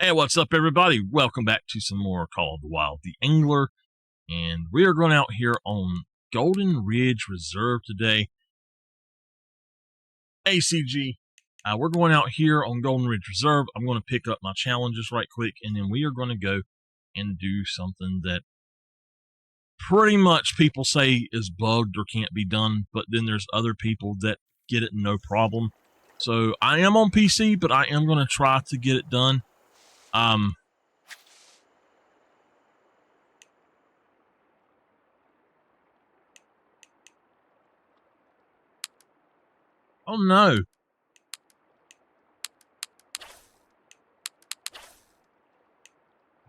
Hey, what's up, everybody? Welcome back to some more Call of the Wild, the Angler, and we are going out here on Golden Ridge Reserve today. ACG, we're going out here on Golden Ridge Reserve. I'm going to pick up my challenges right quick, and then we are going to go and do something that pretty much people say is bugged or can't be done, but then there's other people that get it no problem. So I am on PC, but I am going to try to get it done. Oh no.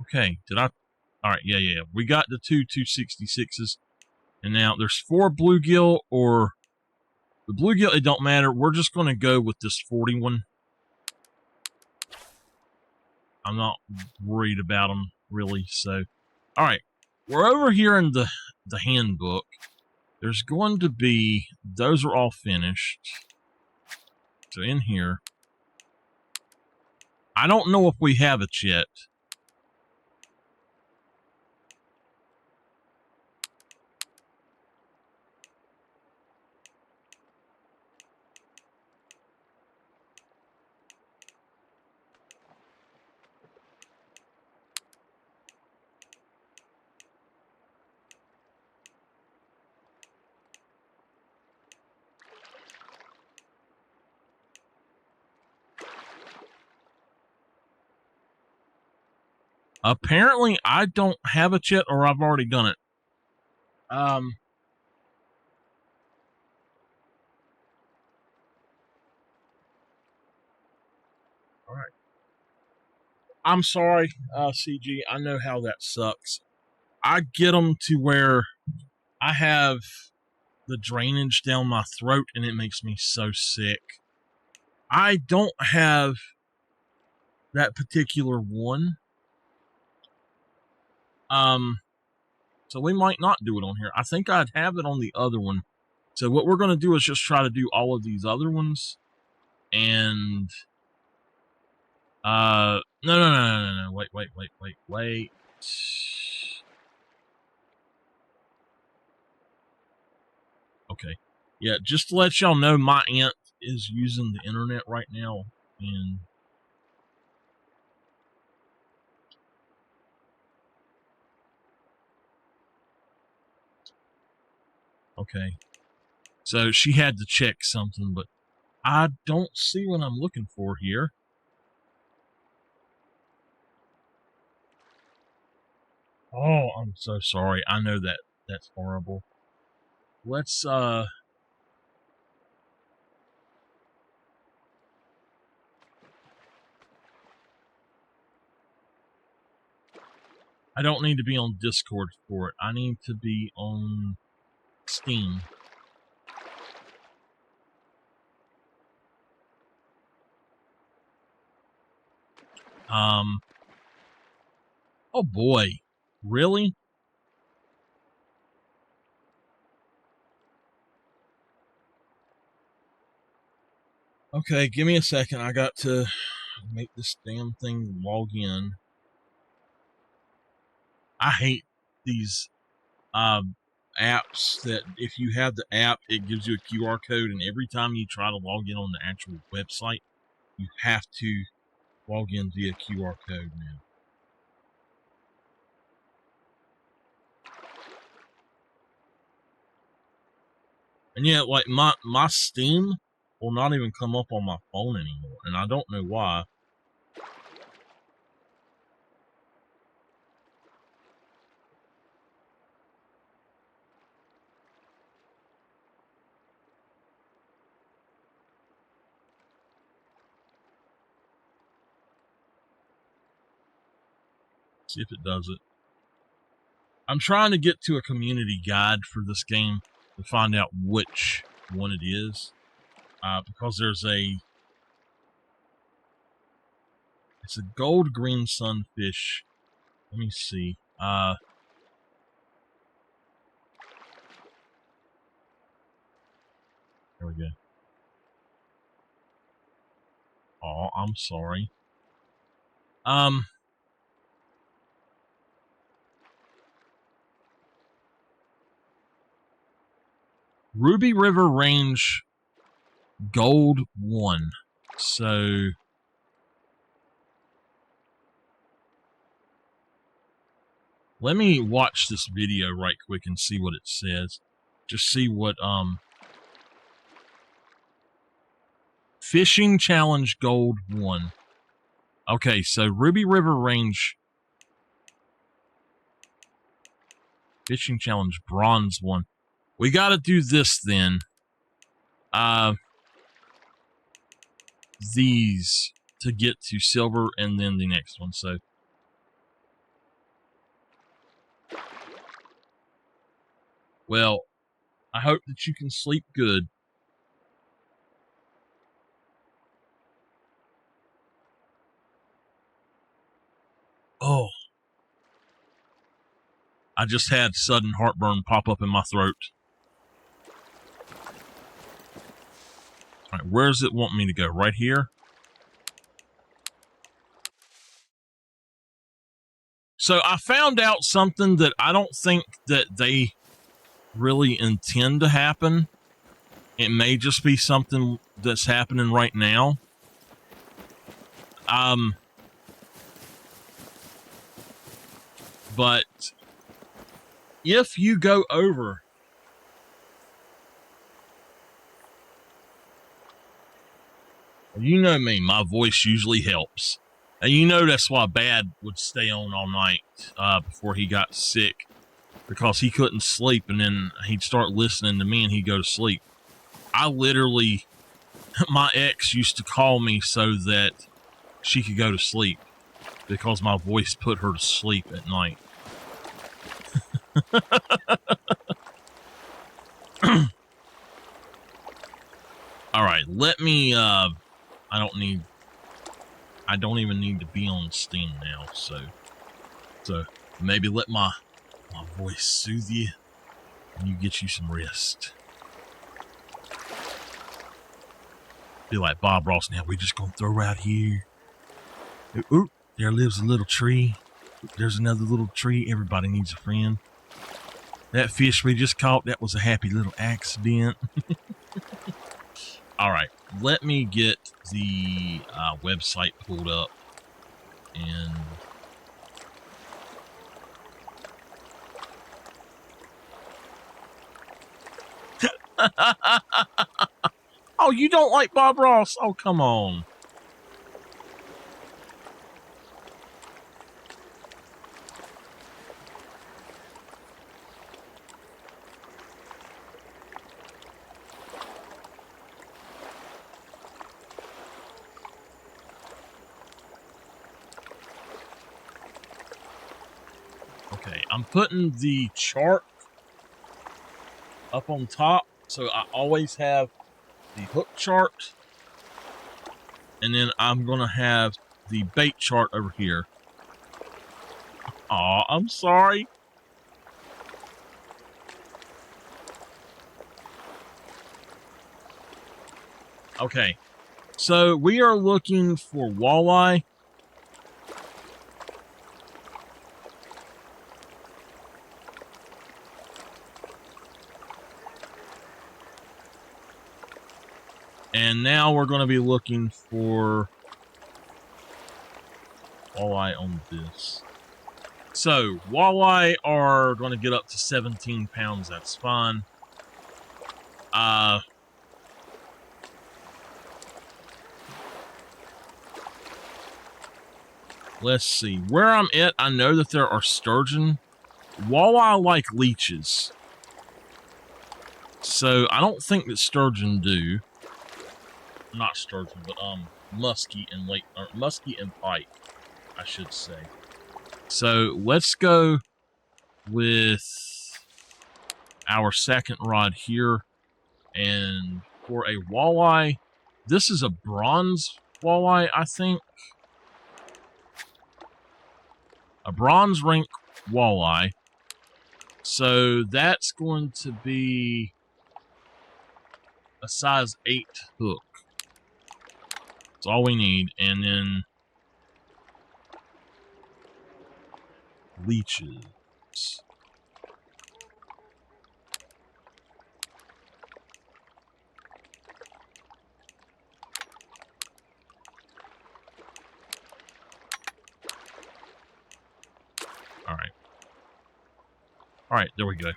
Okay, all right, yeah. We got the two 266s, and now there's 4 bluegill, or the bluegill, it don't matter. We're just going to go with this 41. I'm not worried about them, really, so. All right, we're over here in the handbook. There's going to be, those are all finished. So in here, I don't know if we have it yet. Apparently, I don't have it yet, or I've already done it. All right. I'm sorry, CG. I know how that sucks. I get them to where I have the drainage down my throat, and it makes me so sick. I don't have that particular one. So we might not do it on here. I think I'd have it on the other one. So what we're going to do is just try to do all of these other ones. And, no. Wait. Okay. Yeah, just to let y'all know, my aunt is using the internet right now, and okay. So she had to check something, but I don't see what I'm looking for here. Oh, I'm so sorry. I know that's horrible. Let's I don't need to be on Discord for it. I need to be on Steam. Oh boy. Really? Okay, give me a second. I got to make this damn thing log in. I hate these apps that if you have the app, it gives you a QR code, and every time you try to log in on the actual website, you have to log in via QR code now. And yeah, like my Steam will not even come up on my phone anymore, and I don't know why. See if it does it. I'm trying to get to a community guide for this game to find out which one it is, because there's it's a gold green sunfish. Let me see. There we go. Oh, I'm sorry. Ruby River Range Gold 1. So let me watch this video right quick and see what it says. Just see what Fishing Challenge Gold 1. Okay, so Ruby River Range Fishing Challenge Bronze 1. We got to do this then. These to get to silver and then the next one. So well, I hope that you can sleep good. Oh, I just had sudden heartburn pop up in my throat. All right, where does it want me to go? Right here? So I found out something that I don't think that they really intend to happen. It may just be something that's happening right now. But if you go over, you know me, my voice usually helps. And you know that's why Bad would stay on all night before he got sick, because he couldn't sleep, and then he'd start listening to me and he'd go to sleep. I literally, my ex used to call me so that she could go to sleep because my voice put her to sleep at night. All right, let me, I don't even need to be on Steam now, so maybe let my voice soothe you and you get you some rest. Be like Bob Ross, now we're just gonna throw out here. Ooh, there lives a little tree. There's another little tree. Everybody needs a friend. That fish we just caught, that was a happy little accident. All right, let me get the website pulled up and oh, you don't like Bob Ross? Oh, come on. Okay, I'm putting the chart up on top, so I always have the hook chart, and then I'm gonna have the bait chart over here. Aw, I'm sorry. Okay, so we are looking for walleye. And now we're going to be looking for walleye on this. So, walleye are going to get up to 17 pounds. That's fine. Let's see. Where I'm at, I know that there are sturgeon. Walleye like leeches. So, I don't think that sturgeon do. Not sturgeon, but muskie and pike, I should say. So let's go with our second rod here, and for a walleye, this is a bronze walleye, I think. A bronze rank walleye. So that's going to be a size 8 hook. That's all we need. And then leeches. All right. All right, there we go.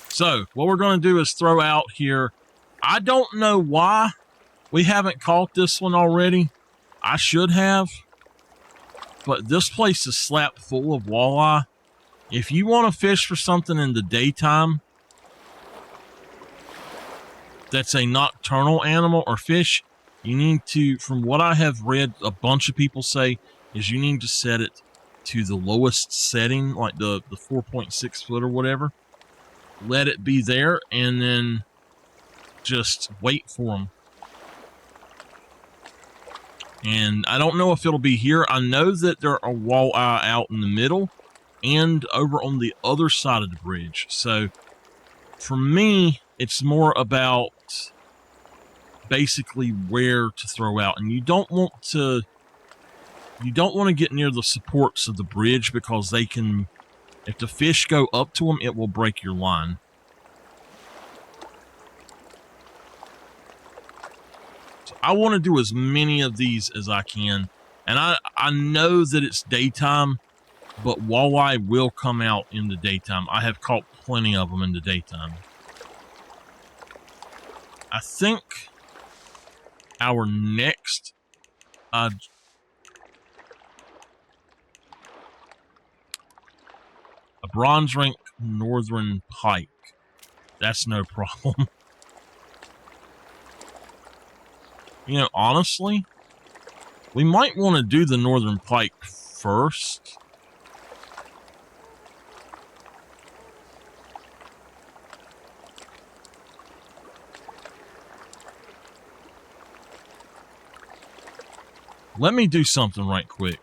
So, what we're going to do is throw out here. I don't know why we haven't caught this one already. I should have. But this place is slap full of walleye. If you want to fish for something in the daytime that's a nocturnal animal or fish, you need to, from what I have read a bunch of people say, is you need to set it to the lowest setting, like the 4.6 foot or whatever. Let it be there, and then just wait for them. And I don't know if it'll be here. I know that there are walleye out in the middle and over on the other side of the bridge. So for me, it's more about basically where to throw out. And you don't want to get near the supports of the bridge, because they can, if the fish go up to them, it will break your line. So I want to do as many of these as I can. And I know that it's daytime, but walleye will come out in the daytime. I have caught plenty of them in the daytime. I think our next a bronze rank northern pike. That's no problem. You know, honestly, we might want to do the northern pike first. Let me do something right quick.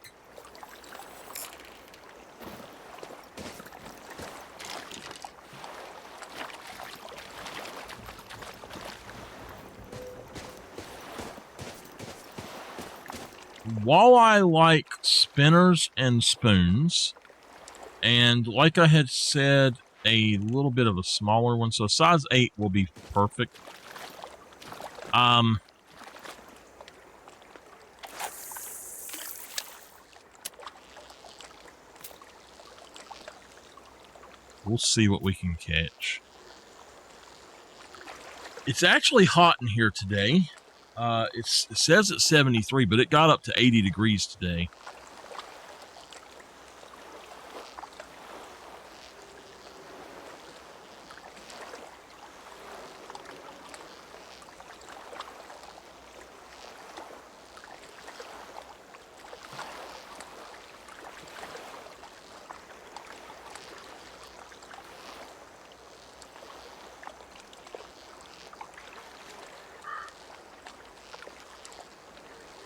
Walleye like spinners and spoons, and like I had said, a little bit of a smaller one, so size 8 will be perfect. We'll see what we can catch. It's actually hot in here today. It says it's 73, but it got up to 80 degrees today.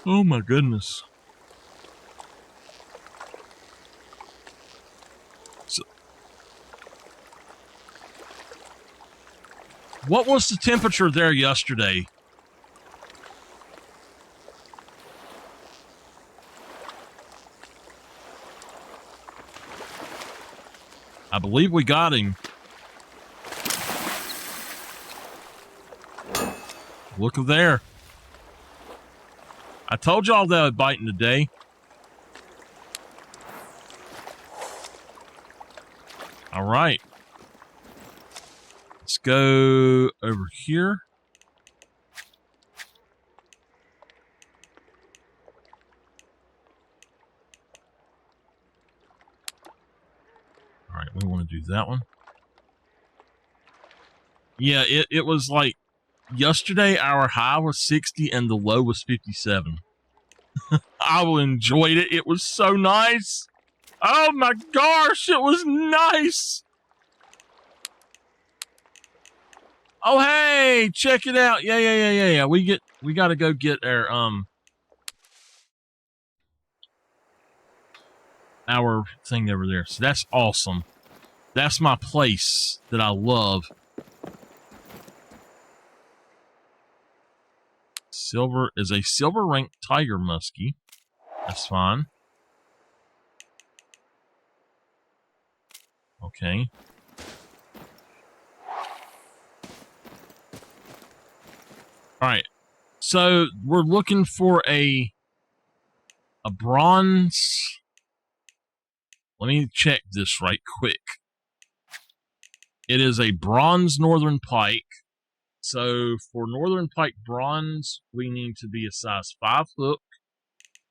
Oh my goodness. So, what was the temperature there yesterday? I believe we got him. Look at there. I told y'all that I would bite in today. All right. Let's go over here. All right, we want to do that one. Yeah, it was like yesterday our high was 60 and the low was 57. I enjoyed it. It was so nice. Oh my gosh, it was nice. Oh hey, check it out. Yeah. We got to go get our thing over there. So that's awesome. That's my place that I love. Silver is a silver rank tiger muskie. That's fine. Okay. All right. So we're looking for a bronze. Let me check this right quick. It is a bronze northern pike. So for northern pike bronze, we need to be a size 5 hook.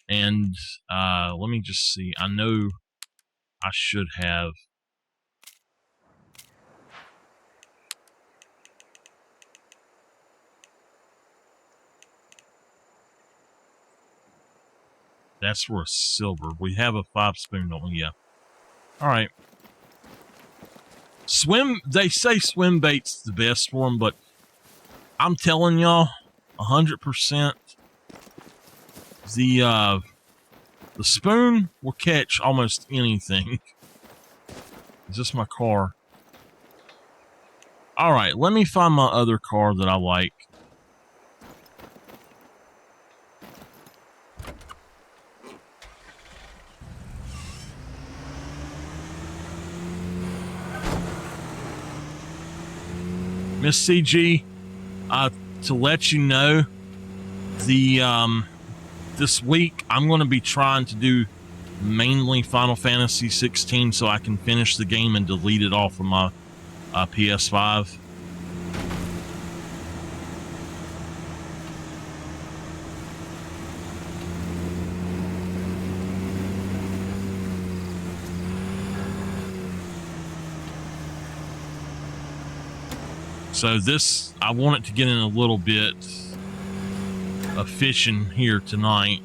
And let me just see. I know I should have. That's for a silver. We have a 5 spoon, don't we? Yeah. All right. They say swim bait's the best for them, but I'm telling y'all, 100%, the spoon will catch almost anything. Is this my car? All right, let me find my other car that I like. Miss CG, to let you know, this week I'm going to be trying to do mainly Final Fantasy 16 so I can finish the game and delete it off of my PS5. So this, I want it to get in a little bit of fishing here tonight.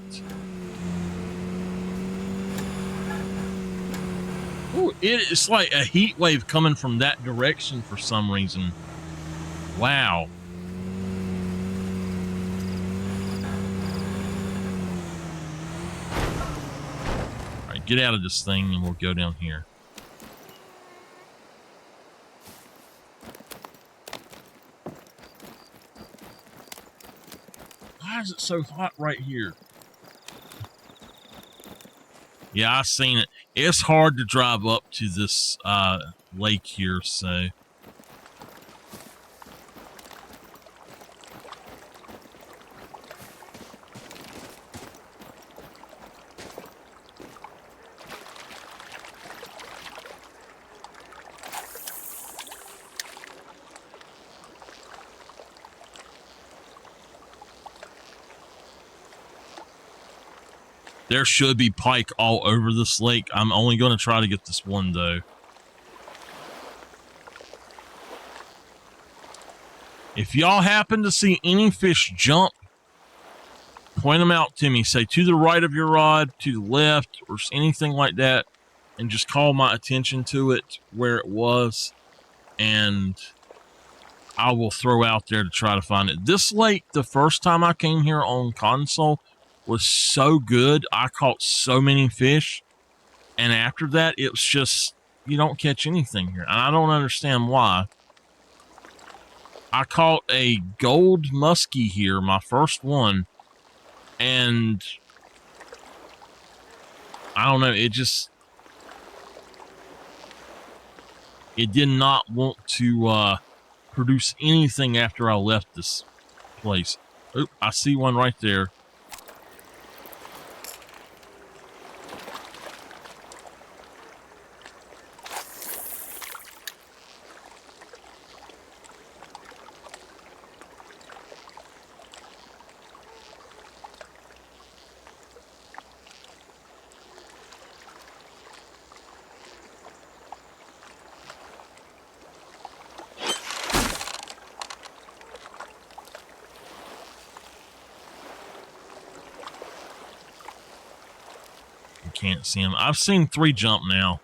Ooh, it's like a heat wave coming from that direction for some reason. Wow. All right, get out of this thing and we'll go down here. Why is it so hot right here? Yeah, I seen it. It's hard to drive up to this lake here, so. There should be pike all over this lake. I'm only going to try to get this one, though. If y'all happen to see any fish jump, point them out to me. Say to the right of your rod, to the left, or anything like that, and just call my attention to it where it was, and I will throw out there to try to find it. This lake, the first time I came here on console, was so good. I caught so many fish, and after that it was just, you don't catch anything here, and I don't understand why. I caught a gold muskie here, my first one, and I don't know, it did not want to produce anything after I left this place. Oop, I see one right there. Can't see him. I've seen 3 jump now.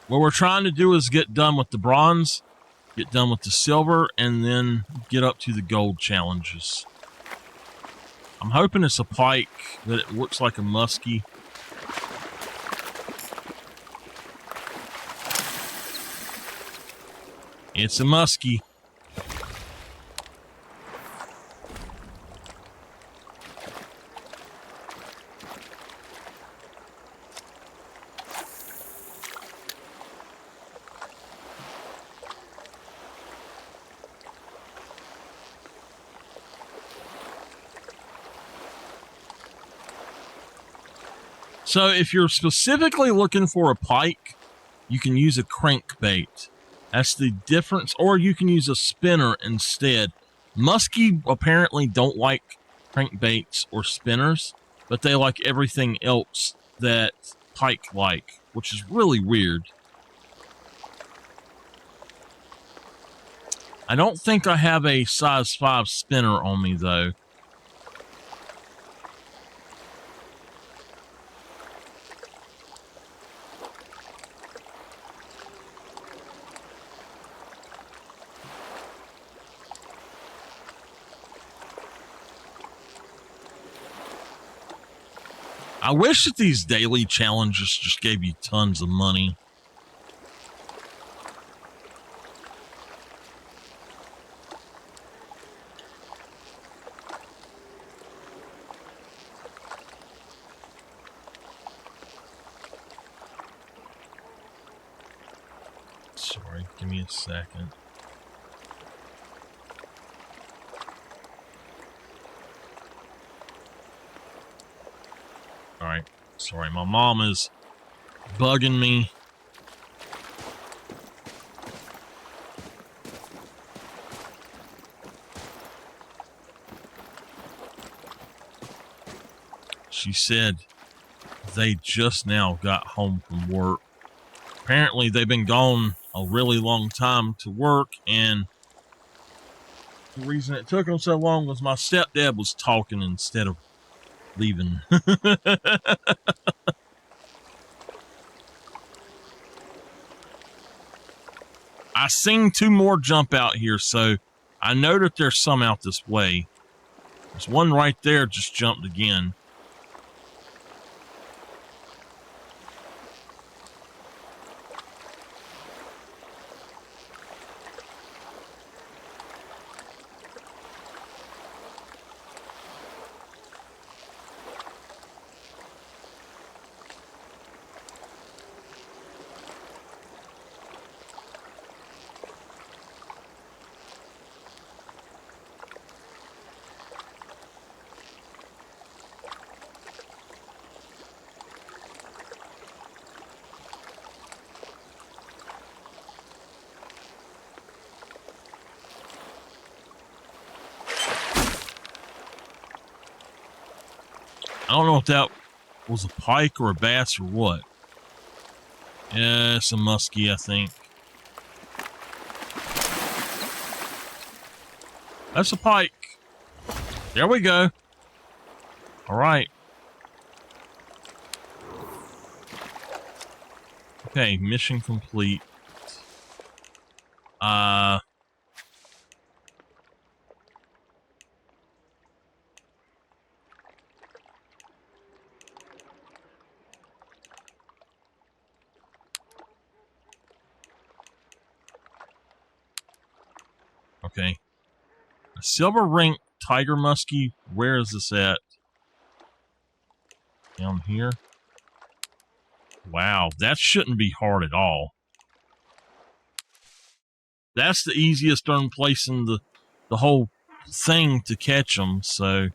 What we're trying to do is get done with the bronze, get done with the silver, and then get up to the gold challenges. I'm hoping it's a pike, that it looks like a muskie. It's a muskie. So if you're specifically looking for a pike, you can use a crankbait. That's the difference. Or you can use a spinner instead. Muskie apparently don't like crankbaits or spinners, but they like everything else that pike like, which is really weird. I don't think I have a size 5 spinner on me, though. I wish that these daily challenges just gave you tons of money. Sorry, give me a second. Alright, sorry, my mom is bugging me. She said they just now got home from work. Apparently, they've been gone a really long time to work, and the reason it took them so long was my stepdad was talking instead of leaving. I seen 2 more jump out here, so I know that there's some out this way. There's one right there just jumped again. I don't know if that was a pike or a bass or what. Yeah, it's a muskie, I think. That's a pike. There we go. All right. Okay, mission complete. Okay. A silver ring tiger muskie. Where is this at? Down here. Wow, that shouldn't be hard at all. That's the easiest darn place in the whole thing to catch them, so...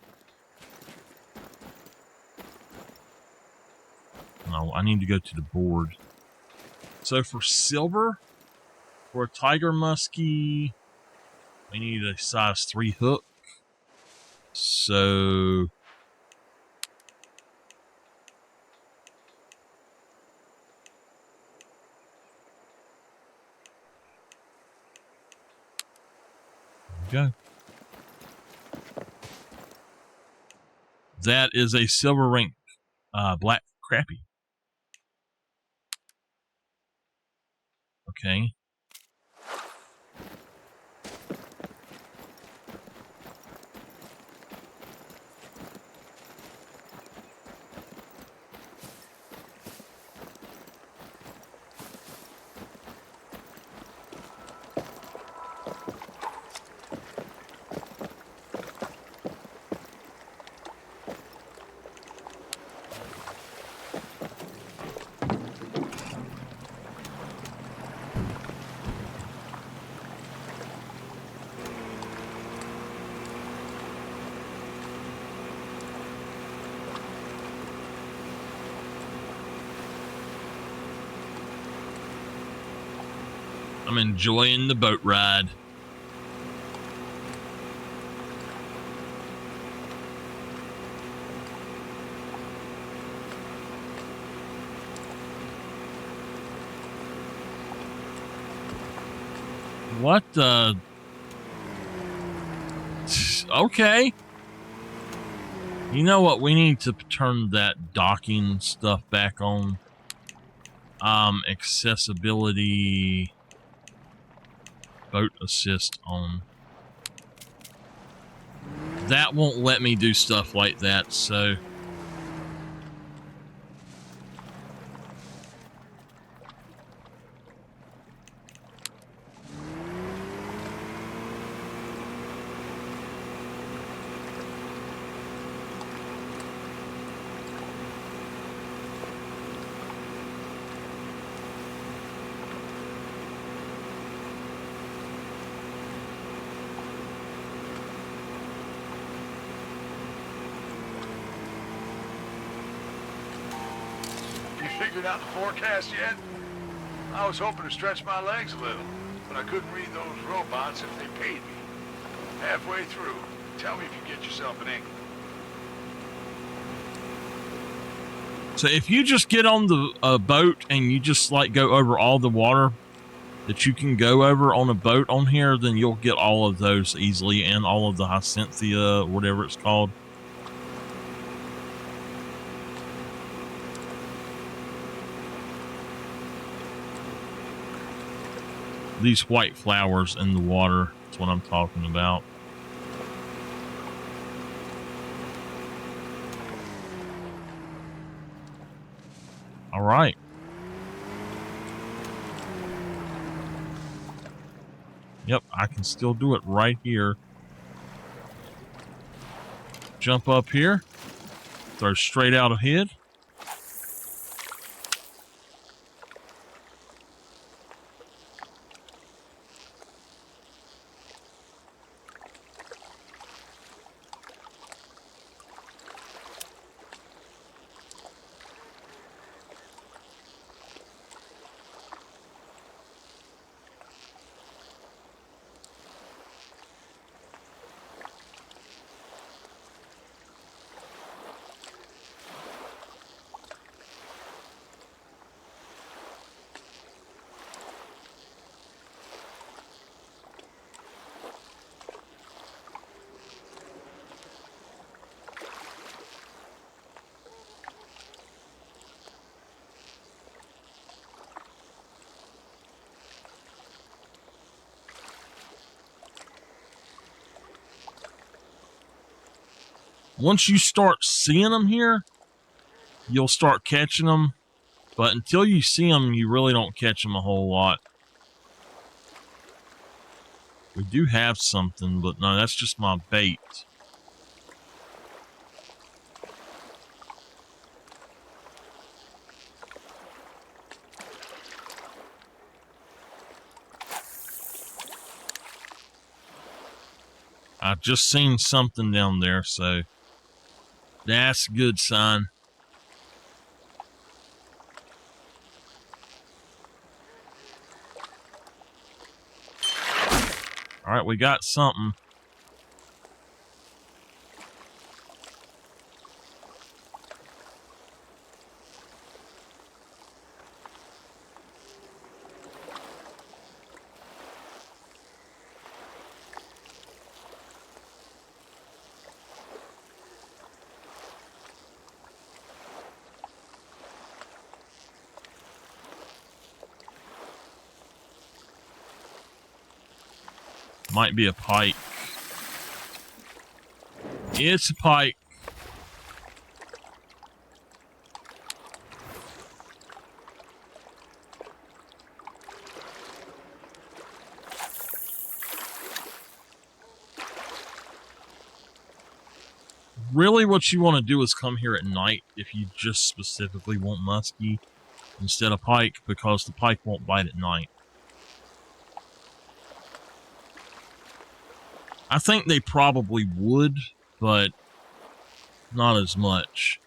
No, I need to go to the board. So for silver, for a tiger muskie, we need a size 3 hook. So... go. That is a silver ring black crappie. Okay. I'm enjoying the boat ride. What the? Okay. You know what? We need to turn that docking stuff back on. Accessibility. Boat assist on. That won't let me do stuff like that, so. Figured out the forecast yet? I was hoping to stretch my legs a little, but I couldn't read those robots if they paid me. Halfway through, tell me if you get yourself an angler. So if you just get on the boat and you just like go over all the water that you can go over on a boat on here, then you'll get all of those easily and all of the Hyacinthia, whatever it's called. These white flowers in the water, that's what I'm talking about. All right. Yep, I can still do it right here. Jump up here. Throw straight out ahead. Once you start seeing them here, you'll start catching them. But until you see them, you really don't catch them a whole lot. We do have something, but no, that's just my bait. I've just seen something down there, so that's a good sign. All right, we got something. Might be a pike. It's a pike. Really what you want to do is come here at night if you just specifically want muskie instead of pike, because the pike won't bite at night. I think they probably would, but not as much.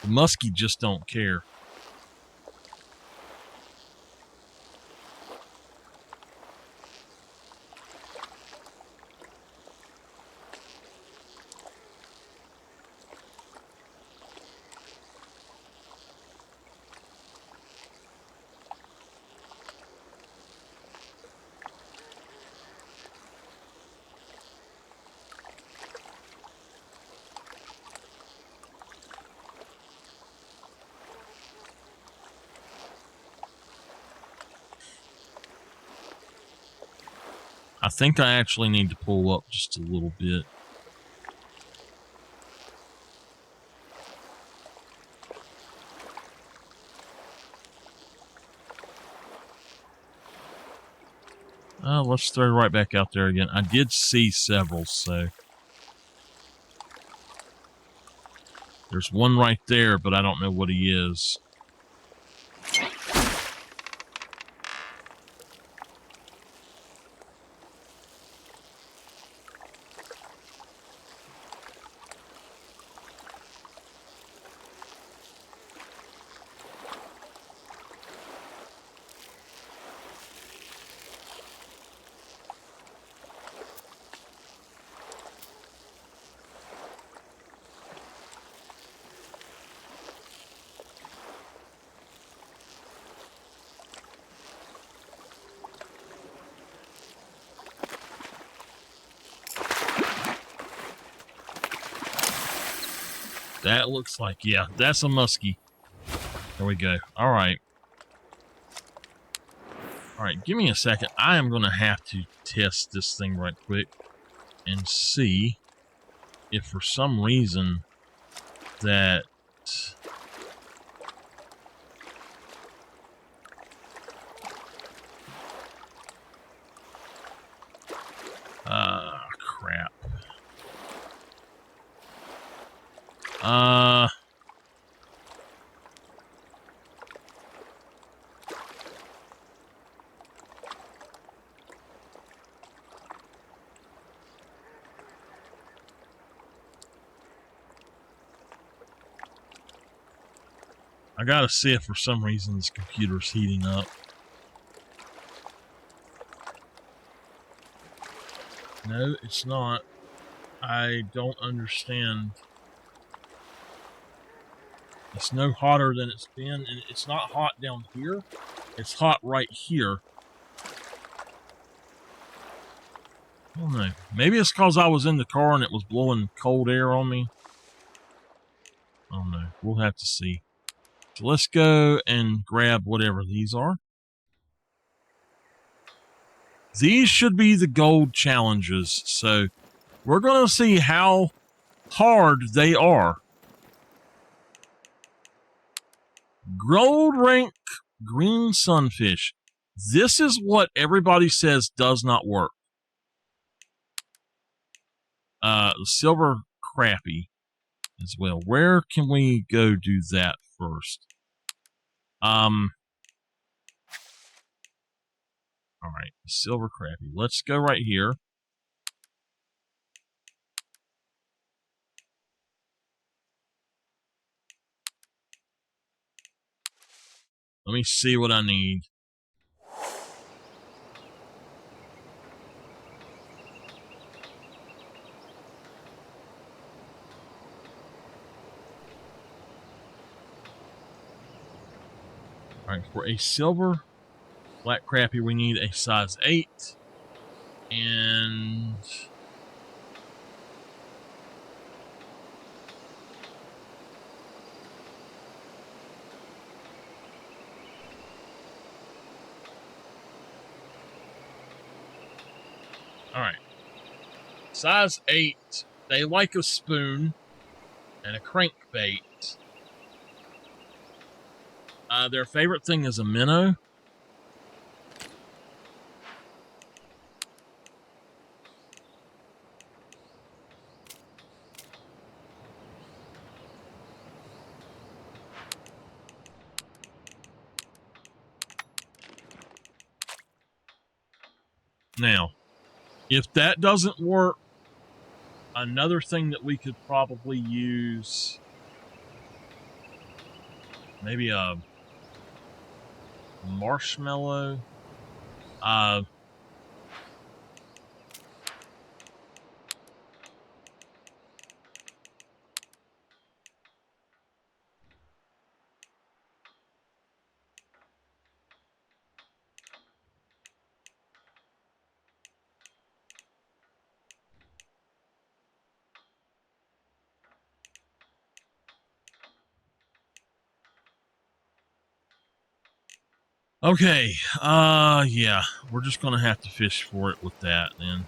The muskie just don't care. I think I actually need to pull up just a little bit. Let's throw right back out there again. I did see several, so. There's one right there, but I don't know what he is. That looks like, yeah, that's a muskie. There we go. All right. All right, give me a second. I am going to have to test this thing right quick and see if for some reason that... crap. I gotta see if for some reason this computer's heating up. No, it's not. I don't understand. It's no hotter than it's been, and it's not hot down here. It's hot right here. I don't know. Maybe it's because I was in the car and it was blowing cold air on me. I don't know. We'll have to see. So let's go and grab whatever these are. These should be the gold challenges. So we're going to see how hard they are. Gold rank green sunfish. This is what everybody says does not work. The silver crappie as well. Where can we go do that first? All right, silver crappie. Let's go right here. Let me see what I need. All right, for a silver black crappie, we need a size 8. And all right, size 8. They like a spoon and a crankbait. Their favorite thing is a minnow. Now, if that doesn't work, another thing that we could probably use, maybe a marshmallow. Okay, yeah, we're just gonna have to fish for it with that then.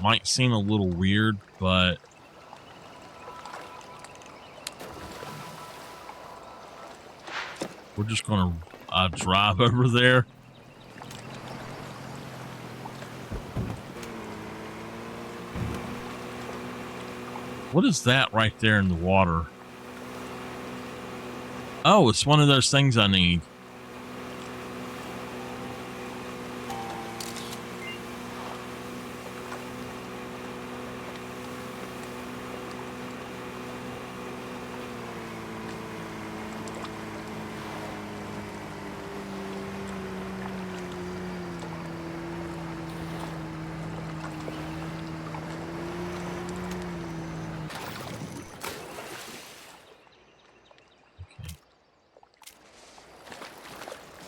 Might seem a little weird, but we're just gonna drive over there. What is that right there in the water? Oh, it's one of those things I need.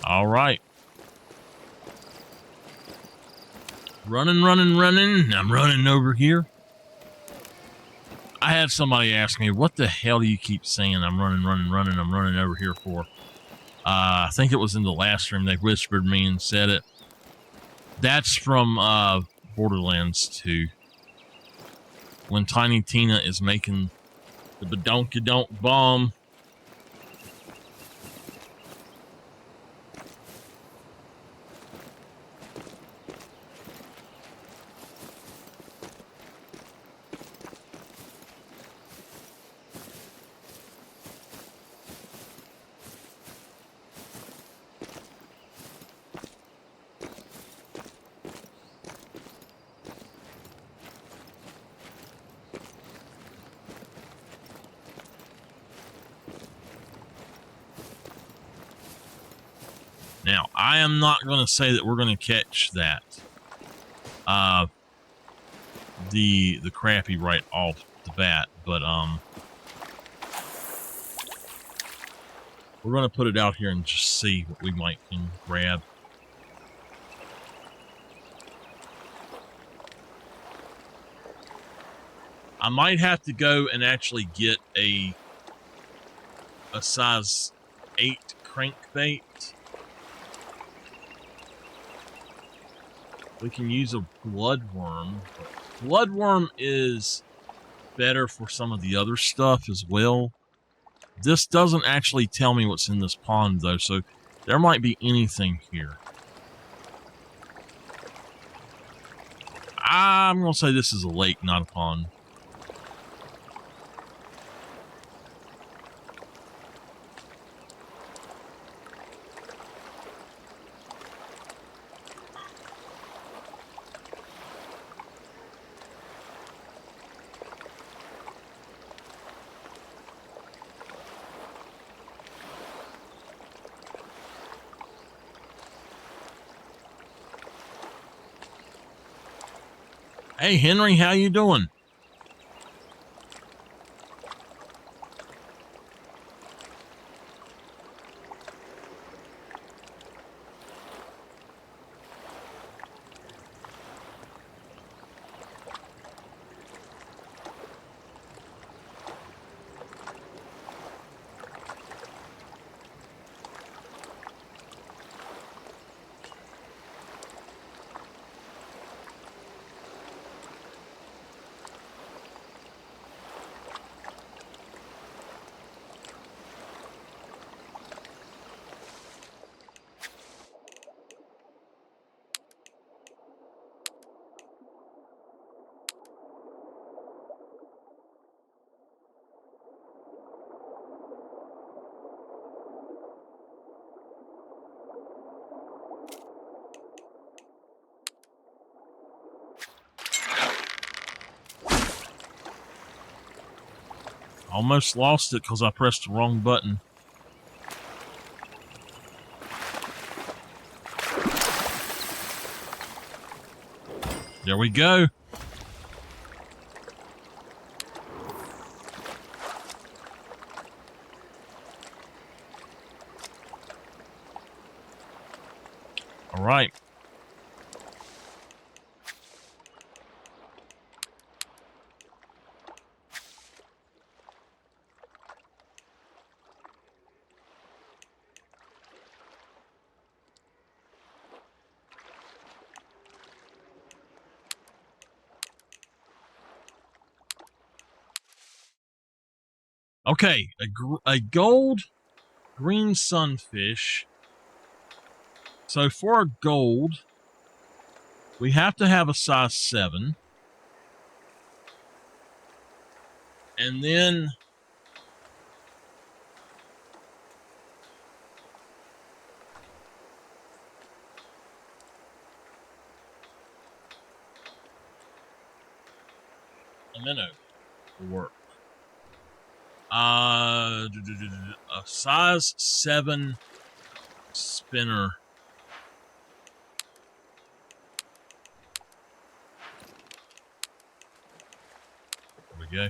All right. Running. I'm running over here. I had somebody ask me, what the hell do you keep saying I'm running, I'm running over here for? I think it was in the last room. They whispered me and said it. That's from Borderlands 2. When Tiny Tina is making the badonkadonk bomb. Now, I am not going to say that we're going to catch that. The crappie right off the bat, but we're going to put it out here and just see what we might can grab. I might have to go and actually get a size 8 crankbait. We can use a bloodworm. Bloodworm is better for some of the other stuff as well. This doesn't actually tell me what's in this pond, though, so there might be anything here. I'm going to say this is a lake, not a pond. Hey, Henry, how you doing? Almost lost it because I pressed the wrong button. There we go. All right. Okay, a gold green sunfish. So for a gold, we have to have a size 7. And then a minnow will work. A size 7 spinner. There we go.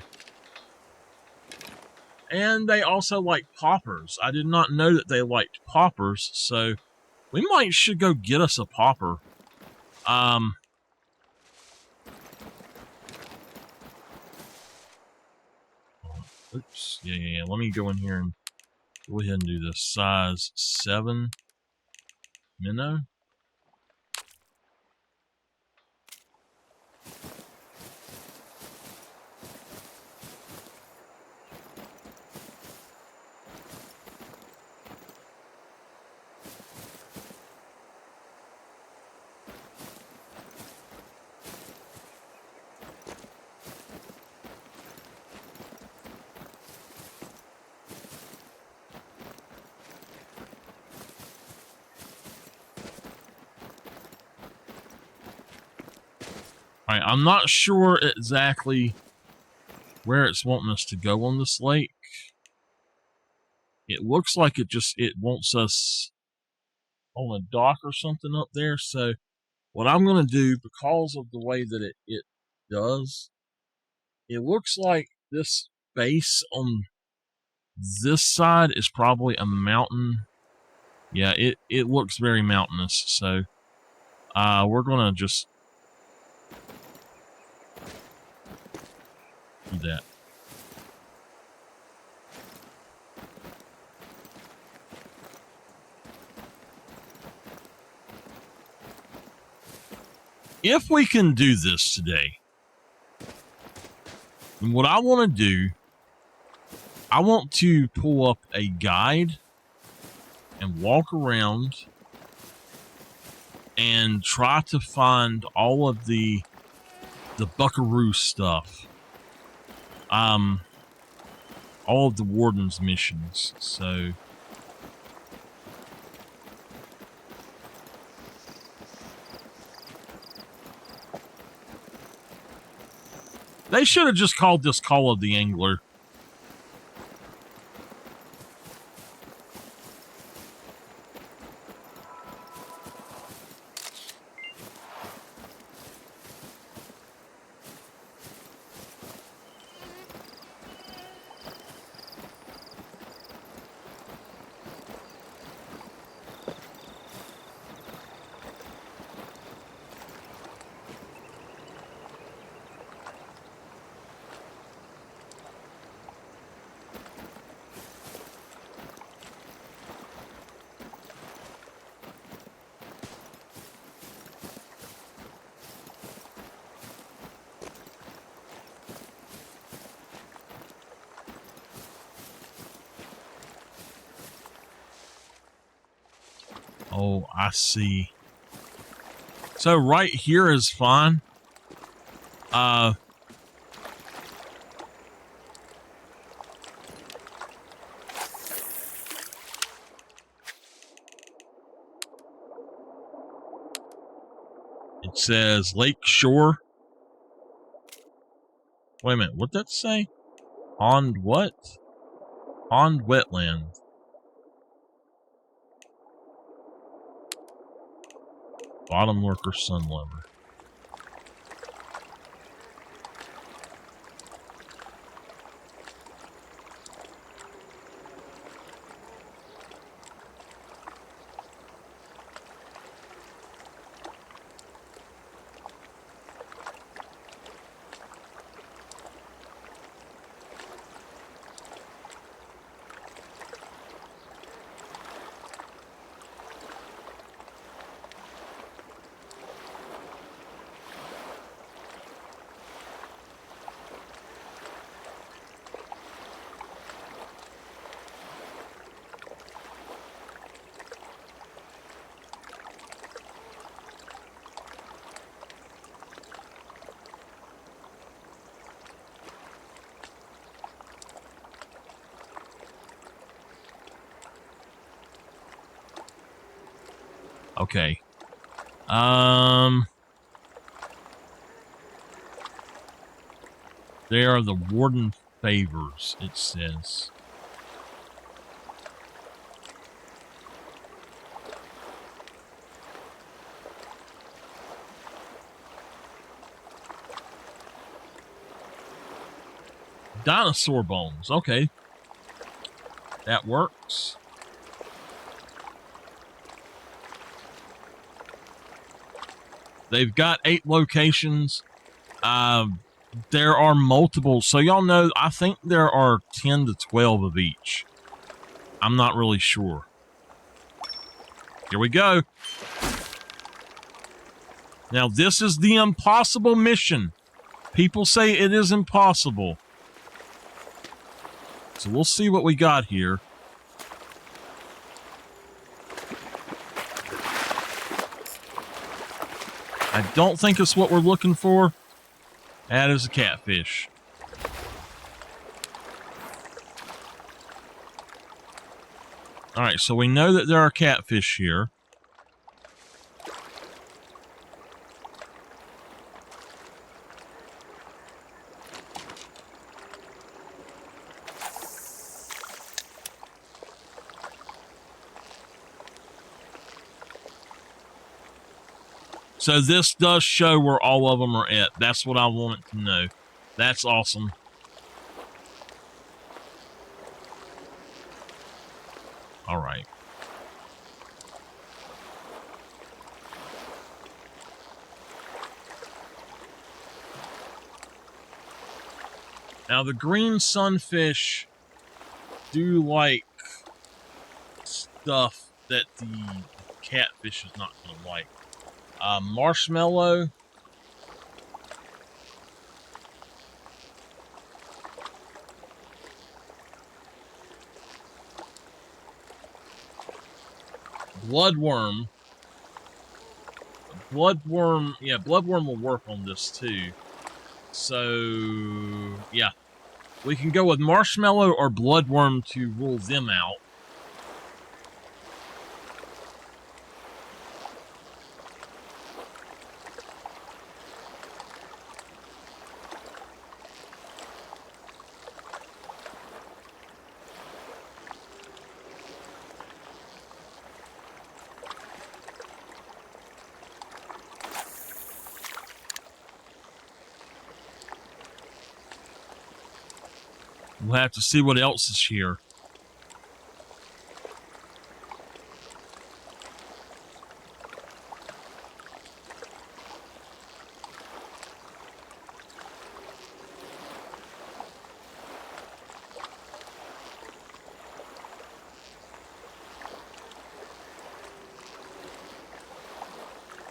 And they also like poppers. I did not know that they liked poppers, so we should go get us a popper. Oops. Yeah. Let me go in here and go ahead and do this. Size 7 minnow. Alright, I'm not sure exactly where it's wanting us to go on this lake. It looks like it wants us on a dock or something up there. So what I'm going to do, because of the way that it does, it looks like this base on this side is probably a mountain. Yeah, it looks very mountainous. So we're going to just do that. If we can do this today, then what I want to do, I want to pull up a guide and walk around and try to find all of the buckaroo stuff. All of the warden's missions. So they should have just called this Call of the Angler. Oh, I see. So right here is fine. It says Lake Shore. Wait a minute, what'd that say? Pond what? Pond wetland. Bottom lurker sunlover. Okay. They are the warden favors, it says. Dinosaur bones. Okay. That works. They've got 8 locations. There are multiple. So y'all know, I think there are 10 to 12 of each. I'm not really sure. Here we go. Now, this is the impossible mission. People say it is impossible. So we'll see what we got here. I don't think it's what we're looking for. That is a catfish. Alright, so we know that there are catfish here. So this does show where all of them are at. That's what I wanted to know. That's awesome. All right. Now the green sunfish do like stuff that the catfish is not going to like. Marshmallow. Bloodworm. Bloodworm, yeah, bloodworm will work on this too. So, yeah. We can go with marshmallow or bloodworm to rule them out. We'll have to see what else is here.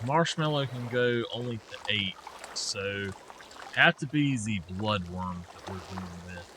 Marshmallow can go only to 8, so have to be the bloodworm that we're dealing with.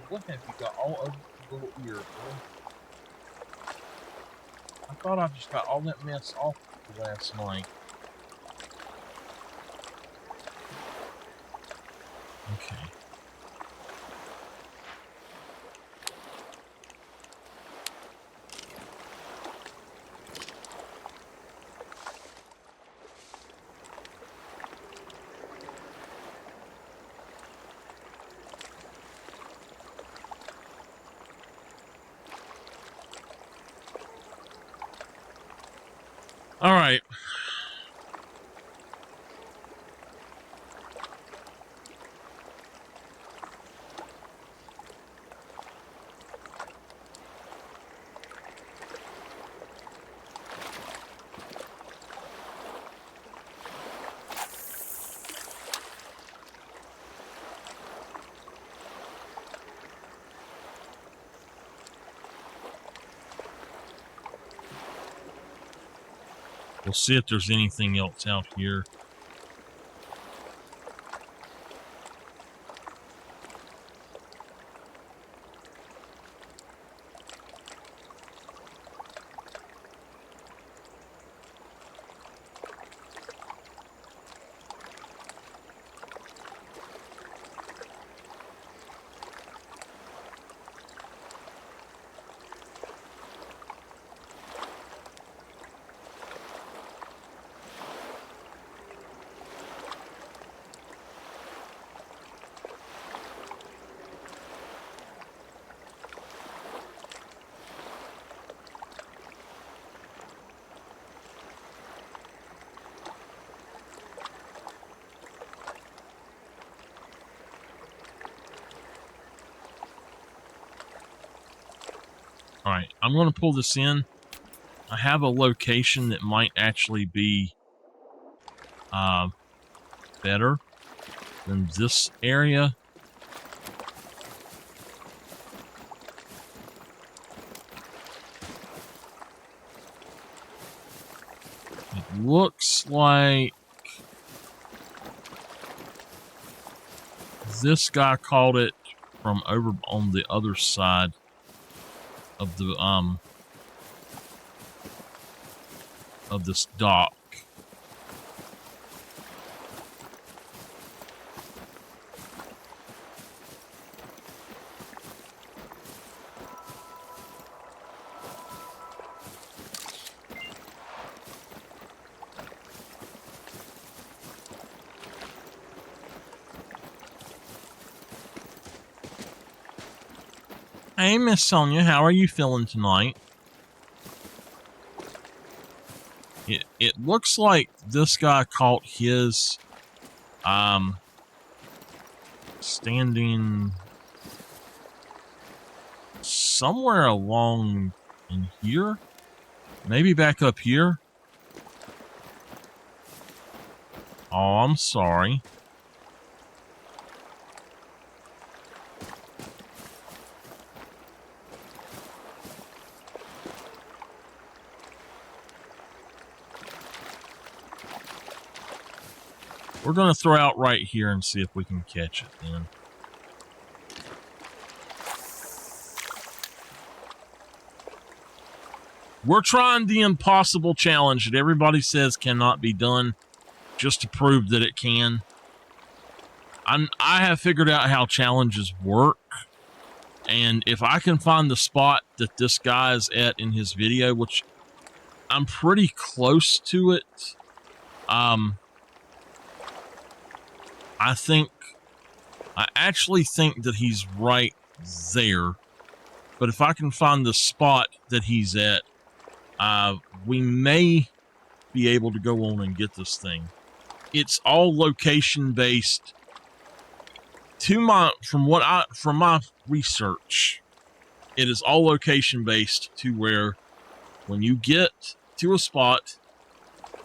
What have you got all over the little ear, boy? I thought I just got all that mess off last night. Okay. All right. We'll see if there's anything else out here. All right, I'm going to pull this in. I have a location that might actually be better than this area. It looks like this guy caught it from over on the other side of the of this dock. Hey, Miss Sonia, how are you feeling tonight? It looks like this guy caught his standing somewhere along in here. Maybe back up here. Oh, I'm sorry. We're going to throw out right here and see if we can catch it then. We're trying the impossible challenge that everybody says cannot be done just to prove that it can. I have figured out how challenges work. And if I can find the spot that this guy is at in his video, which I'm pretty close to it, I actually think that he's right there. But if I can find the spot that he's at, we may be able to go on and get this thing. It's all location based. From my research, it is all location based to where when you get to a spot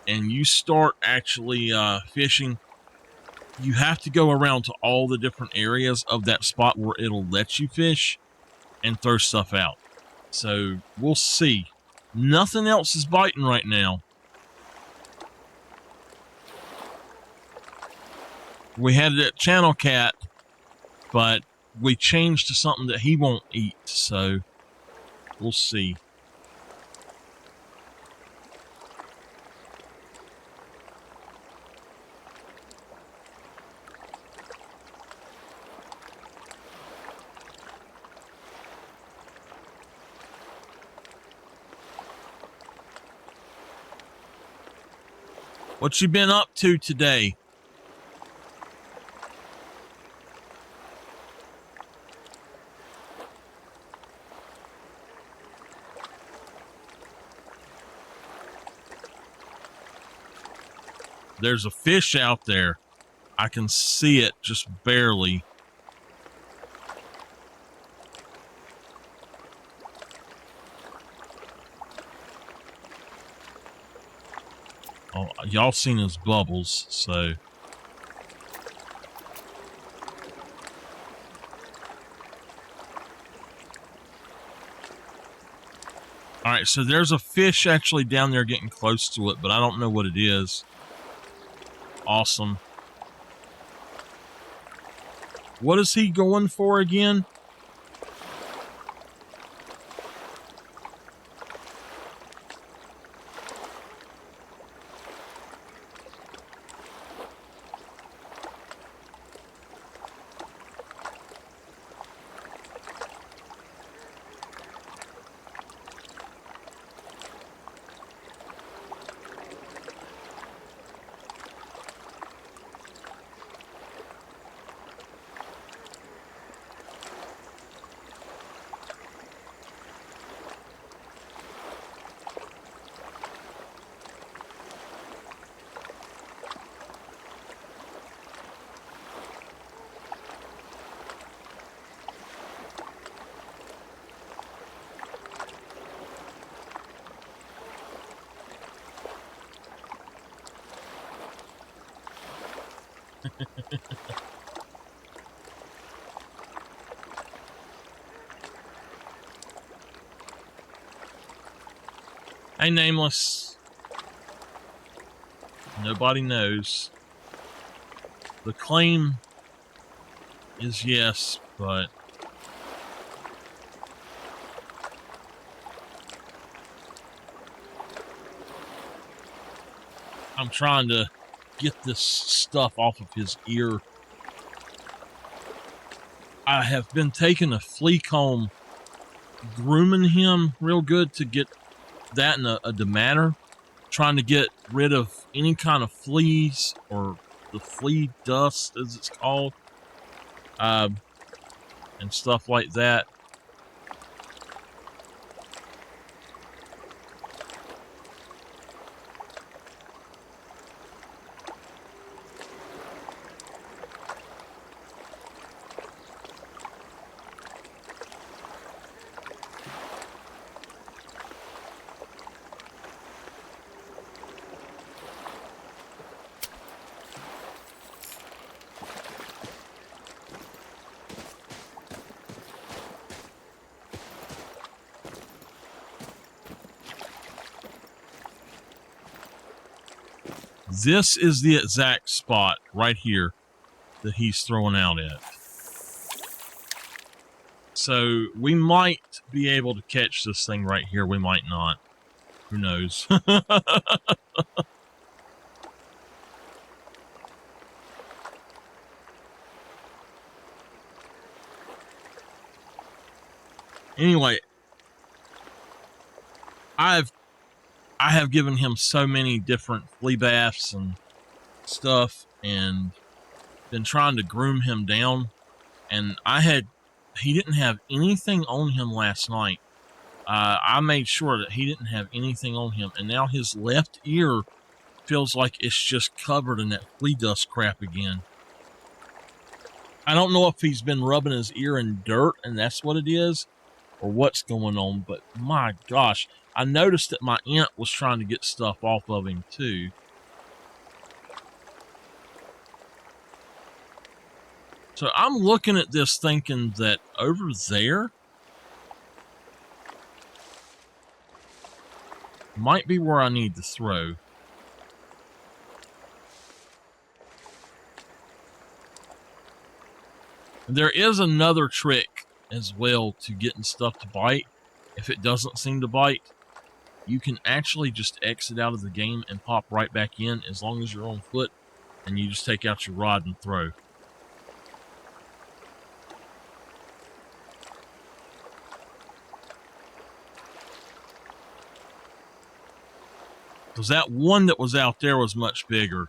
and you start actually fishing, you have to go around to all the different areas of that spot where it'll let you fish and throw stuff out. So we'll see. Nothing else is biting right now. We had that channel cat, but we changed to something that he won't eat, so we'll see. What you been up to today? There's a fish out there. I can see it just barely. Oh, y'all seen his bubbles, so. All right, so there's a fish actually down there getting close to it, but I don't know what it is. Awesome. What is he going for again? Hey, Nameless. Nobody knows. The claim is yes, but I'm trying to get this stuff off of his ear. I have been taking a flea comb, grooming him real good to get that in a dematter, trying to get rid of any kind of fleas or the flea dust, as it's called, and stuff like that. This is the exact spot right here that he's throwing out at. So we might be able to catch this thing right here. We might not. Who knows? Anyway, I have given him so many different flea baths and stuff, and been trying to groom him down. And he didn't have anything on him last night. I made sure that he didn't have anything on him, and now his left ear feels like it's just covered in that flea dust crap again. I don't know if he's been rubbing his ear in dirt and that's what it is, or what's going on, but my gosh, I noticed that my aunt was trying to get stuff off of him too. So I'm looking at this thinking that over there might be where I need to throw. There is another trick as well to getting stuff to bite. If it doesn't seem to bite, you can actually just exit out of the game and pop right back in as long as you're on foot, and you just take out your rod and throw. Because that one that was out there was much bigger.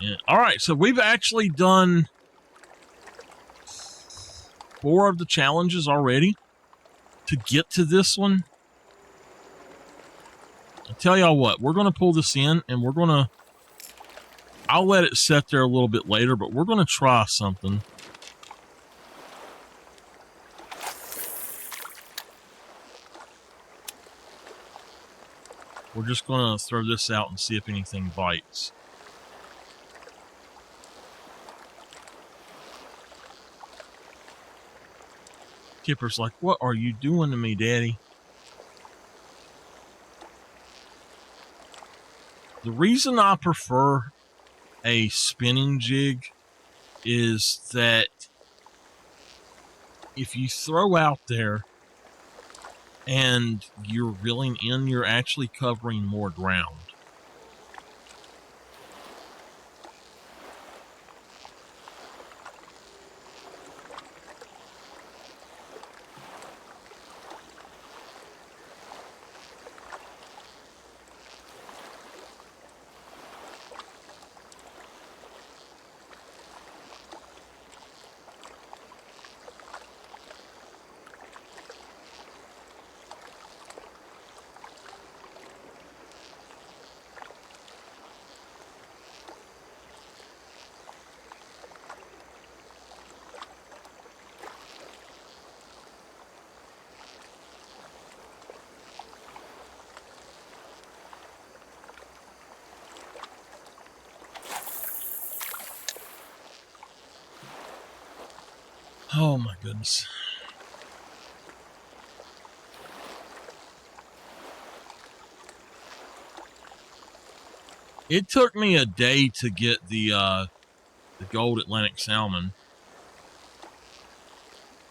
Yeah. All right, so we've actually done 4 of the challenges already to get to this one. I tell y'all what, we're going to pull this in and I'll let it sit there a little bit later, but we're going to try something. We're just going to throw this out and see if anything bites. Kipper's like, what are you doing to me, Daddy? The reason I prefer a spinning jig is that if you throw out there and you're reeling in, you're actually covering more ground. Oh my goodness. It took me a day to get the gold Atlantic salmon,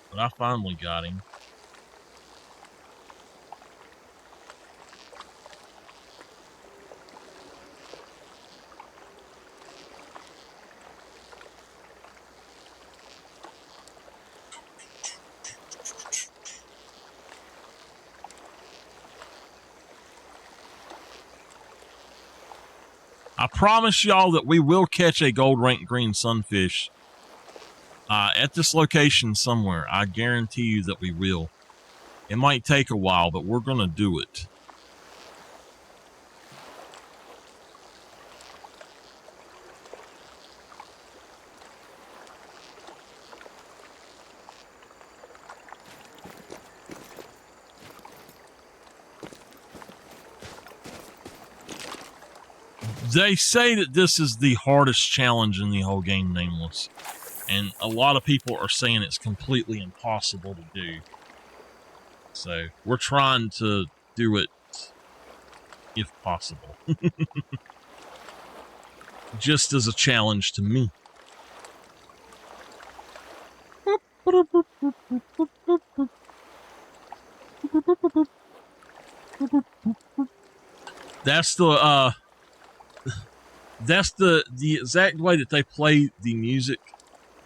but I finally got him. I promise y'all that we will catch a gold rank green sunfish at this location somewhere. I guarantee you that we will. It might take a while, but we're going to do it. They say that this is the hardest challenge in the whole game, Nameless. And a lot of people are saying it's completely impossible to do. So we're trying to do it if possible. Just as a challenge to me. That's the exact way that they play the music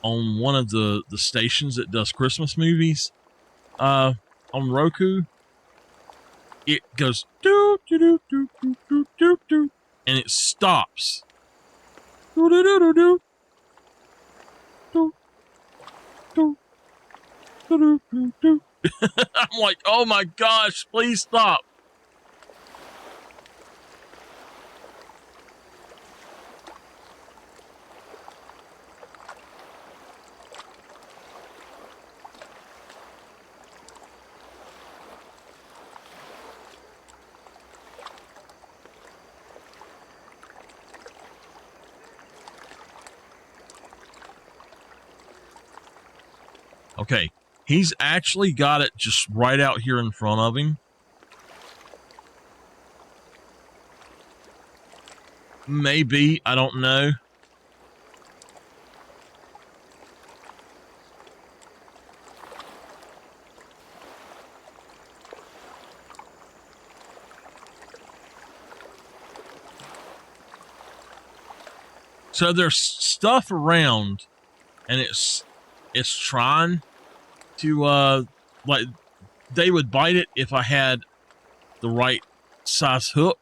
on one of the stations that does Christmas movies on Roku. It goes doo doo doo doo doo doo doo doo, and it stops. Doo doo doo doo doo doo doo doo doo. I'm like, oh my gosh, please stop. Okay, he's actually got it just right out here in front of him. Maybe, I don't know. So there's stuff around, and it's trying to like, they would bite it if I had the right size hook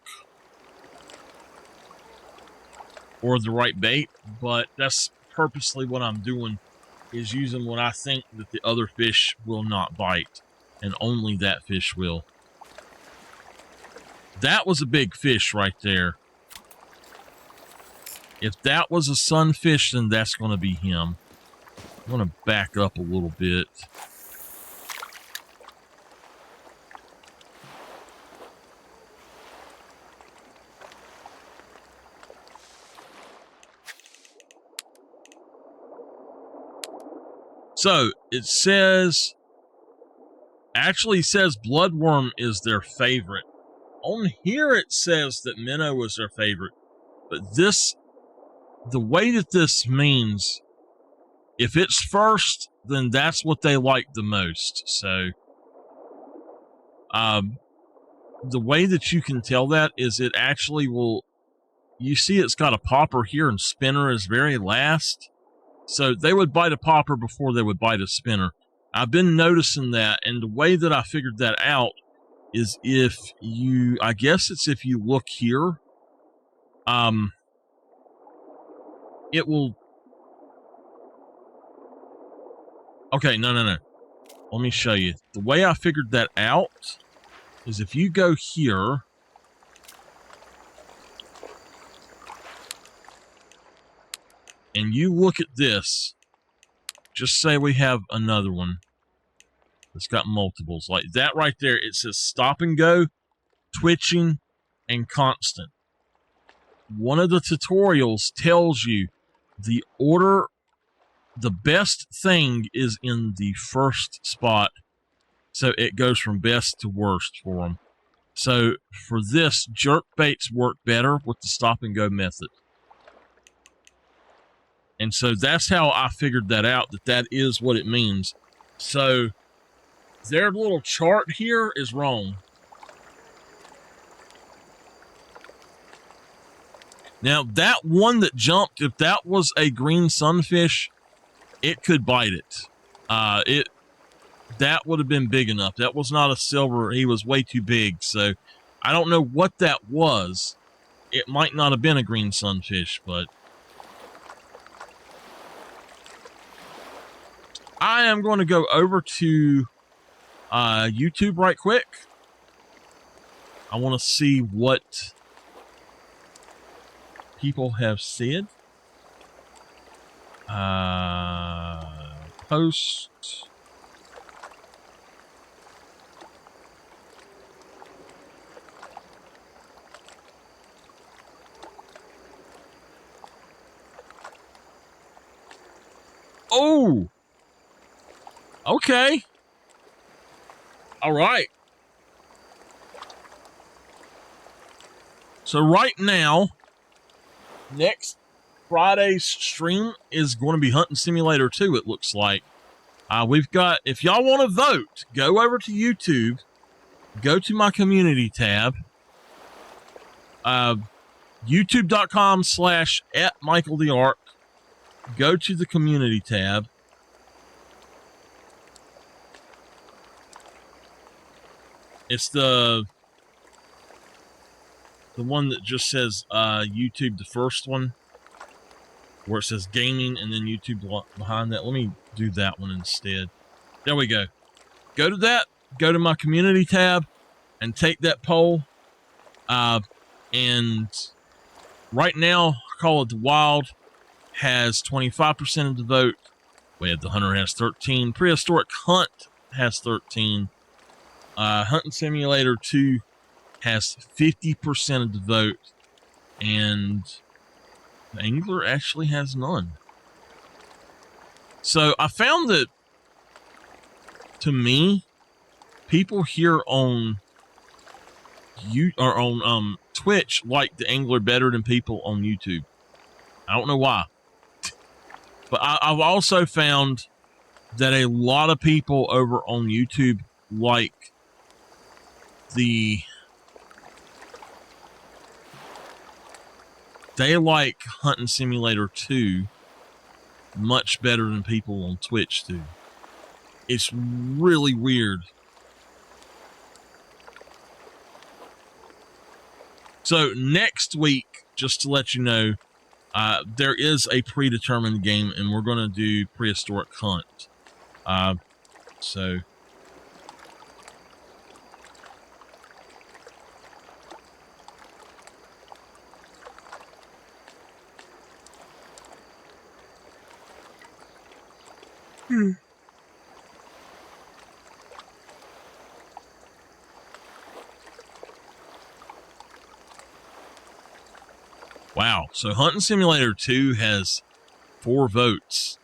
or the right bait, but that's purposely what I'm doing, is using what I think that the other fish will not bite, and only that fish will. That was a big fish right there. If that was a sunfish, then that's going to be him. I'm going to back up a little bit. So it says, actually says bloodworm is their favorite. On here it says that minnow was their favorite, but this, the way that this means, if it's first, then that's what they like the most. So, the way that you can tell that is it actually will, you see it's got a popper here and spinner is very last. So they would bite a popper before they would bite a spinner. I've been noticing that, and the way that I figured that out is if you, I guess it's if you look here, it will, okay, no. Let me show you. The way I figured that out is if you go here, and you look at this, just say we have another one that's got multiples. Like that right there, it says stop and go, twitching, and constant. One of the tutorials tells you the order, the best thing is in the first spot. So it goes from best to worst for them. So for this, jerk baits work better with the stop and go method. And so that's how I figured that out, that is what it means. So their little chart here is wrong. Now, that one that jumped, if that was a green sunfish, it could bite it. That would have been big enough. That was not a silver. He was way too big. So I don't know what that was. It might not have been a green sunfish, but I am going to go over to YouTube right quick. I want to see what people have said. Post. Oh! Okay. All right. So right now, next Friday's stream is going to be Hunting Simulator 2, it looks like. We've got, if y'all want to vote, go over to YouTube, go to my community tab, youtube.com/@MichaelTheArk, go to the community tab. It's the one that just says YouTube, the first one, where it says gaming and then YouTube behind that. Let me do that one instead. There we go. Go to that, go to my community tab, and take that poll. And right now, Call of the Wild has 25% of the vote. Web the Hunter has 13. Prehistoric Hunt has 13. Hunting Simulator 2 has 50% of the vote. And the Angler actually has none. So I found that, to me, people here on Twitch like the Angler better than people on YouTube. I don't know why. But I've also found that a lot of people over on YouTube like they like Hunting Simulator 2 much better than people on Twitch do. It's really weird. So next week, just to let you know, there is a predetermined game, and we're going to do Prehistoric Hunt. So Wow. So Hunting Simulator 2 has 4 votes.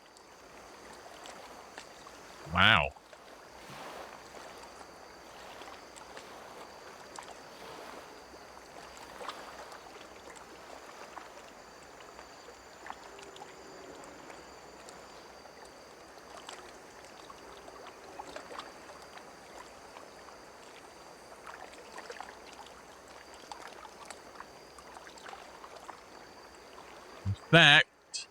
Wow. In fact,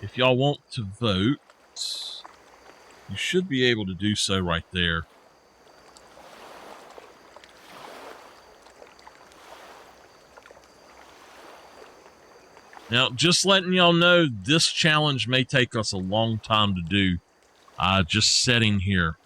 if y'all want to vote, you should be able to do so right there. Now, just letting y'all know, this challenge may take us a long time to do. Just setting here.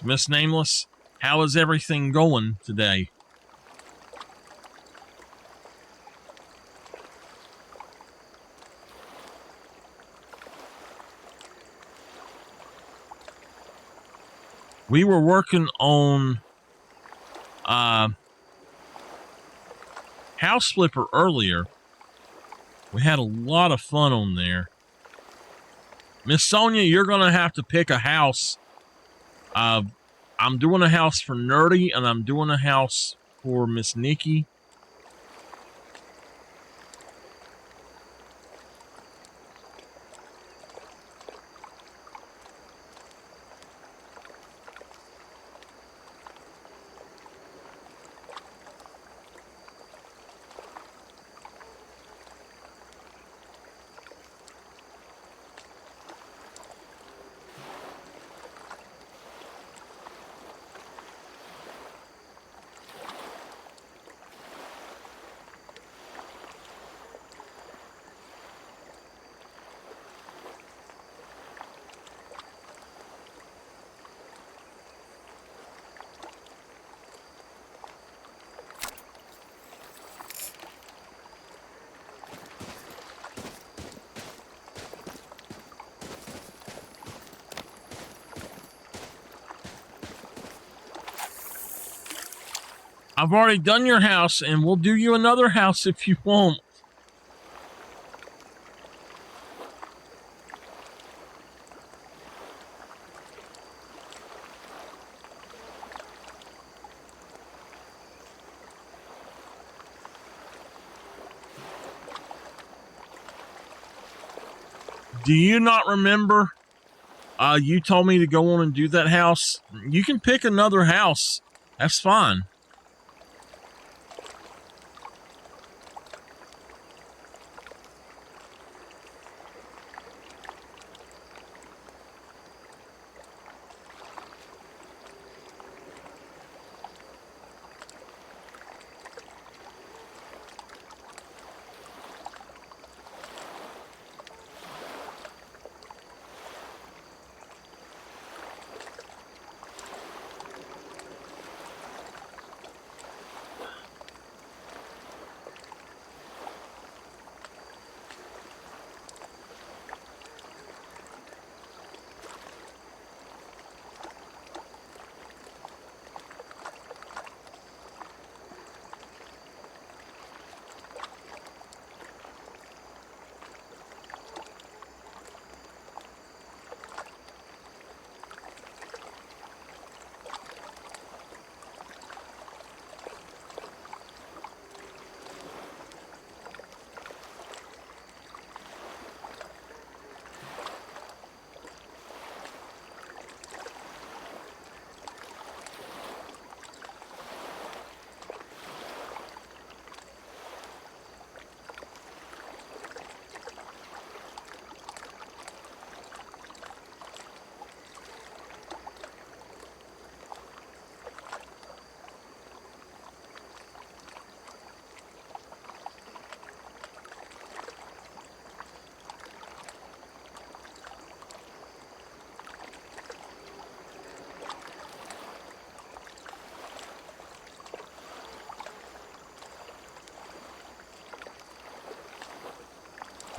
Miss Nameless, how is everything going today? We were working on House Flipper earlier. We had a lot of fun on there. Miss Sonia, you're going to have to pick a house. I'm doing a house for Nerdy, and I'm doing a house for Miss Nikki. I've already done your house, and we'll do you another house if you want. Do you not remember? You told me to go on and do that house. You can pick another house. That's fine.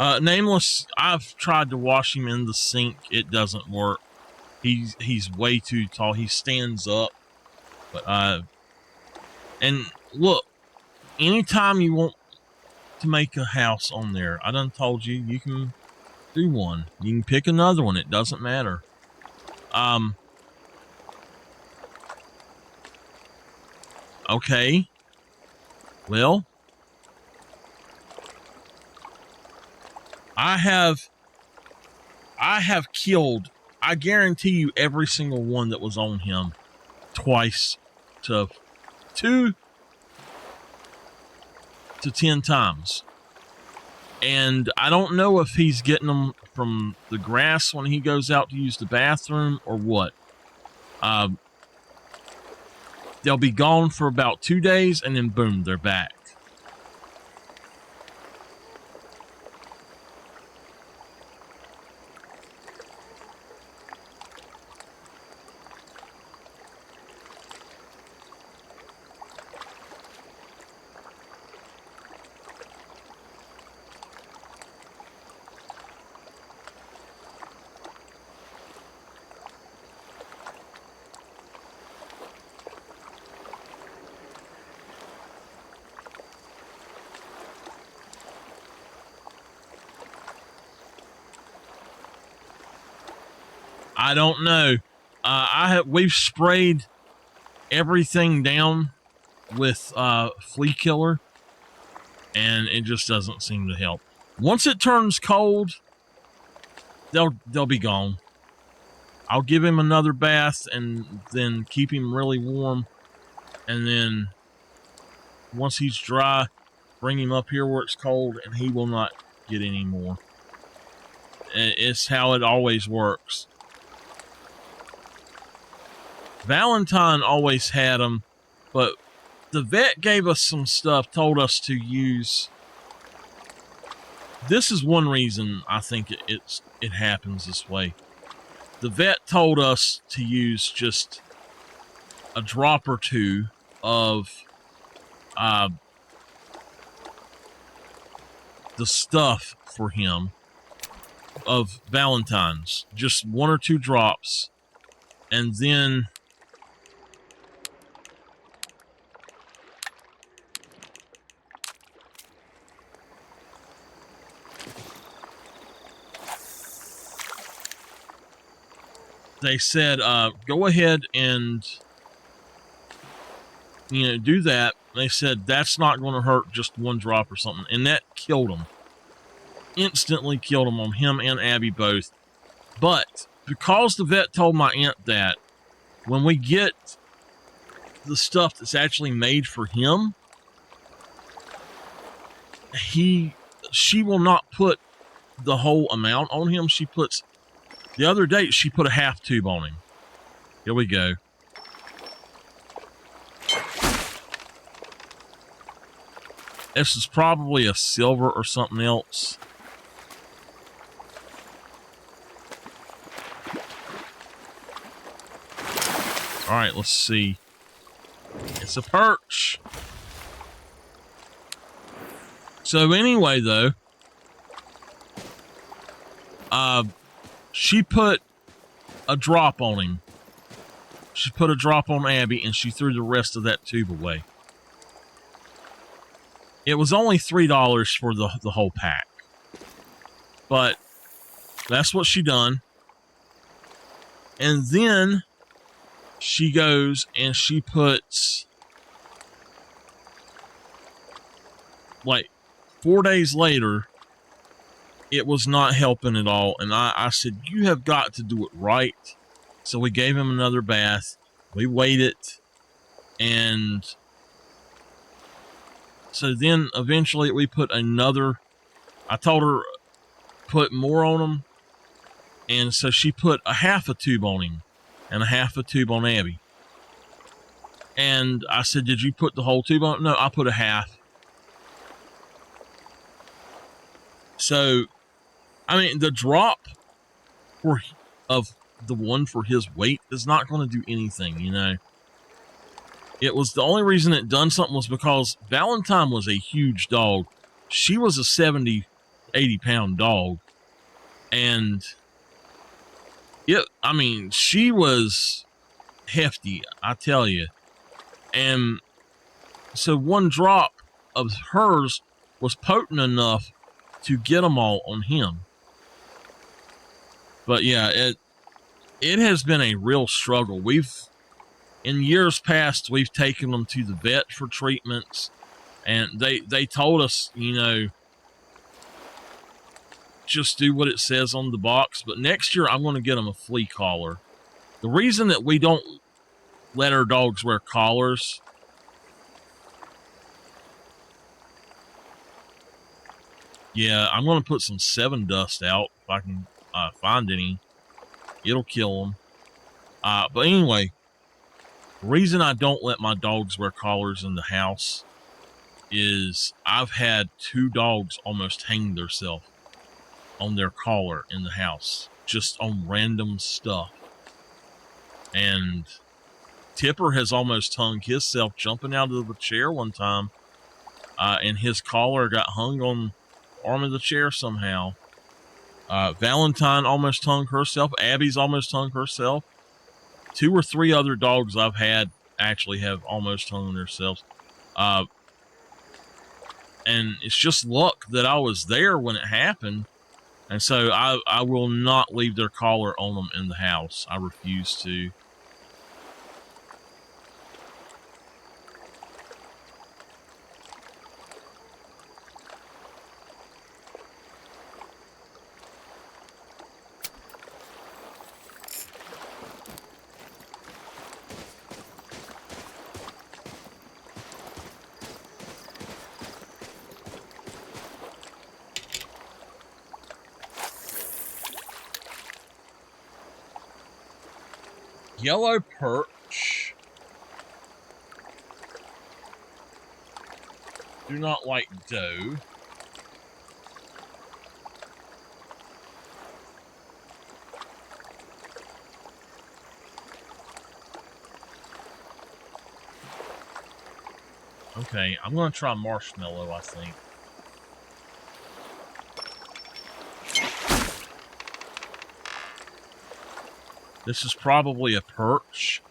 Nameless, I've tried to wash him in the sink. It doesn't work. He's way too tall. He stands up. But and look, anytime you want to make a house on there, I done told you, you can do one. You can pick another one. It doesn't matter. Okay. Well, I have killed, I guarantee you, every single one that was on him twice to 2 to 10 times. And I don't know if he's getting them from the grass when he goes out to use the bathroom or what. They'll be gone for about 2 days and then boom, they're back. I don't know. We've sprayed everything down with flea killer, and it just doesn't seem to help. Once it turns cold, they'll be gone. I'll give him another bath and then keep him really warm, and then once he's dry, bring him up here where it's cold, and he will not get any more. It's how it always works. Valentine always had them, but the vet gave us some stuff, told us to use. This is one reason I think it happens this way. The vet told us to use just a drop or two of the stuff for him of Valentine's, just 1 or 2 drops, and then they said, go ahead and, do that. They said that's not going to hurt, just 1 drop or something. And that killed him. Instantly killed him, on him and Abby both. But because the vet told my aunt that, when we get the stuff that's actually made for him, she will not put the whole amount on him. The other day, she put a half tube on him. Here we go. This is probably a silver or something else. All right, let's see. It's a perch. So anyway, though, she put a drop on him. She put a drop on Abby, and she threw the rest of that tube away. It was only $3 for the whole pack. But that's what she done. And then she goes and she puts, like, 4 days later, it was not helping at all. And I said, you have got to do it right. So we gave him another bath. We waited. And so then eventually we put another, I told her, put more on him. And so she put a half a tube on him and a half a tube on Abby. And I said, did you put the whole tube on? No, I put a half. So, I mean, the drop of the one for his weight is not going to do anything, It was the only reason it done something was because Valentine was a huge dog. She was a 70 80-pound dog. And I mean, she was hefty, I tell you. And so one drop of hers was potent enough to get them all on him. But yeah, it has been a real struggle. In years past, we've taken them to the vet for treatments, and they told us, just do what it says on the box. But next year, I'm going to get them a flea collar. The reason that we don't let our dogs wear collars, yeah, I'm going to put some 7 dust out if I can find any. It'll kill them. But anyway, the reason I don't let my dogs wear collars in the house is I've had 2 dogs almost hang themselves on their collar in the house, just on random stuff. And Tipper has almost hung himself jumping out of the chair one time, and his collar got hung on the arm of the chair somehow. Valentine almost hung herself. Abby's almost hung herself. 2 or 3 other dogs I've had actually have almost hung themselves. And it's just luck that I was there when it happened. And so I will not leave their collar on them in the house. I refuse to. Yellow perch do not like doe. Okay, I'm going to try marshmallow, I think. This is probably a perch.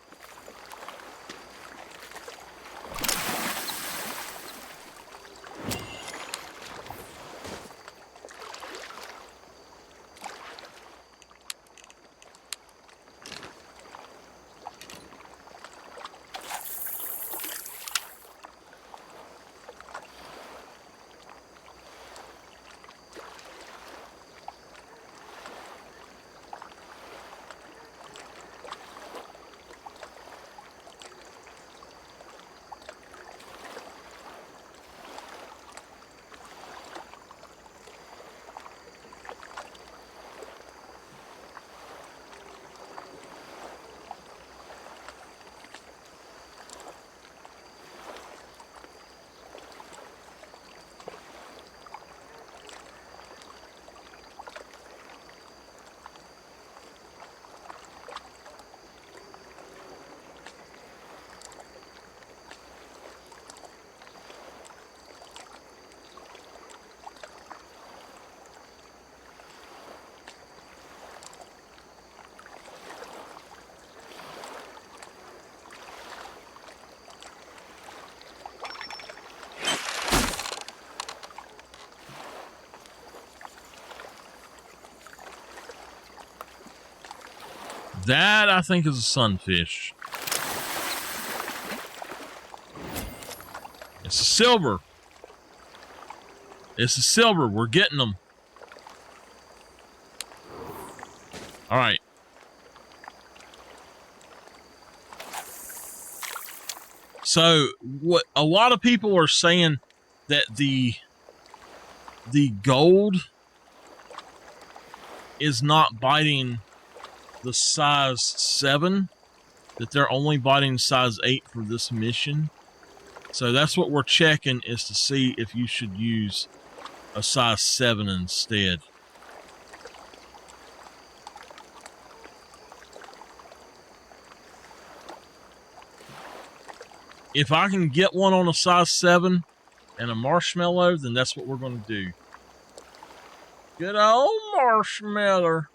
That, I think, is a sunfish. It's a silver. It's a silver. We're getting them. All right. So, what a lot of people are saying that the gold is not biting the size 7, that they're only biting size 8 for this mission. So that's what we're checking, is to see if you should use a size 7 instead. If I can get one on a size 7 and a marshmallow, then that's what we're going to do. Good old marshmallow.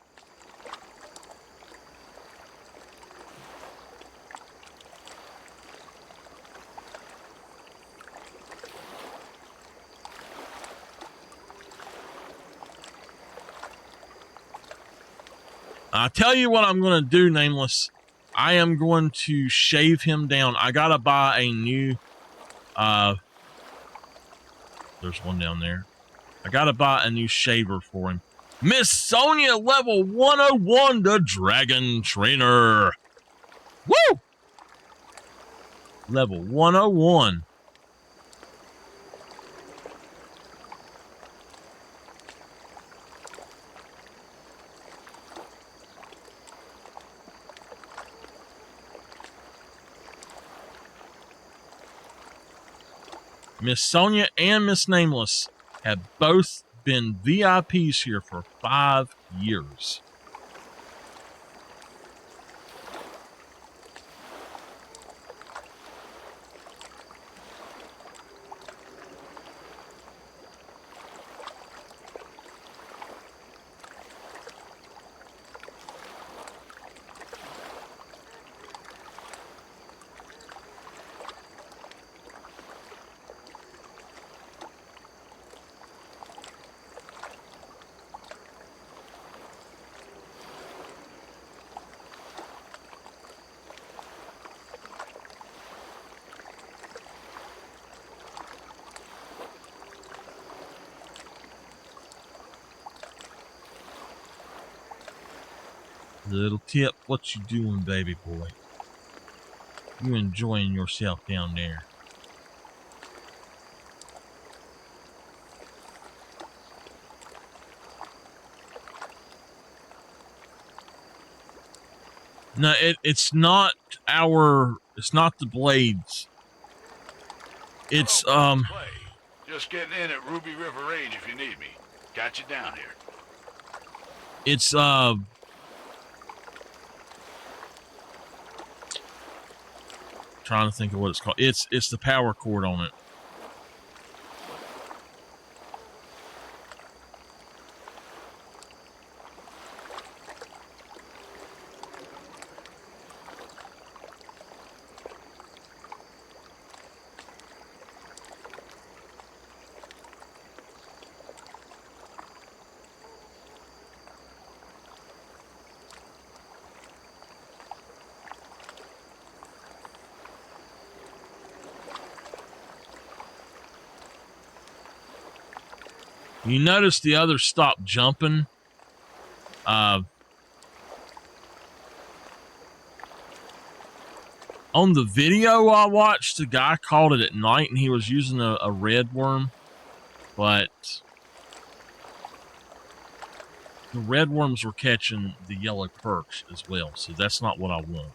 I'll tell you what I'm going to do, Nameless. I am going to shave him down. I got to buy a new... there's one down there. I got to buy a new shaver for him. Miss Sonia, level 101, the Dragon Trainer. Woo! Level 101. Miss Sonia and Miss Nameless have both been VIPs here for 5 years. Little tip, what you doing, baby boy? You enjoying yourself down there? No, it's not the blades. It's Clay. Just getting in at Ruby River Range if you need me. Got you down here. It's trying to think of what it's called. It's the power cord on it. You notice the others stopped jumping. On the video I watched, the guy caught it at night and he was using a red worm, but the red worms were catching the yellow perch as well, so that's not what I want.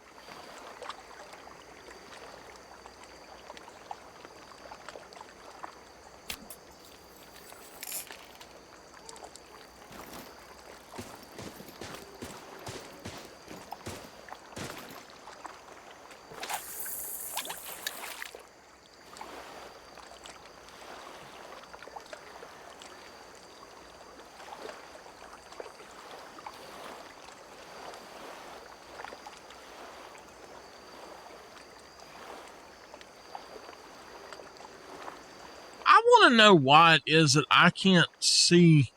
I want to know why it is that I can't see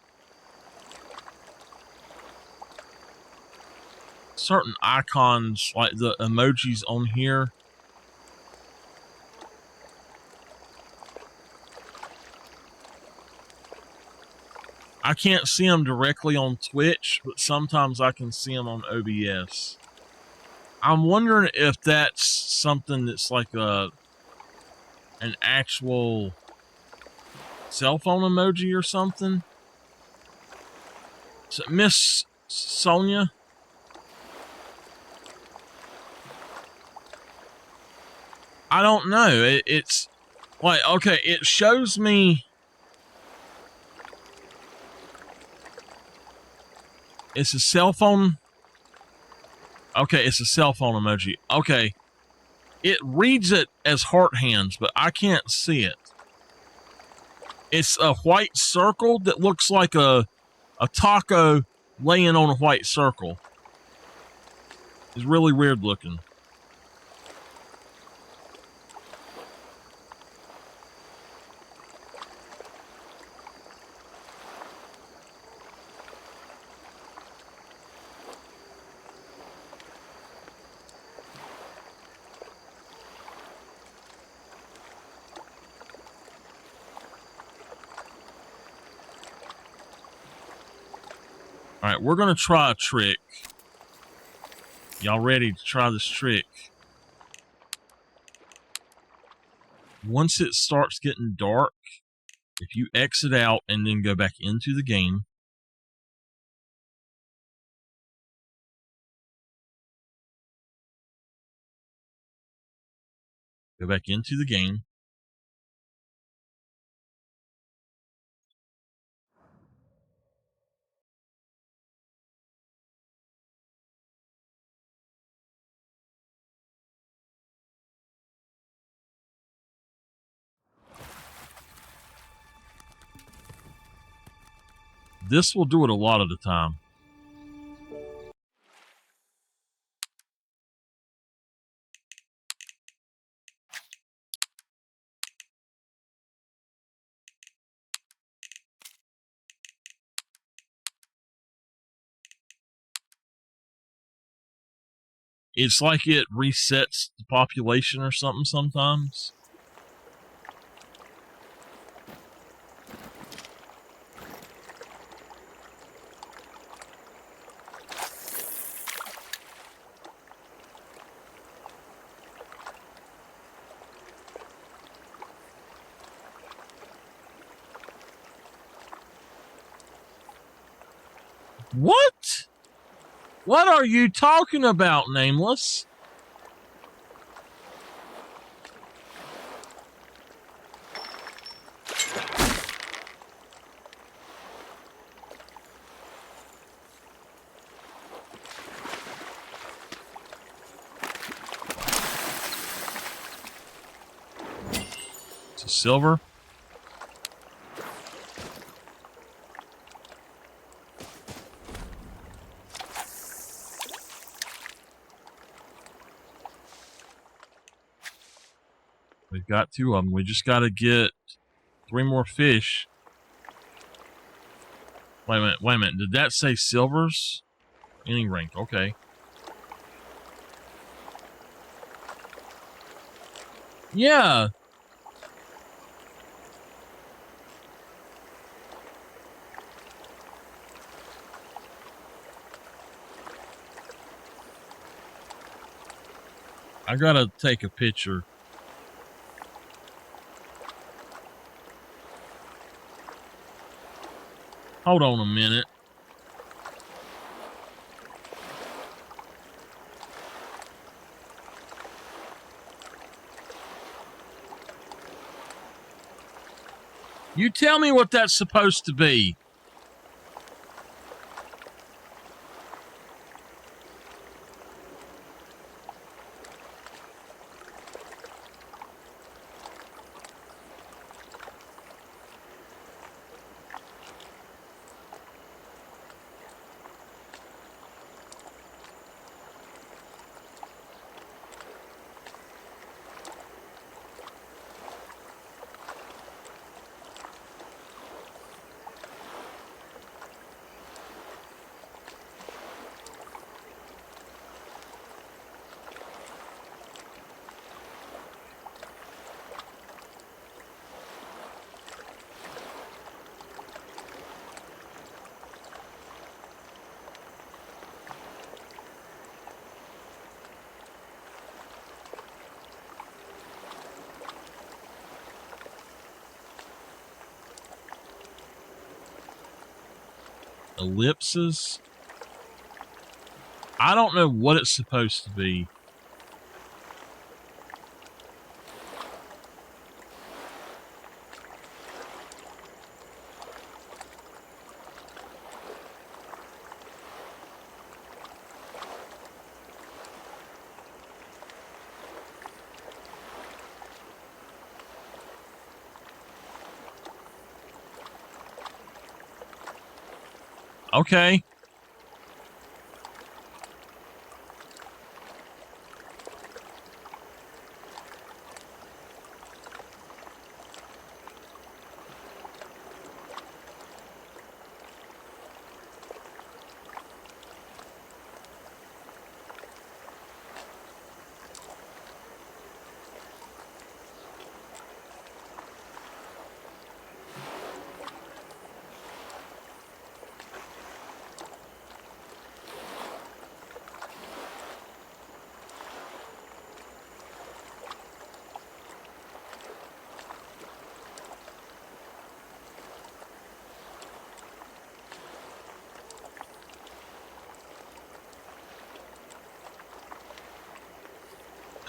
certain icons, like the emojis on here. I can't see them directly on Twitch, but sometimes I can see them on OBS. I'm wondering if that's something that's like an actual cell phone emoji or something. So, Miss Sonia? I don't know. It's like, okay, it shows me. It's a cell phone. Okay, it's a cell phone emoji. Okay. It reads it as heart hands, but I can't see it. It's a white circle that looks like a a taco laying on a white circle. It's really weird looking. All right, we're going to try a trick. Y'all ready to try this trick? Once it starts getting dark, if you exit out and then go back into the game, go back into the game, this will do it a lot of the time. It's like it resets the population or something sometimes. What? What are you talking about, Nameless? It's a silver. We've got 2 of them. We just got to get 3 more fish. Wait a minute. Did that say silvers? Any rank, okay. Yeah. I gotta take a picture. Hold on a minute. You tell me what that's supposed to be. Ellipses. I don't know what it's supposed to be. Okay.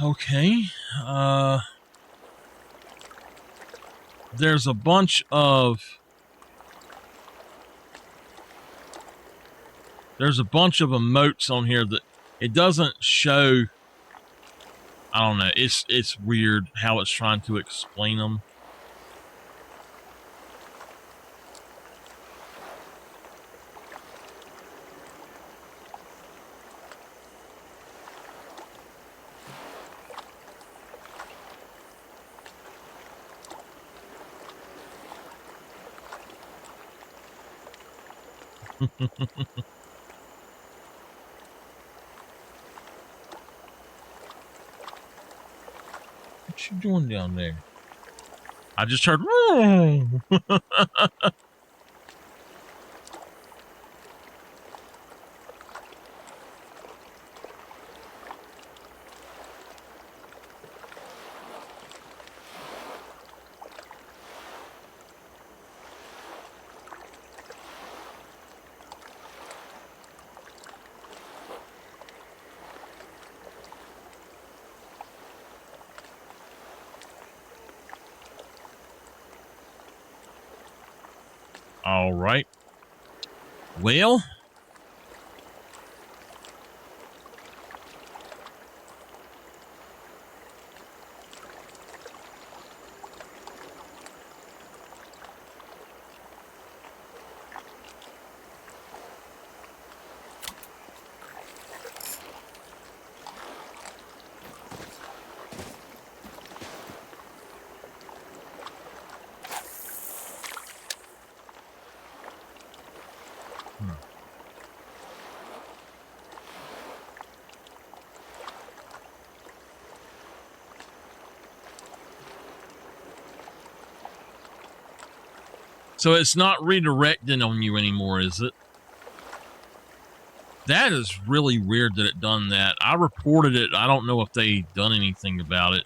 Okay. There's a bunch of emotes on here that it doesn't show. I don't know. It's weird how it's trying to explain them. What you doing down there? I just heard. All right. Well, so it's not redirecting on you anymore, is it? That is really weird that it done that. I reported it. I don't know if they done anything about it.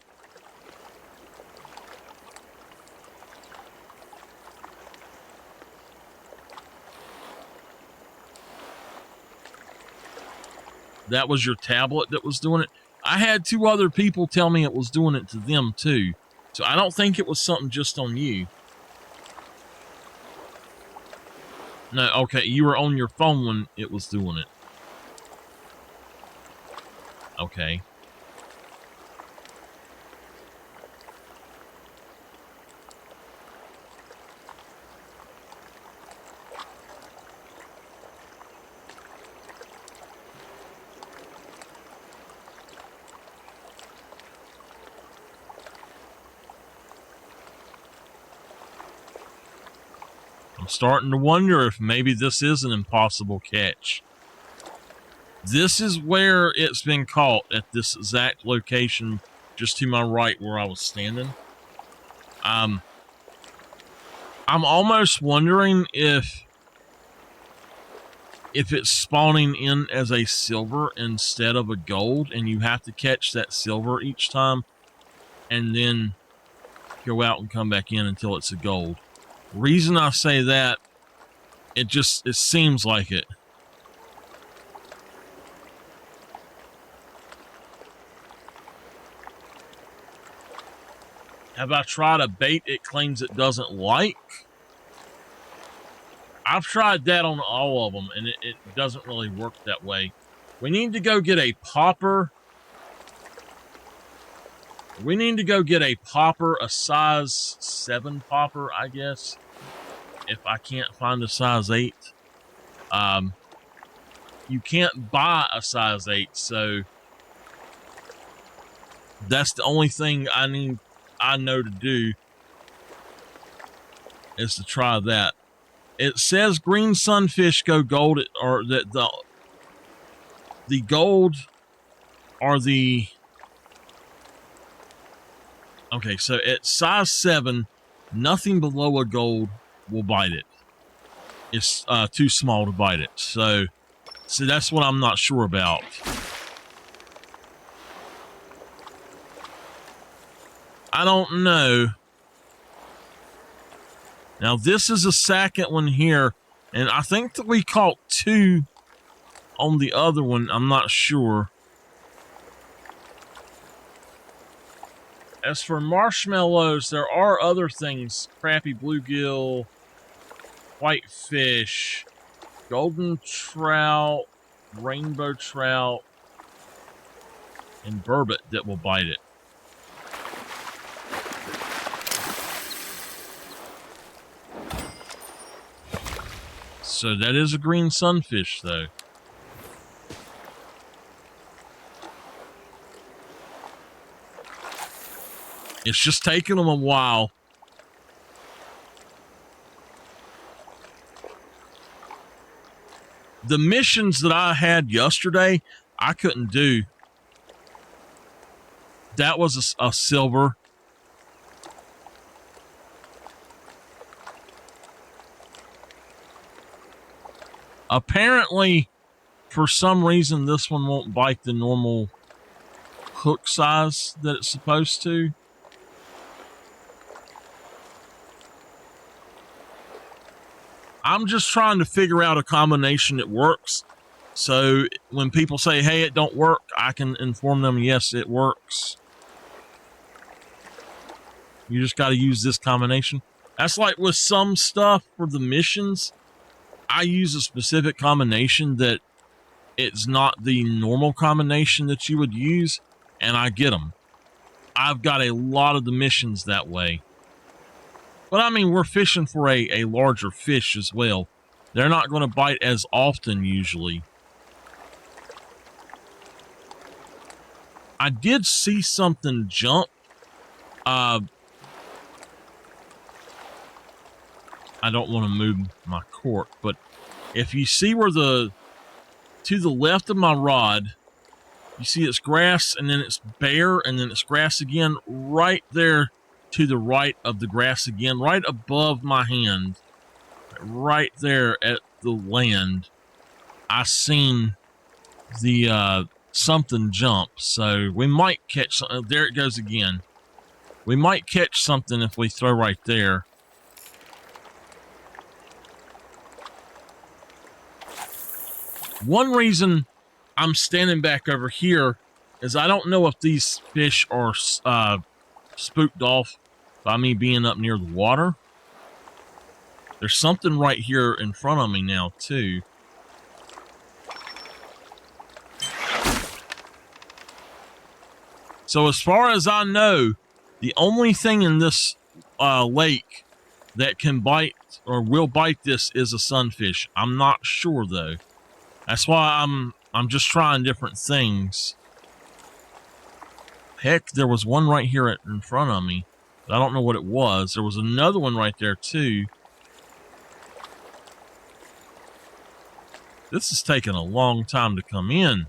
That was your tablet that was doing it. I had 2 other people tell me it was doing it to them too. So I don't think it was something just on you. No, okay, you were on your phone when it was doing it. Okay. I'm starting to wonder if maybe this is an impossible catch. This is where it's been caught, at this exact location just to my right where I was standing. I'm almost wondering if it's spawning in as a silver instead of a gold, and you have to catch that silver each time and then go out and come back in until it's a gold. Reason I say that, it seems like it. Have I tried a bait it claims it doesn't like? I've tried that on all of them, and it doesn't really work that way. We need to go get a popper. We need to go get a popper, a size 7 popper, I guess. If I can't find a size 8. You can't buy a size 8, so that's the only thing I know to do is to try that. It says green sunfish go gold, or that the gold are the okay. So at size 7, nothing below a gold will bite it. It's too small to bite it. So that's what I'm not sure about. I don't know. Now, this is the second one here, and I think that we caught 2 on the other one. I'm not sure. As for marshmallows, there are other things. Crappie bluegill, whitefish, golden trout, rainbow trout, and burbot that will bite it. So that is a green sunfish, though. It's just taking them a while. The missions that I had yesterday, I couldn't do. That was a silver. Apparently, for some reason, this one won't bite the normal hook size that it's supposed to. I'm just trying to figure out a combination that works. So when people say, hey, it don't work, I can inform them, yes, it works. You just got to use this combination. That's like with some stuff for the missions. I use a specific combination that it's not the normal combination that you would use, and I get them. I've got a lot of the missions that way. But I mean, we're fishing for a larger fish as well. They're not going to bite as often usually. I did see something jump. I don't want to move my cork, but if you see where to the left of my rod, you see it's grass, and then it's bare, and then it's grass again. Right there to the right of the grass again, right above my hand, right there at the land, I seen the something jump. So we might catch something. There it goes again. We might catch something if we throw right there. One reason I'm standing back over here is I don't know if these fish are spooked off by me being up near the water. There's something right here in front of me now, too. So as far as I know, the only thing in this lake that can bite or will bite this is a sunfish. I'm not sure, though. That's why I'm just trying different things. Heck, there was one right here in front of me, but I don't know what it was. There was another one right there, too. This is taking a long time to come in.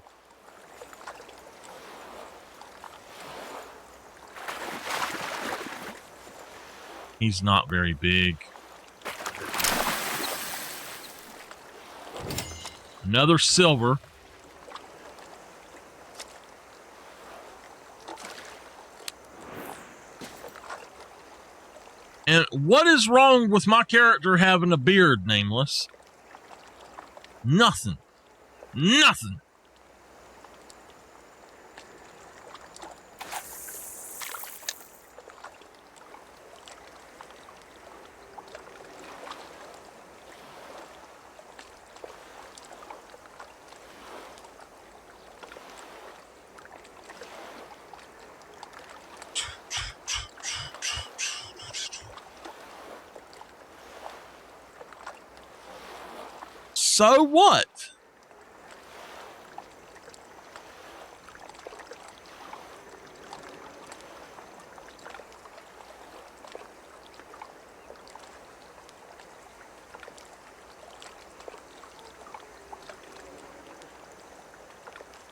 He's not very big. Another silver. And what is wrong with my character having a beard, Nameless? Nothing. Nothing. So what?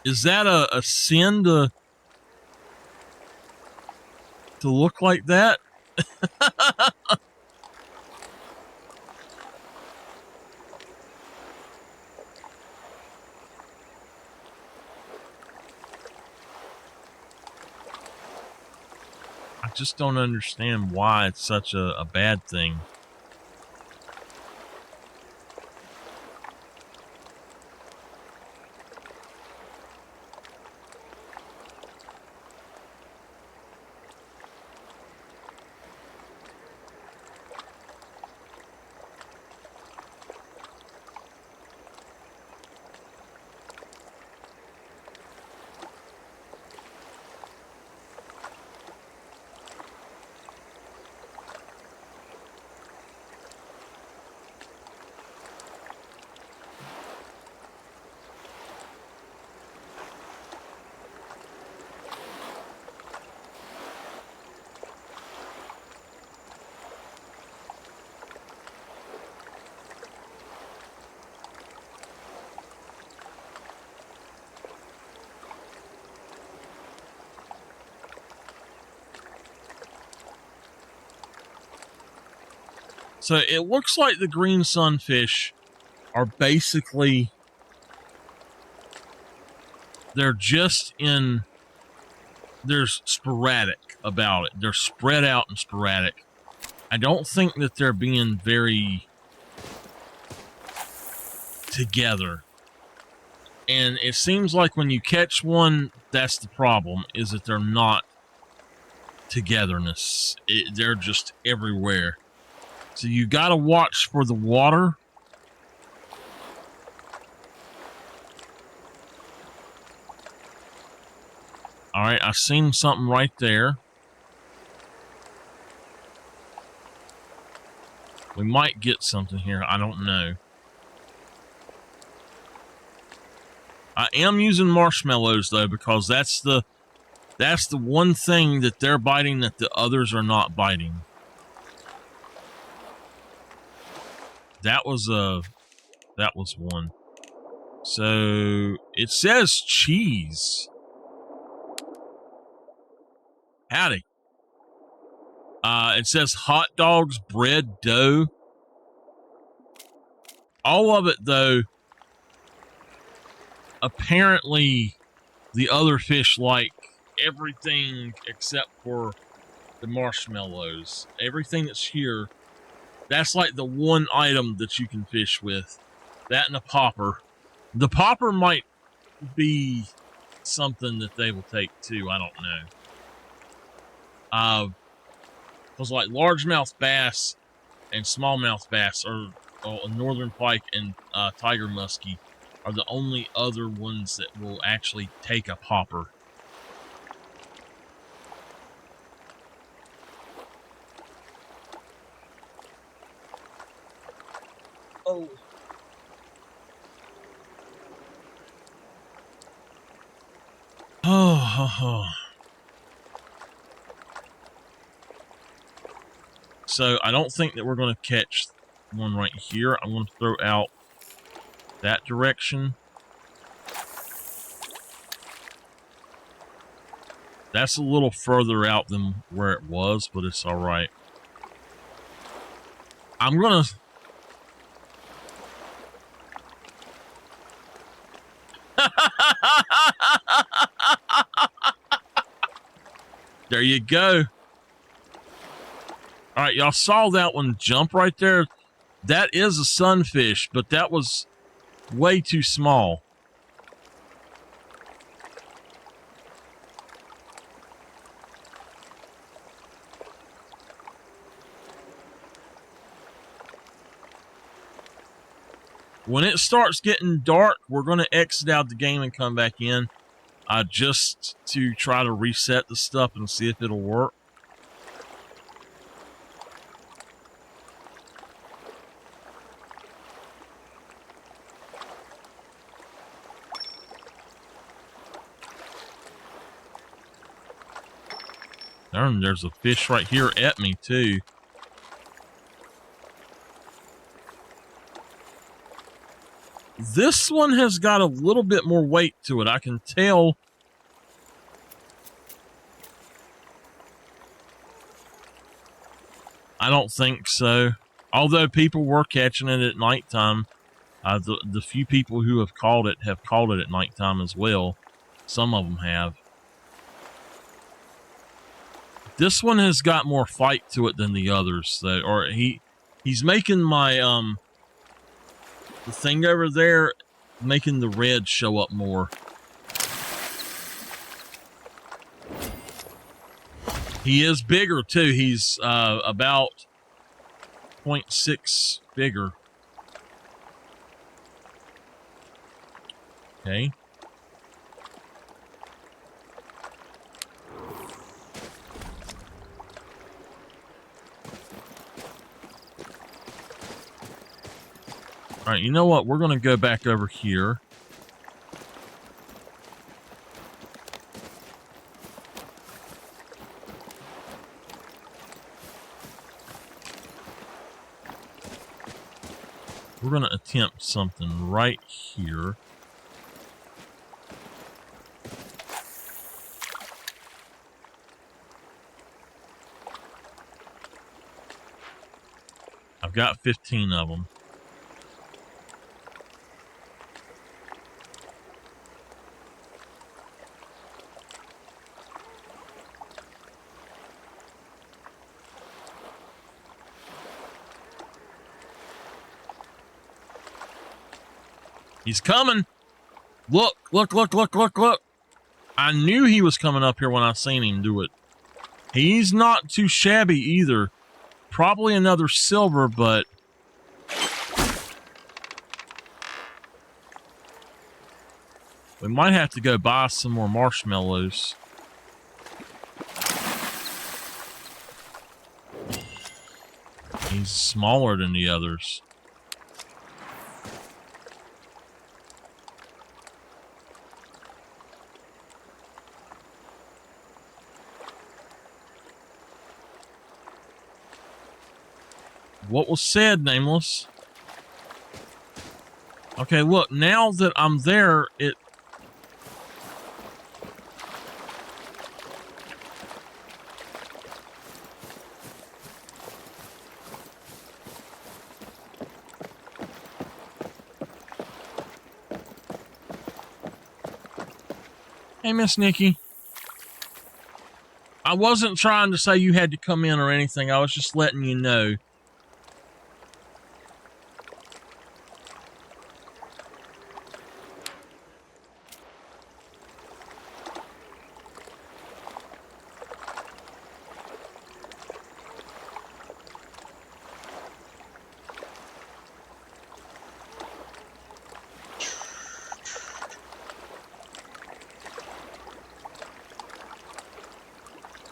Is that a sin to look like that? I just don't understand why it's such a bad thing. So it looks like the green sunfish are basically, they're sporadic about it. They're spread out and sporadic. I don't think that they're being very together. And it seems like when you catch one, that's the problem, is that they're not togetherness. They're just everywhere. So you got to watch for the water. All right, I seen something right there. We might get something here. I don't know. I am using marshmallows though, because that's the one thing that they're biting that the others are not biting. That was one. So it says cheese. Howdy. It says hot dogs, bread, dough. All of it though, apparently the other fish like everything except for the marshmallows. Everything that's here, that's like the one item that you can fish with. That and a popper. The popper might be something that they will take too. I don't know. Because like largemouth bass and smallmouth bass are northern pike and tiger muskie are the only other ones that will actually take a popper. Oh. Oh. So I don't think that we're going to catch one right here. I'm going to throw out that direction. That's a little further out than where it was, but it's all right. I'm going to... There you go. All right, y'all saw that one jump right there. That is a sunfish, but that was way too small. When it starts getting dark, we're going to exit out the game and come back in just to try to reset the stuff and see if it'll work. Darn, there's a fish right here at me, too. This one has got a little bit more weight to it. I can tell. I don't think so. Although people were catching it at nighttime. The few people who have caught it at nighttime as well. Some of them have. This one has got more fight to it than the others, though. Or he's making my the thing over there, making the red show up more. He is bigger too. He's about 0.6 bigger. Okay. All right, you know what? We're going to go back over here. We're going to attempt something right here. I've got 15 of them. He's coming. Look, look, look, look, look, look. I knew he was coming up here when I seen him do it. He's not too shabby either. Probably another silver, but we might have to go buy some more marshmallows. He's smaller than the others. What was said, Nameless? Okay, look, now that I'm there, it... Hey, Miss Nikki. I wasn't trying to say you had to come in or anything. I was just letting you know.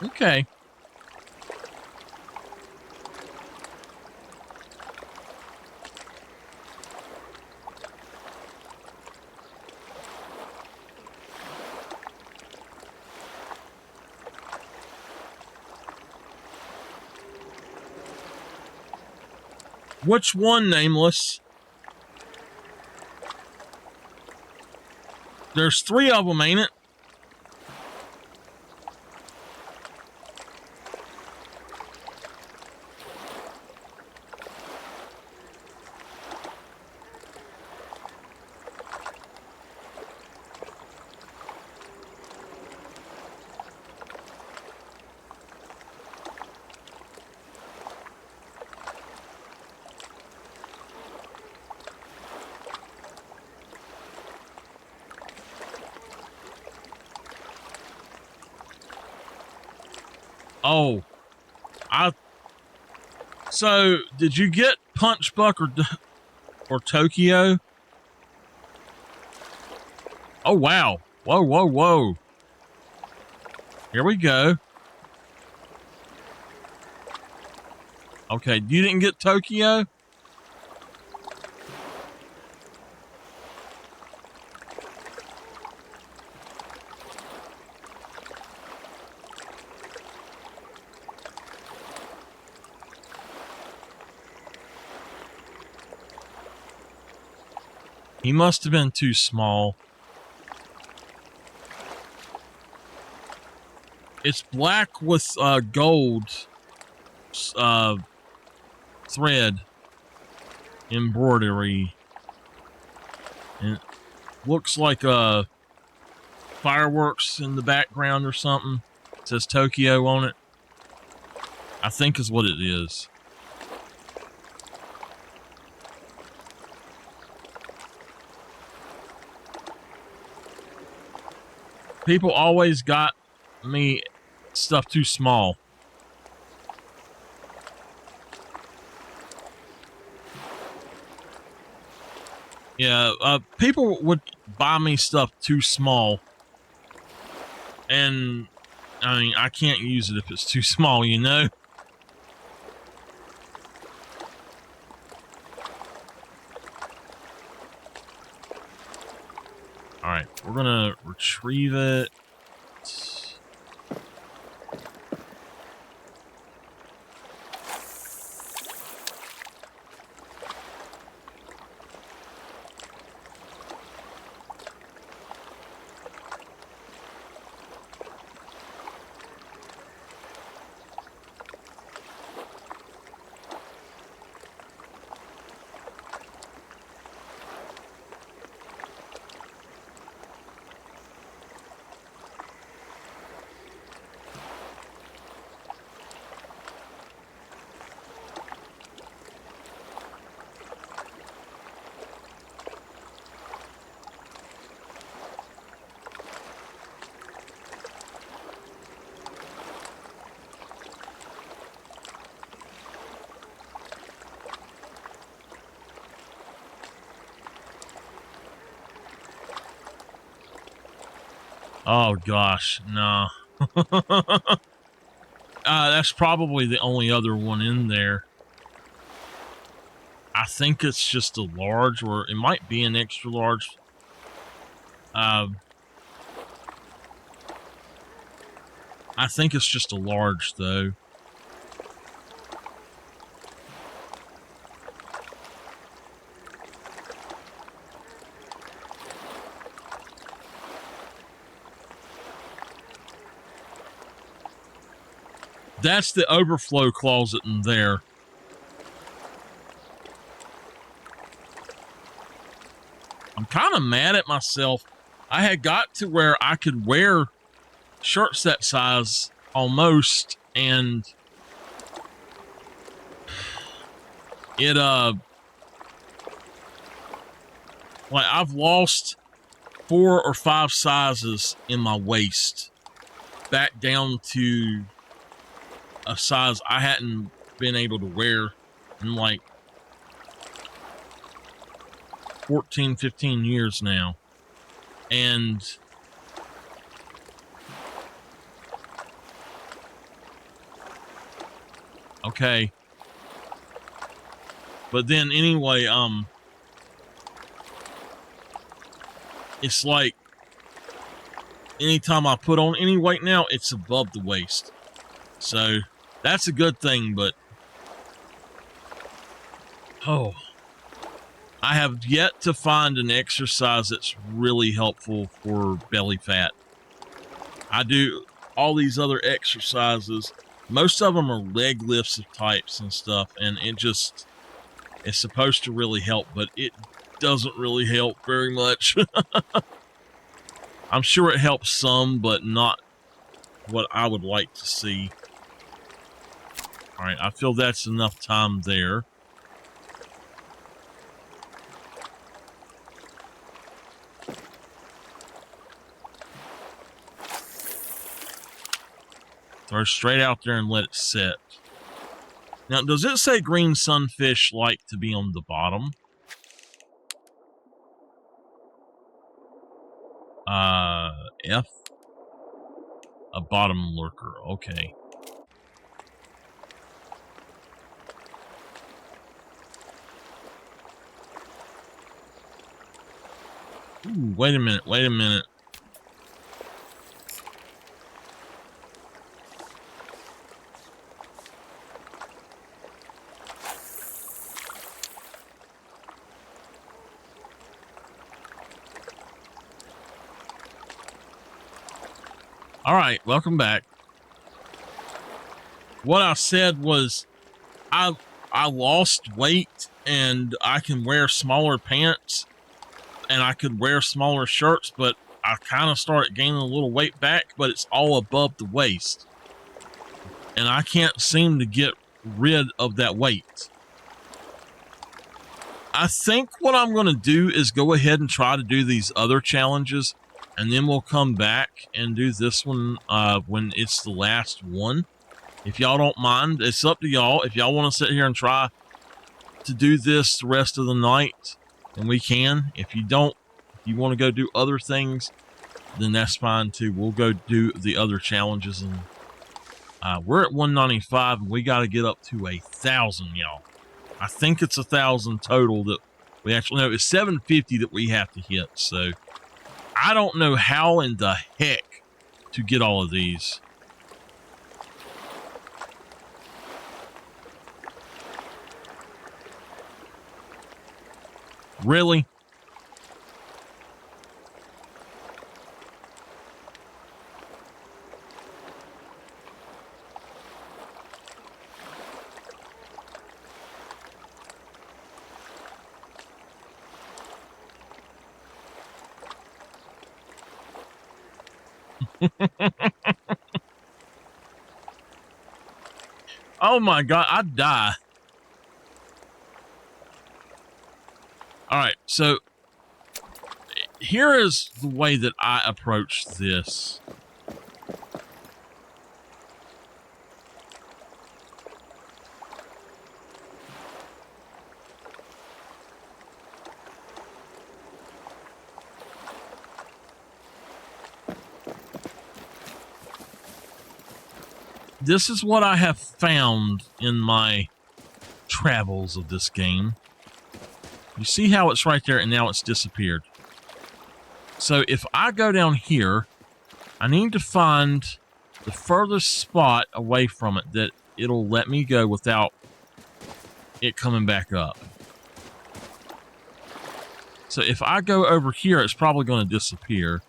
Okay. Which one, Nameless? There's 3 of them, ain't it? Oh, so did you get Punch Buck or Tokyo? Oh, wow. Whoa, whoa, whoa. Here we go. Okay, you didn't get Tokyo? He must have been too small. It's black with gold thread embroidery. And it looks like fireworks in the background or something. It says Tokyo on it. I think is what it is. People always got me stuff too small. Yeah, people would buy me stuff too small. And, I mean, I can't use it if it's too small, you know? Alright, we're gonna retrieve it. Oh gosh, no. That's probably the only other one in there. I think it's just a large, or it might be an extra large. I think it's just a large, though. That's the overflow closet in there. I'm kind of mad at myself. I had got to where I could wear shirt set size almost, and it like I've lost 4 or 5 sizes in my waist back down to a size I hadn't been able to wear in like 14, 15 years now. And okay. But then anyway, it's like anytime I put on any weight now, it's above the waist. So that's a good thing, but oh, I have yet to find an exercise that's really helpful for belly fat. I do all these other exercises. Most of them are leg lifts of types and stuff, and it's supposed to really help, but it doesn't really help very much. I'm sure it helps some, but not what I would like to see. All right, I feel that's enough time there. Throw straight out there and let it set. Now, does it say green sunfish like to be on the bottom? F? A bottom lurker, okay. Ooh, wait a minute. All right, welcome back. What I said was I lost weight and I can wear smaller pants and I could wear smaller shirts, but I kind of started gaining a little weight back, but it's all above the waist. And I can't seem to get rid of that weight. I think what I'm going to do is go ahead and try to do these other challenges, and then we'll come back and do this one when it's the last one. If y'all don't mind, it's up to y'all. If y'all want to sit here and try to do this the rest of the night, then we can. If you don't, if you want to go do other things, then that's fine too. We'll go do the other challenges, and we're at 195, and we got to get up to 1,000, y'all. I think it's 1,000 total that we actually know. It's 750 that we have to hit. So I don't know how in the heck to get all of these. Really? Oh my God, I'd die. All right, so here is the way that I approach this. This is what I have found in my travels of this game. You see how it's right there and now it's disappeared. So if I go down here, I need to find the furthest spot away from it that it'll let me go without it coming back up. So if I go over here, it's probably going to disappear.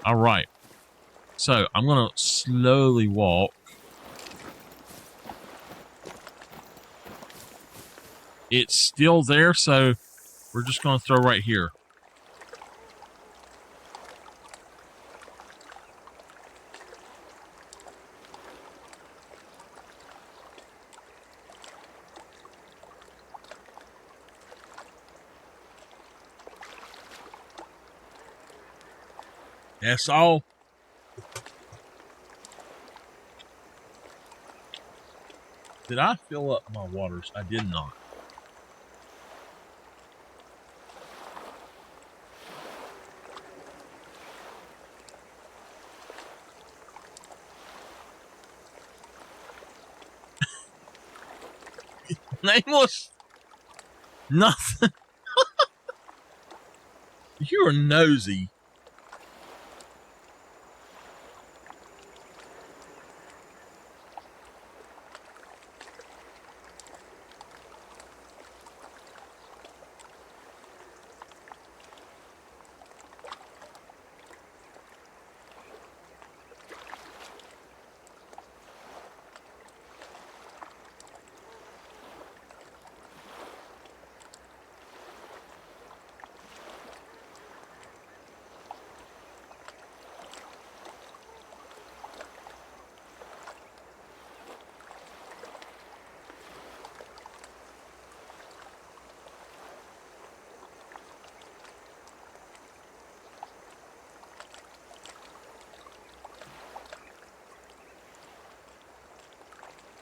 All right. So I'm going to slowly walk. It's still there, so we're just going to throw right here. That's all. Did I fill up my waters? I did not. Nameless. Nothing. You're nosy.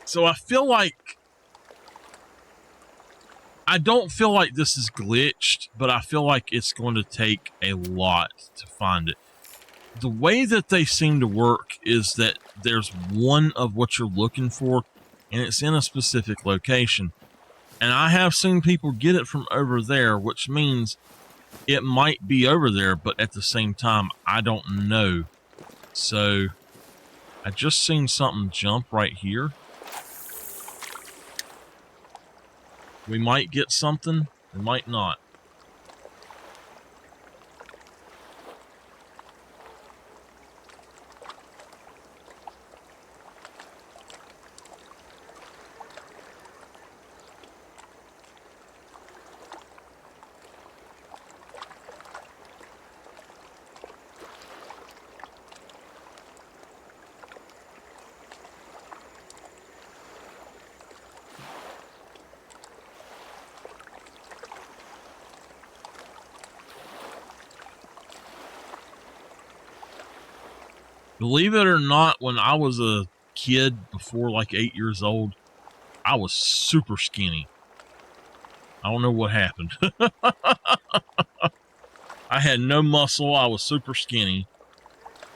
So I feel like I don't feel like this is glitched, but I feel like it's going to take a lot to find it. The way that they seem to work is that there's one of what you're looking for, and it's in a specific location. And I have seen people get it from over there, which means it might be over there, but at the same time, I don't know. So I just seen something jump right here. We might get something. It might not. Believe it or not, when I was a kid, before like 8 years old, I was super skinny. I don't know what happened. I had no muscle. I was super skinny.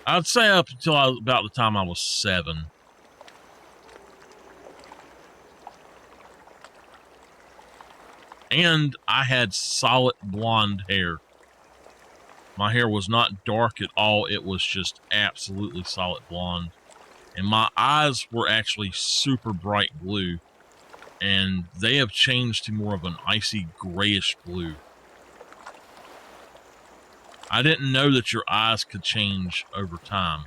I'd say up until about the time I was 7. And I had solid blonde hair. My hair was not dark at all. It was just absolutely solid blonde. And my eyes were actually super bright blue. And they have changed to more of an icy grayish blue. I didn't know that your eyes could change over time.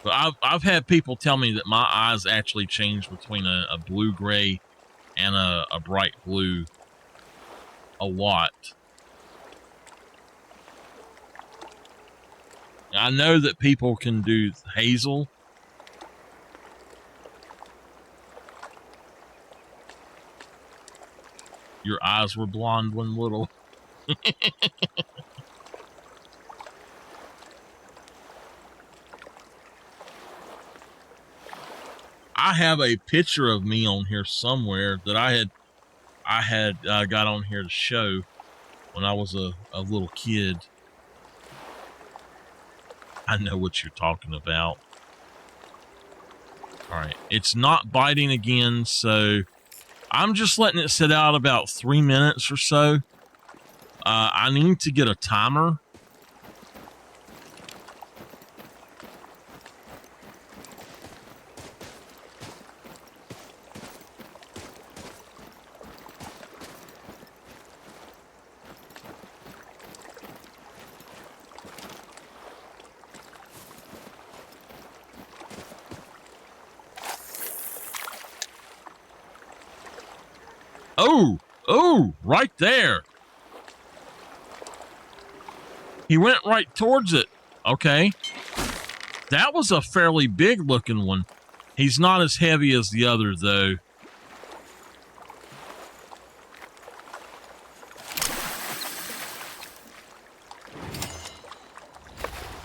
But I've had people tell me that my eyes actually change between a blue-gray and a bright blue a lot. I know that people can do hazel. Your eyes were blonde when little. I have a picture of me on here somewhere that I had got on here to show when I was a little kid. I know what you're talking about. All right, it's not biting again, so I'm just letting it sit out about 3 minutes or so. I need to get a timer. Oh, right there. He went right towards it. Okay. That was a fairly big looking one. He's not as heavy as the other, though.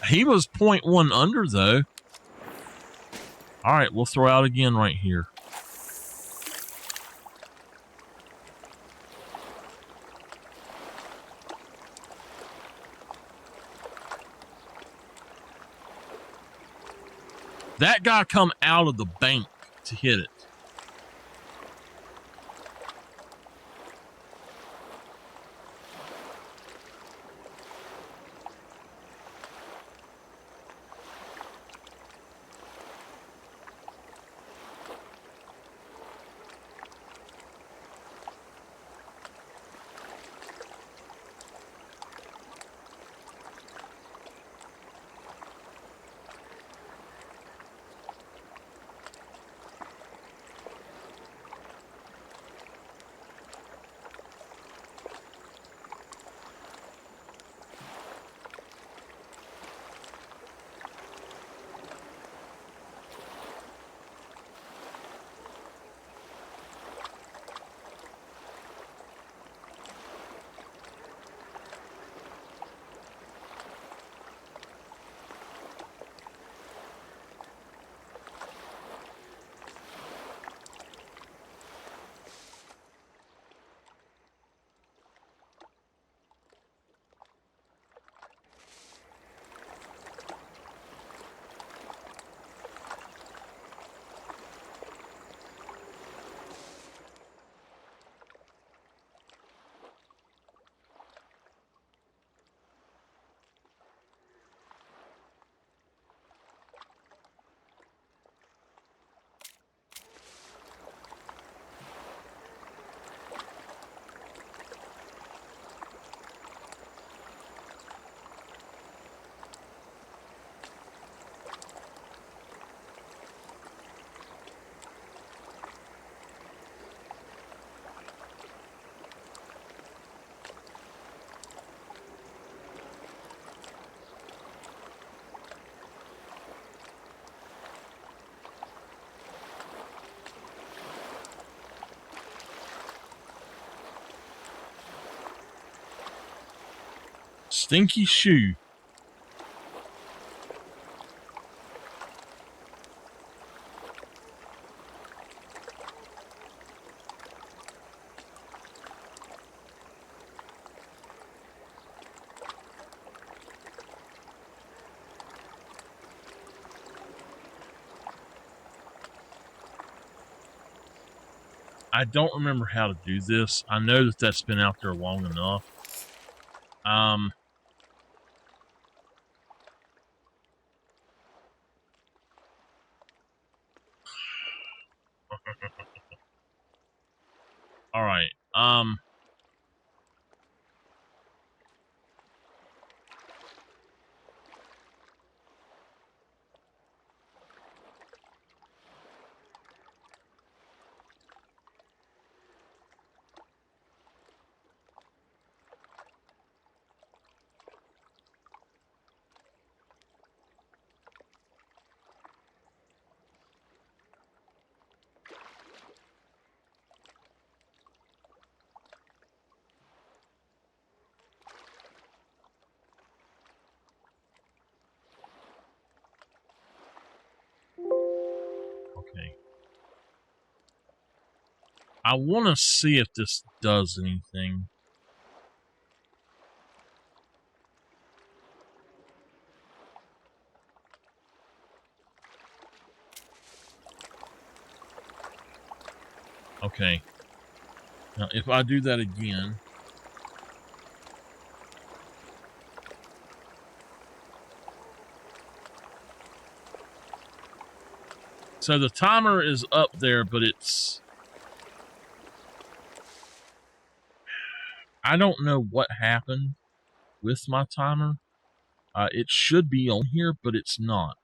He was 0.1 under, though. All right, we'll throw out again right here. That guy come out of the bank to hit it. Stinky shoe. I don't remember how to do this. I know that that's been out there long enough. All right. Okay. I want to see if this does anything. Okay. Now, if I do that again... So the timer is up there, but it's... I don't know what happened with my timer. It should be on here, but it's not.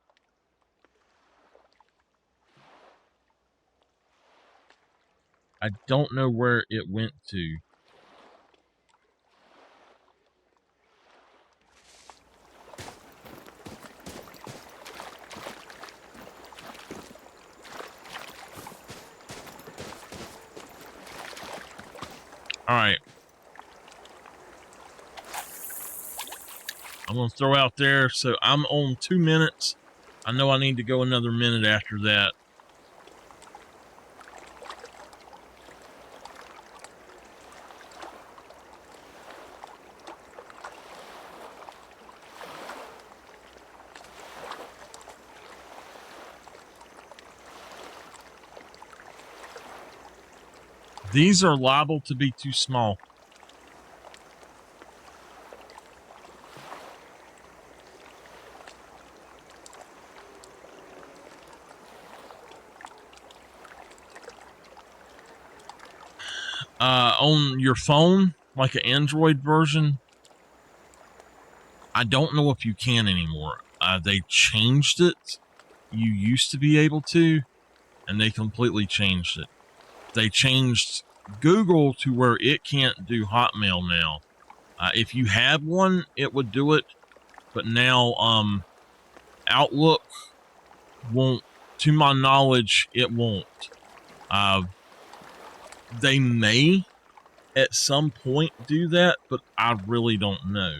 I don't know where it went to. Alright. I'm going to throw out there, so I'm on 2 minutes. I know I need to go another minute after that. These are liable to be too small. On your phone, like an Android version, I don't know if you can anymore. They changed it. You used to be able to, and they completely changed it. They changed Google to where it can't do Hotmail now. If you have one, it would do it, but now Outlook won't. To my knowledge, it won't. They may at some point do that, but I really don't know.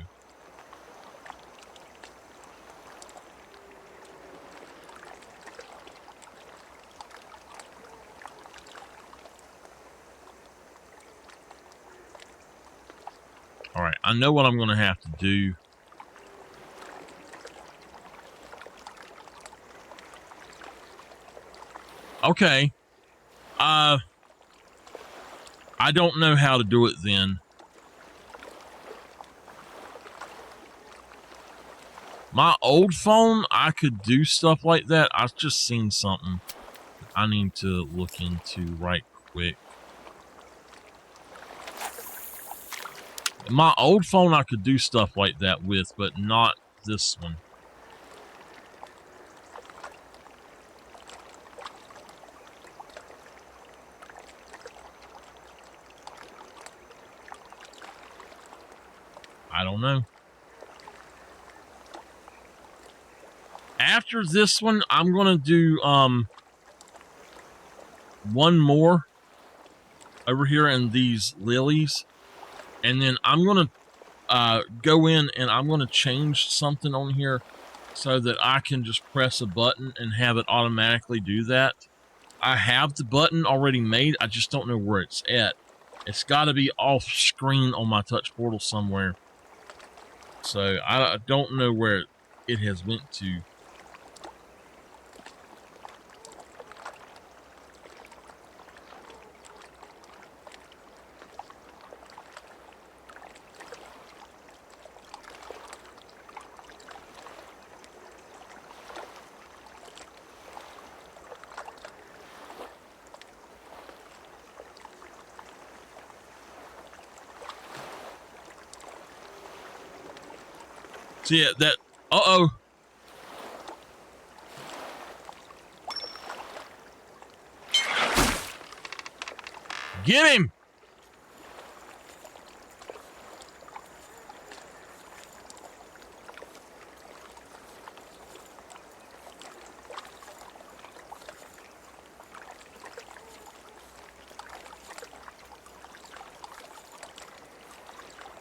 All right, I know what I'm going to have to do. Okay. I don't know how to do it then. My old phone, I could do stuff like that. I've just seen something I need to look into right quick. My old phone, I could do stuff like that with, but not this one. I don't know. After this one, I'm going to do one more over here in these lilies. And then I'm going to go in and I'm going to change something on here so that I can just press a button and have it automatically do that. I have the button already made. I just don't know where it's at. It's got to be off screen on my touch portal somewhere. So I don't know where it has went to. So yeah, that, uh-oh. Get him!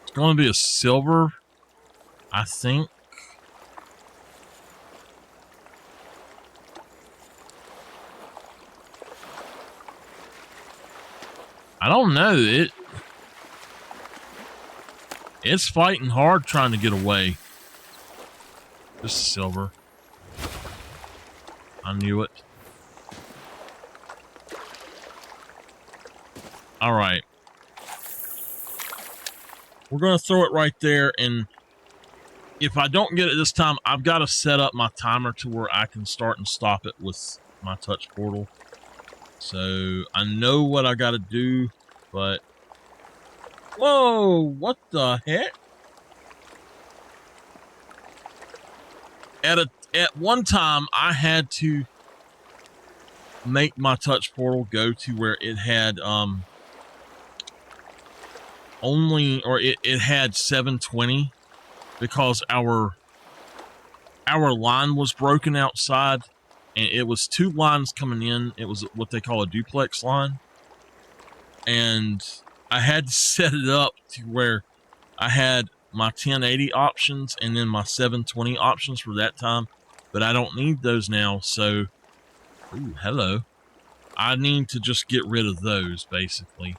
It's going to be a silver, I think. I don't know. It's fighting hard trying to get away. Just silver. I knew it. All right. We're going to throw it right there, and if I don't get it this time, I've got to set up my timer to where I can start and stop it with my touch portal. So I know what I got to do, but whoa, what the heck? At one time, I had to make my touch portal go to where it had it had 720 because our line was broken outside, and it was two lines coming in. It was what they call a duplex line, and I had to set it up to where I had my 1080 options and then my 720 options for that time, but I don't need those now. So, ooh, hello. I need to just get rid of those, basically.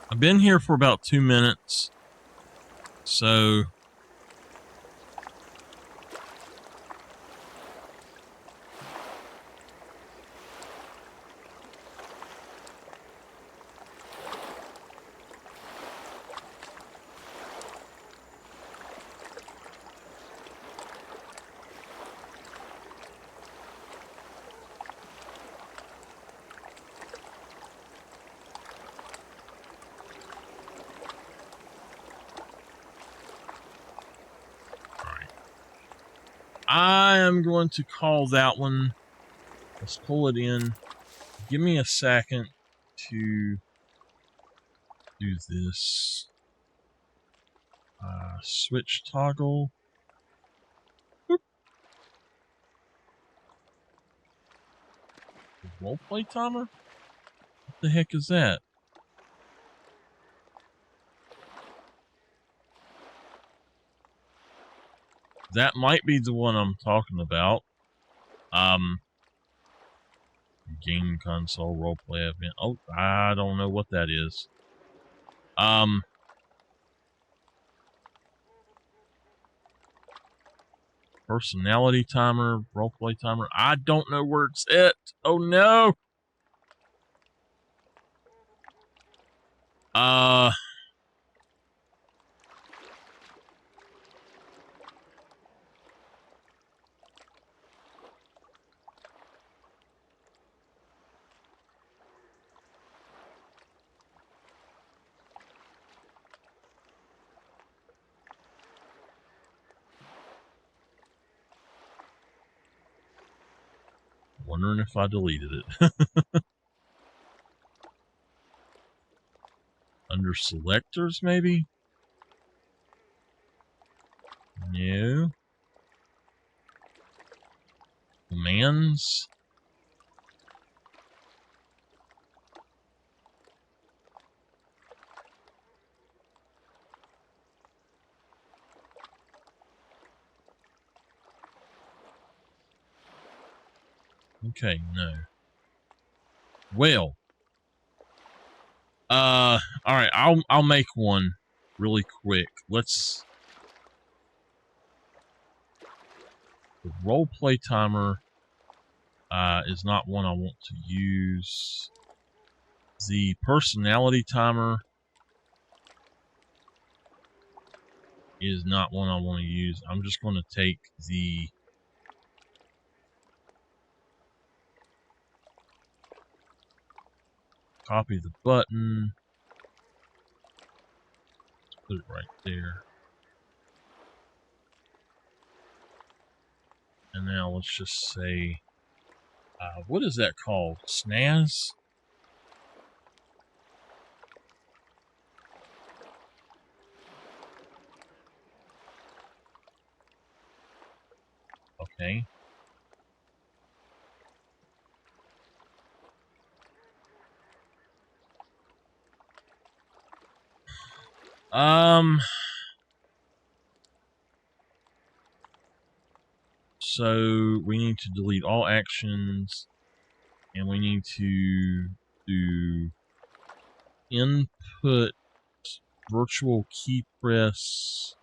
I've been here for about 2 minutes, so I am going to call that one. Let's pull it in. Give me a second to do this. Switch toggle. Boop. Roleplay timer? What the heck is that? That might be the one I'm talking about. Game console roleplay event. Oh, I don't know what that is. Personality timer, roleplay timer. I don't know where it's at. Oh no. Wondering if I deleted it. Under selectors, maybe? No. Commands? Okay, no. Well. Alright, I'll make one really quick. Let's... The roleplay timer is not one I want to use. The personality timer is not one I want to use. I'm just going to take the copy the button, put it right there. And now let's just say, what is that called? Snaz? Okay. So we need to delete all actions, and we need to do input virtual key press,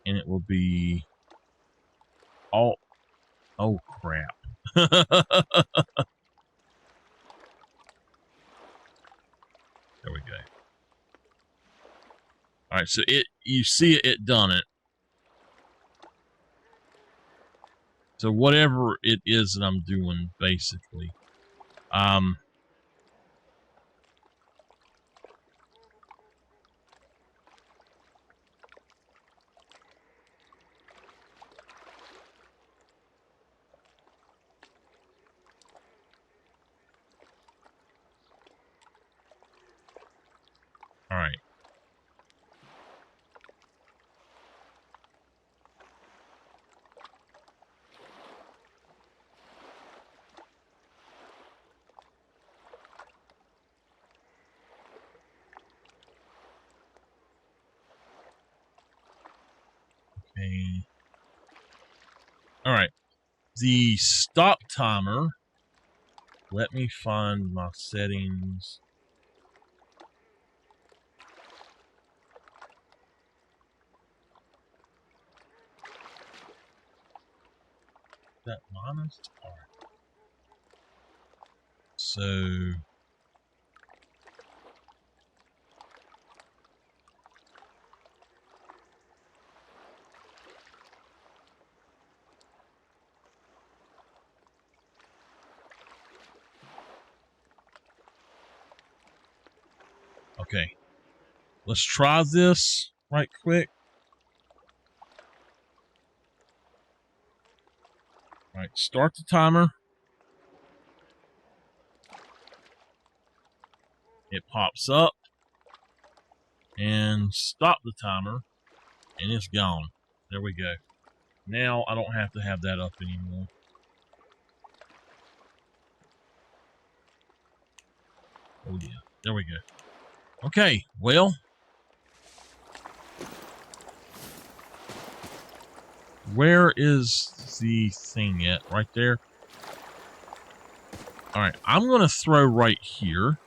and it will be alt. Oh crap. There we go. All right, so you see it done it. So whatever it is that I'm doing, basically. All right. Okay. All right. The stop timer. Let me find my settings. Is that minus? All right. So okay. Let's try this right quick. All right, start the timer. It pops up. And stop the timer. And it's gone. There we go. Now I don't have to have that up anymore. Oh yeah. There we go. Okay, well. Where is the thing at? Right there? Alright, I'm going to throw right here.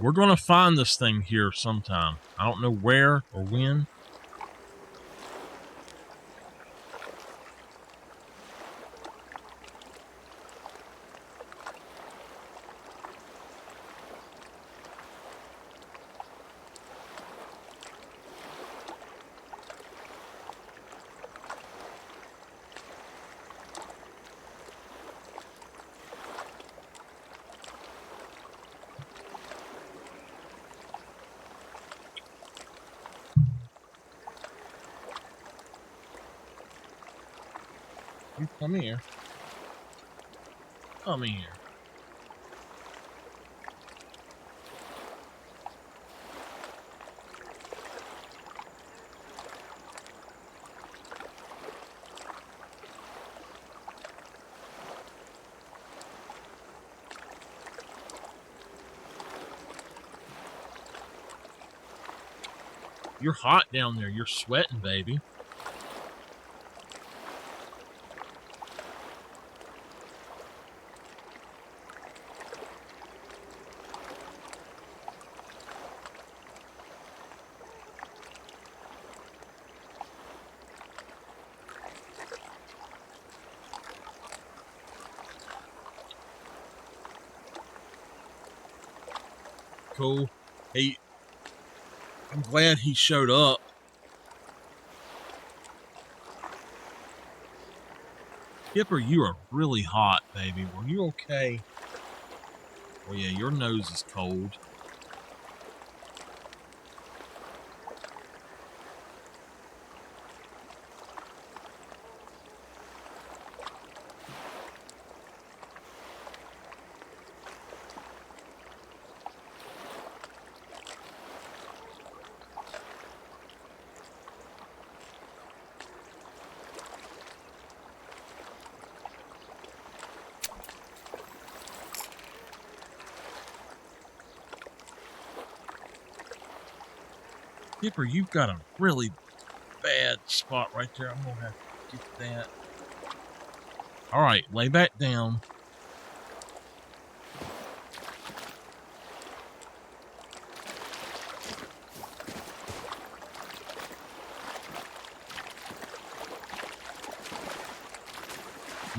We're going to find this thing here sometime. I don't know where or when. Come here. Come here. You're hot down there. You're sweating, baby. Cool. Hey, I'm glad he showed up. Skipper, you are really hot, baby. Were you okay? Oh yeah, your nose is cold. Skipper, you've got a really bad spot right there. I'm gonna have to get that. All right, lay back down.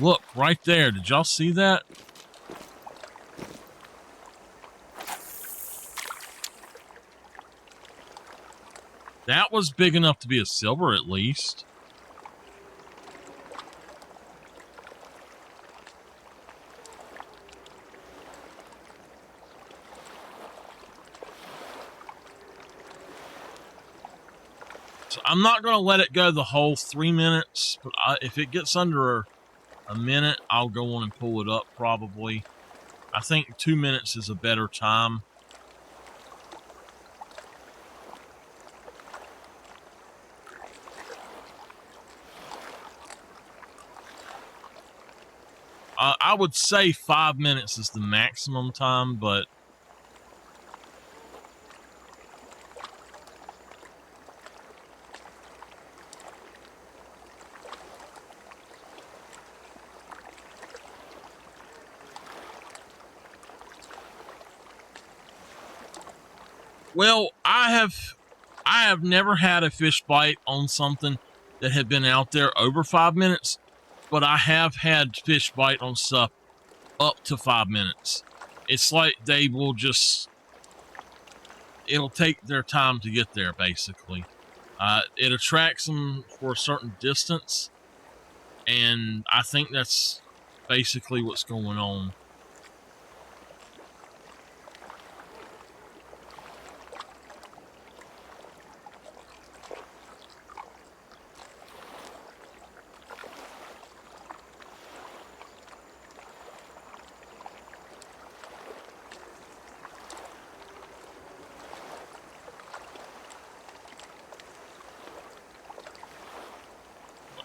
Look, right there. Did y'all see that? That was big enough to be a silver, at least. So I'm not going to let it go the whole 3 minutes, but if it gets under a minute, I'll go on and pull it up probably. I think 2 minutes is a better time. I would say 5 minutes is the maximum time, but well, I have never had a fish bite on something that had been out there over 5 minutes, but I have had fish bite on stuff up to 5 minutes. It's like they will just, it'll take their time to get there, basically. It attracts them for a certain distance, and I think that's basically what's going on.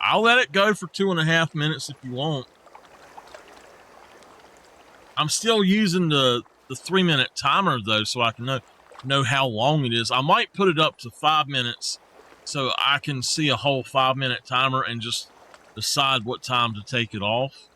I'll let it go for 2.5 minutes if you want. I'm still using the 3 minute timer though, so I can know how long it is. I might put it up to 5 minutes so I can see a whole 5 minute timer and just decide what time to take it off.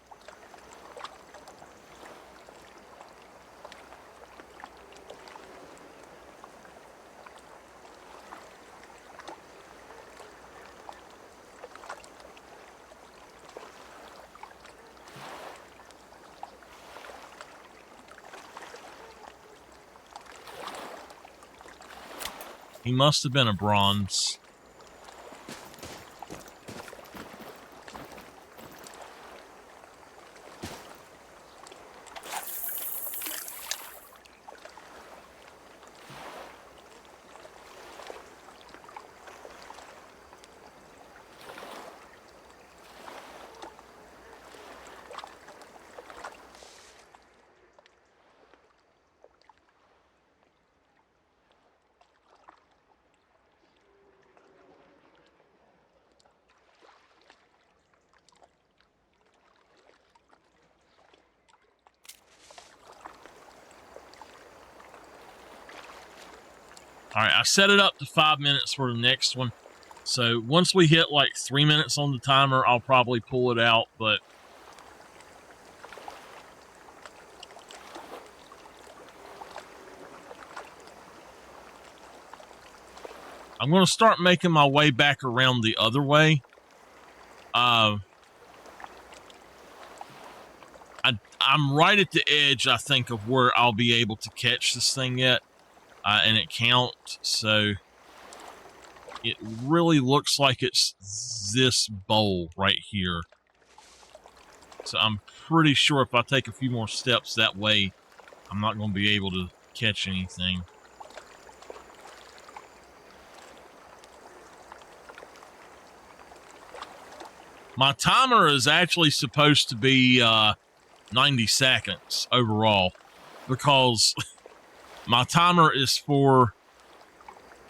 He must have been a bronze. All right, I set it up to 5 minutes for the next one. So once we hit like 3 minutes on the timer, I'll probably pull it out, but I'm going to start making my way back around the other way. I'm right at the edge, I think, of where I'll be able to catch this thing yet, and it counts. So it really looks like it's this bowl right here. So I'm pretty sure if I take a few more steps that way, I'm not going to be able to catch anything. My timer is actually supposed to be 90 seconds overall, because my timer is for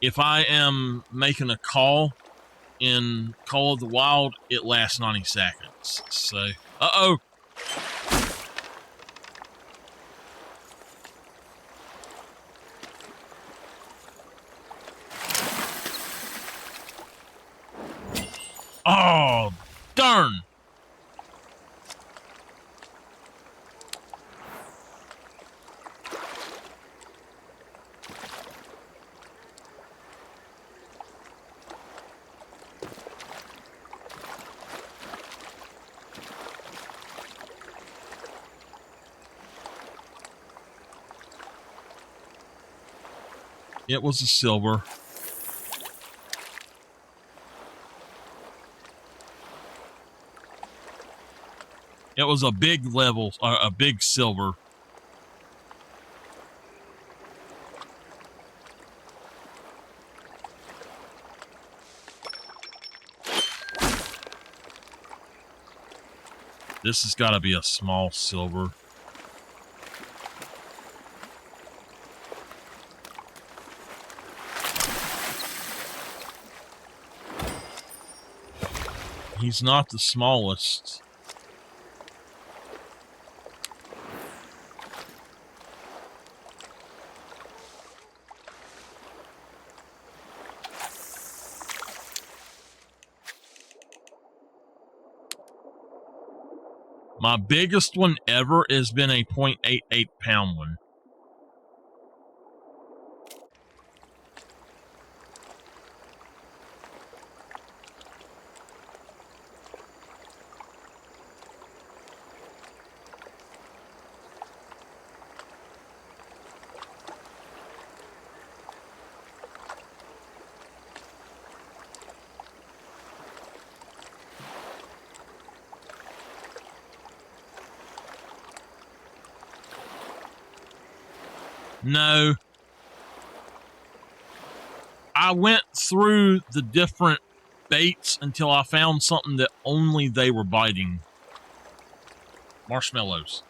if I am making a call in Call of the Wild, it lasts 90 seconds. So, uh-oh. Oh, darn. It was a silver. It was a big level, a big silver. This has got to be a small silver. He's not the smallest. My biggest one ever has been a 0.88 pound one. No. I went through the different baits until I found something that only they were biting. Marshmallows.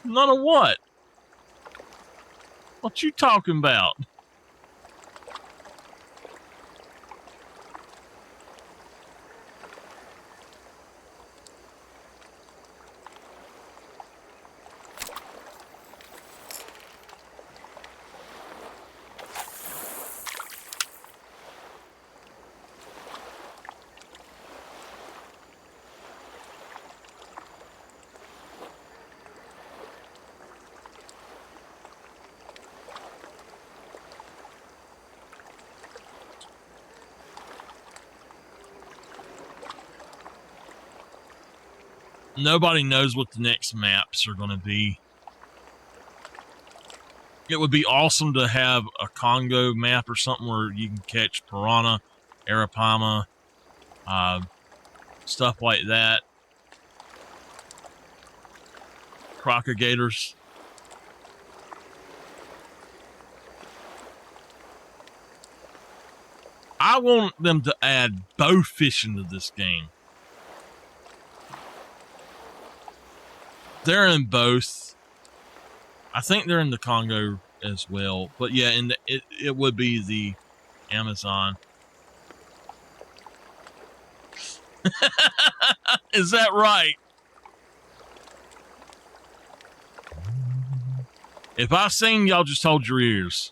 None of what? What you talking about? Nobody knows what the next maps are going to be. It would be awesome to have a Congo map or something where you can catch piranha, arapaima, stuff like that. Crocodilators. I want them to add bow fishing to this game. They're in both. I think they're in the Congo as well. But yeah, it would be the Amazon. Is that right? If I sing, y'all just hold your ears.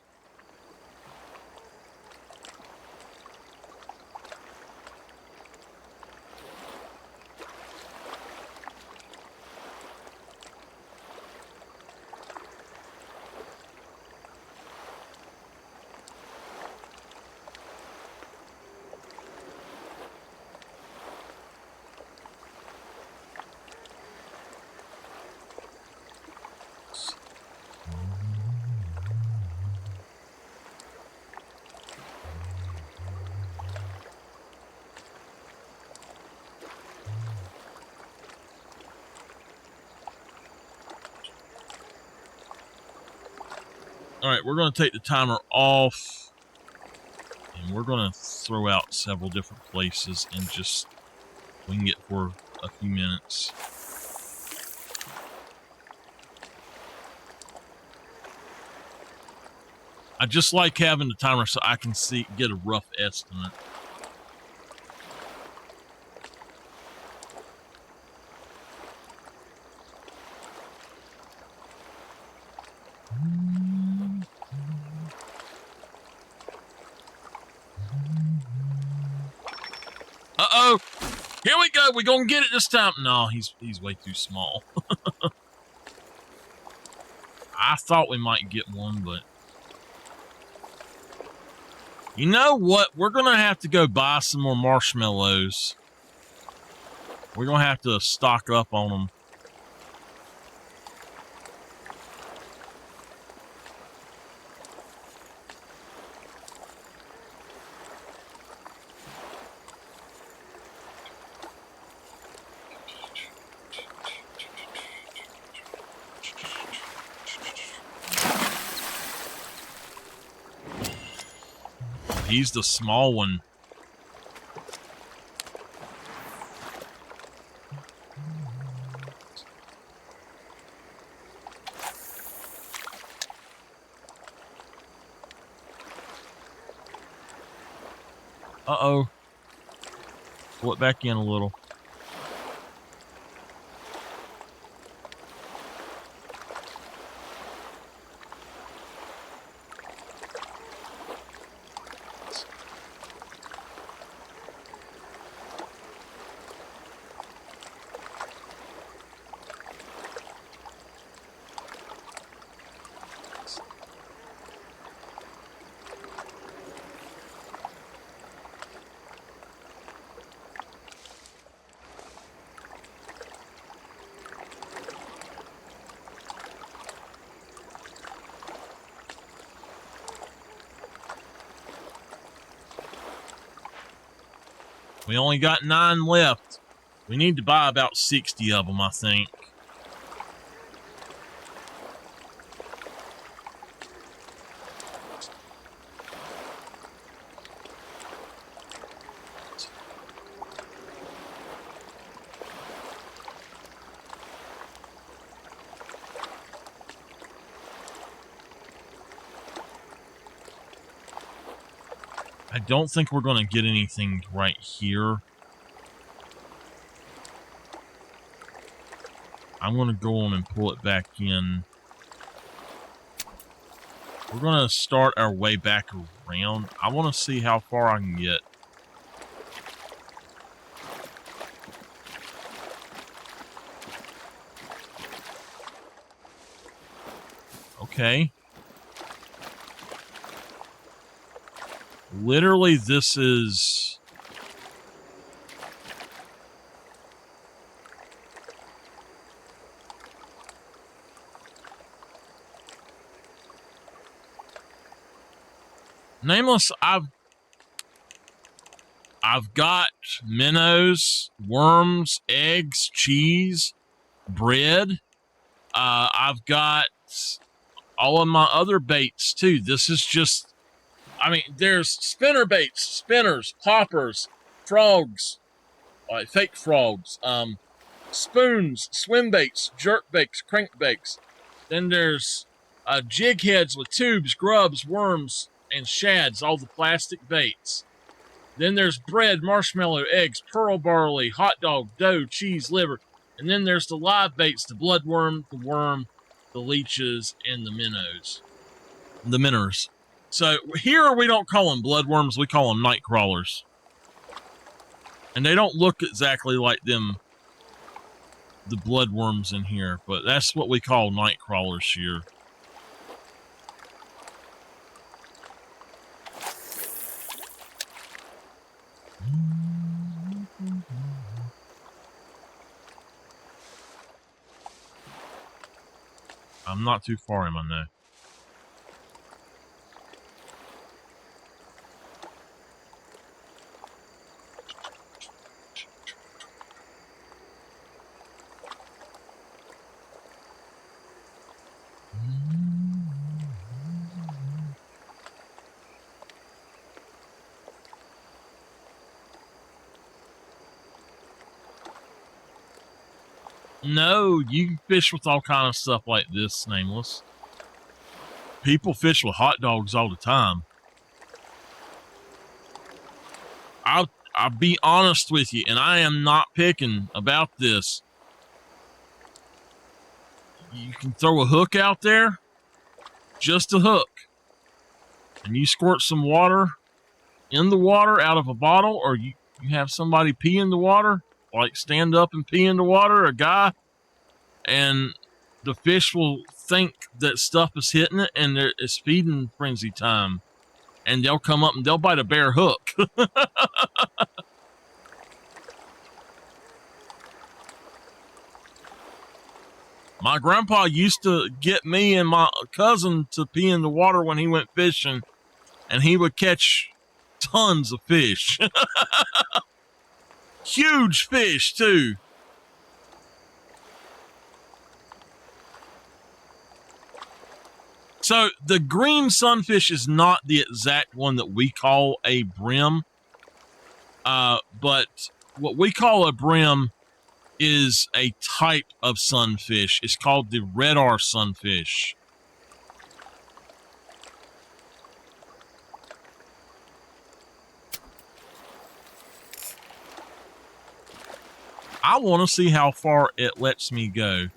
All right, we're going to take the timer off, and we're going to throw out several different places and just wing it for a few minutes. I just like having the timer so I can get a rough estimate. Uh-oh. Here we go. We're going to get it this time. No, he's way too small. I thought we might get one, but... You know what? We're going to have to go buy some more marshmallows. We're going to have to stock up on them. He's the small one. Uh-oh. Pull it back in a little. We only got 9 left. We need to buy about 60 of them, I think. I don't think we're going to get anything right here. I'm going to go on and pull it back in. We're going to start our way back around. I want to see how far I can get. Okay. Literally, this is... Nameless, I've got minnows, worms, eggs, cheese, bread. I've got all of my other baits too. This is just, I mean, there's spinner baits, spinners, poppers, frogs, fake frogs, spoons, swim baits, jerk baits, crank baits. Then there's jig heads with tubes, grubs, worms, and shads, all the plastic baits. Then there's bread, marshmallow, eggs, pearl barley, hot dog, dough, cheese, liver. And then there's the live baits, the bloodworm, the worm, the leeches, and the minnows. The minnows. So here we don't call them bloodworms, we call them night crawlers. And they don't look exactly like them, the bloodworms in here, but that's what we call night crawlers here. I'm not too far, am I now? No, you can fish with all kind of stuff like this, Nameless. People fish with hot dogs all the time. I'll be honest with you, and I am not picking about this. You can throw a hook out there, just a hook, and you squirt some water in the water out of a bottle, or you have somebody pee in the water, like stand up and pee in the water, a guy, and the fish will think that stuff is hitting it and it's feeding frenzy time, and they'll come up and they'll bite a bare hook. My grandpa used to get me and my cousin to pee in the water when he went fishing, and he would catch tons of fish. Huge fish, too. So the green sunfish is not the exact one that we call a brim. But what we call a brim is a type of sunfish. It's called the red R sunfish. I want to see how far it lets me go.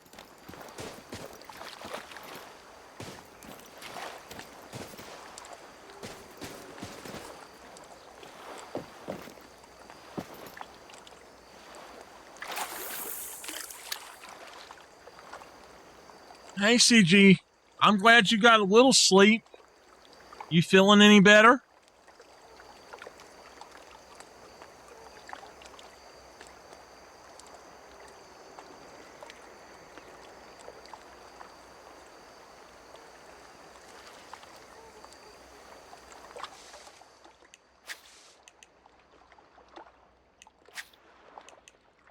Hey, CG, I'm glad you got a little sleep. You feeling any better?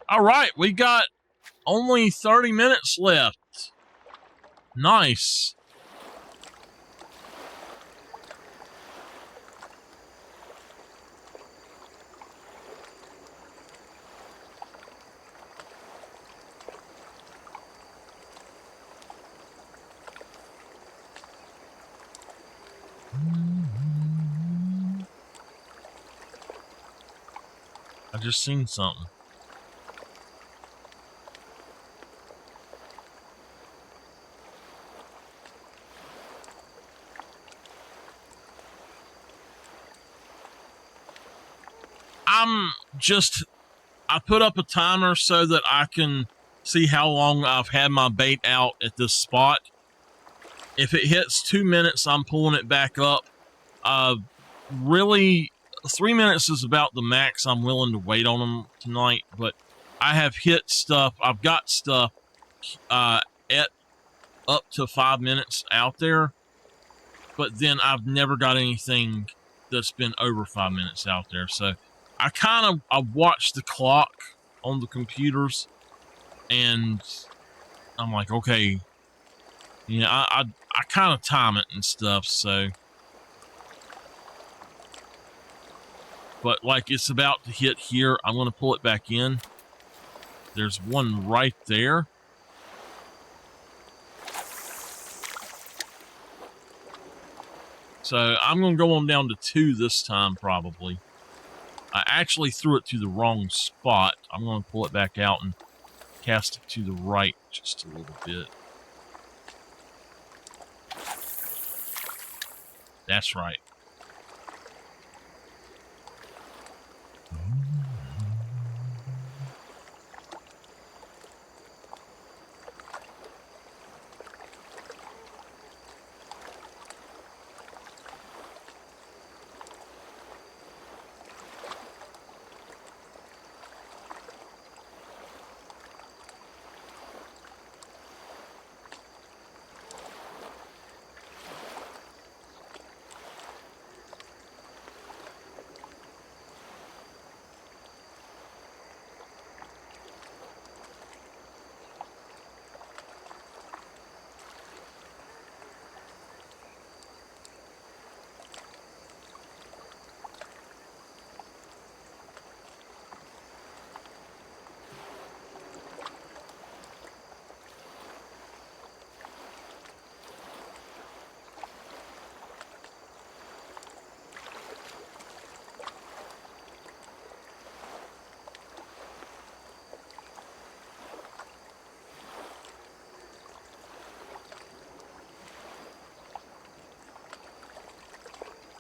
All right, we got only 30 minutes left. Nice. I just seen something. I put up a timer so that I can see how long I've had my bait out at this spot. If it hits 2 minutes, I'm pulling it back up. Really, 3 minutes is about the max I'm willing to wait on them tonight, but I have hit stuff. I've got stuff at up to 5 minutes out there, but then I've never got anything that's been over 5 minutes out there. So I watch the clock on the computers, and I'm like, okay, I kind of time it and stuff. So, but like it's about to hit here, I'm going to pull it back in. There's one right there. So I'm going to go on down to 2 this time, probably. I actually threw it to the wrong spot. I'm going to pull it back out and cast it to the right just a little bit. That's right.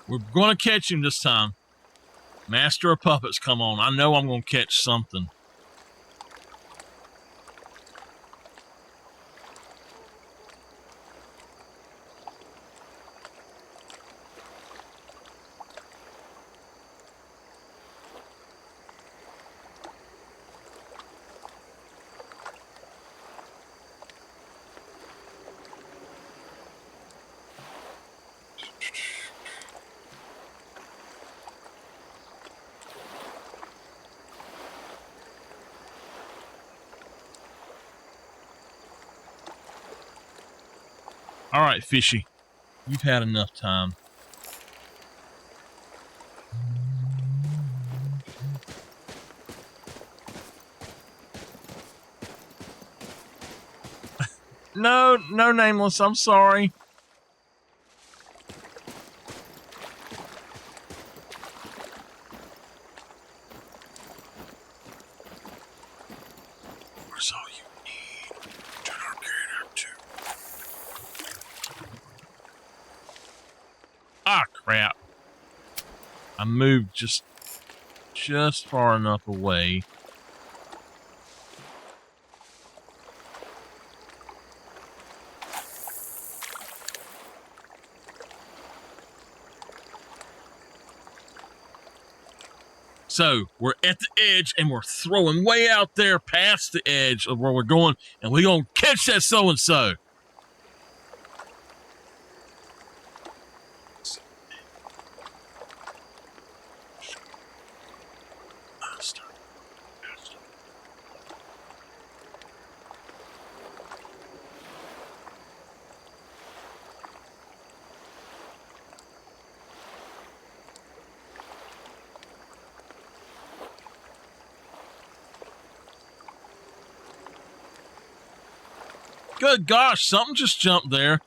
We're going to catch him this time. Master of Puppets, come on. I know I'm going to catch something. All right, fishy. You've had enough time. No, Nameless. I'm sorry. Where's all you need? Turn our carrier too. Ah, crap. I moved just far enough away. So we're at the edge and we're throwing way out there past the edge of where we're going, and we're going to catch that so-and-so. Good gosh, something just jumped there.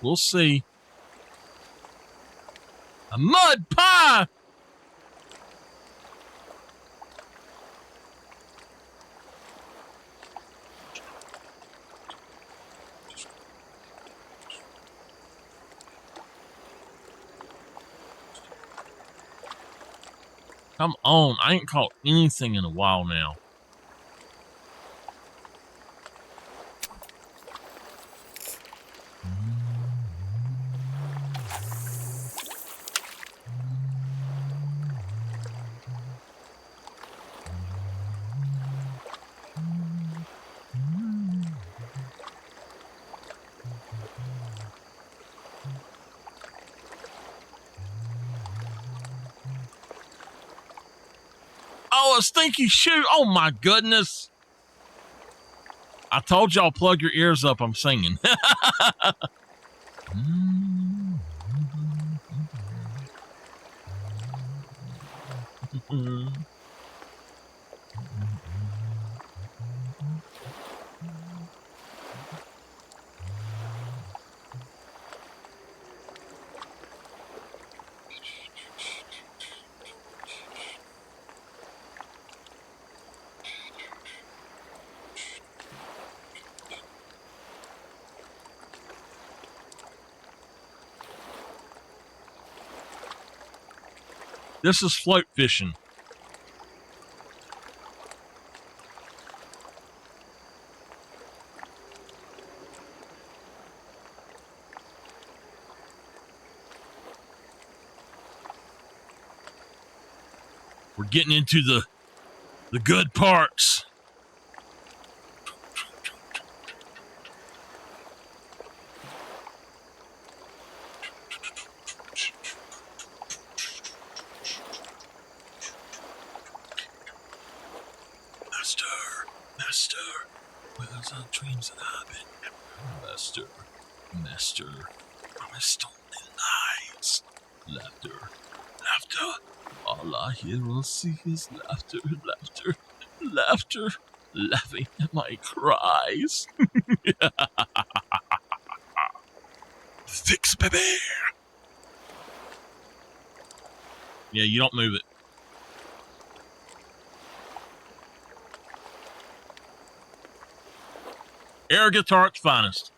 We'll see. A mud pie! Come on. I ain't caught anything in a while now. Oh, a stinky shoe. Oh, my goodness. I told y'all plug your ears up. I'm singing. This is float fishing. We're getting into the good parts. Master, where's the dreams that I've been? Master, I'm stolen lies. Laughter. All I hear or see is laughter, laughing at my cries. Fix, baby. Yeah, you don't move it. Air guitar at finest.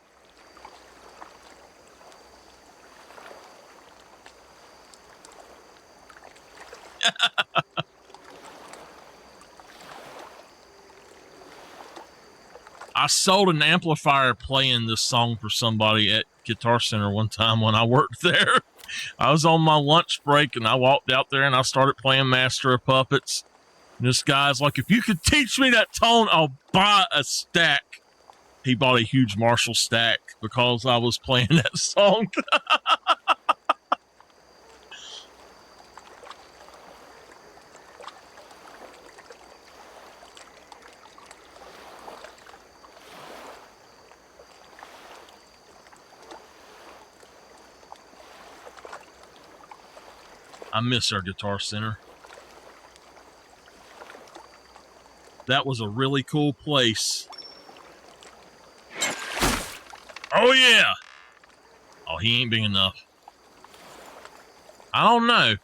I sold an amplifier playing this song for somebody at Guitar Center one time when I worked there. I was on my lunch break and I walked out there and I started playing Master of Puppets. And this guy's like, if you could teach me that tone, I'll buy a stack. He bought a huge Marshall stack because I was playing that song. I miss our Guitar Center. That was a really cool place. Oh, yeah. Oh, he ain't big enough. I don't know.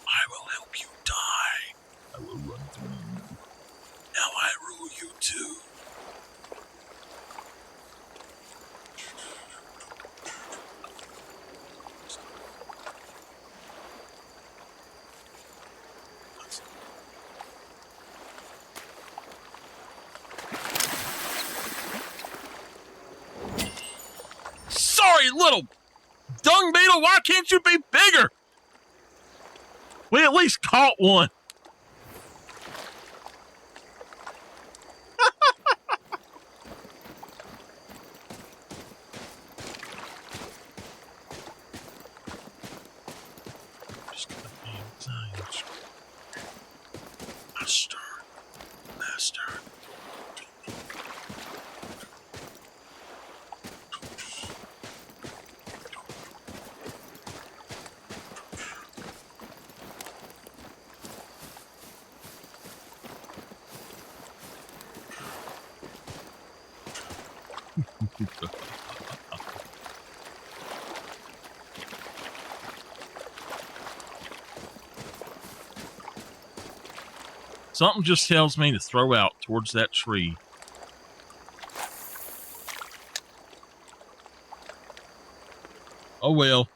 I will help you die. I will run through you. Now I rule you too. Sorry, little dung beetle, why can't you be bigger? We at least caught one. Master. Something just tells me to throw out towards that tree. Oh well.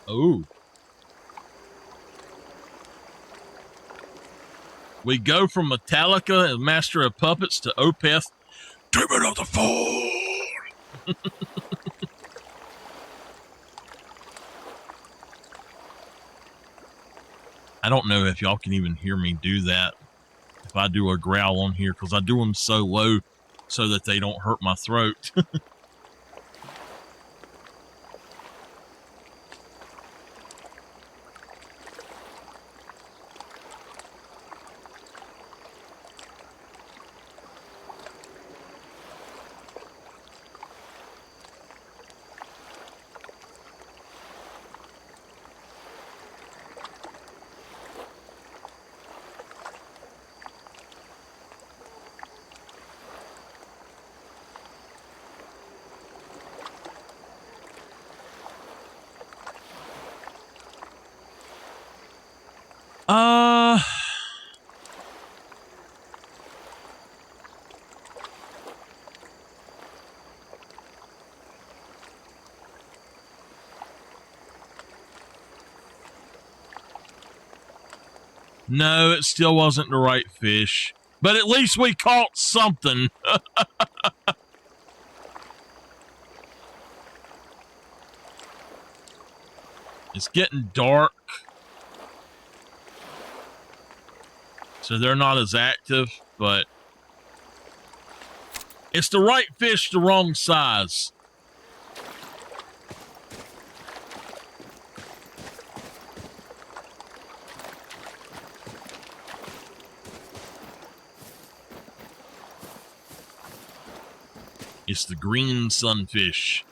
Oh. We go from Metallica and Master of Puppets to Opeth, Demon of the Fall. I don't know if y'all can even hear me do that if I do a growl on here, because I do them so low so that they don't hurt my throat. No, it still wasn't the right fish. But at least we caught something. It's getting dark, so they're not as active, but it's the right fish, the wrong size. It's the green sunfish.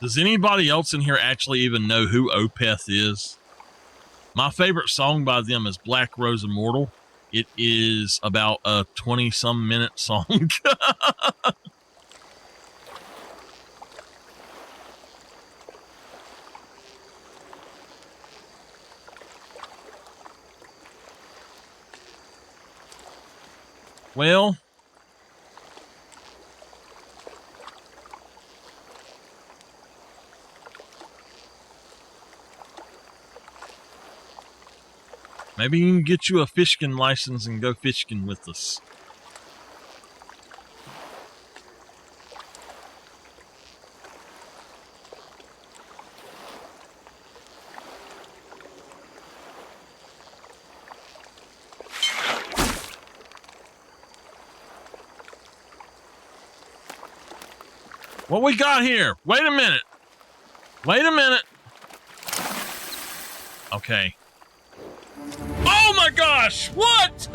Does anybody else in here actually even know who Opeth is? My favorite song by them is Black Rose Immortal. It is about a 20-some minute song. Well, maybe you can get you a fishing license and go fishing with us. What we got here? Wait a minute. Wait a minute. Okay. Oh my gosh! What?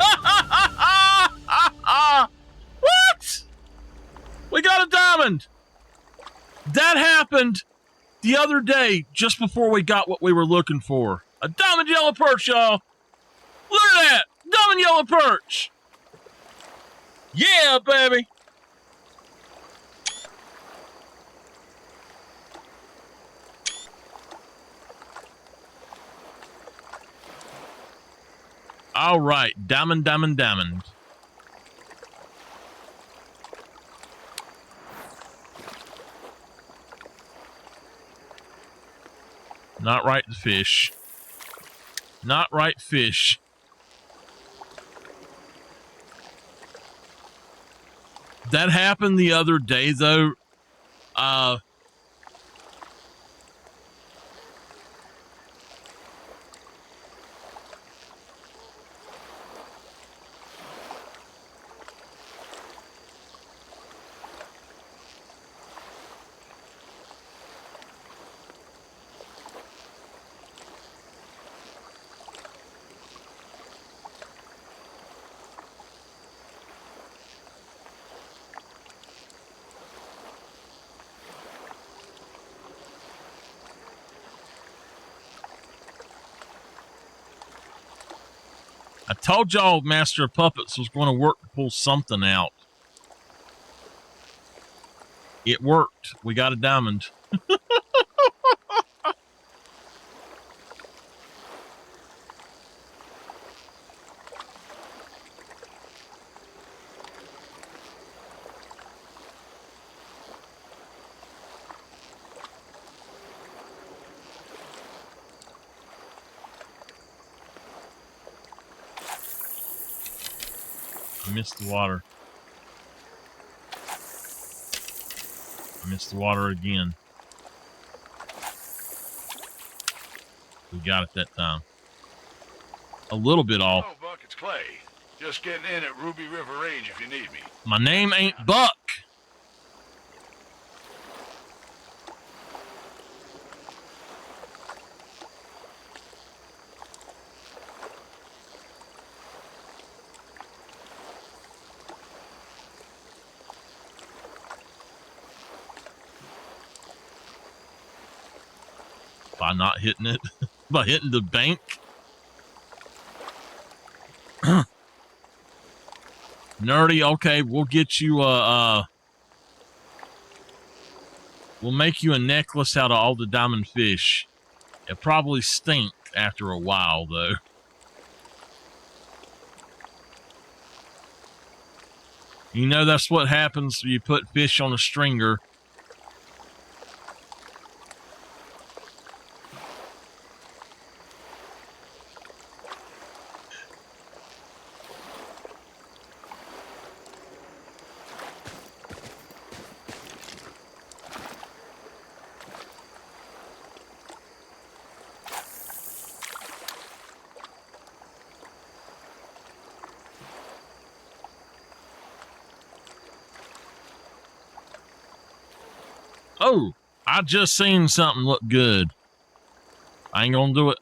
What? We got a diamond. That happened the other day, just before we got what we were looking for. A diamond yellow perch, y'all. Look at that. Diamond yellow perch. Yeah, baby. All right, diamond, diamond, diamond. Not right fish. Not right fish. That happened the other day, though. I told y'all Master of Puppets was going to work to pull something out. It worked. We got a diamond. I missed the water. I missed the water again. We got it that time. A little bit off. Oh, Buck, it's Clay. Just getting in at Ruby River Range if you need me. My name ain't Buck. By not hitting it. By hitting the bank. Nerdy, okay, we'll get you we'll make you a necklace out of all the diamond fish. It probably stink after a while, though. You know that's what happens when you put fish on a stringer. Oh, I just seen something look good. I ain't gonna do it.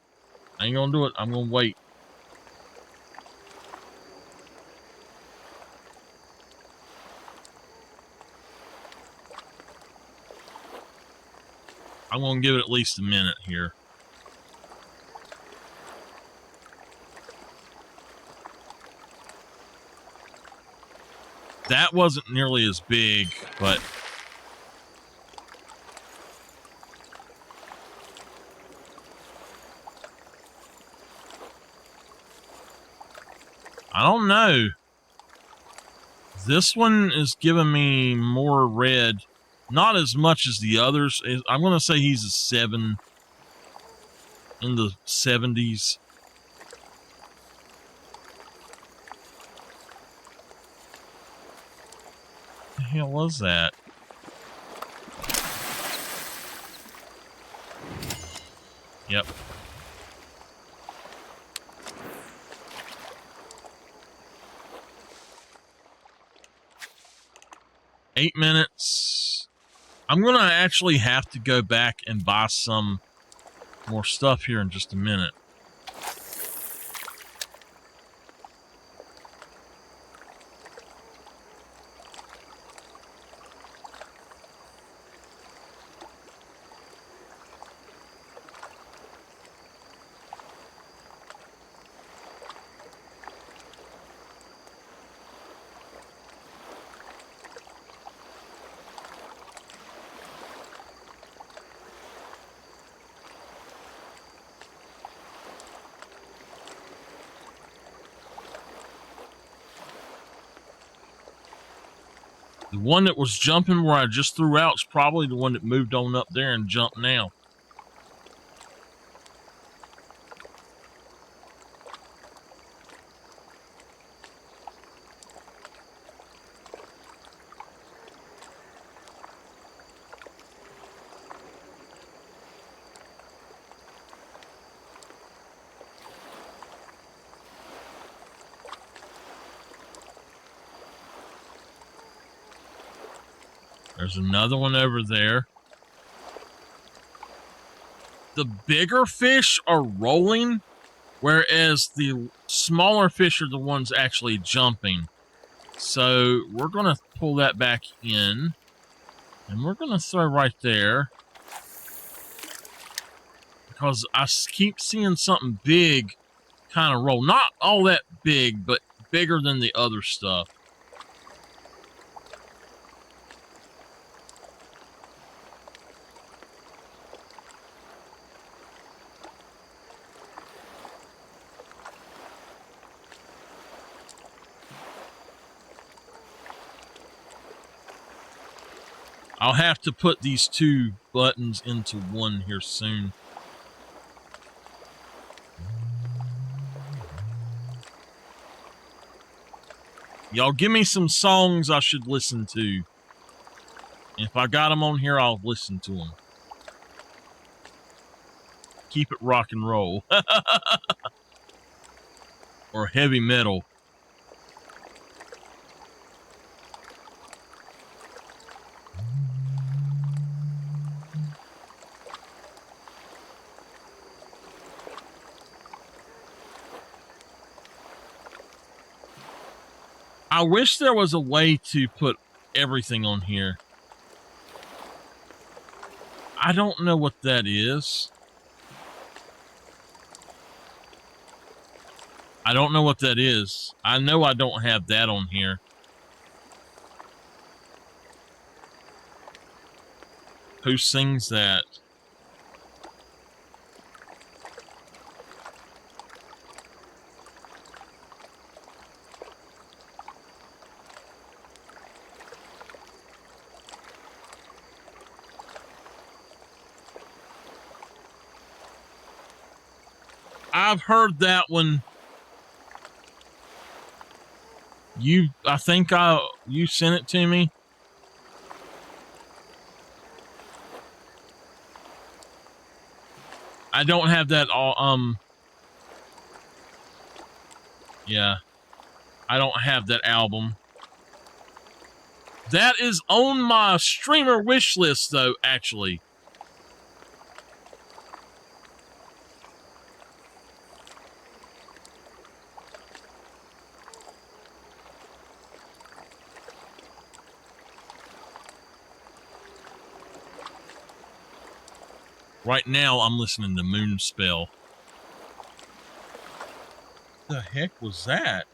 I ain't gonna do it. I'm gonna wait. I'm gonna give it at least a minute here. That wasn't nearly as big, but I don't know. This one is giving me more red. Not as much as the others. I'm going to say he's a 7 in the 70s. What the hell was that? Yep. Eight minutes. I'm going to actually have to go back and buy some more stuff here in just a minute. The one that was jumping where I just threw out is probably the one that moved on up there and jumped now. There's another one over there. The bigger fish are rolling, whereas the smaller fish are the ones actually jumping. So we're going to pull that back in, and we're going to throw right there. Because I keep seeing something big kind of roll. Not all that big, but bigger than the other stuff. I'll have to put these two buttons into one here soon. Y'all give me some songs I should listen to. If I got them on here, I'll listen to them. Keep it rock and roll. Or heavy metal. I wish there was a way to put everything on here. I don't know what that is. I don't know what that is. I know I don't have that on here. Who sings that? I've heard that one. I think you sent it to me. I don't have that all, yeah. I don't have that album. That is on my streamer wish list, though, actually. Right now, I'm listening to Moonspell. The heck was that?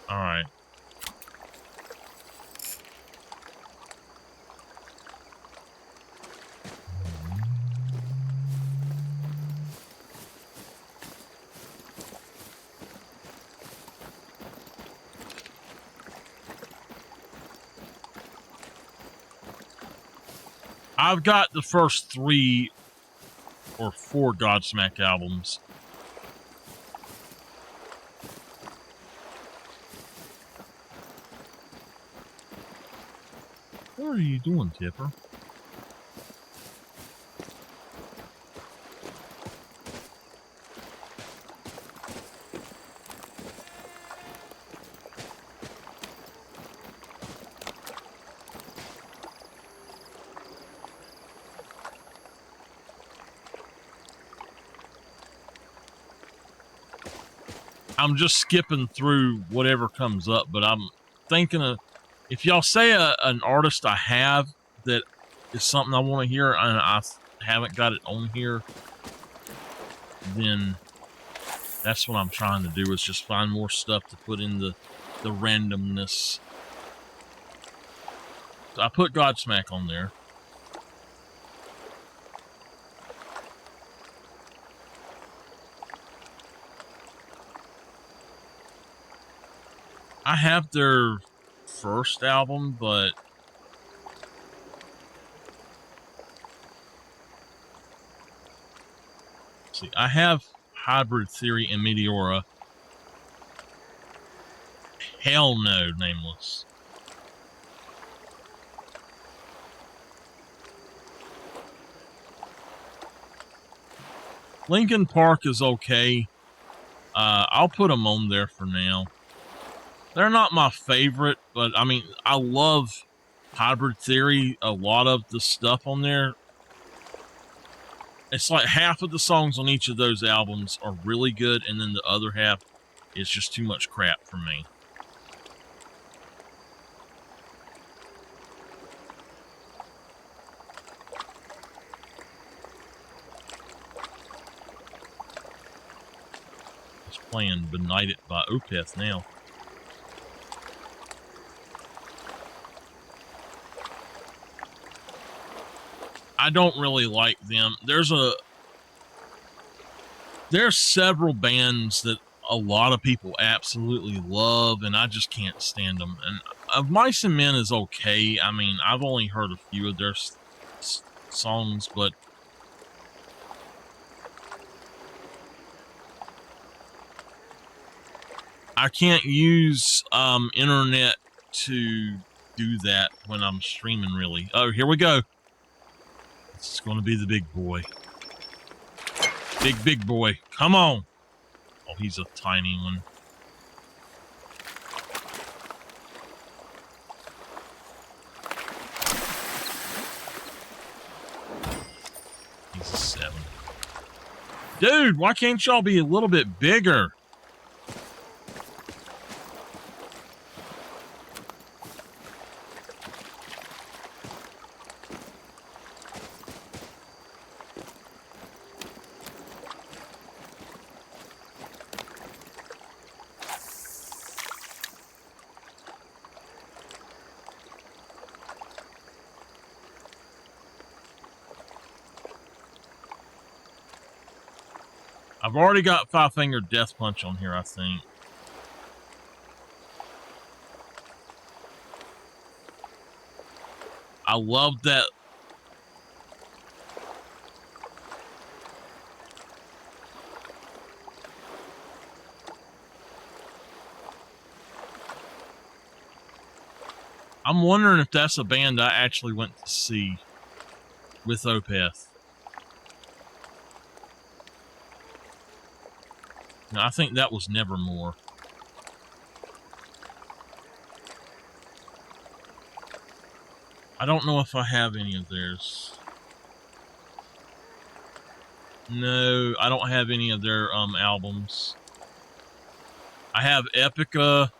All right. I've got the first 3 or 4 Godsmack albums. What are you doing, Tipper? I'm just skipping through whatever comes up, but I'm thinking of, if y'all say an artist I have that is something I want to hear and I haven't got it on here, then that's what I'm trying to do, is just find more stuff to put in the randomness. So I put Godsmack on there. I have their first album, but see, I have Hybrid Theory and Meteora. Hell no, Nameless. Linkin Park is okay. I'll put them on there for now. They're not my favorite, but I mean, I love Hybrid Theory. A lot of the stuff on there, it's like half of the songs on each of those albums are really good, and then the other half is just too much crap for me. It's playing Benighted by Opeth now. I don't really like them. There's several bands that a lot of people absolutely love, and I just can't stand them. And Of Mice and Men is okay. I mean, I've only heard a few of their songs, but I can't use internet to do that when I'm streaming, really. Oh, here we go. It's going to be the big boy. Big boy. Come on. Oh, he's a tiny one. He's a 7. Dude, why can't y'all be a little bit bigger? I've already got 5-Finger Death Punch on here, I think. I love that. I'm wondering if that's a band I actually went to see with Opeth. No, I think that was Nevermore. I don't know if I have any of theirs. No, I don't have any of their albums. I have Epica,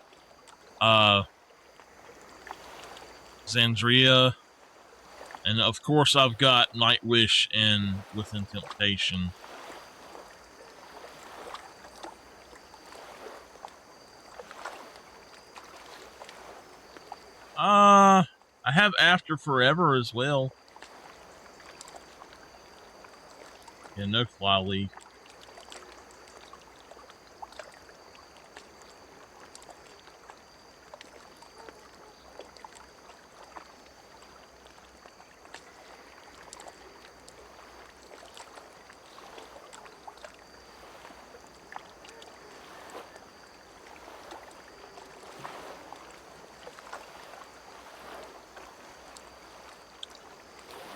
Xandria, and of course I've got Nightwish and Within Temptation. I have After Forever as well. Yeah, no Flyleaf.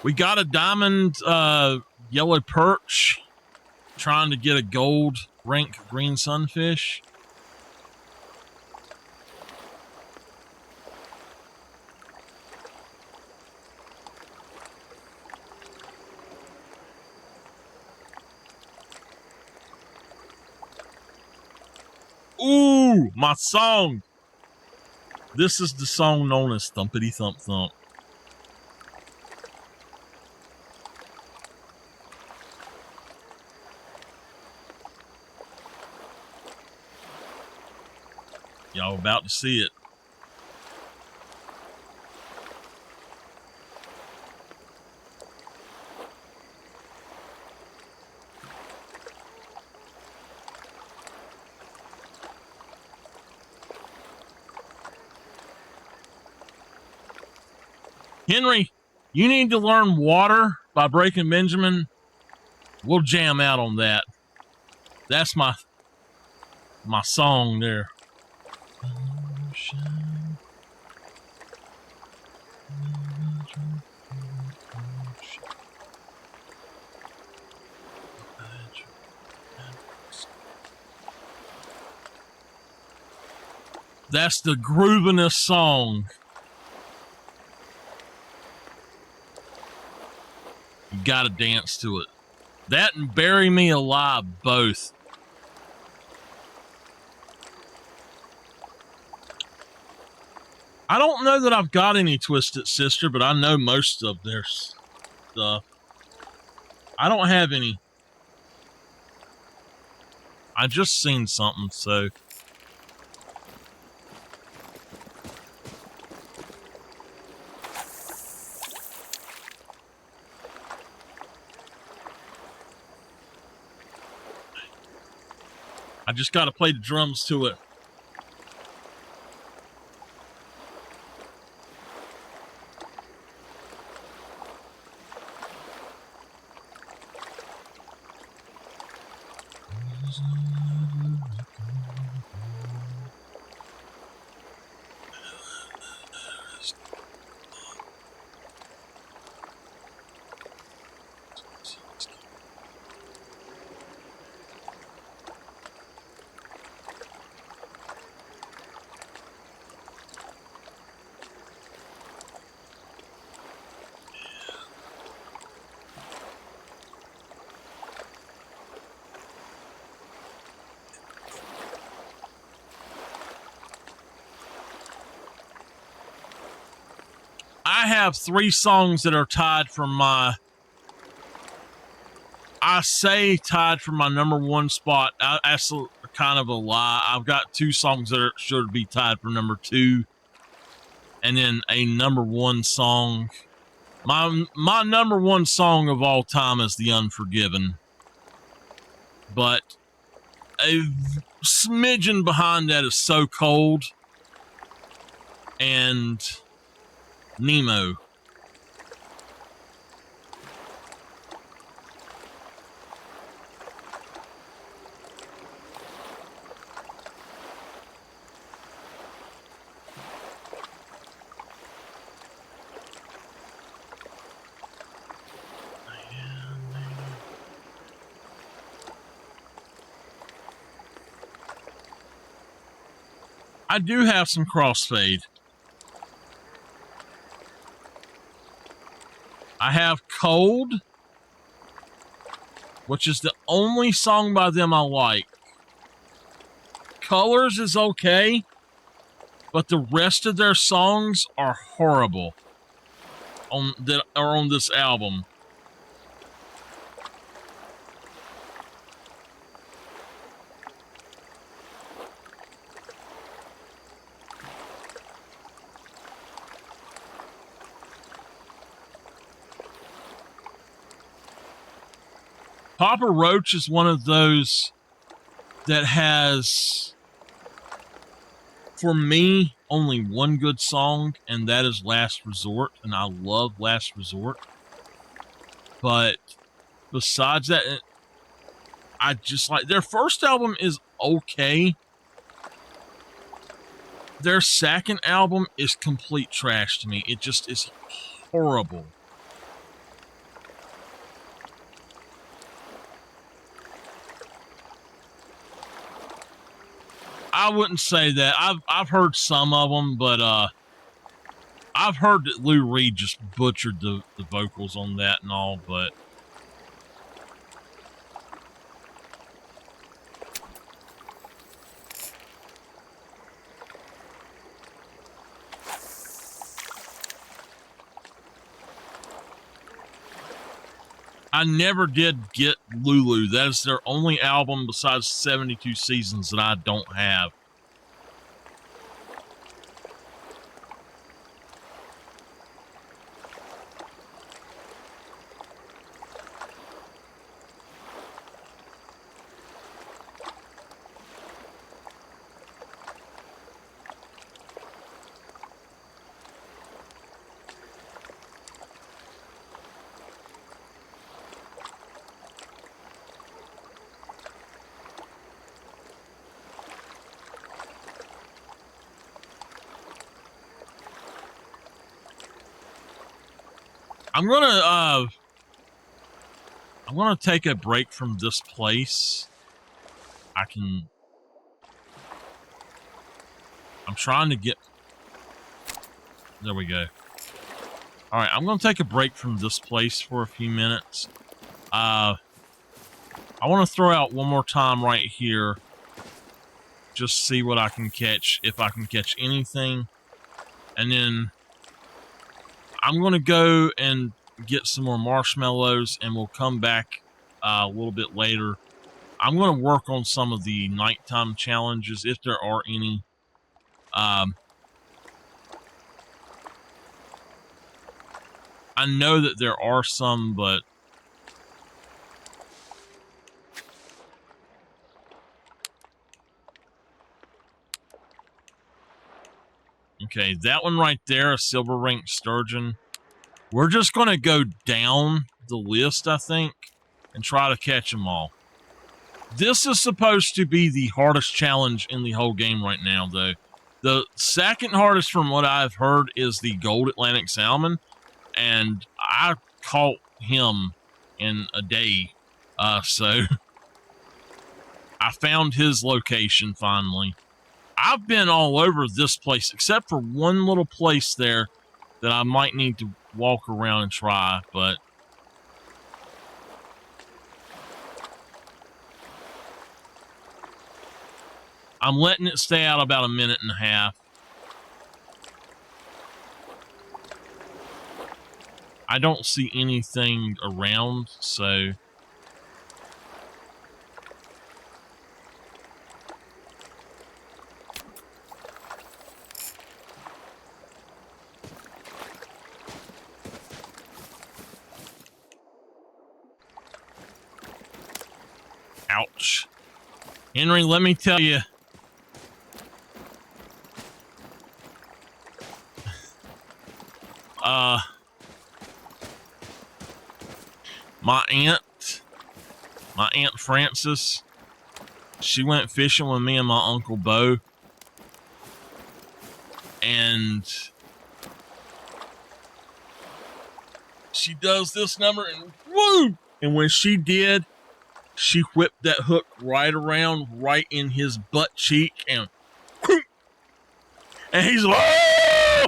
We got a diamond yellow perch trying to get a gold rank green sunfish. Ooh, my song. This is the song known as Thumpity Thump Thump. Y'all about to see it. Henry, you need to learn Water by Breaking Benjamin. We'll jam out on that. That's my song there. That's the groovinest song. You gotta dance to it. That and Bury Me Alive, both. I don't know that I've got any Twisted Sister, but I know most of their stuff. I don't have any. I just seen something, so. I just gotta play the drums to it. I have 3 songs that are tied for my. I say tied for my number 1 spot. That's kind of a lie. I've got 2 songs that should be tied for number 2, and then a number 1 song. My number 1 song of all time is The Unforgiven, but a smidgen behind that is So Cold and Nemo. I do have some crossfade. I have Cold, which is the only song by them I like. Colors is okay, but the rest of their songs are horrible on this album. Papa Roach is one of those that has, for me, only one good song, and that is Last Resort, and I love Last Resort. But besides that, I just like their first album is okay. Their second album is complete trash to me. It just is horrible. I wouldn't say that. I've heard some of them, but I've heard that Lou Reed just butchered the vocals on that and all, but I never did get Lulu. That is their only album besides 72 Seasons that I don't have. I'm gonna take a break from this place. I'm trying to get, there we go. All right, I'm gonna take a break from this place for a few minutes. I want to throw out one more time right here. Just see what I can catch, if I can catch anything. And then I'm going to go and get some more marshmallows, and we'll come back a little bit later. I'm going to work on some of the nighttime challenges, if there are any. I know that there are some, but okay, that one right there, a silver ring sturgeon. We're just going to go down the list, I think, and try to catch them all. This is supposed to be the hardest challenge in the whole game right now, though. The second hardest, from what I've heard, is the gold Atlantic salmon, and I caught him in a day. So I found his location finally. I've been all over this place, except for one little place there that I might need to walk around and try, but I'm letting it stay out about a minute and a half. I don't see anything around, so ouch. Henry, let me tell you. My aunt Frances, she went fishing with me and my Uncle Bo, and she does this number, and woo! And when she did, she whipped that hook right around, right in his butt cheek, and whoo! And he's like, oh!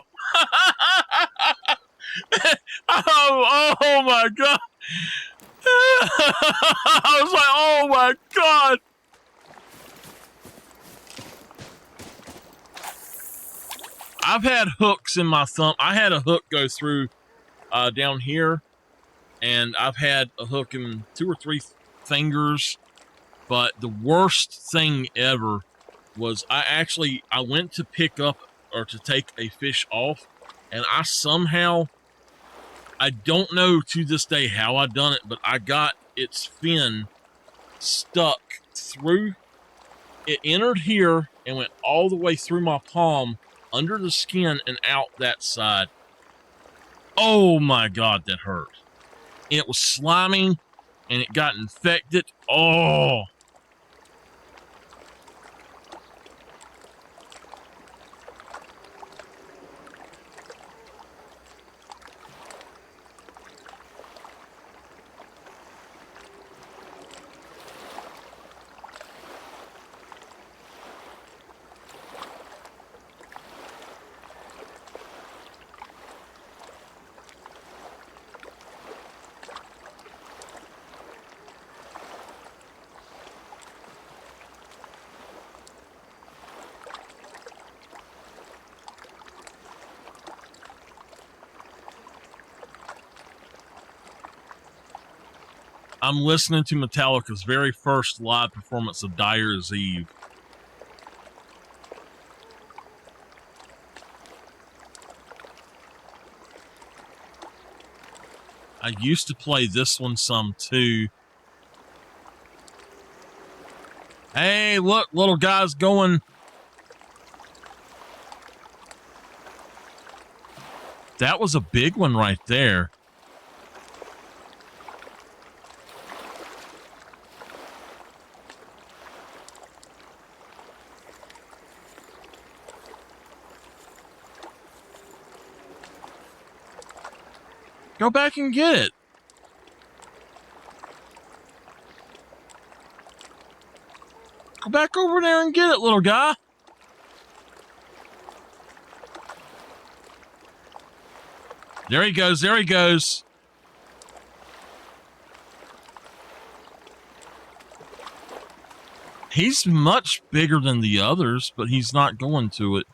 oh my God. I was like, oh my God. I've had hooks in my thumb. I had a hook go through down here, and I've had a hook in 2 or 3 fingers. But the worst thing ever was I went to pick up or to take a fish off, and I don't know to this day how I done it, but I got its fin stuck through. It entered here and went all the way through my palm, under the skin, and out that side. Oh my God, that hurt. It was slimy, and it got infected. Oh. I'm listening to Metallica's very first live performance of Dyer's Eve. I used to play this one some too. Hey, look, little guy's going. That was a big one right there. Go back and get it. Go back over there and get it, little guy. There he goes. There he goes. He's much bigger than the others, but he's not going to it.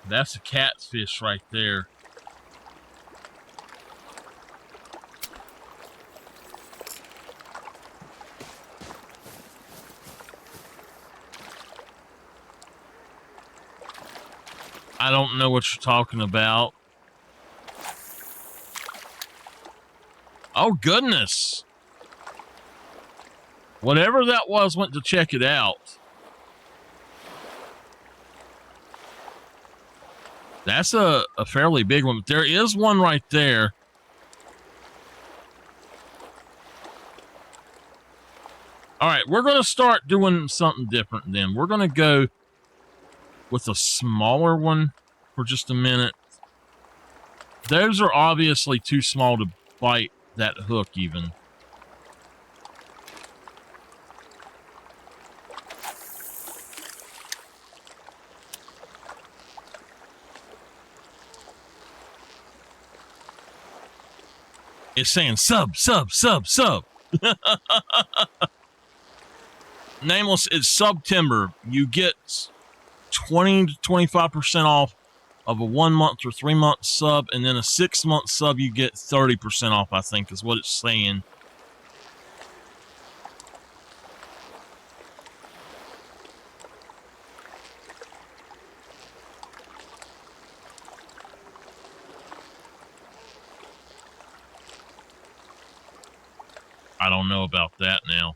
That's a catfish right there. I don't know what you're talking about. Oh, goodness. Whatever that was, went to check it out. That's a fairly big one. But there is one right there. All right, we're going to start doing something different then. We're going to go with a smaller one for just a minute. Those are obviously too small to bite that hook even. It's saying sub, sub, sub, sub. Nameless, it's sub timber. You get 20 to 25% off of a 1 month or 3 month sub, and then a 6 month sub you get 30% off, I think is what it's saying. I don't know about that now.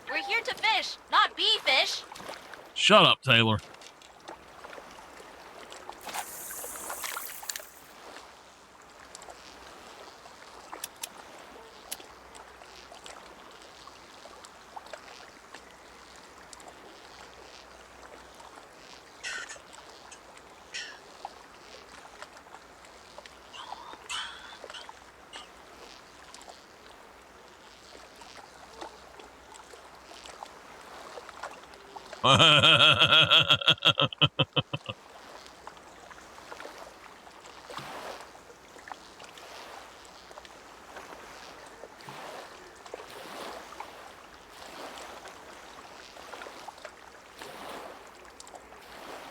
We're here to fish, not be fish. Shut up, Taylor.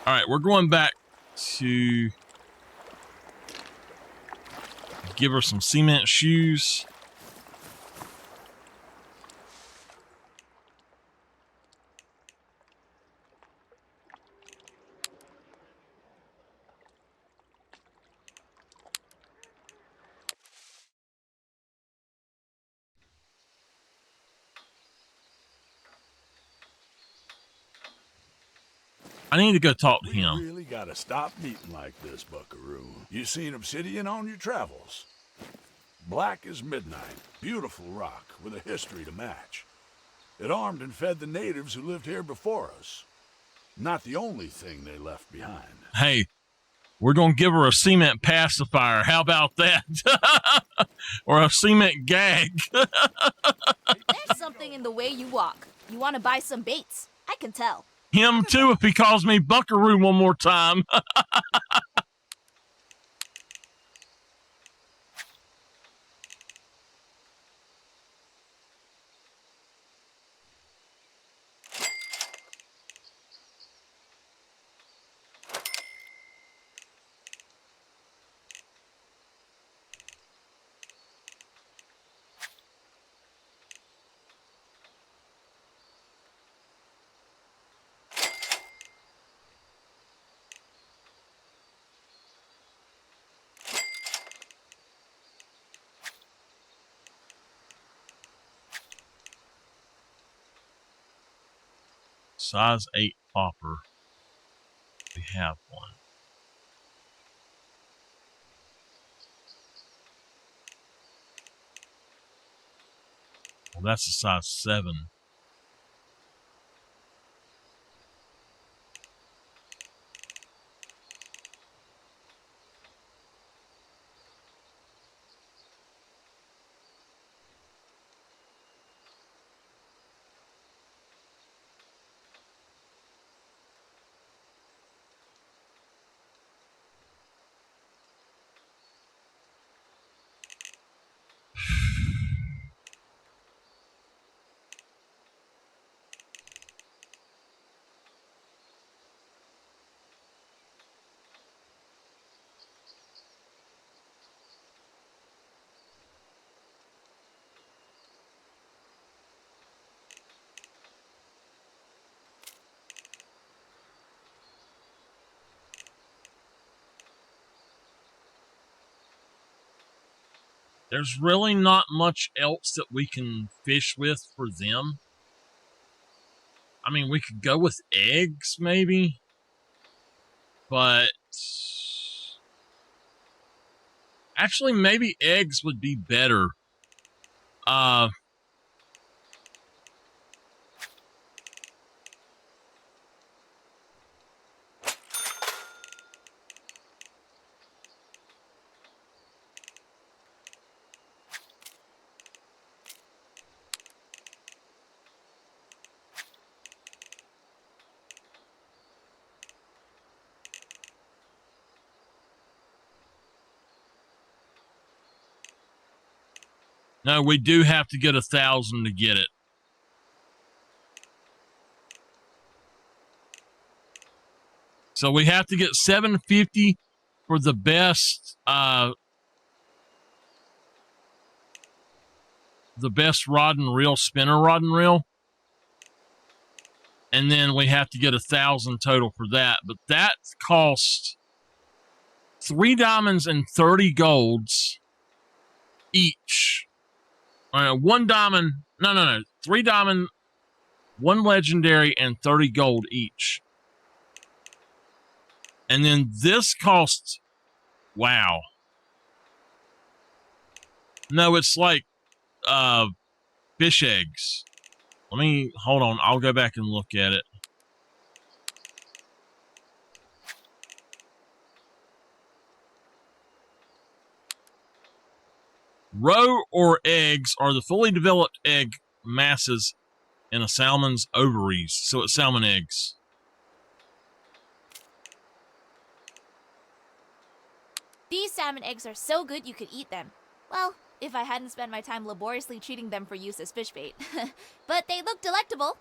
All right, we're going back to give her some cement shoes. I need to go talk to him. We really gotta stop meeting like this, Buckaroo. You seen obsidian on your travels? Black as midnight, beautiful rock with a history to match. It armed and fed the natives who lived here before us. Not the only thing they left behind. Hey, we're going to give her a cement pacifier. How about that? Or a cement gag. There's something in the way you walk. You want to buy some baits. I can tell. Him too if he calls me Buckaroo one more time. Size 8 popper. We have one. Well, that's a size 7. There's really not much else that we can fish with for them. I mean, we could go with eggs, maybe. But actually, maybe eggs would be better. No, we do have to get 1,000 to get it. So we have to get 750 for the best rod and reel, spinner rod and reel. And then we have to get 1,000 total for that. But that costs 3 diamonds and 30 golds each. 1 diamond, no. 3 diamond, 1 legendary, and 30 gold each. And then this costs, wow. No, it's like fish eggs. Let me, hold on, I'll go back and look at it. Roe or eggs are the fully developed egg masses in a salmon's ovaries. So it's salmon eggs. These salmon eggs are so good you could eat them. Well, if I hadn't spent my time laboriously treating them for use as fish bait. But they look delectable.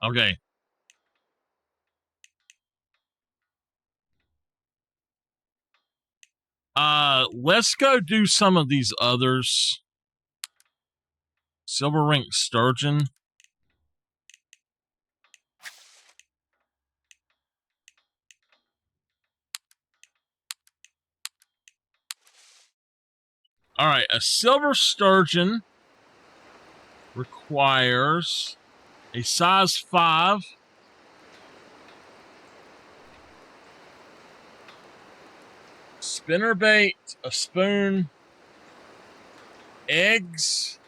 Okay. Let's go do some of these others. Silver ring sturgeon. All right, a silver sturgeon requires a size 5. Spinnerbait, a spoon, eggs.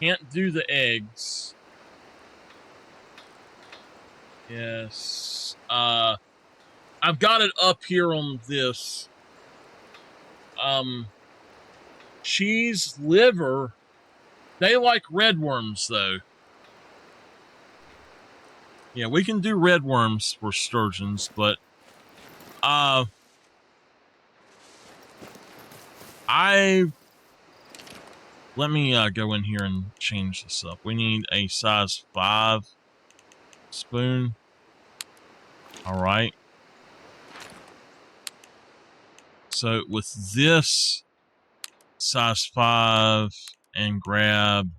Can't do the eggs. Yes. I've got it up here on this. Cheese, liver. They like red worms, though. Yeah, we can do red worms for sturgeons, but let me go in here and change this up. We need a size 5 spoon. All right. So with this size 5 and grab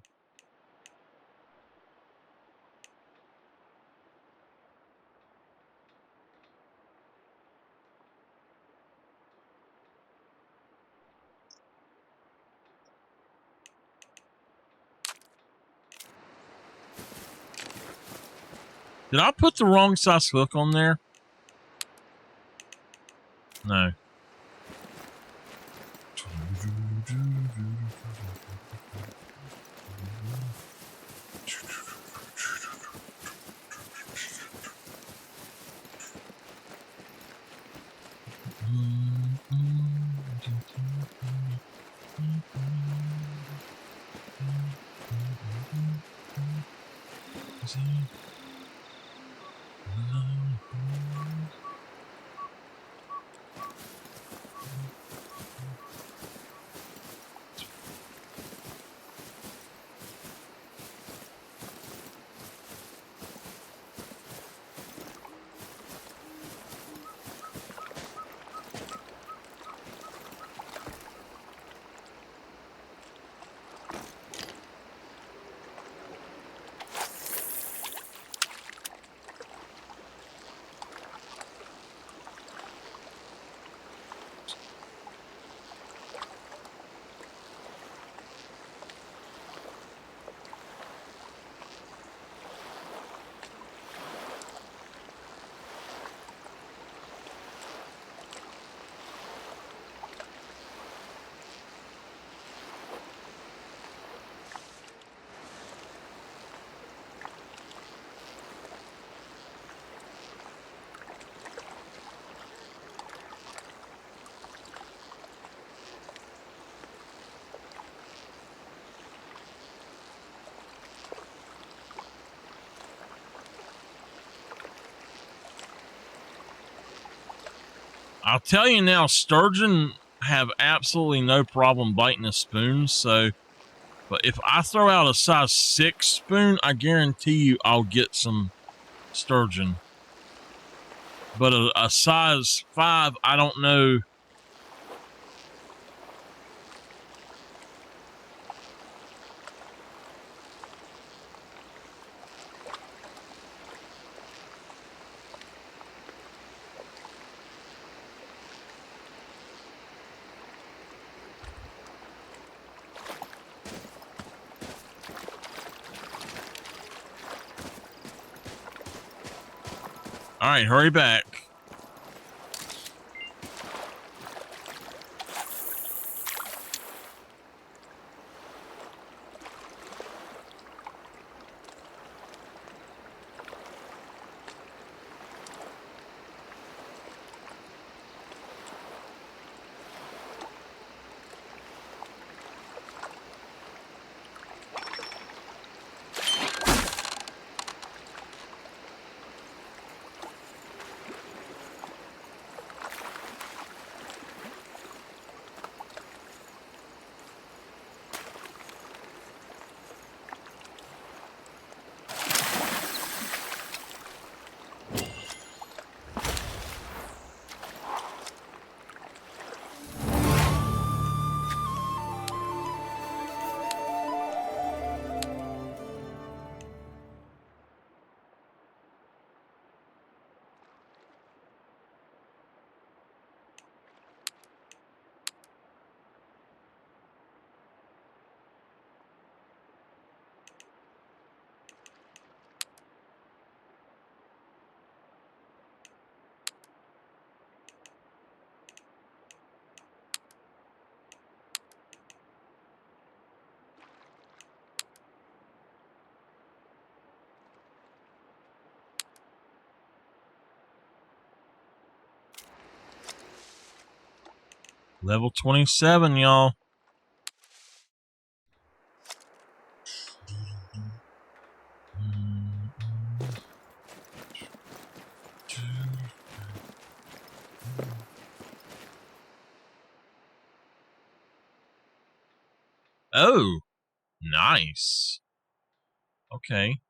Did I put the wrong size hook on there? No. I'll tell you now, sturgeon have absolutely no problem biting a spoon. So, but if I throw out a size 6 spoon, I guarantee you I'll get some sturgeon. But a size 5, I don't know. All right, hurry back. Level 27, y'all. Oh, nice. Okay.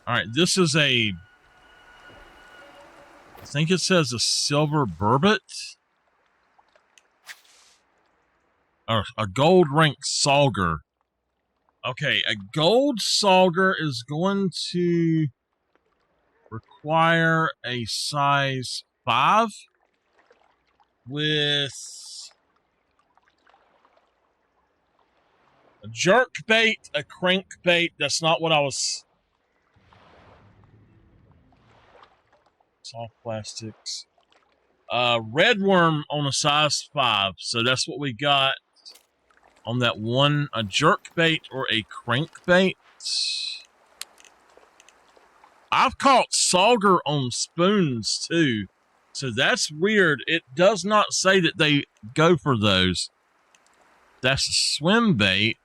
All right, this is I think it says a silver burbot. Or a gold ring sauger. Okay, a gold sauger is going to require a size 5 with a jerk bait, a crankbait. That's not what I was. Soft plastics. Red worm on a size 5. So that's what we got on that one. A jerk bait or a crankbait. I've caught sauger on spoons too. So that's weird. It does not say that they go for those. That's a swim bait.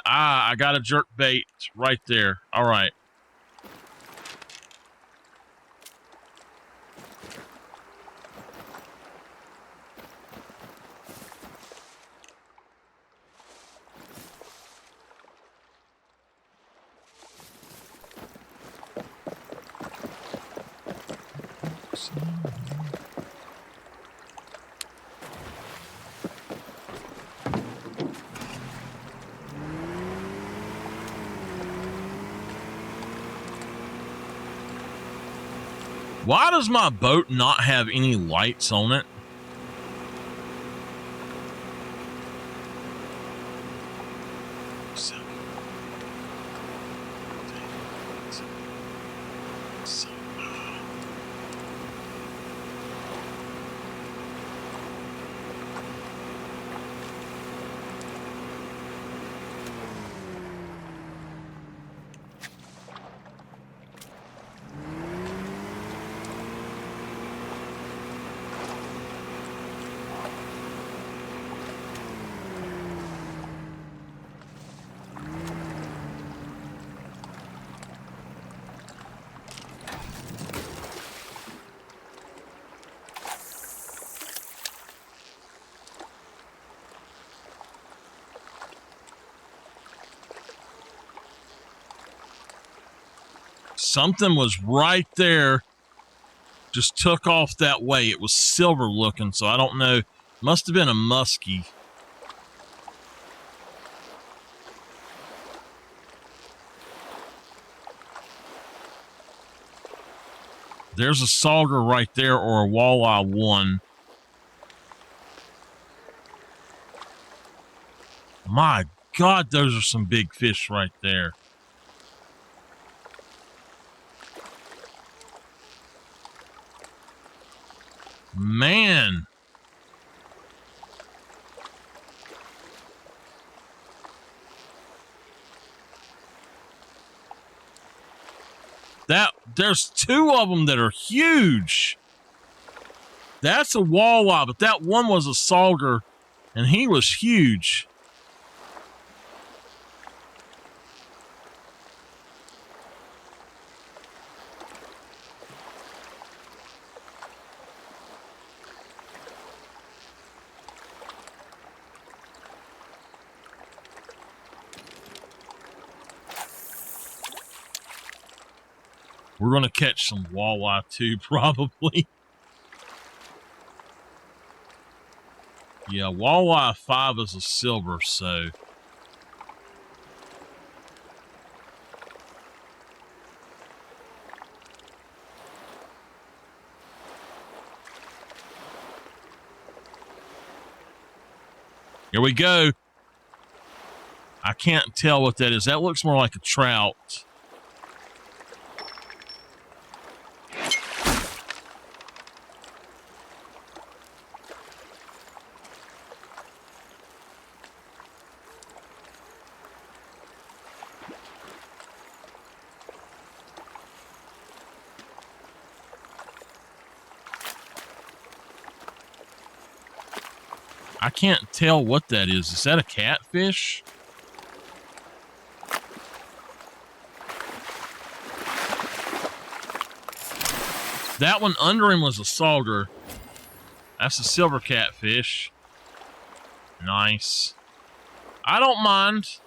Ah, I got a jerk bait right there. All right. Why does my boat not have any lights on it? Something was right there. Just took off that way. It was silver looking, so I don't know. Must have been a muskie. There's a sauger right there, or a walleye 1. My God, those are some big fish right there. Man. There's 2 of them that are huge. That's a walleye, but that one was a sauger, and he was huge. We're going to catch some walleye too, probably. Yeah, walleye 5 is a silver, so. Here we go. I can't tell what that is. That looks more like a trout. I can't tell what that is. Is that a catfish? That one under him was a sauger. That's a silver catfish. Nice. I don't mind.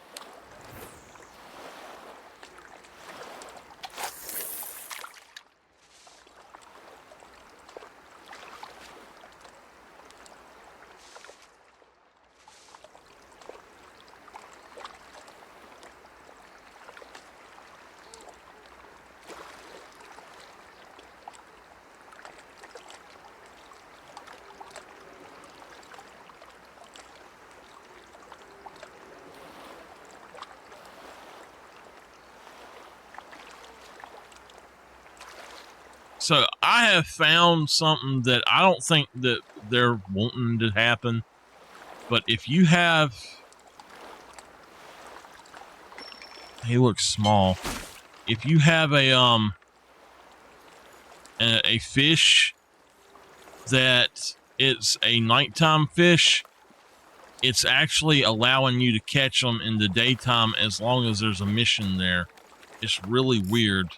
I have found something that I don't think that they're wanting to happen, but if you have, he looks small. If you have a fish that it's a nighttime fish, it's actually allowing you to catch them in the daytime as long as there's a mission there. It's really weird.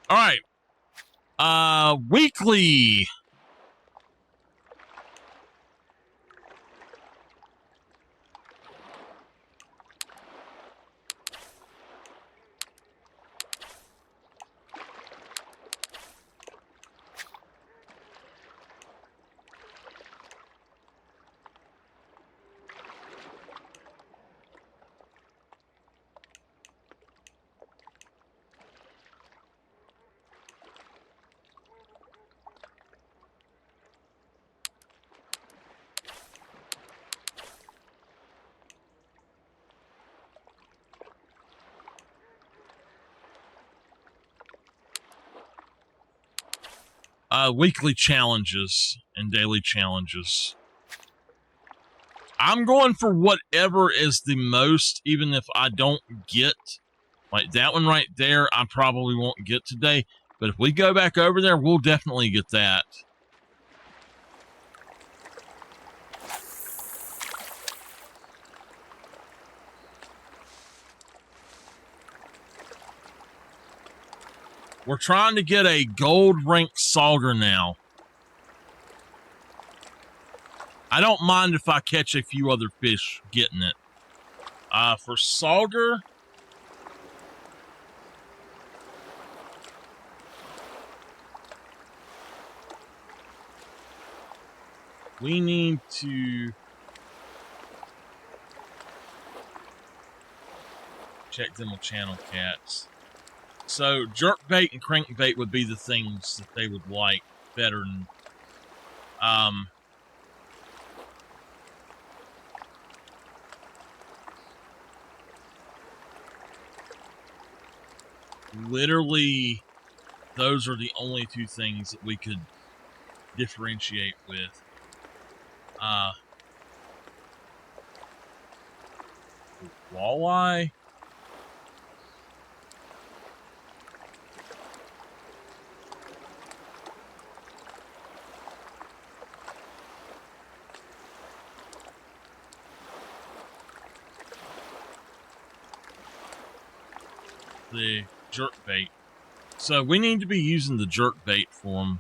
All right. Weekly. Weekly challenges and daily challenges. I'm going for whatever is the most, even if I don't get, like that one right there, I probably won't get today. But if we go back over there, we'll definitely get that. We're trying to get a gold rank sauger now. I don't mind if I catch a few other fish getting it. For sauger, we need to check them with channel cats. So jerkbait and crankbait would be the things that they would like better than literally those are the only two things that we could differentiate with. Walleye. The jerk bait. So we need to be using the jerk bait for them.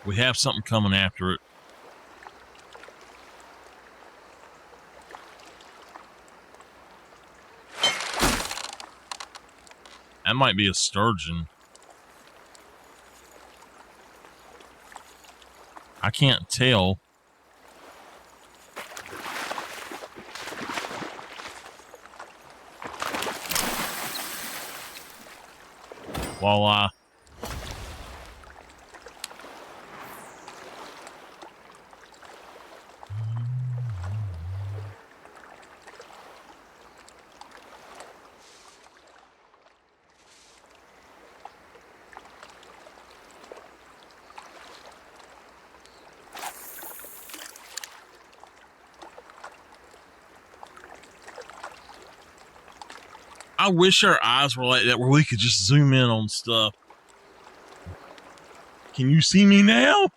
We have something coming after it. That might be a sturgeon. I can't tell. Walleye. I wish our eyes were like that where we could just zoom in on stuff. Can you see me now?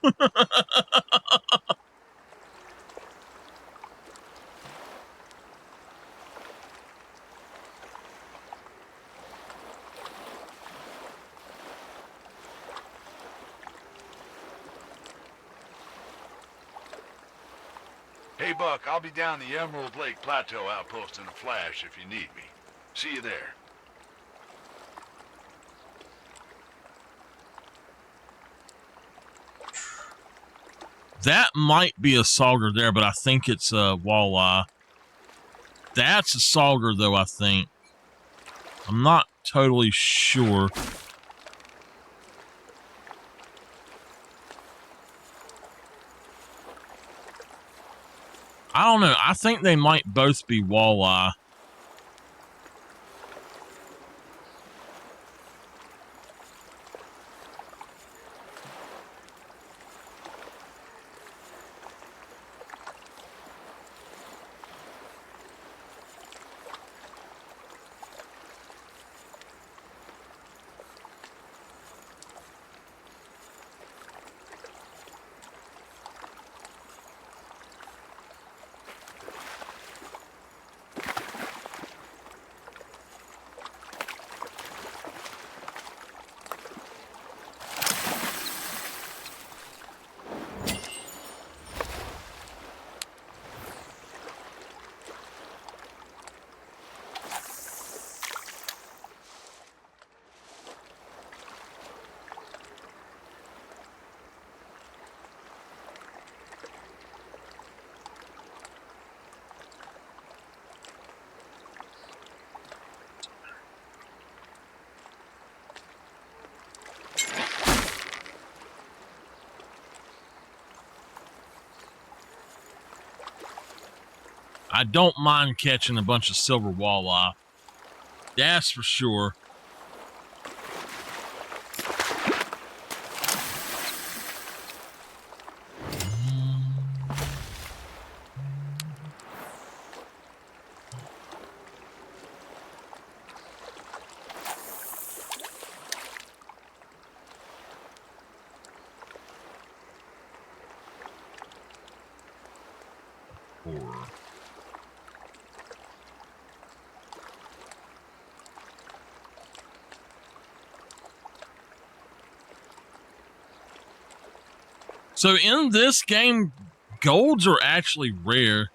Hey, Buck, I'll be down the Emerald Lake Plateau outpost in a flash if you need me. See you there. That might be a sauger there, but I think it's a walleye. That's a sauger, though, I think. I'm not totally sure. I don't know. I think they might both be walleye. I don't mind catching a bunch of silver walleye. That's for sure. So in this game, golds are actually rare.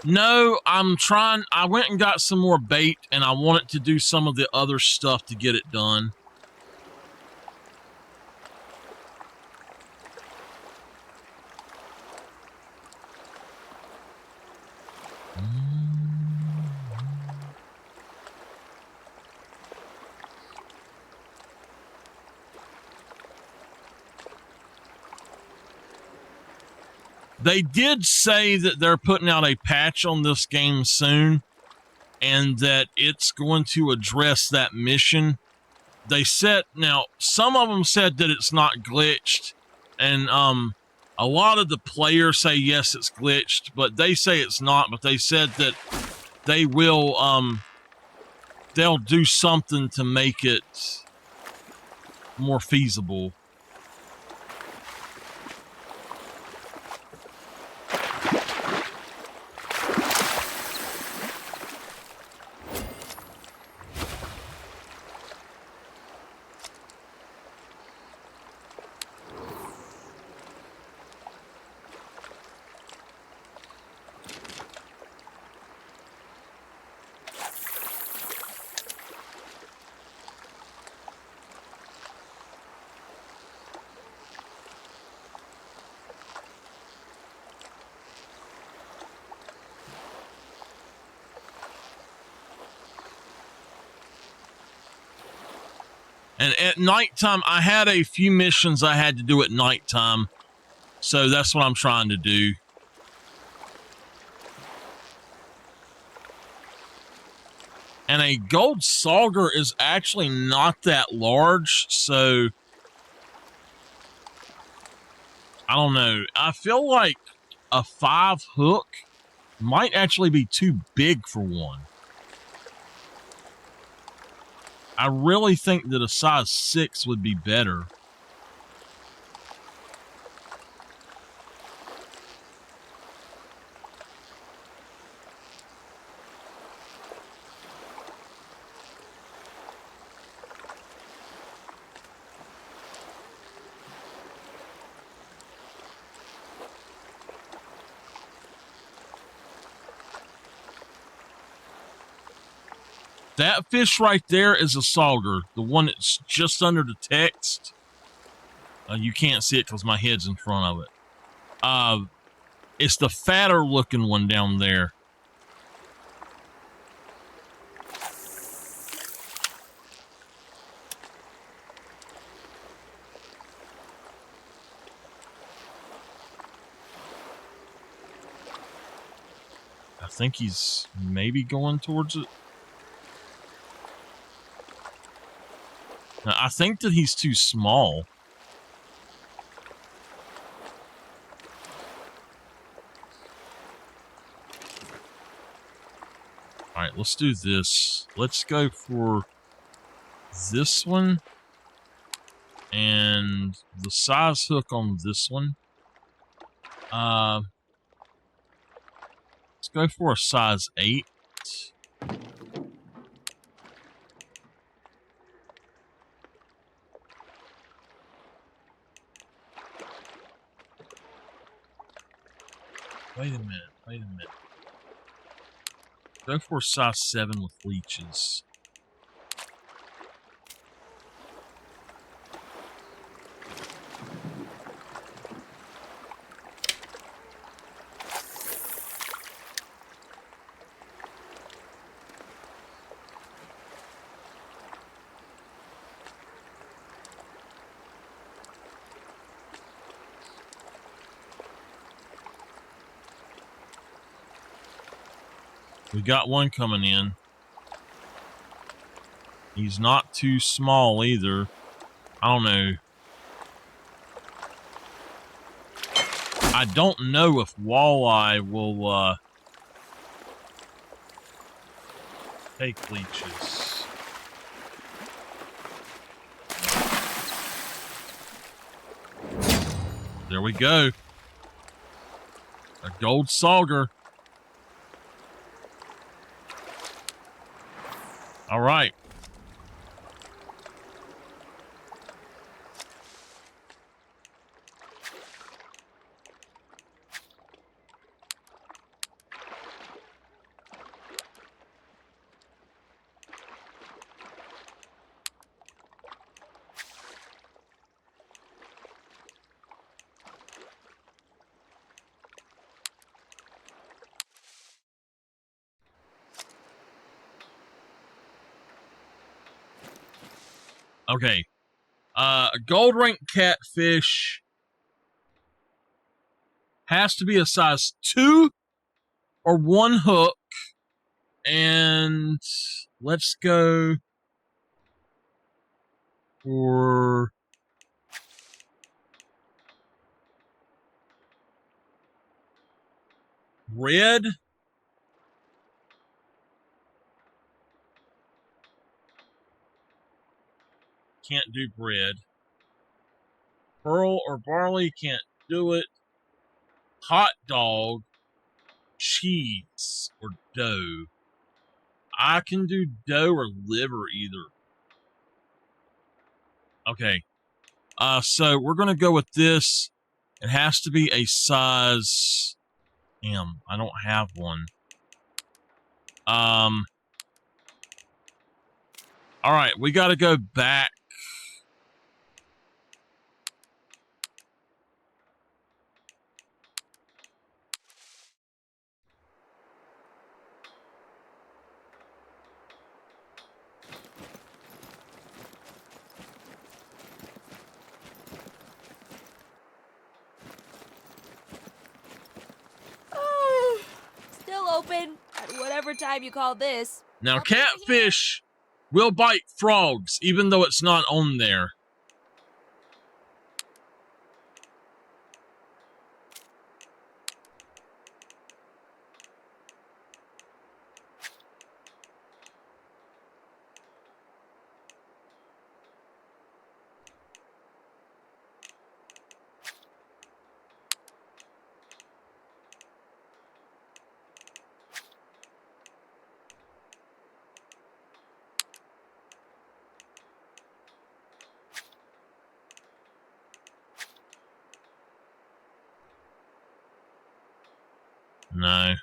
No, I went and got some more bait, and I wanted to do some of the other stuff to get it done. They did say that they're putting out a patch on this game soon, and that it's going to address that mission. They said, now, some of them said that it's not glitched, and a lot of the players say yes, it's glitched, but they say it's not. But they said that they will, they'll do something to make it more feasible. And at nighttime, I had a few missions I had to do at nighttime. So that's what I'm trying to do. And a gold sauger is actually not that large. So I don't know. I feel like a 5 hook might actually be too big for one. I really think that a size 6 would be better. That fish right there is a sauger. The one that's just under the text. You can't see it because my head's in front of it. It's the fatter looking one down there. think he's maybe going towards it. Now, I think that he's too small. All right, let's do this. Let's go for this one and the size hook on this one. Let's go for a size 8. Wait a minute. Go for a size 7 with leeches. We got one coming in. He's not too small either. I don't know. I don't know if walleye will take leeches. There we go. A gold sauger. All right. Okay. A gold rank catfish has to be a size 2 or 1 hook. And let's go for red. Can't do bread. Pearl or barley, can't do it. Hot dog, cheese, or dough. I can do dough or liver either. Okay. So we're gonna go with this. It has to be a size M. I don't have one. All right, we gotta go back. Still open at whatever time you call this. Now, Open here. catfish will bite frogs, even though it's not on there. No.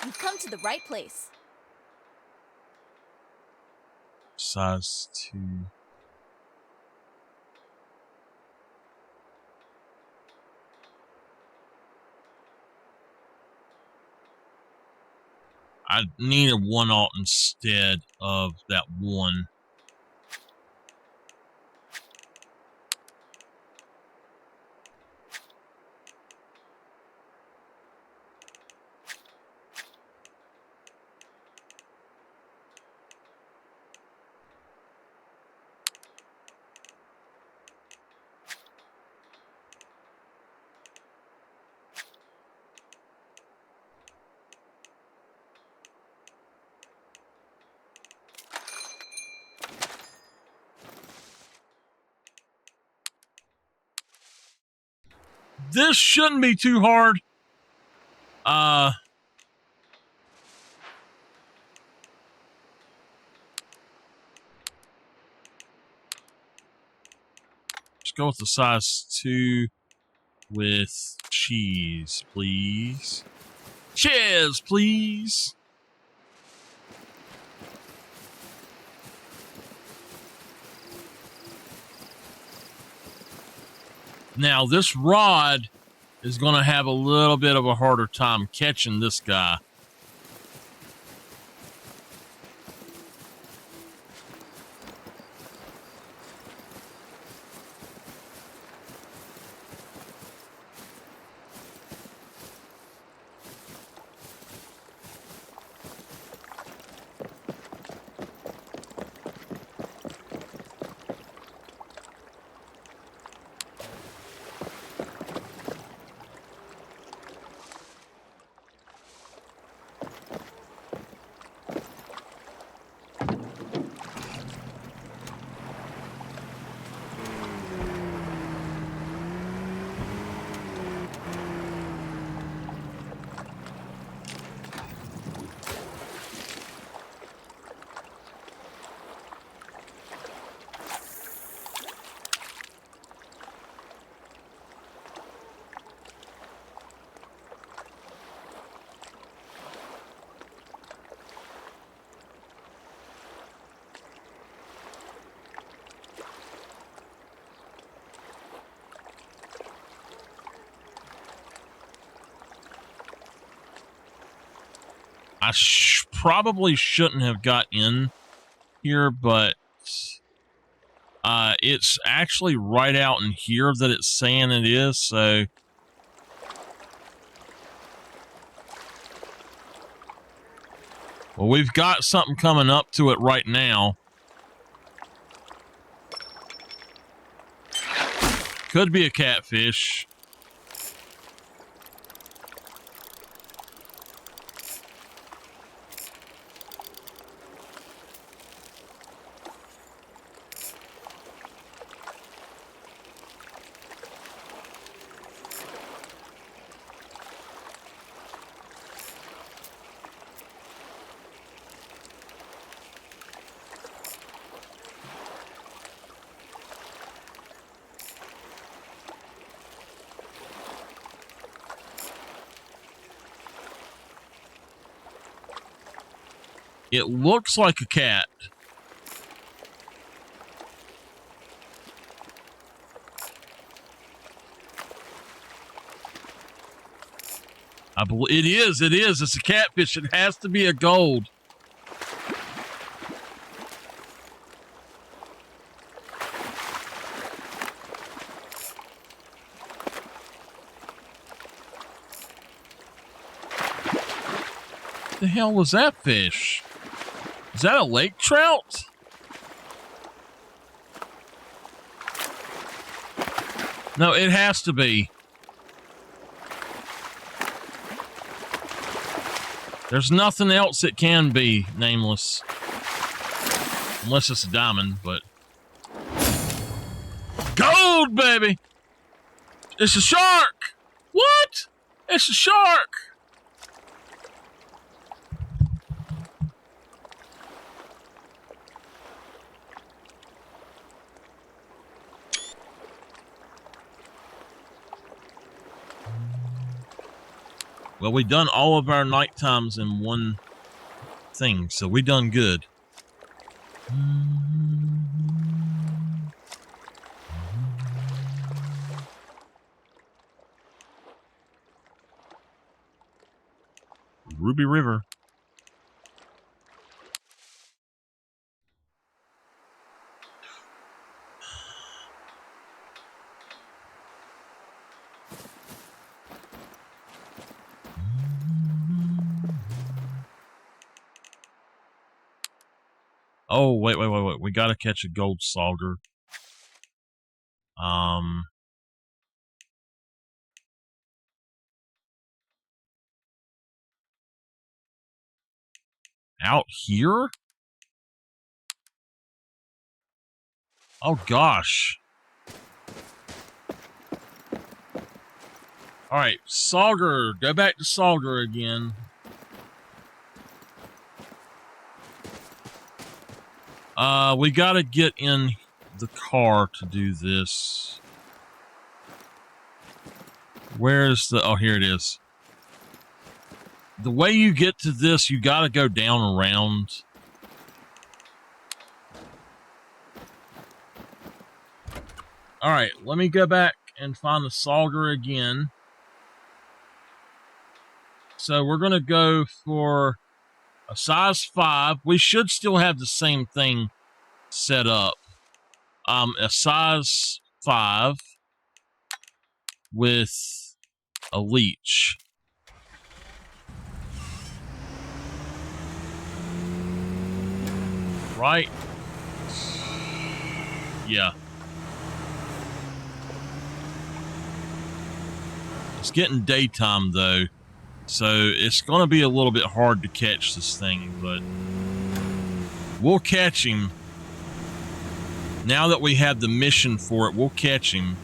You've come to the right place. Size 2. I need a 1/0 instead of that 1. This shouldn't be too hard. Let's go with the size 2 with cheese, please. Cheers, please. Now, this rod is going to have a little bit of a harder time catching this guy. I probably shouldn't have got in here, but it's actually right out in here that it's saying it is, so well, we've got something coming up to it right now. Could be a catfish. It looks like a cat. I believe it is. It is. It's a catfish. It has to be a gold. The hell was that fish? Is that a lake trout? No, it has to be. There's nothing else it can be, Nameless. Unless it's a diamond, but... Gold, baby! It's a shark! What? It's a shark! Well, we done all of our night times in one thing, so we done good. Ruby River. Oh, wait. We gotta catch a gold sauger. Out here? Oh, gosh. All right, Sauger. Go back to Sauger again. We got to get in the car to do this. Where's the... Oh, here it is. The way you get to this, you got to go down around. All right, let me go back and find the Sauger again. So we're going to go for a size 5. We should still have the same thing set up. A size 5 with a leech. Right? Yeah. It's getting daytime though, so it's going to be a little bit hard to catch this thing, but we'll catch him. Now that we have the mission for it, we'll catch him.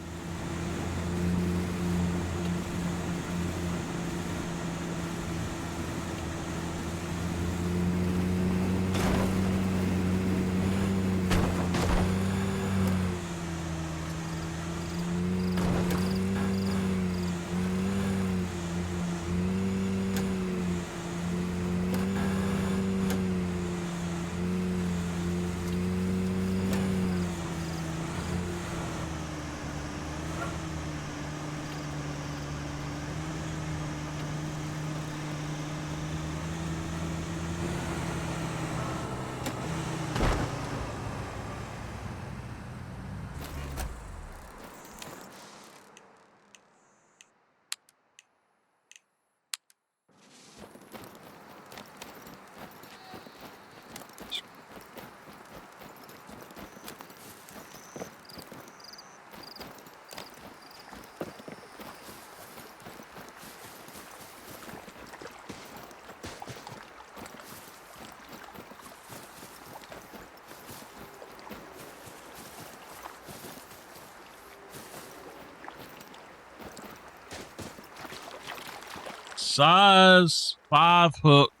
Size 5 hook.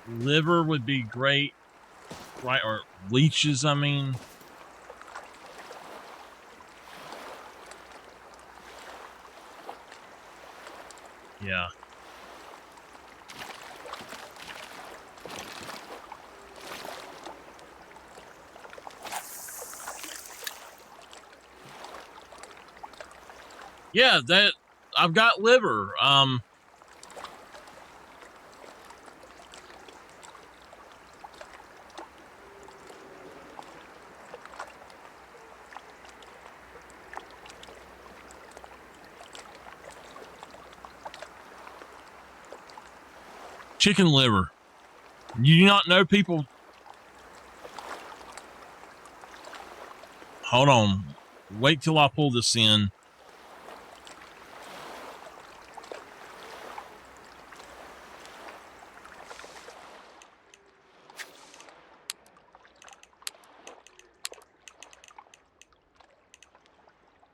Liver would be great. Right, or leeches, I mean. Yeah. Yeah, that I've got liver. Chicken liver. You do not know people. Hold on. Wait till I pull this in.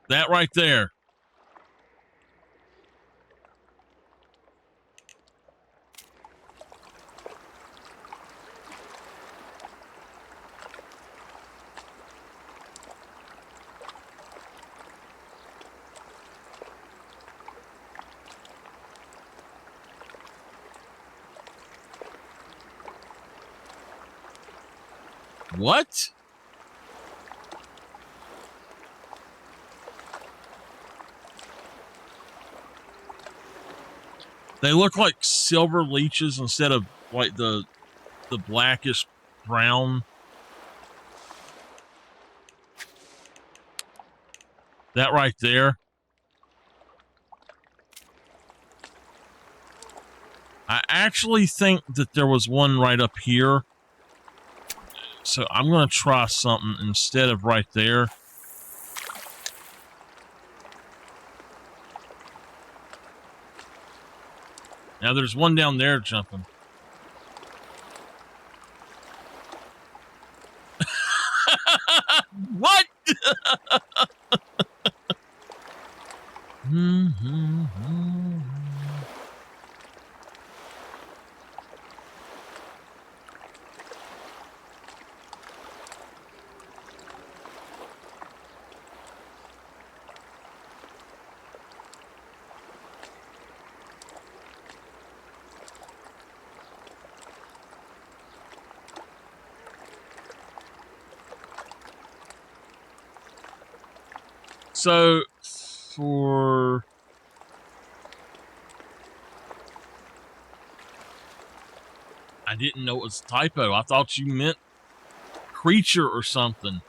That right there. What? They look like silver leeches instead of like the blackish brown. That right there. I actually think that there was one right up here. So I'm going to try something instead of right there. Now there's one down there jumping. What? So, for... I didn't know it was a typo. I thought you meant creature or something.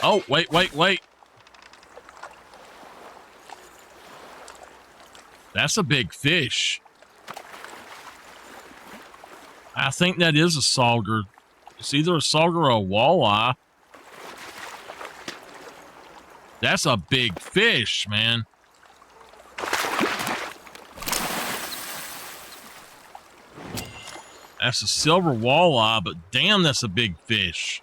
Oh, wait. That's a big fish. I think that is a sauger. It's either a sauger or a walleye. That's a big fish, man. That's a silver walleye, but damn, that's a big fish.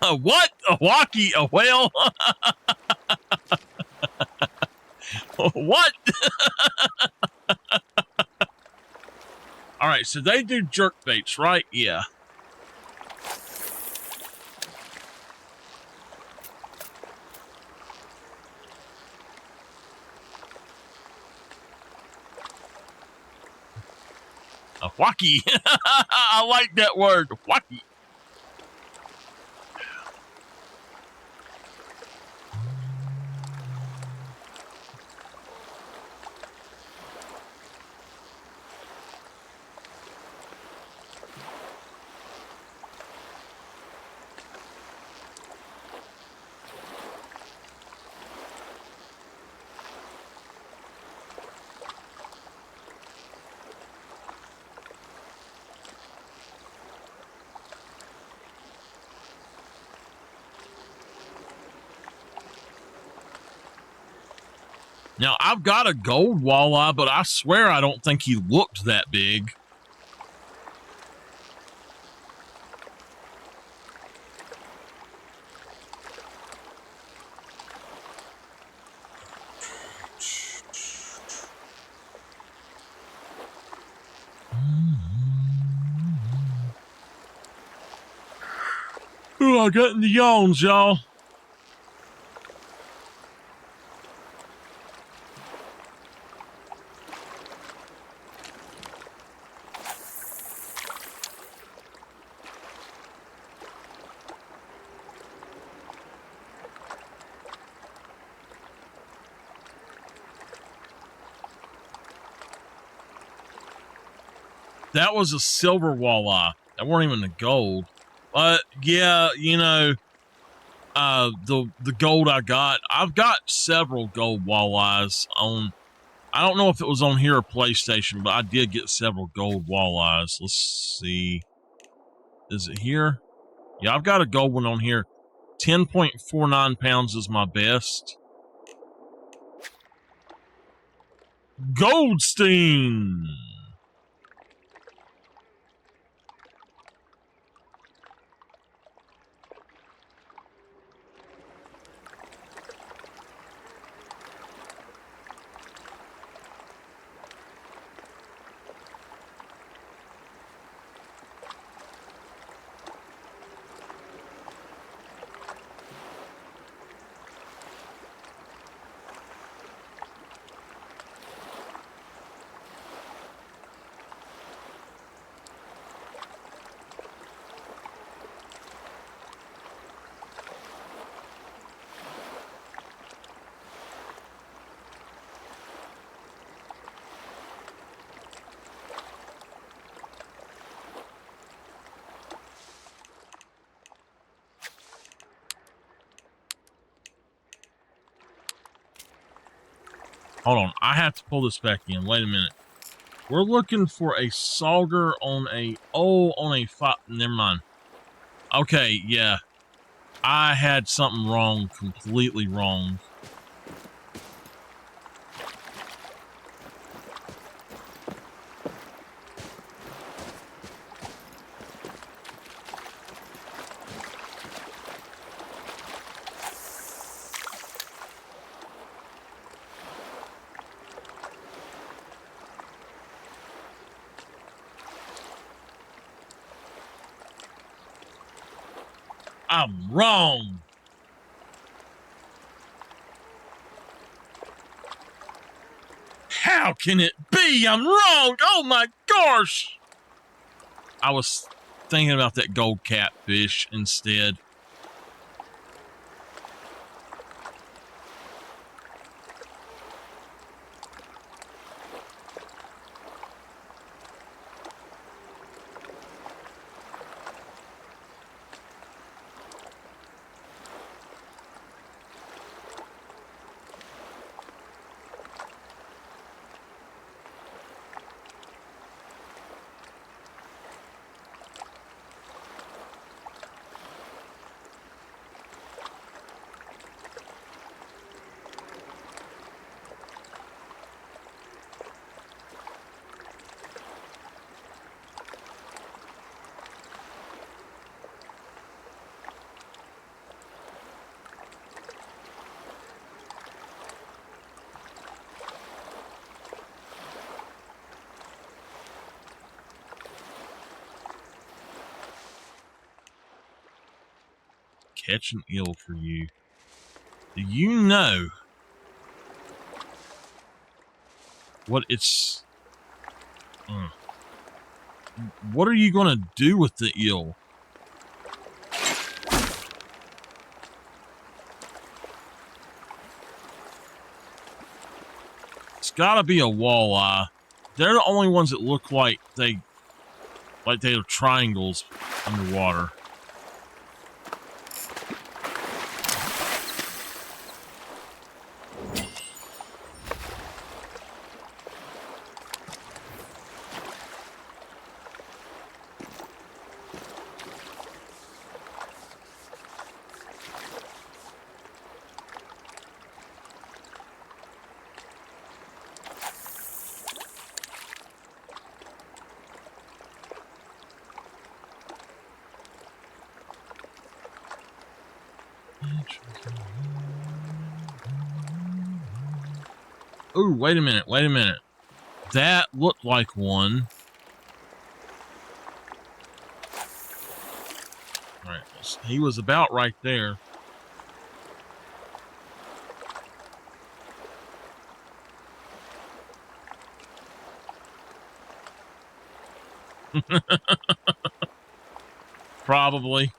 A what? A walkie? A whale? What? All right, so they do jerk baits, right? Yeah. A walkie. I like that word, walkie. Now, I've got a gold walleye, but I swear I don't think he looked that big. Ooh, I'm getting the yawns, y'all. That was a silver walleye. That weren't even a gold. But yeah, you know, the gold I've got several gold walleyes on. I don't know if it was on here or PlayStation, but I did get several gold walleyes. Let's see. Is it here? Yeah, I've got a gold one on here. 10.49 pounds is my best. Goldstein! Hold on, I have to pull this back in. Wait a minute. We're looking for a sauger on a... Oh, on a... Never mind. Okay, yeah. I had something wrong, completely wrong. I'm wrong. How can it be? I'm wrong. Oh my gosh. I was thinking about that gold catfish instead. Catch an eel for you. Do you know what it's... What are you going to do with the eel? It's got to be a walleye. They're the only ones that look like they are triangles underwater. Ooh, wait a minute. That looked like one. Alright, he was about right there. Probably.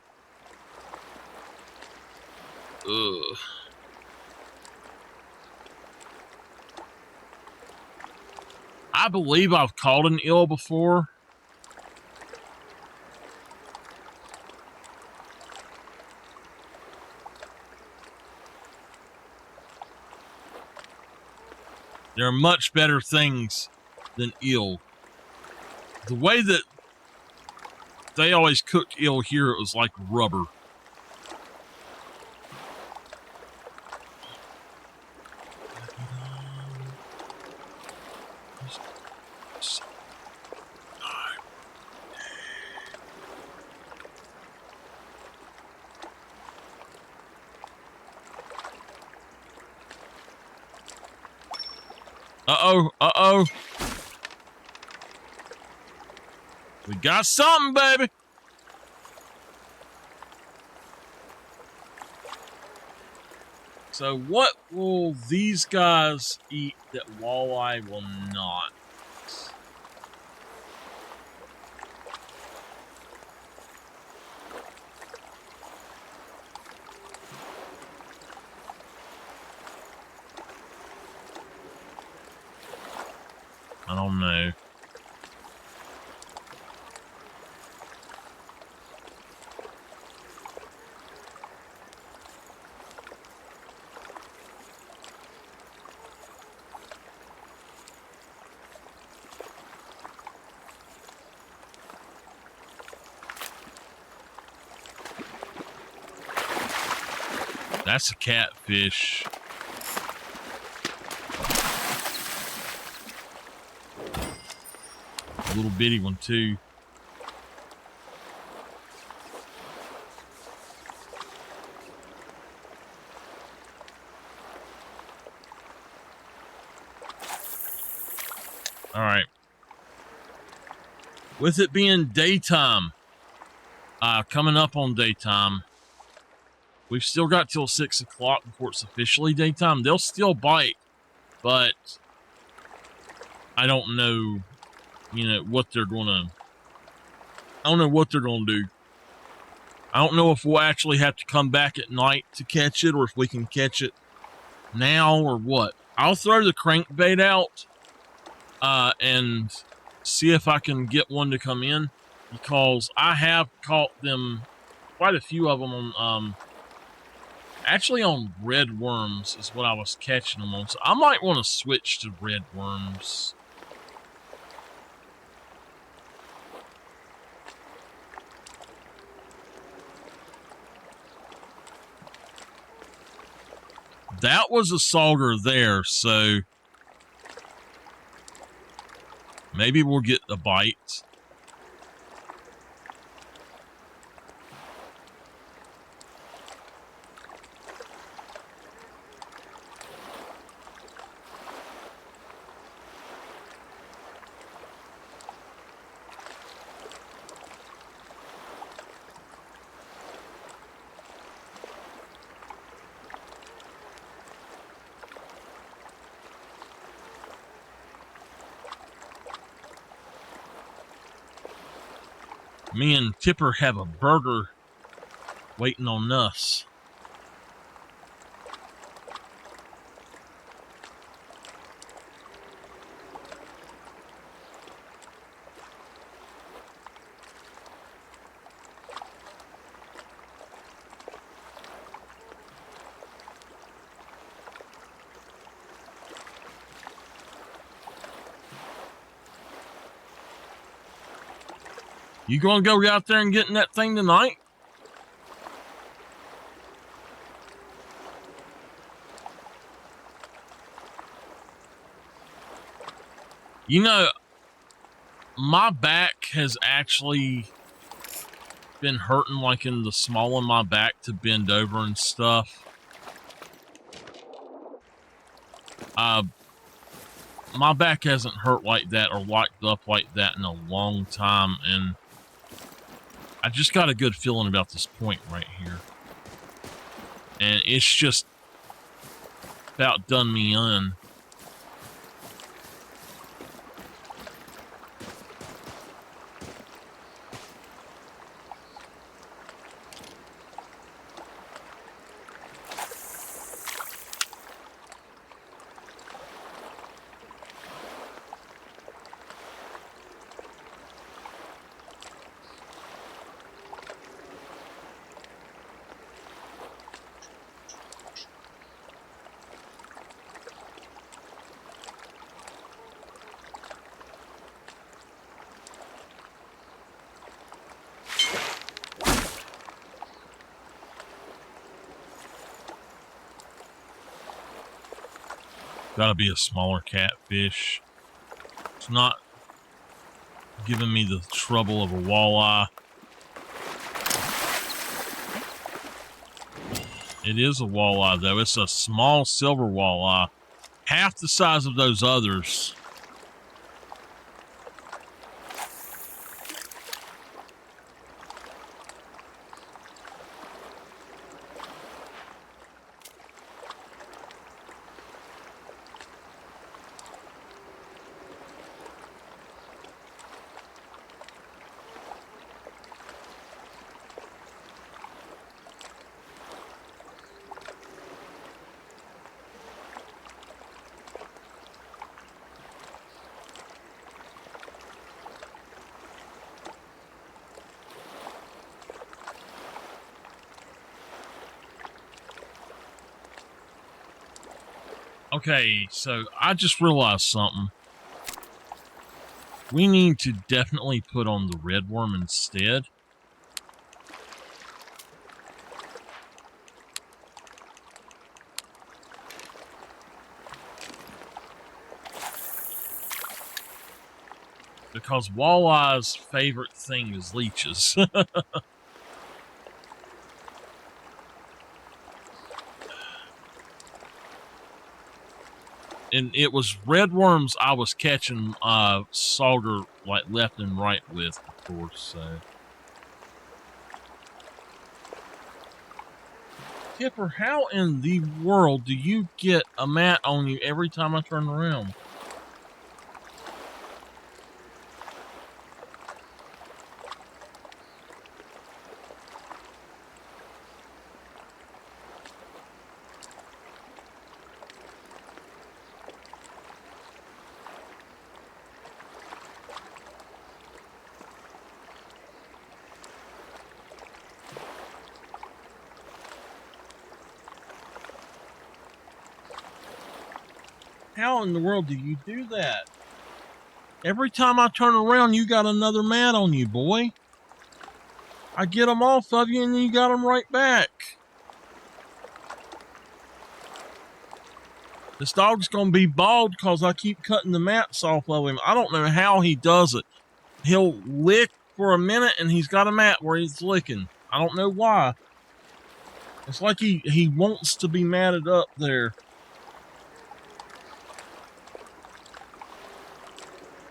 Ugh. I believe I've caught an eel before. There are much better things than eel. The way that they always cooked eel here, it was like rubber. Uh-oh. We got something, baby. So what will these guys eat that walleye will not? I don't know. That's a catfish. A little bitty one too. All right. With it being daytime, coming up on daytime, we've still got till 6 o'clock before it's officially daytime. They'll still bite, but I don't know, what they're gonna. I don't know what they're gonna do. I don't know if we'll actually have to come back at night to catch it, or if we can catch it now, or what. I'll throw the crankbait out, and see if I can get one to come in, because I have caught them, quite a few of them on, actually on red worms is what I was catching them on. So I might want to switch to red worms. That was a sauger there, so maybe we'll get a bite. Me and Tipper have a burger waiting on us. You gonna go out there and get in that thing tonight? My back has actually been hurting, like in the small of my back, to bend over and stuff. My back hasn't hurt like that or locked up like that in a long time, and I just got a good feeling about this point right here. And it's just about done me in. Gotta be a smaller catfish. It's not giving me the trouble of a walleye. It is a walleye, though. It's a small silver walleye, half the size of those others. Okay, so I just realized something. We need to definitely put on the red worm instead. because walleye's favorite thing is leeches. And it was redworms I was catching sauger like left and right with, of course. So, Kipper, how in the world do you get a mat on you every time I turn around? How in the world do you do that? Every time I turn around, you got another mat on you, boy. I get them off of you, and then you got them right back. This dog's going to be bald because I keep cutting the mats off of him. I don't know how he does it. He'll lick for a minute, and he's got a mat where he's licking. I don't know why. It's like he wants to be matted up there.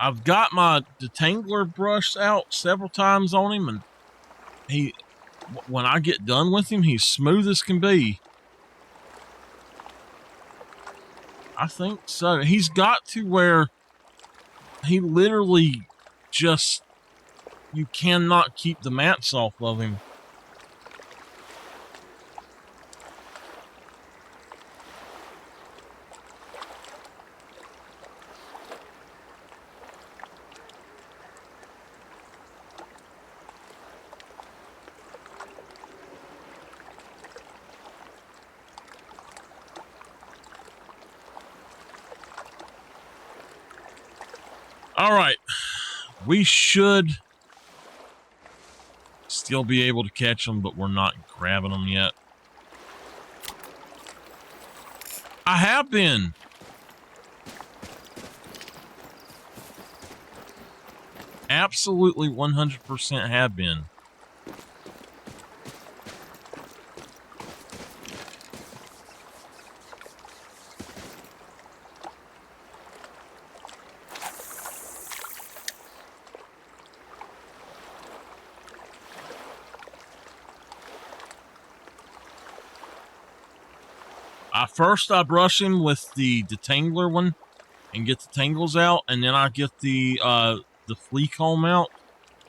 I've got my detangler brush out several times on him, and when I get done with him, he's smooth as can be. I think so. He's got to where he literally just, you cannot keep the mats off of him. All right, we should still be able to catch them, but we're not grabbing them yet. I have been. Absolutely 100% have been. First, I brush him with the detangler one and get the tangles out, and then I get the flea comb out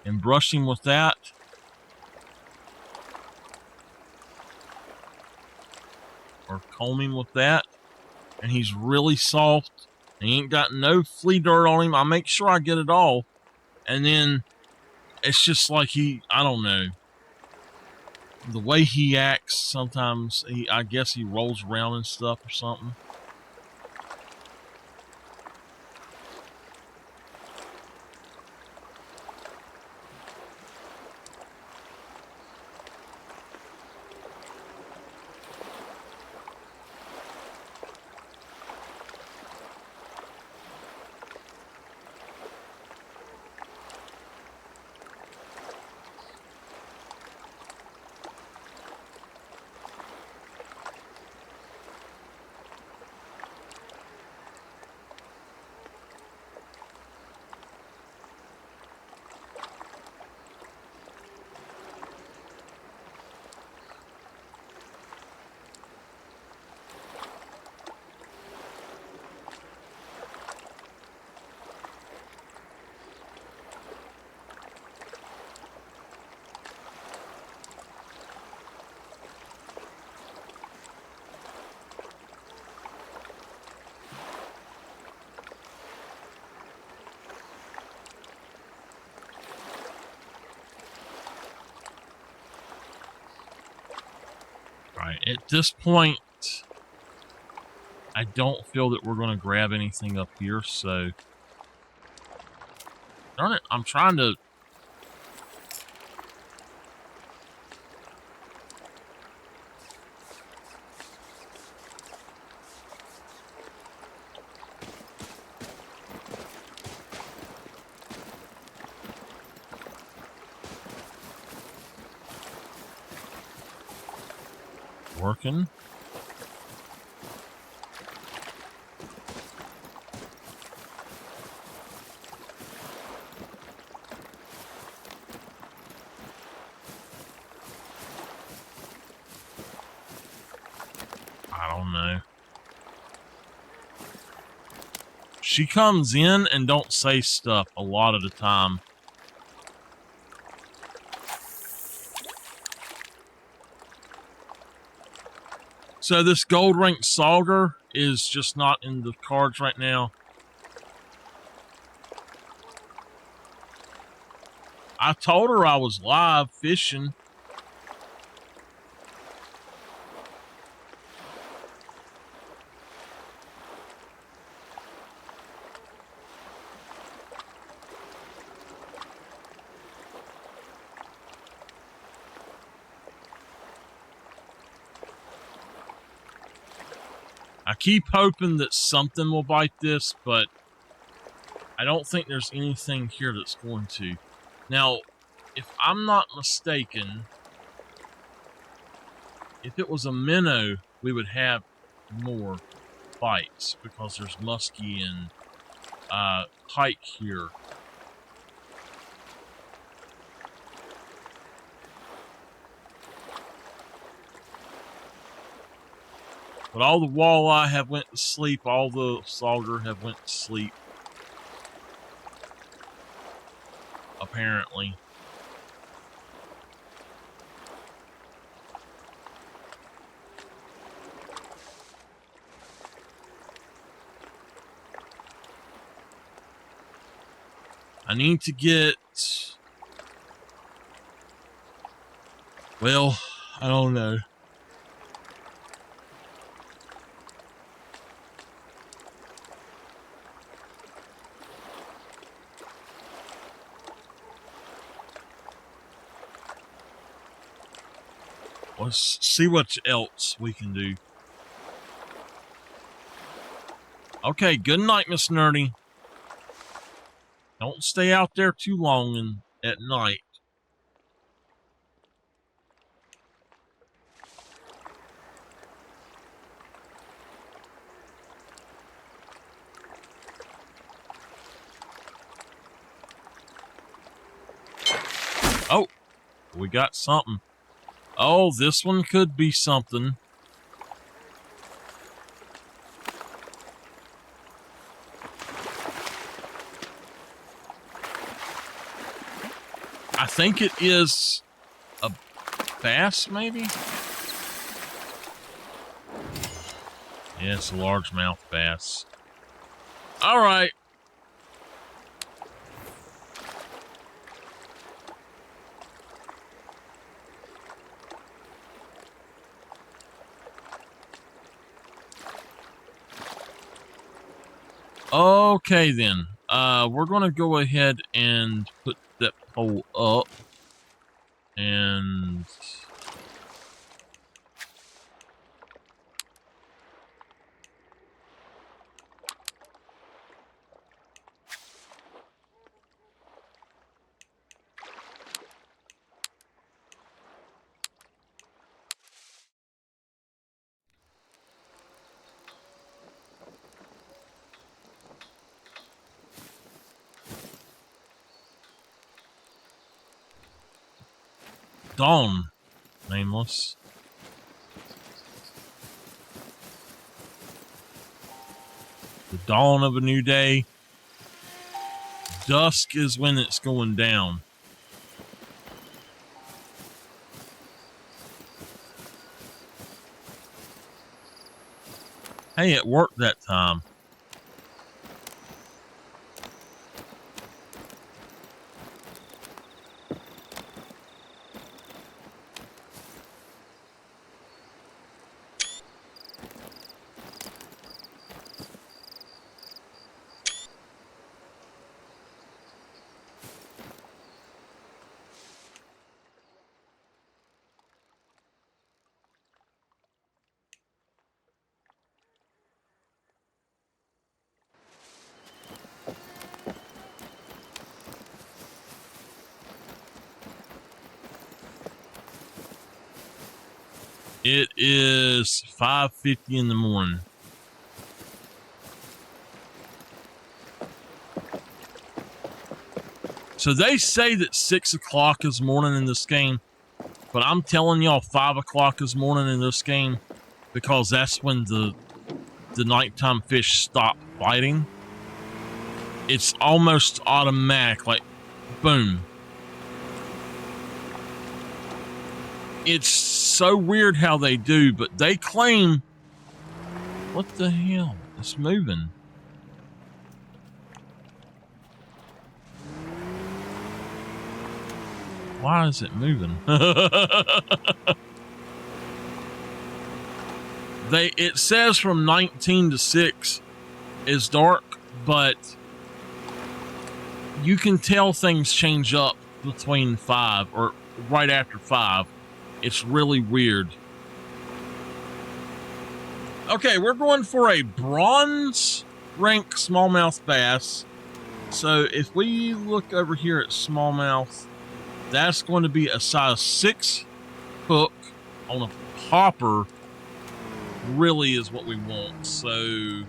and brush him with that. Or comb him with that. And he's really soft. He ain't got no flea dirt on him. I make sure I get it all. And then it's just like I don't know. The way he acts, sometimes I guess he rolls around and stuff or something. Right, at this point, I don't feel that we're going to grab anything up here, so... Darn it, I'm trying to... Working. I don't know. She comes in and don't say stuff a lot of the time. So this gold rank Sauger is just not in the cards right now. I told her I was live fishing. I keep hoping that something will bite this, but I don't think there's anything here that's going to. Now, if I'm not mistaken, if it was a minnow, we would have more bites because there's muskie and pike here. But all the walleye have went to sleep. All the sauger have went to sleep. Apparently. I need to get... Well, I don't know. Let's see what else we can do. Okay, good night, Miss Nerdy. Don't stay out there too long at night. Oh, we got something. Oh, this one could be something. I think it is a bass, maybe? Yeah, it's a largemouth bass. All right. Okay, then. We're going to go ahead and put that pole up. And... Dawn. Nameless. The dawn of a new day. Dusk is when it's going down. Hey, it worked that time. It is 5:50 in the morning. So they say that 6 o'clock is morning in this game, but I'm telling y'all 5 o'clock is morning in this game because that's when the nighttime fish stop biting. It's almost automatic, like boom. It's so weird how they do, but they claim, what the hell? It's moving. Why is it moving? It says from 19 to 6 is dark, but you can tell things change up between 5 or right after 5. It's really weird. Okay, we're going for a bronze rank smallmouth bass. So if we look over here at smallmouth, that's going to be a size 6 hook on a popper, really is what we want. So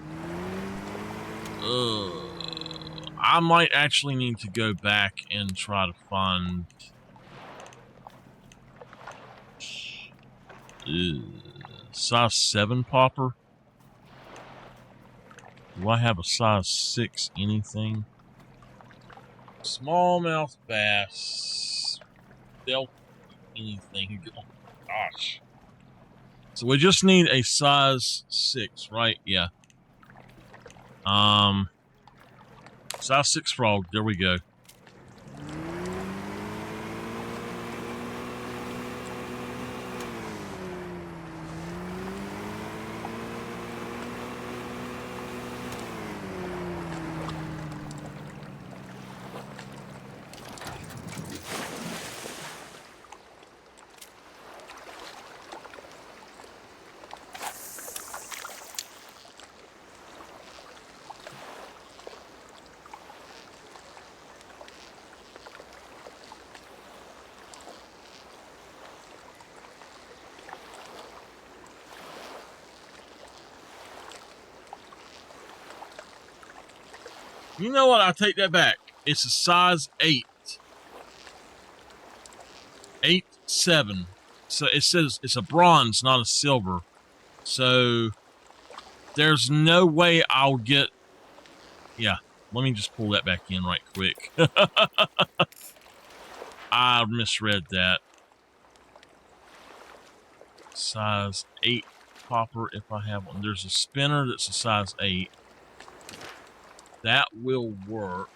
I might actually need to go back and try to find size 7 popper. Do I have a size 6 anything? Smallmouth bass. They'll anything. Oh, gosh. So we just need a size 6, right? Yeah. Size 6 frog. There we go. You know what? I take that back. It's a size 8. 8-7. So it says it's a bronze, not a silver. So there's no way I'll get... Yeah, let me just pull that back in right quick. I misread that. Size 8 popper if I have one. There's a spinner that's a size 8. That will work.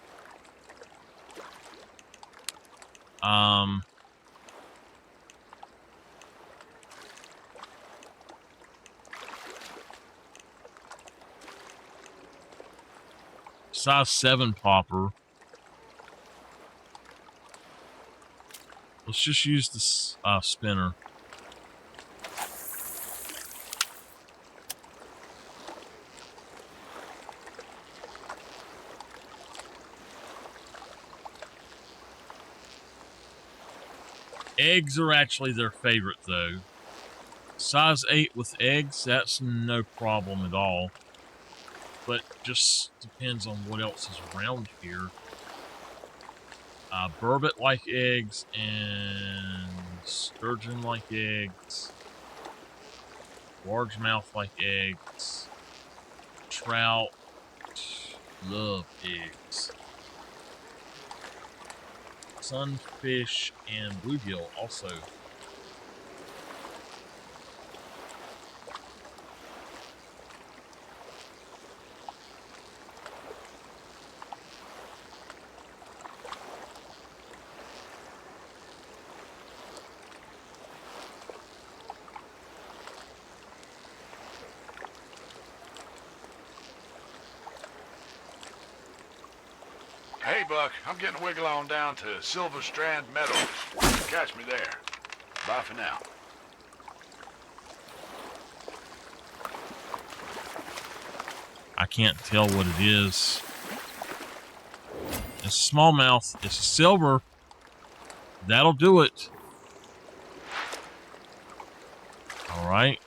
Size 7 popper. Let's just use this spinner. Eggs are actually their favorite, though. Size 8 with eggs, that's no problem at all. But just depends on what else is around here. Burbot like eggs and sturgeon like eggs. Largemouth like eggs. Trout love eggs. Sunfish and bluegill also. Hey, Buck, I'm getting a wiggle on down to Silver Strand Meadows. Catch me there. Bye for now. I can't tell what it is. It's a smallmouth. It's a silver. That'll do it. All right?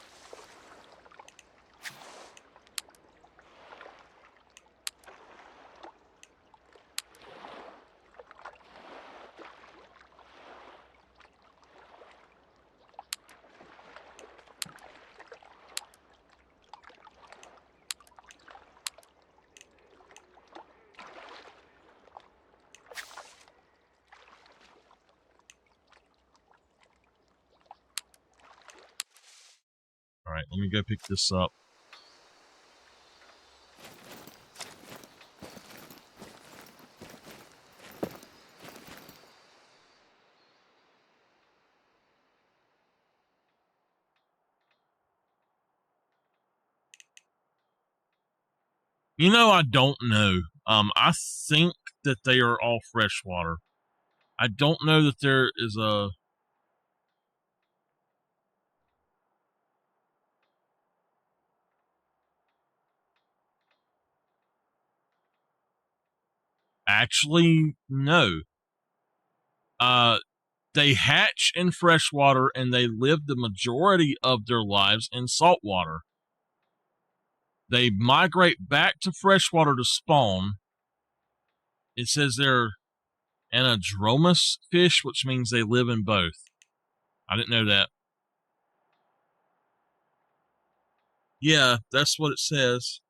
All right, let me go pick this up. You know, I don't know. I think that they are all freshwater. I don't know that there is a... Actually, no. They hatch in freshwater and they live the majority of their lives in saltwater. They migrate back to freshwater to spawn. It says they're anadromous fish, which means they live in both. I didn't know that. Yeah, that's what it says.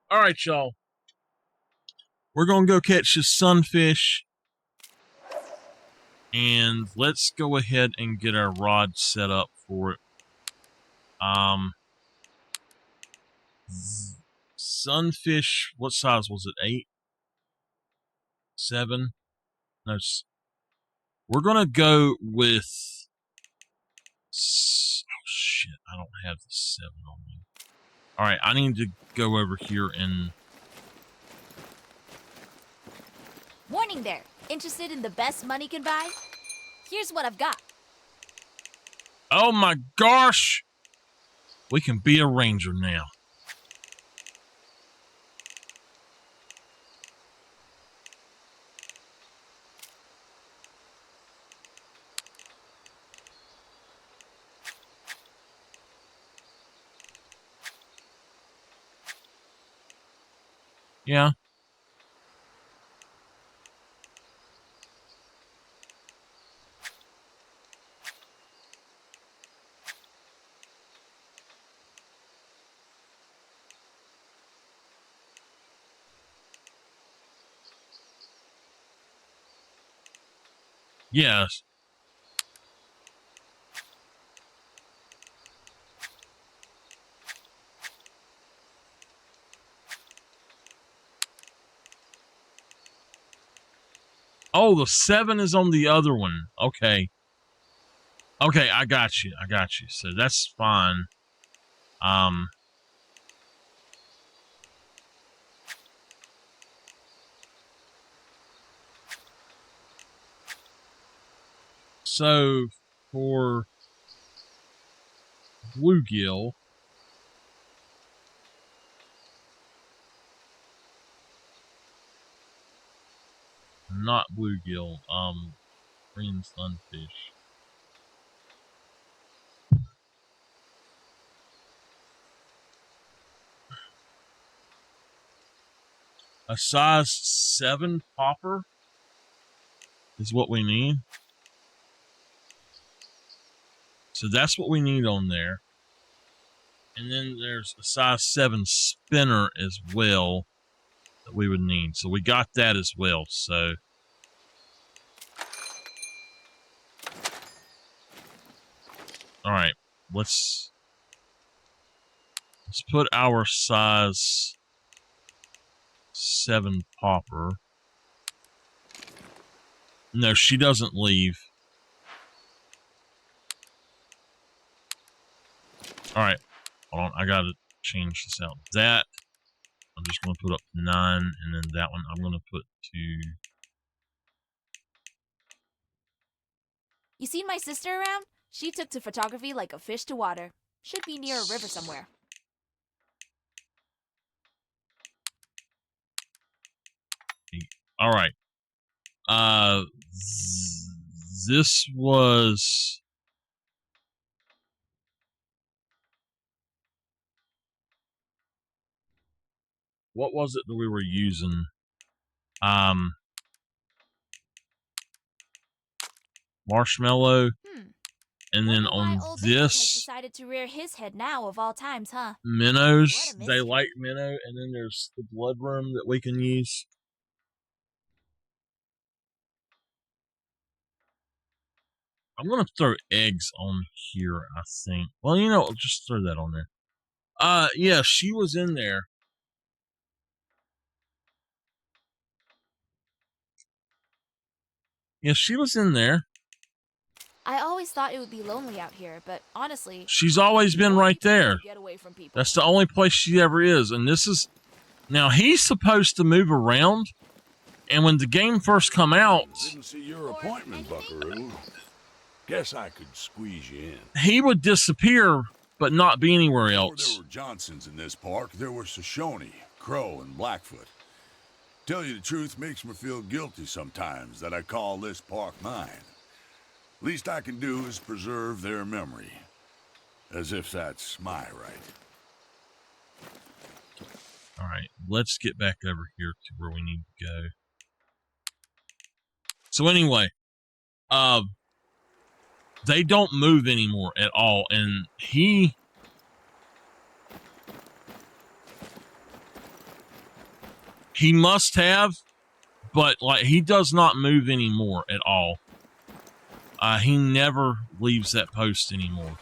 All right, y'all. We're going to go catch this sunfish. And let's go ahead and get our rod set up for it. Sunfish, what size was it? 8? 7? No. We're going to go with... Oh, shit. I don't have the 7 on me. All right, I need to go over here and... Warning there. Interested in the best money can buy? Here's what I've got. Oh my gosh! We can be a ranger now. Yeah. Yes. Oh, the 7 is on the other one. Okay. Okay, I got you. I got you. So that's fine. So for bluegill, not bluegill, green sunfish. A size 7 popper is what we need. So that's what we need on there. And then there's a size 7 spinner as well that we would need. So we got that as well. So all right, let's put our size 7 popper. No, she doesn't leave. All right, hold on. I gotta change this out. That I'm just gonna put up 9, and then that one I'm gonna put 2. You seen my sister around? She took to photography like a fish to water. Should be near a river somewhere. All right. this was... What was it that we were using? Marshmallow. And then Wonder why on old Bigfoot has this, decided to rear his head now of all times, huh? minnows. What a They mystery. like minnow. And then there's the blood worm that we can use. I'm going to throw eggs on here, I think. Well, you know, I'll just throw that on there. Yeah, she was in there. Yeah, she was in there. I always thought it would be lonely out here, but honestly, She's always been right there. get away from people. That's the only place she ever is. And this is... Now, he's supposed to move around. And when the game first come out... Didn't see your appointment, Buckaroo. Guess I could squeeze you in. He would disappear, but not be anywhere Before else. there were Johnsons in this park, there were Shoshone, Crow, and Blackfoot. Tell you the truth, makes me feel guilty sometimes that I call this park mine. Least I can do is preserve their memory. As if that's my right. Alright, let's get back over here to where we need to go. So anyway, they don't move anymore at all, and he must have, but like he does not move anymore at all. He never leaves that post anymore.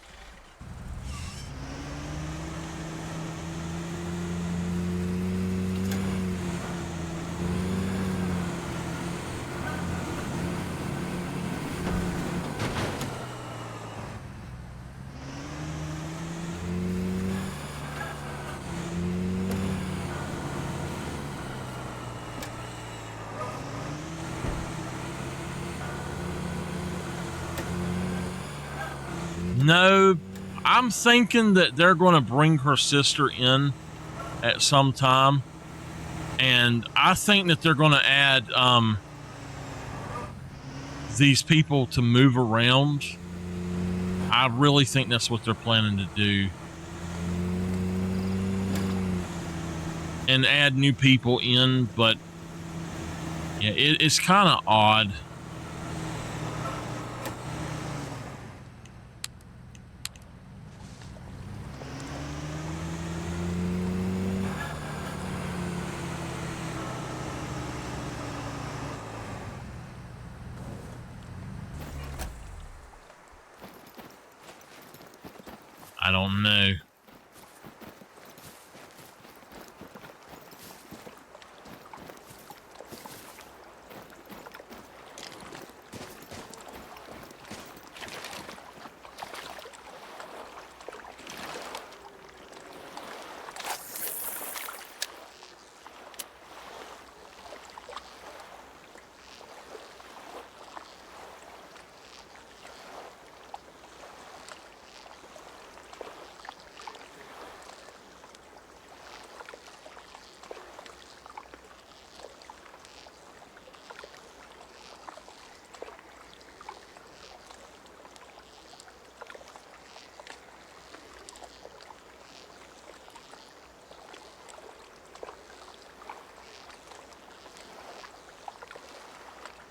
No, I'm thinking that they're going to bring her sister in at some time. And I think that they're going to add these people to move around. I really think that's what they're planning to do. And add new people in, but yeah, it's kind of odd. I don't know.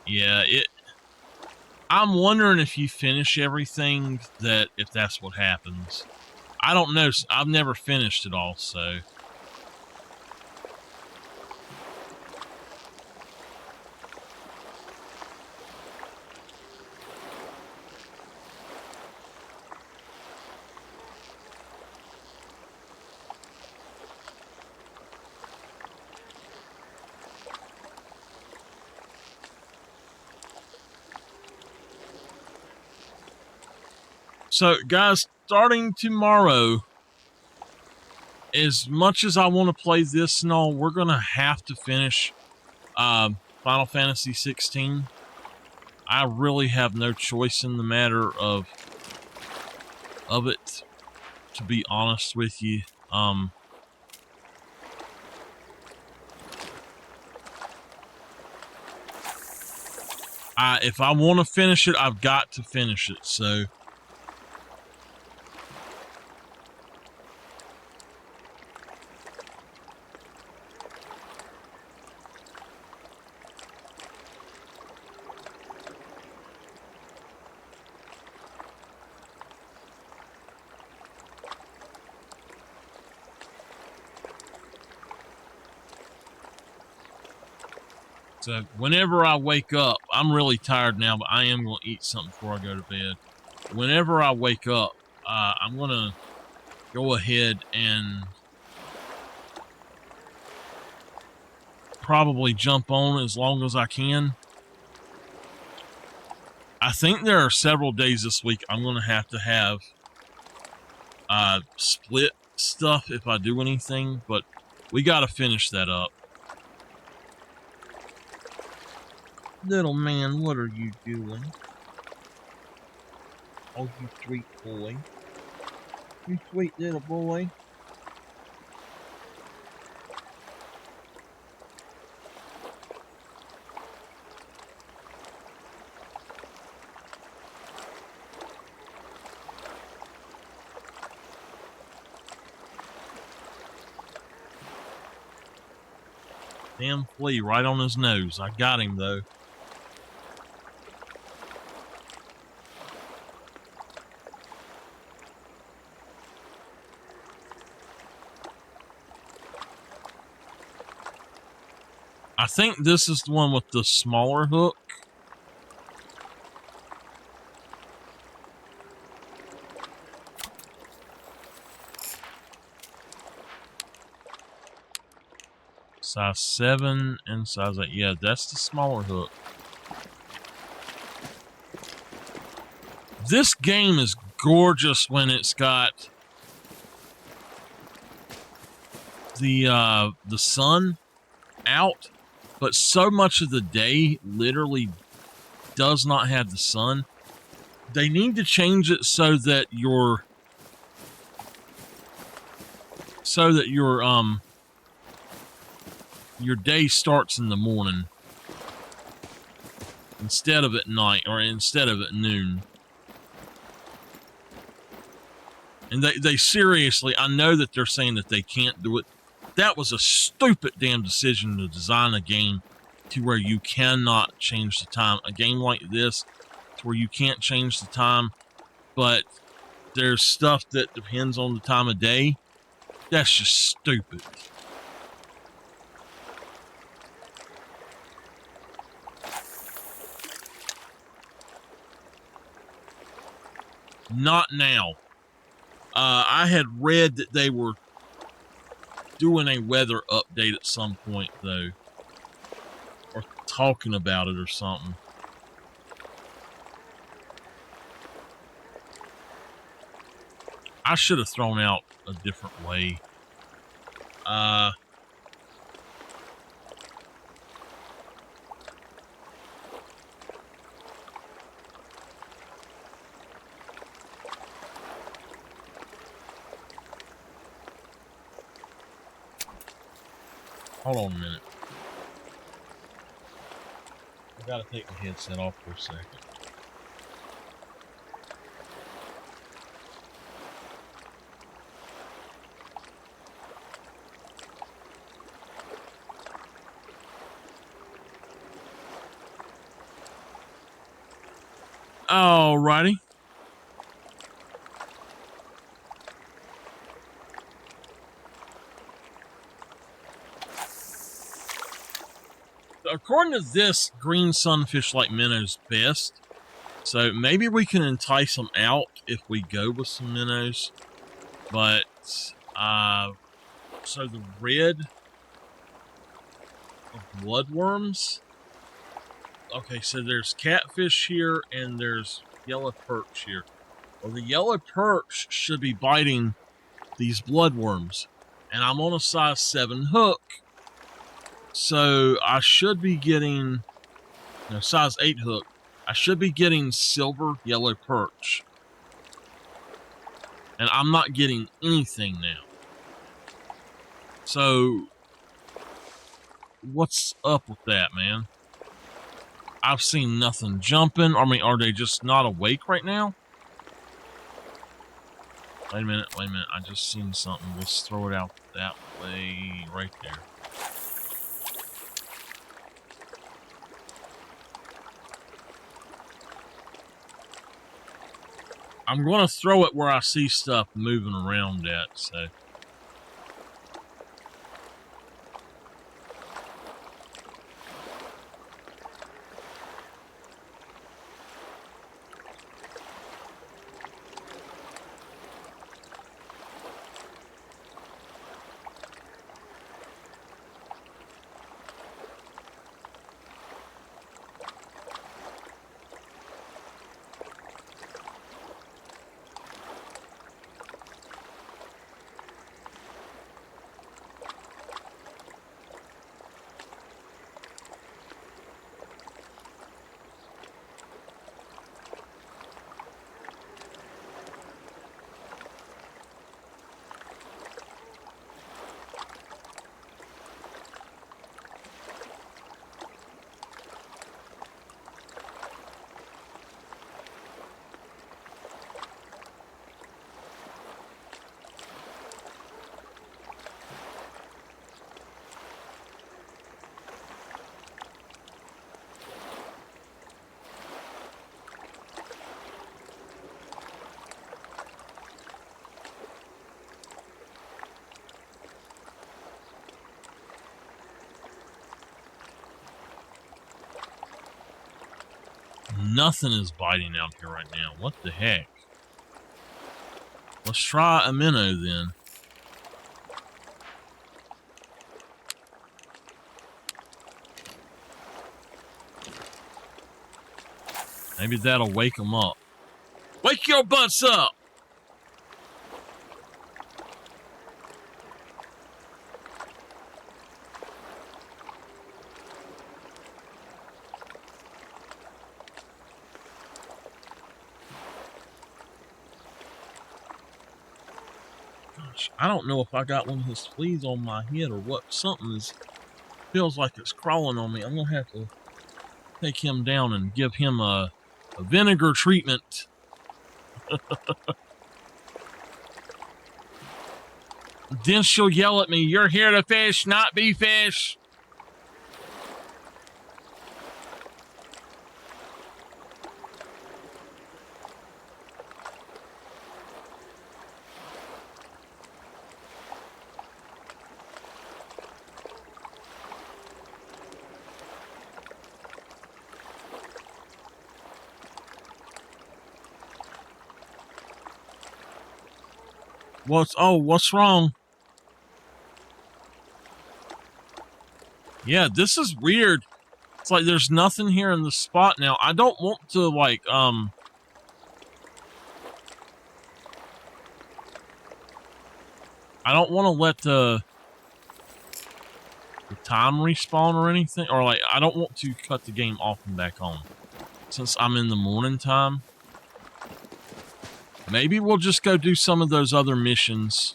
Yeah, I'm wondering if you finish everything, that if that's what happens. I don't know. I've never finished it all, so. So, guys, starting tomorrow, as much as I want to play this and all, we're going to have to finish Final Fantasy 16. I really have no choice in the matter of it, to be honest with you. If I want to finish it, I've got to finish it. So whenever I wake up, I'm really tired now, but I am going to eat something before I go to bed. Whenever I wake up, I'm going to go ahead and probably jump on as long as I can. I think there are several days this week I'm going to have split stuff if I do anything, but we got to finish that up. Little man, what are you doing? Oh, you sweet boy. You sweet little boy. Damn flea right on his nose. I got him, though. I think this is the one with the smaller hook. Size 7 and size 8. Yeah, that's the smaller hook. This game is gorgeous when it's got the sun out, but so much of the day literally does not have the sun. They need to change it so that your day starts in the morning instead of at night, or instead of at noon. And they seriously, I know that they're saying that they can't do it. That was a stupid damn decision to design a game to where you cannot change the time. A game like this, to where you can't change the time, but there's stuff that depends on the time of day. That's just stupid. Not now. I had read that they were doing a weather update at some point, though. Or talking about it or something. I should have thrown out a different way. Hold on a minute. I gotta take my headset off for a second. Alrighty. According to this, green sunfish like minnows best. So maybe we can entice them out if we go with some minnows. But, so the red of bloodworms. Okay, so there's catfish here and there's yellow perch here. Well, the yellow perch should be biting these bloodworms. And I'm on a size 7 hook. So I should be getting, size 8 hook. I should be getting silver yellow perch. And I'm not getting anything now. So, what's up with that, man? I've seen nothing jumping. I mean, are they just not awake right now? Wait a minute, wait a minute. I just seen something. Let's throw it out that way, right there. I'm going to throw it where I see stuff moving around at, so. Nothing is biting out here right now. What the heck? Let's try a minnow then. Maybe that'll wake them up. Wake your butts up! I don't know if I got one of his fleas on my head or what. Something feels like it's crawling on me. I'm going to have to take him down and give him a vinegar treatment. Then she'll yell at me, "You're here to fish, not be fish." What's wrong? Yeah, this is weird. It's like there's nothing here in the spot now. I don't want to like I don't want to let the time respawn or anything, or like I don't want to cut the game off and back on. Since I'm in the morning time, maybe we'll just go do some of those other missions.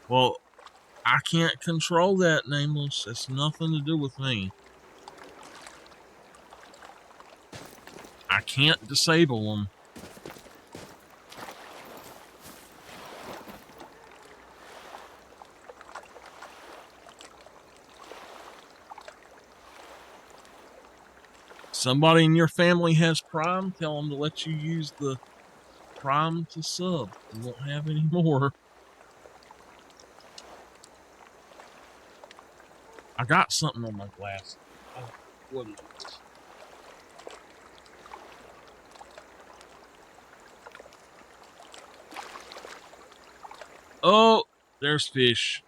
Well, I can't control that, Nameless. It's nothing to do with me. I can't disable them. Somebody in your family has Prime, tell them to let you use the Prime to sub. You won't have any more. I got something on my glass. Oh, what is this? Oh, there's fish.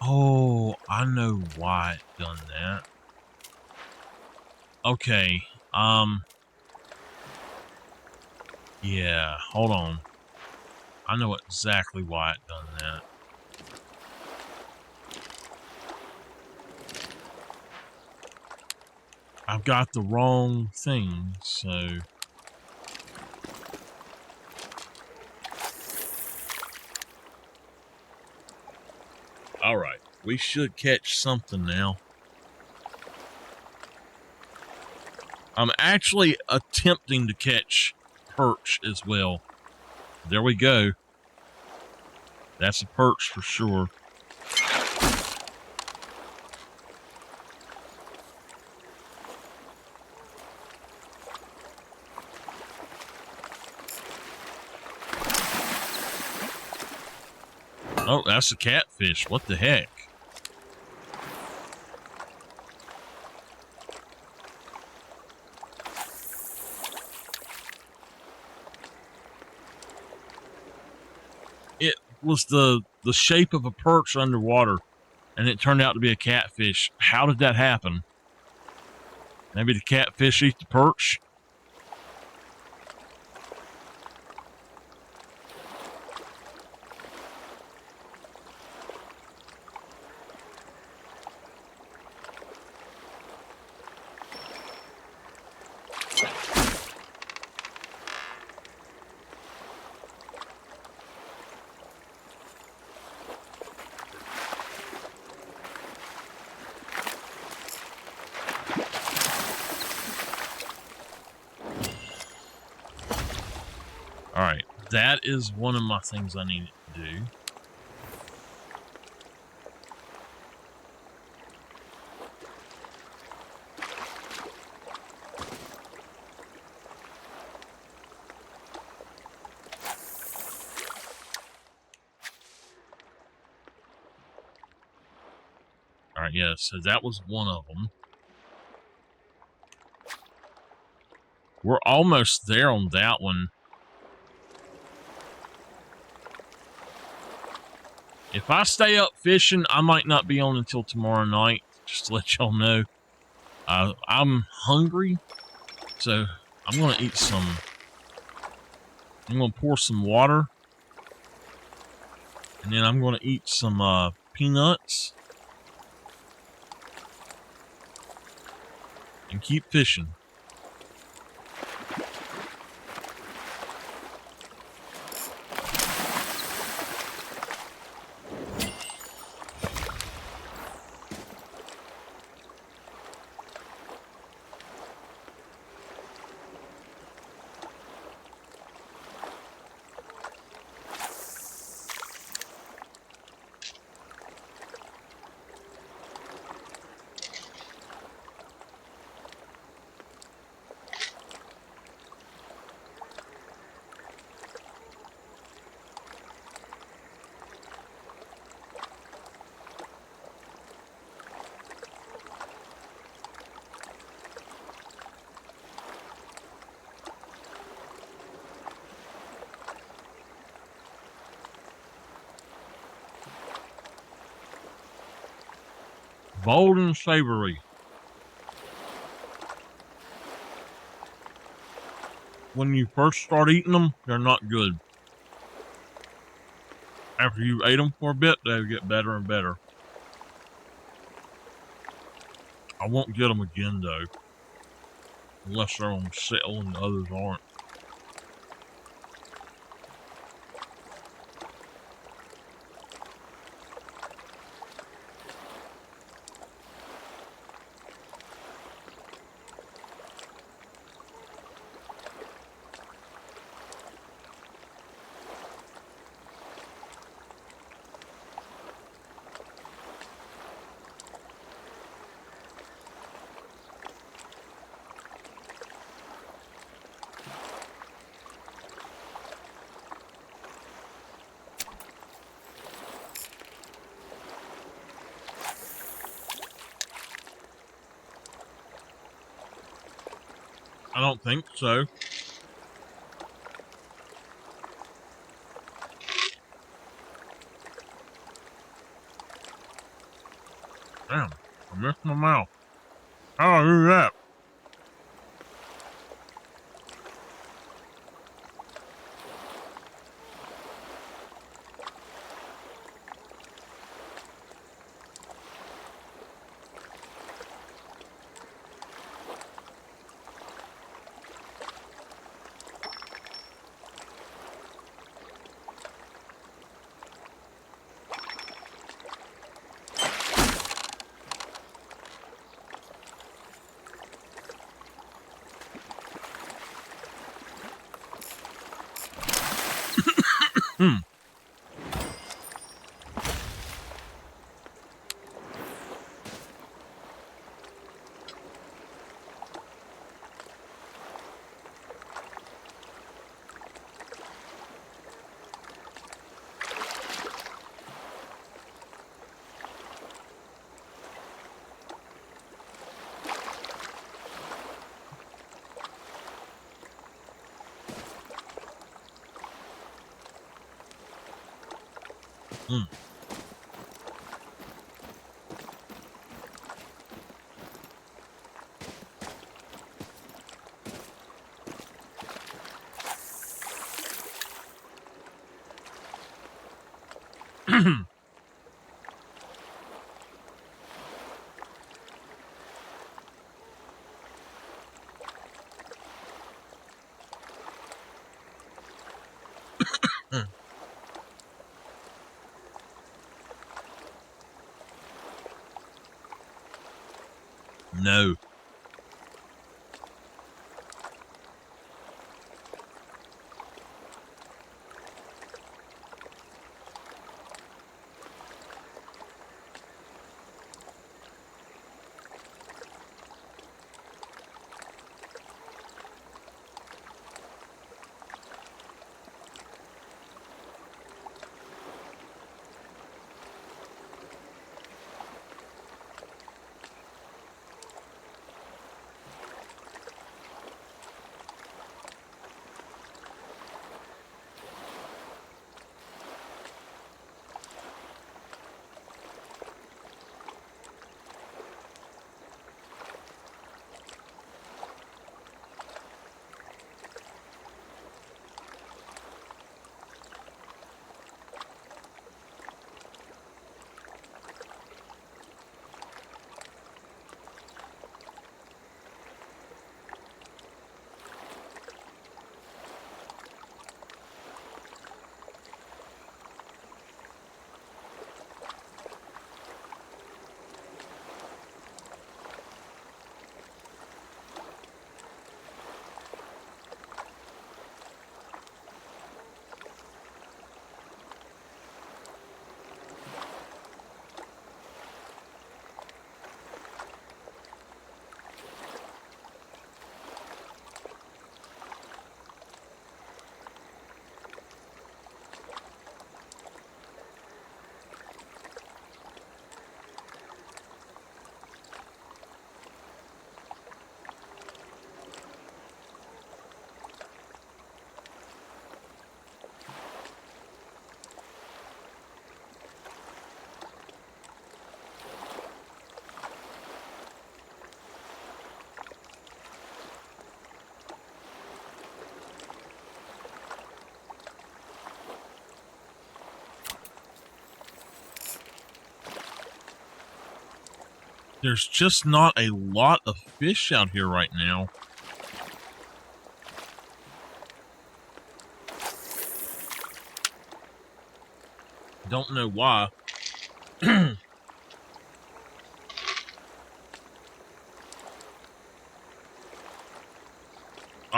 Oh, I know why it done that. Okay, Yeah, hold on. I know exactly why it done that. I've got the wrong thing, so... Alright, we should catch something now. I'm actually attempting to catch perch as well. There we go. That's a perch for sure. Oh, that's a catfish. What the heck? It was the shape of a perch underwater, and it turned out to be a catfish. How did that happen? Maybe the catfish eat the perch? Alright, that is one of my things I need to do. Alright, yeah, so that was one of them. We're almost there on that one. If I stay up fishing, I might not be on until tomorrow night, just to let y'all know. I'm hungry, so I'm going to eat some. I'm going to pour some water, and then I'm going to eat some peanuts, and keep fishing. Bold and savory. When you first start eating them, they're not good. After you've ate them for a bit, they get better and better. I won't get them again, though. Unless they're on sale and the others aren't. I don't think so. Damn, I missed my mouth. How do I do that? Hmm. Hmm. No. There's just not a lot of fish out here right now. Don't know why. I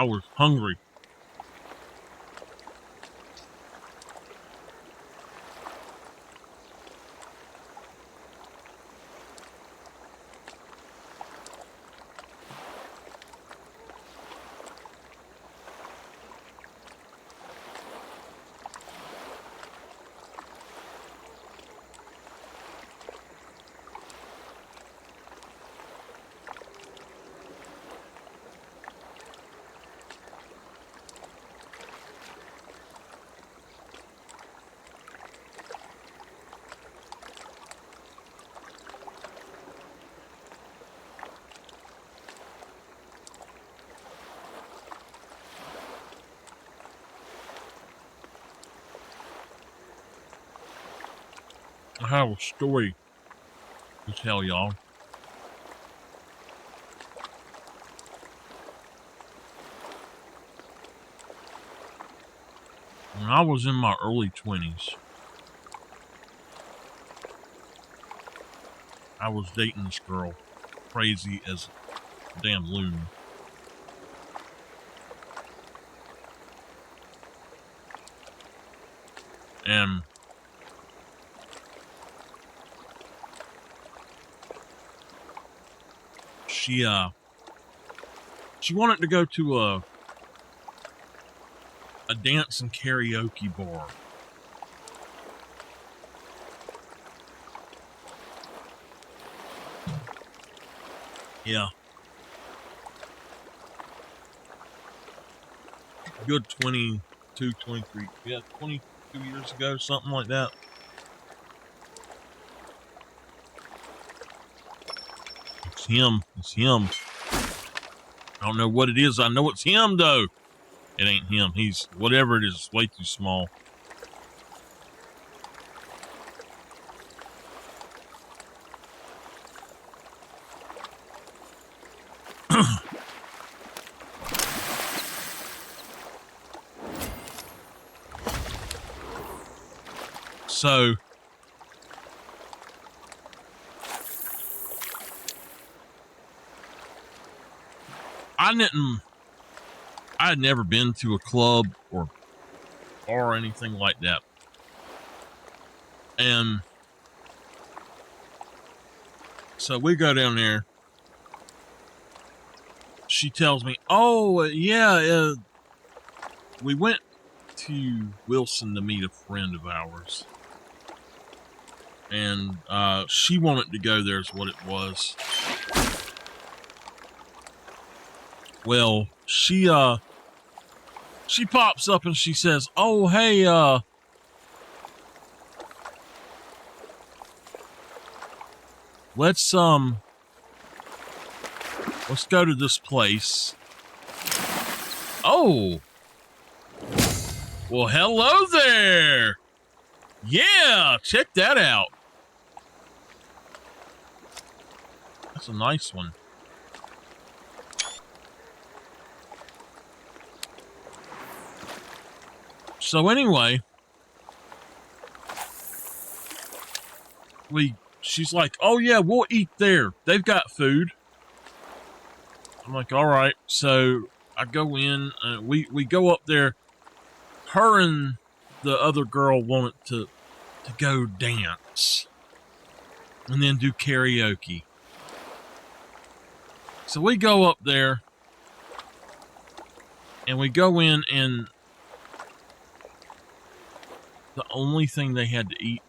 was hungry. I have a story to tell y'all. When I was in my early 20s, I was dating this girl, crazy as a damn loon. And she wanted to go to a dance and karaoke bar. Yeah. Good 22, 23, 22 years ago, something like that. It's him. It's him. I don't know what it is. I know it's him, though. It ain't him. He's, whatever it is, way too small. So, I had never been to a club or anything like that. And so we go down there. She tells me, oh, yeah, we went to Wilson to meet a friend of ours. And she wanted to go there is what it was. Well, she pops up and she says, oh, hey, let's go to this place. Oh, well, hello there. Yeah, check that out. That's a nice one. So anyway, she's like, oh yeah, we'll eat there. They've got food. I'm like, all right. So I go in, we go up there. Her and the other girl wanted to go dance and then do karaoke. So we go up there and we go in, and the only thing they had to eat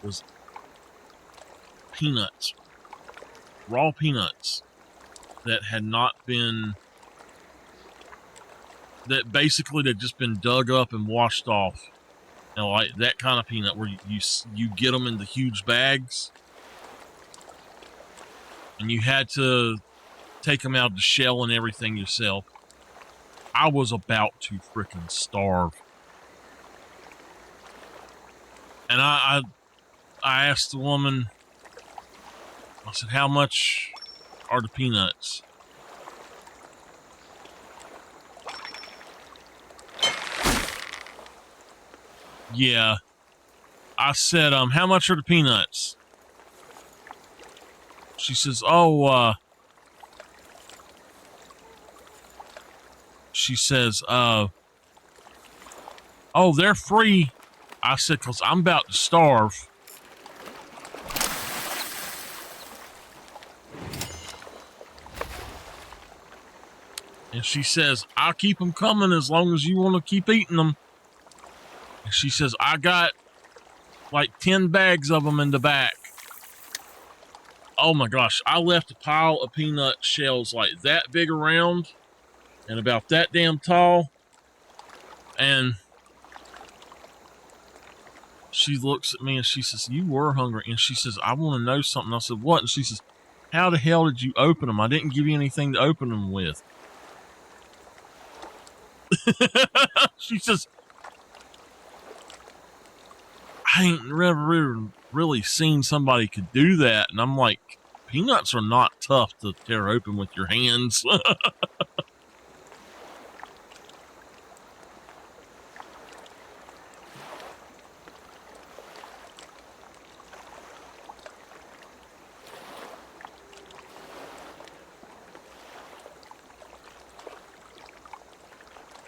was peanuts, raw peanuts that had not been, that basically they'd just been dug up and washed off. You know, like that kind of peanut where you get them in the huge bags and you had to take them out of the shell and everything yourself. I was about to frickin' starve. And I asked the woman, I said, how much are the peanuts? Yeah. I said, how much are the peanuts? She says, she says, oh, they're free. I said, because I'm about to starve. And she says, I'll keep them coming as long as you want to keep eating them. And she says, I got like 10 bags of them in the back. Oh my gosh, I left a pile of peanut shells like that big around and about that damn tall. And she looks at me and she says, you were hungry. And she says, I want to know something. I said, what? And she says, how the hell did you open them? I didn't give you anything to open them with. She says, I ain't never really seen somebody could do that. And I'm like, peanuts are not tough to tear open with your hands.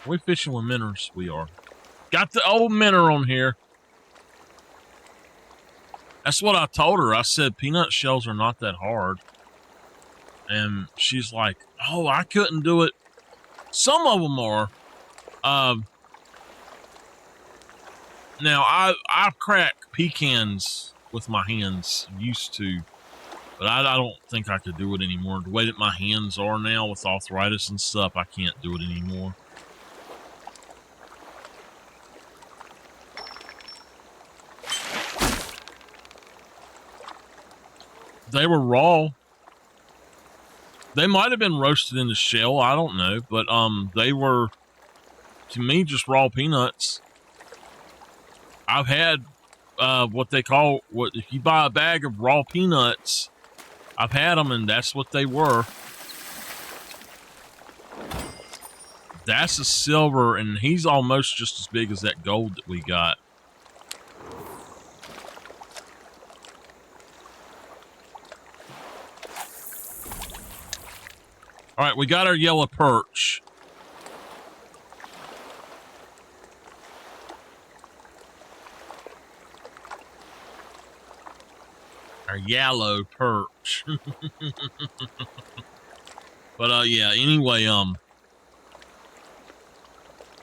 We fishing with minnows, we are. Got the old minnow on here. That's what I told her. I said, peanut shells are not that hard. And she's like, oh, I couldn't do it. Some of them are. Now, I crack pecans with my hands, used to. But I don't think I could do it anymore. The way that my hands are now with arthritis and stuff, I can't do it anymore. They were raw. They might have been roasted in the shell. I don't know. But they were, to me, just raw peanuts. I've had what they call, if you buy a bag of raw peanuts, I've had them, and that's what they were. That's a silver, and he's almost just as big as that gold that we got. All right, we got our yellow perch. Our yellow perch. But yeah, anyway,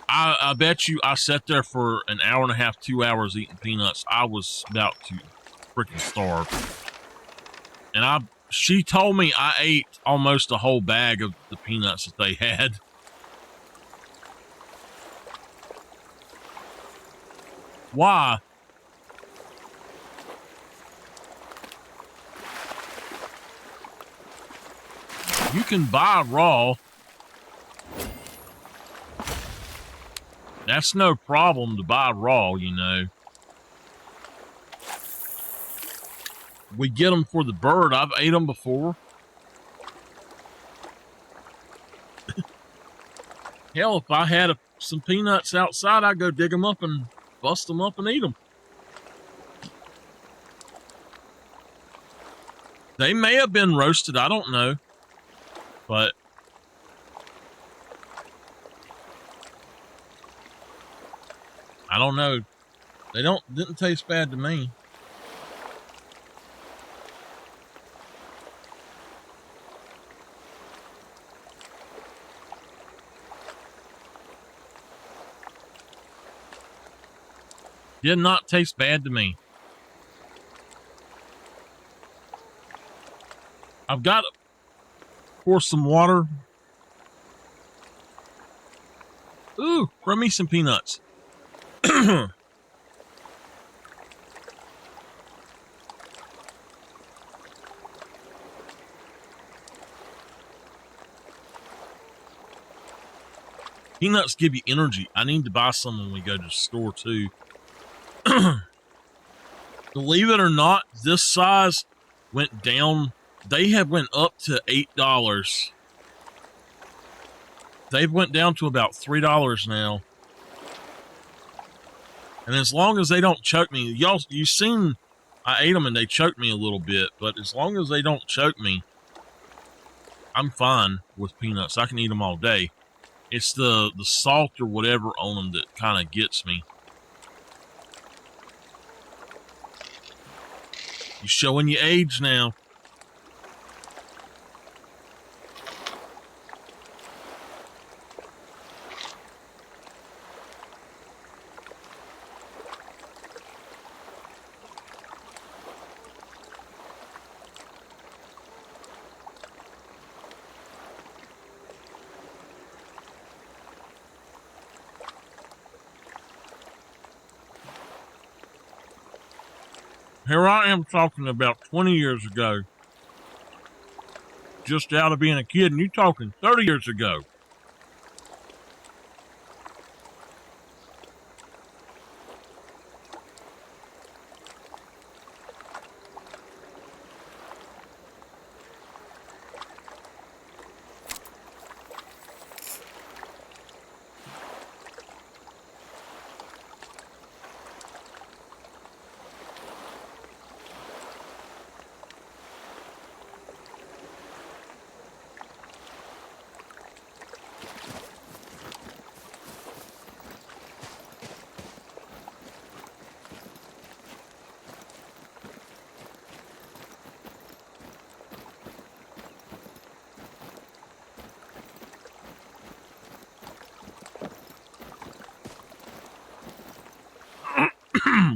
I bet you I sat there for an hour and a half, 2 hours eating peanuts. I was about to freaking starve. And she told me I ate almost a whole bag of the peanuts that they had. Why? You can buy raw. That's no problem to buy raw, you know. We get them for the bird. I've ate them before. Hell, if I had some peanuts outside, I'd go dig them up and bust them up and eat them. They may have been roasted. I don't know. But I don't know. They didn't taste bad to me. Did not taste bad to me. I've got to pour some water. Ooh, throw me some peanuts. Peanuts give you energy. I need to buy some when we go to the store too. Believe it or not, this size went down. They have went up to $8. They've went down to about $3 now. And as long as they don't choke me, you seen I ate them and they choked me a little bit, but as long as they don't choke me, I'm fine with peanuts. I can eat them all day. It's the salt or whatever on them that kind of gets me. You're showing your age now. Here I am talking about 20 years ago. Just out of being a kid, and you talking 30 years ago.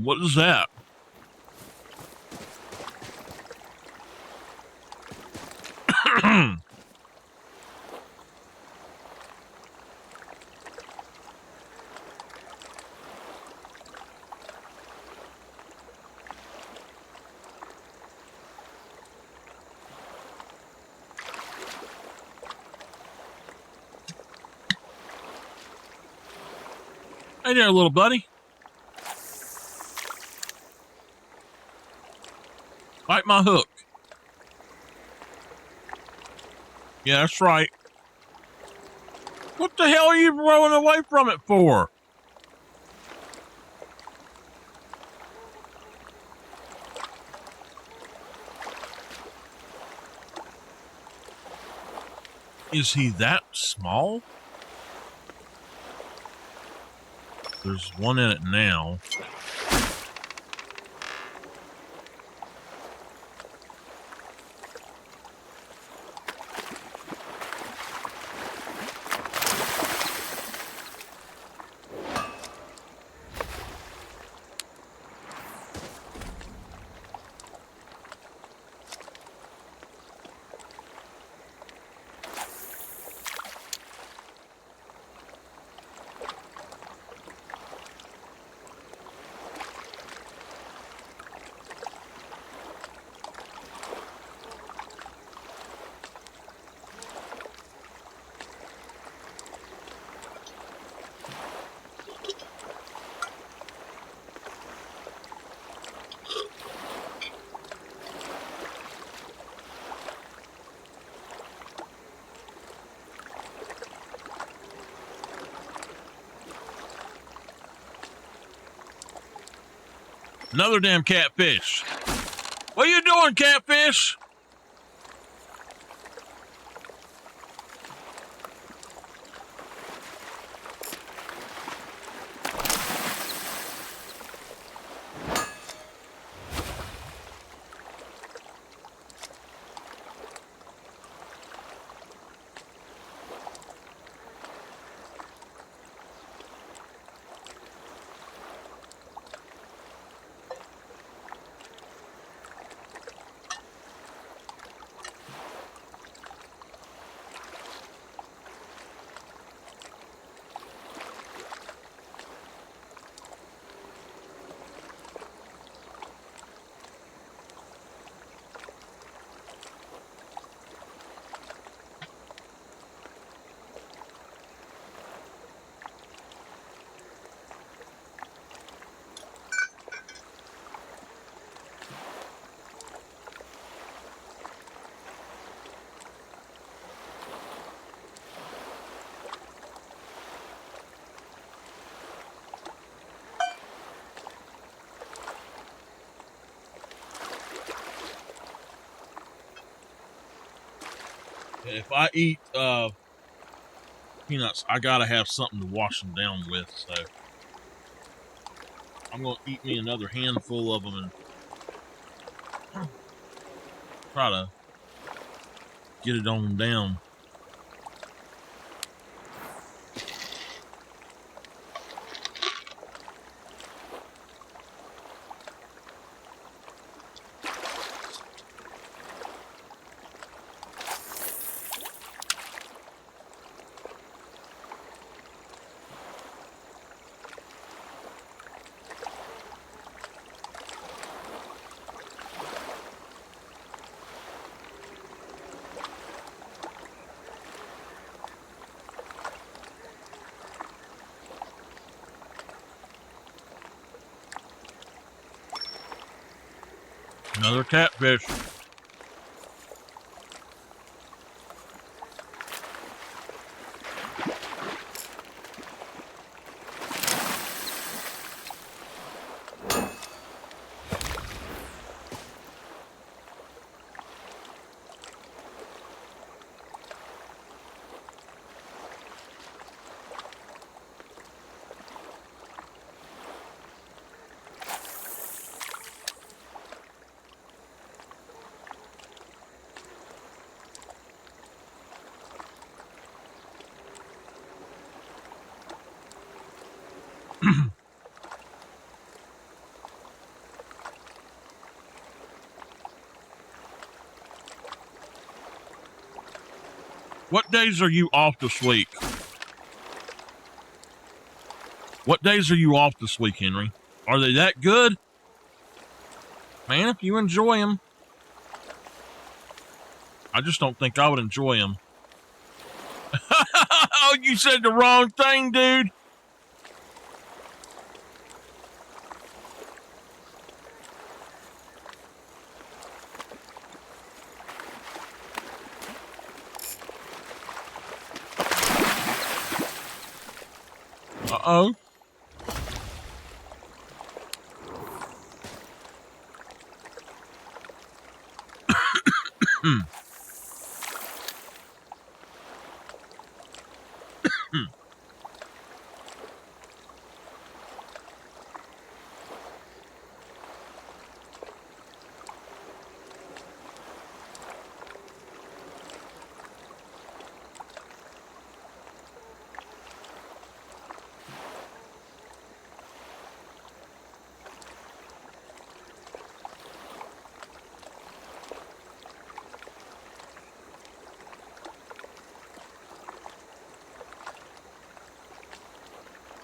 What is that? Hey there, little buddy. Bite my hook. Yeah, that's right. What the hell are you running away from it for? Is he that small? There's one in it now. Another damn catfish. What are you doing, catfish? If I eat peanuts, I gotta have something to wash them down with, so I'm gonna eat me another handful of them and try to get it on down. Another catfish. What days are you off this week? What days are you off this week, Henry? Are they that good? Man, if you enjoy them. I just don't think I would enjoy them. Oh, you said the wrong thing, dude. Uh-oh.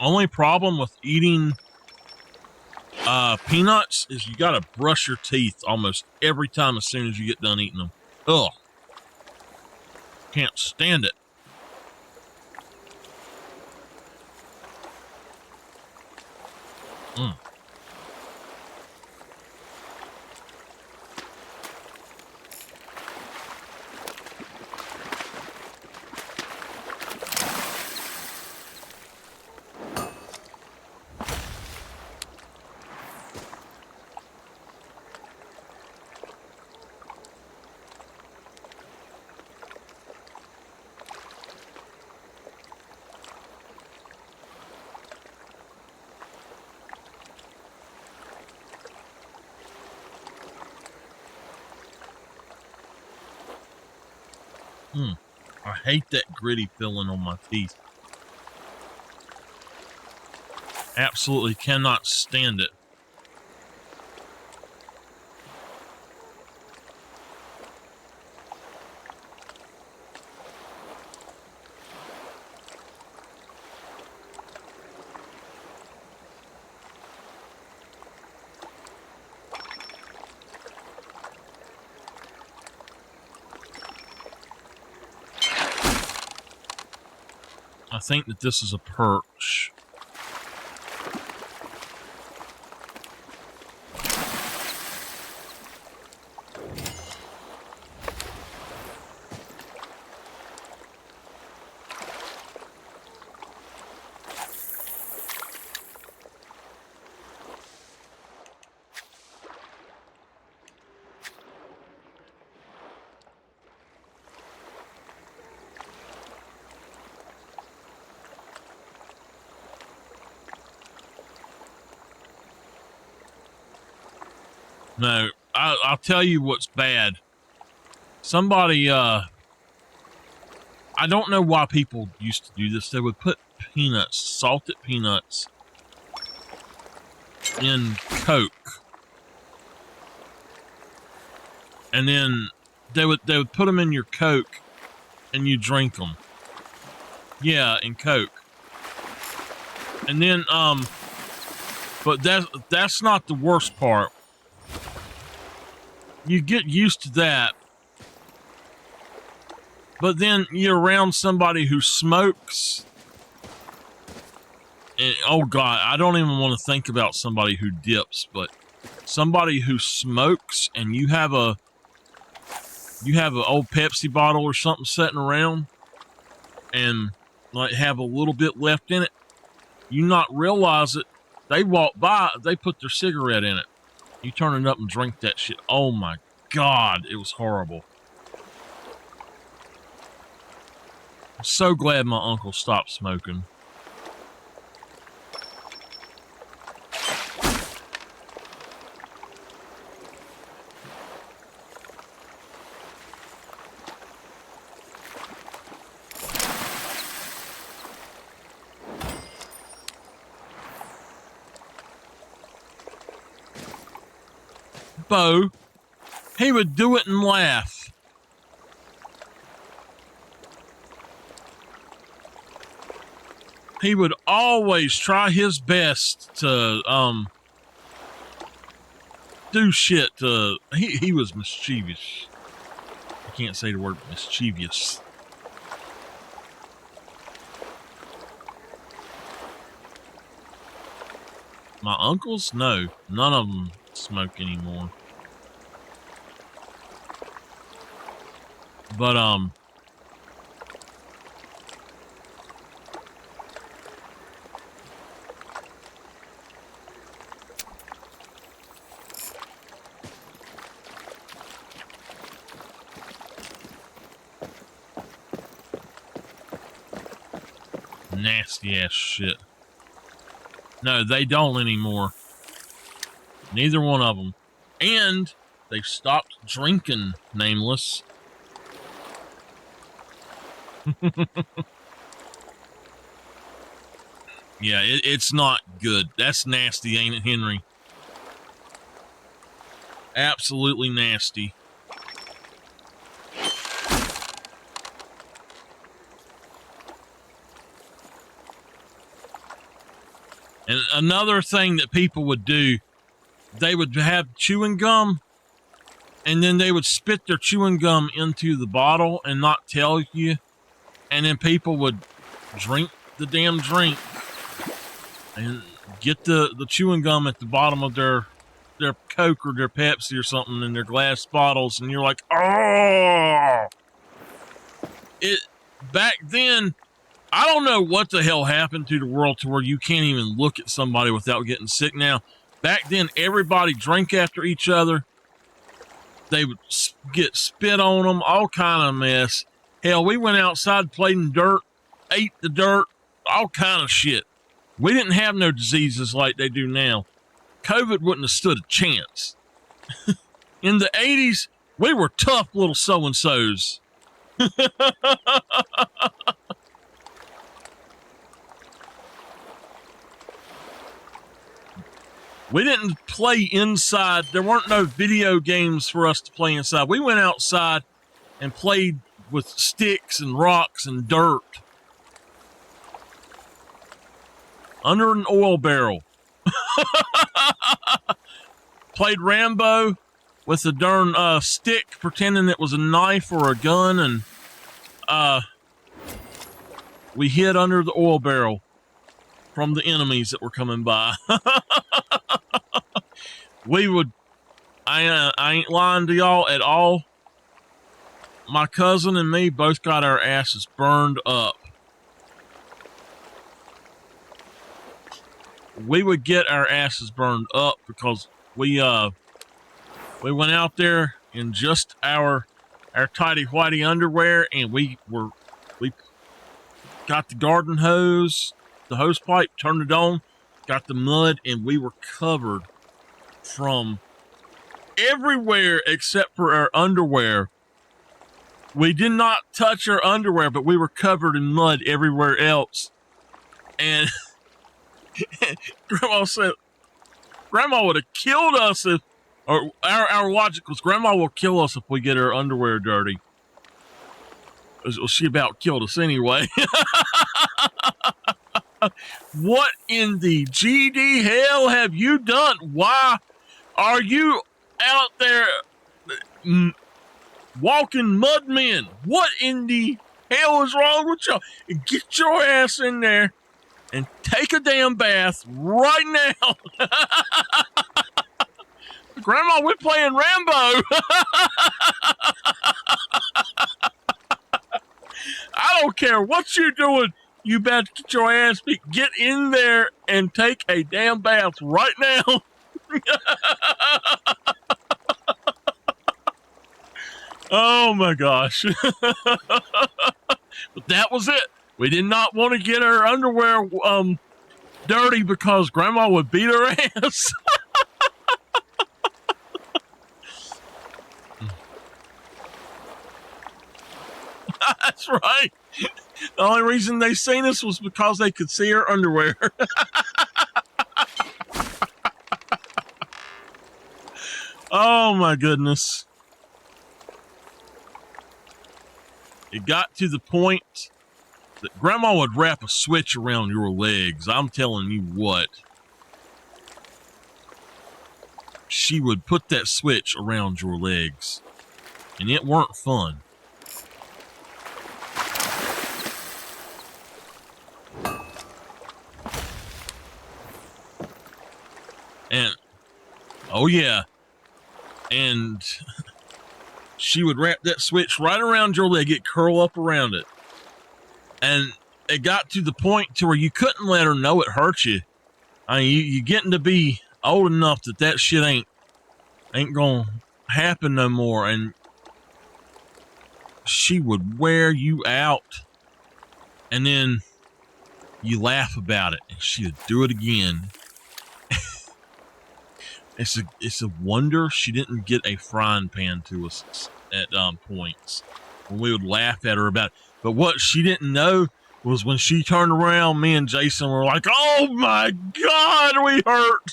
Only problem with eating peanuts is you gotta brush your teeth almost every time as soon as you get done eating them. Ugh. Can't stand it. Mm. I hate that gritty feeling on my teeth. Absolutely cannot stand it. I think that this is a perch. No, I'll tell you what's bad. Somebody, I don't know why people used to do this. They would put peanuts, salted peanuts, in Coke. And then they would put them in your Coke and you drink them. Yeah, in Coke. And then, but that's not the worst part. You get used to that, but then you're around somebody who smokes, and oh God, I don't even want to think about somebody who dips, but somebody who smokes, and you have an old Pepsi bottle or something sitting around, and like have a little bit left in it, you not realize it, they walk by, they put their cigarette in it. You turn it up and drink that shit. Oh my God, it was horrible. I'm so glad my uncle stopped smoking. Bo, he would do it and laugh. he would always try his best to do shit to he was mischievous. I can't say the word mischievous. My uncles? No, none of them smoke anymore. But nasty ass shit. No, they don't anymore. Neither one of them. And they've stopped drinking, Nameless. Yeah, it's not good. That's nasty, ain't it, Henry? Absolutely nasty. And another thing that people would do, they would have chewing gum, and then they would spit their chewing gum into the bottle and not tell you, and then people would drink the damn drink and get the chewing gum at the bottom of their Coke or their Pepsi or something in their glass bottles, and you're like, oh! Back then, I don't know what the hell happened to the world to where you can't even look at somebody without getting sick now. Back then, everybody drank after each other. They would get spit on them, all kind of mess. Hell, we went outside, played in dirt, ate the dirt, all kind of shit. We didn't have no diseases like they do now. COVID wouldn't have stood a chance. In the 80s, we were tough little so-and-sos. We didn't play inside. There weren't no video games for us to play inside. We went outside and played with sticks and rocks and dirt. Under an oil barrel. Played Rambo with a darn stick, pretending it was a knife or a gun, and we hid under the oil barrel from the enemies that were coming by. We would, I ain't lying to y'all at all. My cousin and me both got our asses burned up. We would get our asses burned up because we went out there in just our tidy whitey underwear, and we got the garden hose, the hose pipe, turned it on, got the mud, and we were covered from everywhere except for our underwear. We did not touch our underwear, but we were covered in mud everywhere else. And Grandma said, Grandma would have killed us if, or our logic was, Grandma will kill us if we get our underwear dirty. Well, she about killed us anyway. What in the GD hell have you done? Why are you out there walking mud men? What in the hell is wrong with y'all? Get your ass in there and take a damn bath right now. Grandma, we're playing Rambo. I don't care what you're doing. You better get your ass beat. Get in there and take a damn bath right now. Oh my gosh. But that was it. We did not want to get our underwear dirty because Grandma would beat her ass. That's right. The only reason they seen us was because they could see our underwear. Oh my goodness. It got to the point Grandma would wrap a switch around your legs. I'm telling you what. She would put that switch around your legs. And it weren't fun. And, oh yeah. And she would wrap that switch right around your leg. It'd curl up around it. And it got to the point to where you couldn't let her know it hurt you. I mean, you getting to be old enough that shit ain't gonna happen no more. And she would wear you out. And then you laugh about it. And she would do it again. It's a wonder she didn't get a frying pan to us at points when we would laugh at her about it. But what she didn't know was when she turned around, me and Jason were like, "Oh my God, we hurt!"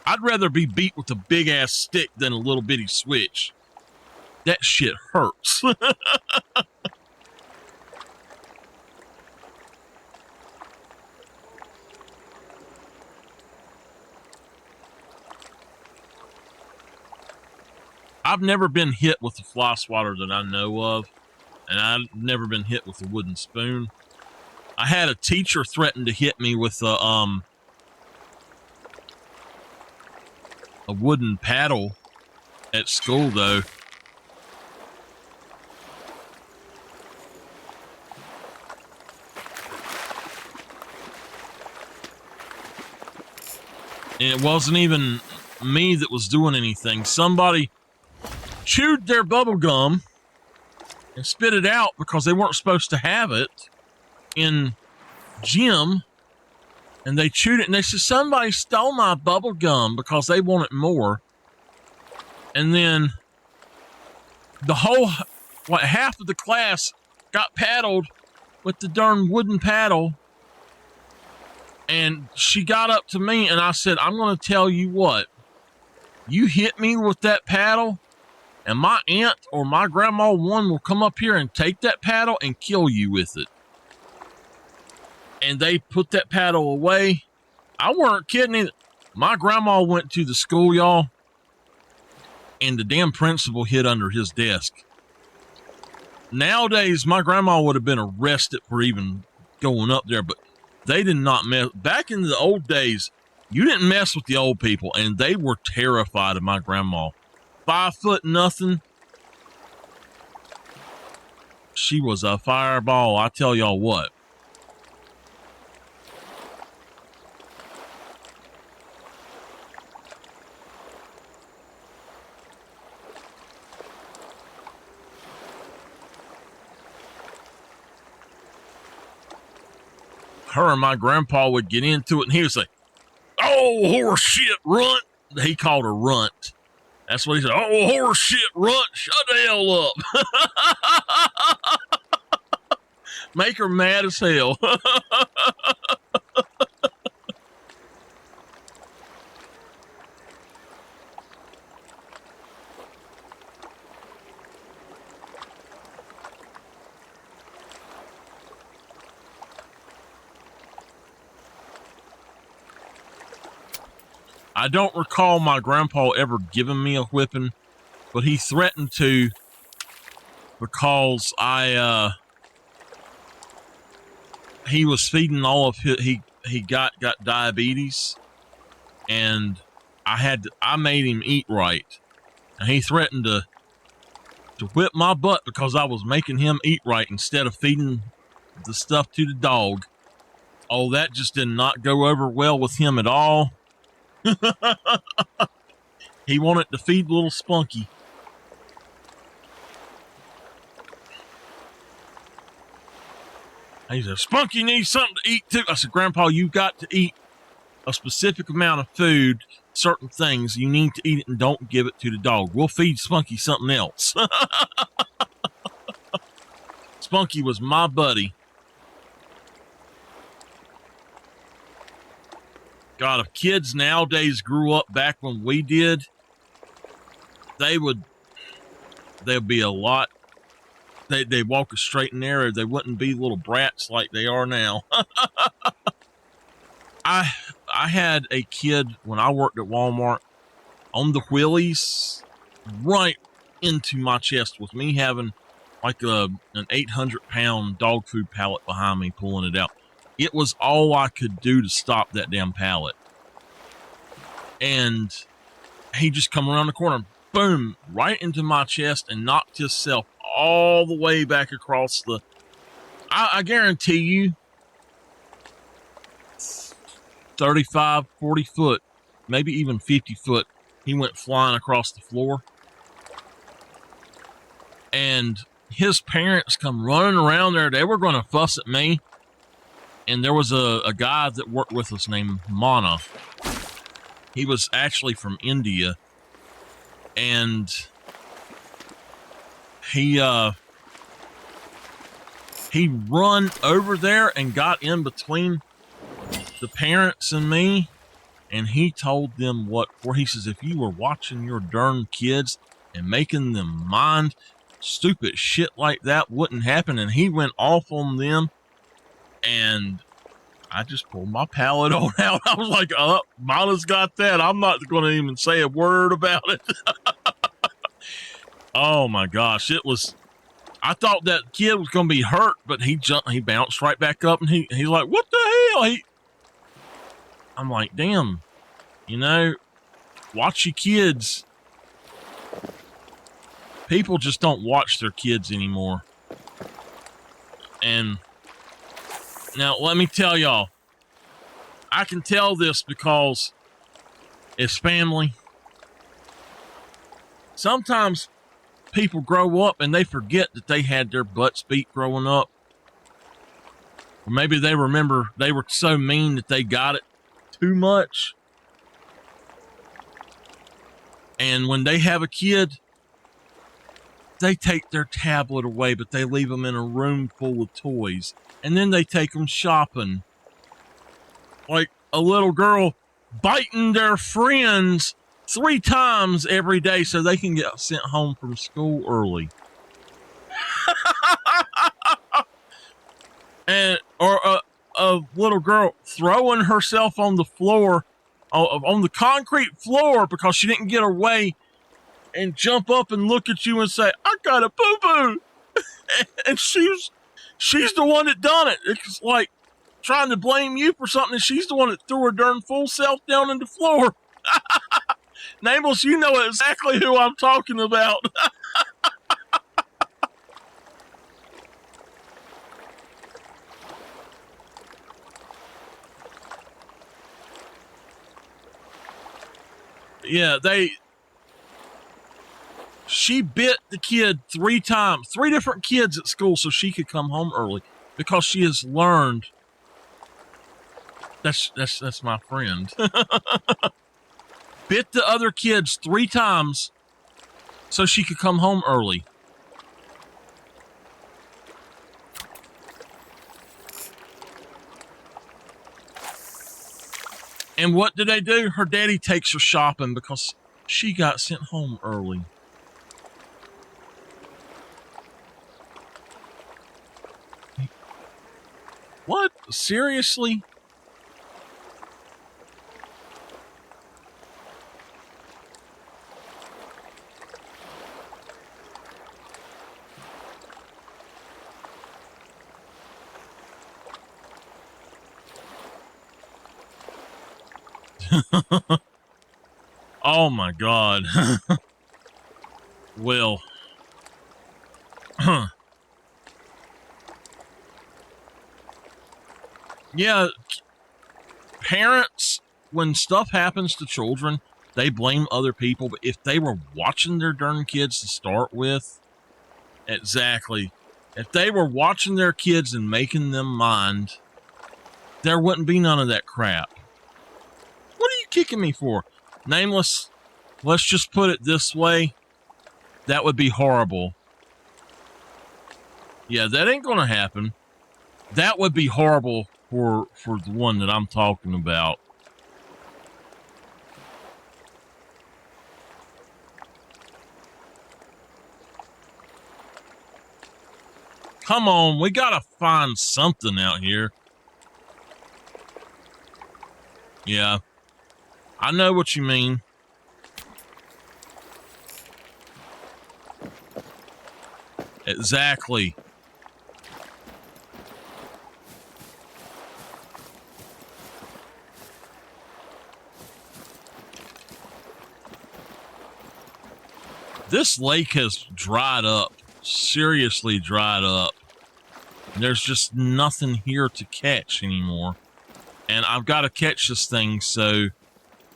I'd rather be beat with a big ass stick than a little bitty switch. That shit hurts. I've never been hit with a fly swatter that I know of, and I've never been hit with a wooden spoon. I had a teacher threaten to hit me with a wooden paddle at school, though. And it wasn't even me that was doing anything. Somebody chewed their bubble gum and spit it out because they weren't supposed to have it in gym. And they chewed it and they said, somebody stole my bubble gum because they wanted more. And then half of the class got paddled with the darn wooden paddle. And she got up to me and I said, I'm going to tell you what, you hit me with that paddle and my aunt or my grandma one will come up here and take that paddle and kill you with it. And they put that paddle away. I weren't kidding either. My grandma went to the school, y'all, and the damn principal hid under his desk. Nowadays, my grandma would have been arrested for even going up there, but they did not mess. Back in the old days, you didn't mess with the old people, and they were terrified of my grandma. 5 foot nothing. She was a fireball, I tell y'all what. Her and my grandpa would get into it, and he would say, "Oh, horse shit, runt." He called her runt. That's what he said. "Oh, horse shit, runt, shut the hell up." Make her mad as hell. I don't recall my grandpa ever giving me a whipping, but he threatened to because he was feeding all of his, he got diabetes, and I made him eat right, and he threatened to whip my butt because I was making him eat right instead of feeding the stuff to the dog. Oh, that just did not go over well with him at all. He wanted to feed little Spunky. He said, "Spunky needs something to eat too." I said, "Grandpa, you've got to eat a specific amount of food, certain things. You need to eat it and don't give it to the dog. We'll feed Spunky something else." Spunky was my buddy. God, if kids nowadays grew up back when we did, they'd be a lot. They walk a straight and narrow. They wouldn't be little brats like they are now. I had a kid when I worked at Walmart on the wheelies right into my chest with me having like an 800-pound dog food pallet behind me pulling it out. It was all I could do to stop that damn pallet. And he just come around the corner, boom, right into my chest and knocked himself all the way back across the... I guarantee you 35, 40 foot, maybe even 50 foot, he went flying across the floor. And his parents come running around there. They were going to fuss at me. And there was a guy that worked with us named Mana. He was actually from India. And he run over there and got in between the parents and me. And he told them what for. He says, if you were watching your darn kids and making them mind, stupid shit like that wouldn't happen. And he went off on them. And I just pulled my pallet on out. I was like, oh, Mana's got that. I'm not going to even say a word about it. Oh my gosh. I thought that kid was going to be hurt, but he bounced right back up and he's like, what the hell? I'm like, damn, watch your kids. People just don't watch their kids anymore. And now let me tell y'all, I can tell this because it's family. Sometimes people grow up and they forget that they had their butts beat growing up. Or maybe they remember they were so mean that they got it too much. And when they have a kid, they take their tablet away, but they leave them in a room full of toys. And then they take them shopping. Like a little girl biting their friends 3 times every day so they can get sent home from school early. Or a little girl throwing herself on the floor, on the concrete floor because she didn't get her way, and jump up and look at you and say, I got a boo-boo. And she's the one that done it. It's like trying to blame you for something, and she's the one that threw her darn full self down on the floor. Nameless, you know exactly who I'm talking about. Yeah, she bit the kid 3 times, 3 different kids at school so she could come home early because she has learned that's my friend. Bit the other kids 3 times so she could come home early. And what do they do? Her daddy takes her shopping because she got sent home early. What? Seriously? Oh my God. Well, yeah, parents, when stuff happens to children, they blame other people, but if they were watching their darn kids to start with, exactly, if they were watching their kids and making them mind, there wouldn't be none of that crap. What are you kicking me for? Nameless, let's just put it this way. That would be horrible. Yeah, that ain't gonna happen. That would be horrible for the one that I'm talking about. Come on, we gotta find something out here. Yeah, I know what you mean. Exactly. This lake has dried up, seriously dried up. There's just nothing here to catch anymore. And I've got to catch this thing, so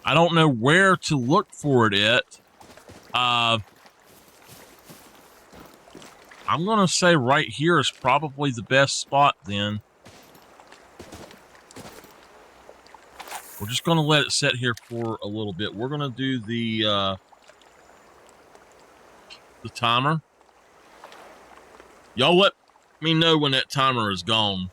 I don't know where to look for it at. I'm going to say right here is probably the best spot then. We're just going to let it sit here for a little bit. We're going to do the timer. Y'all let me know when that timer is gone.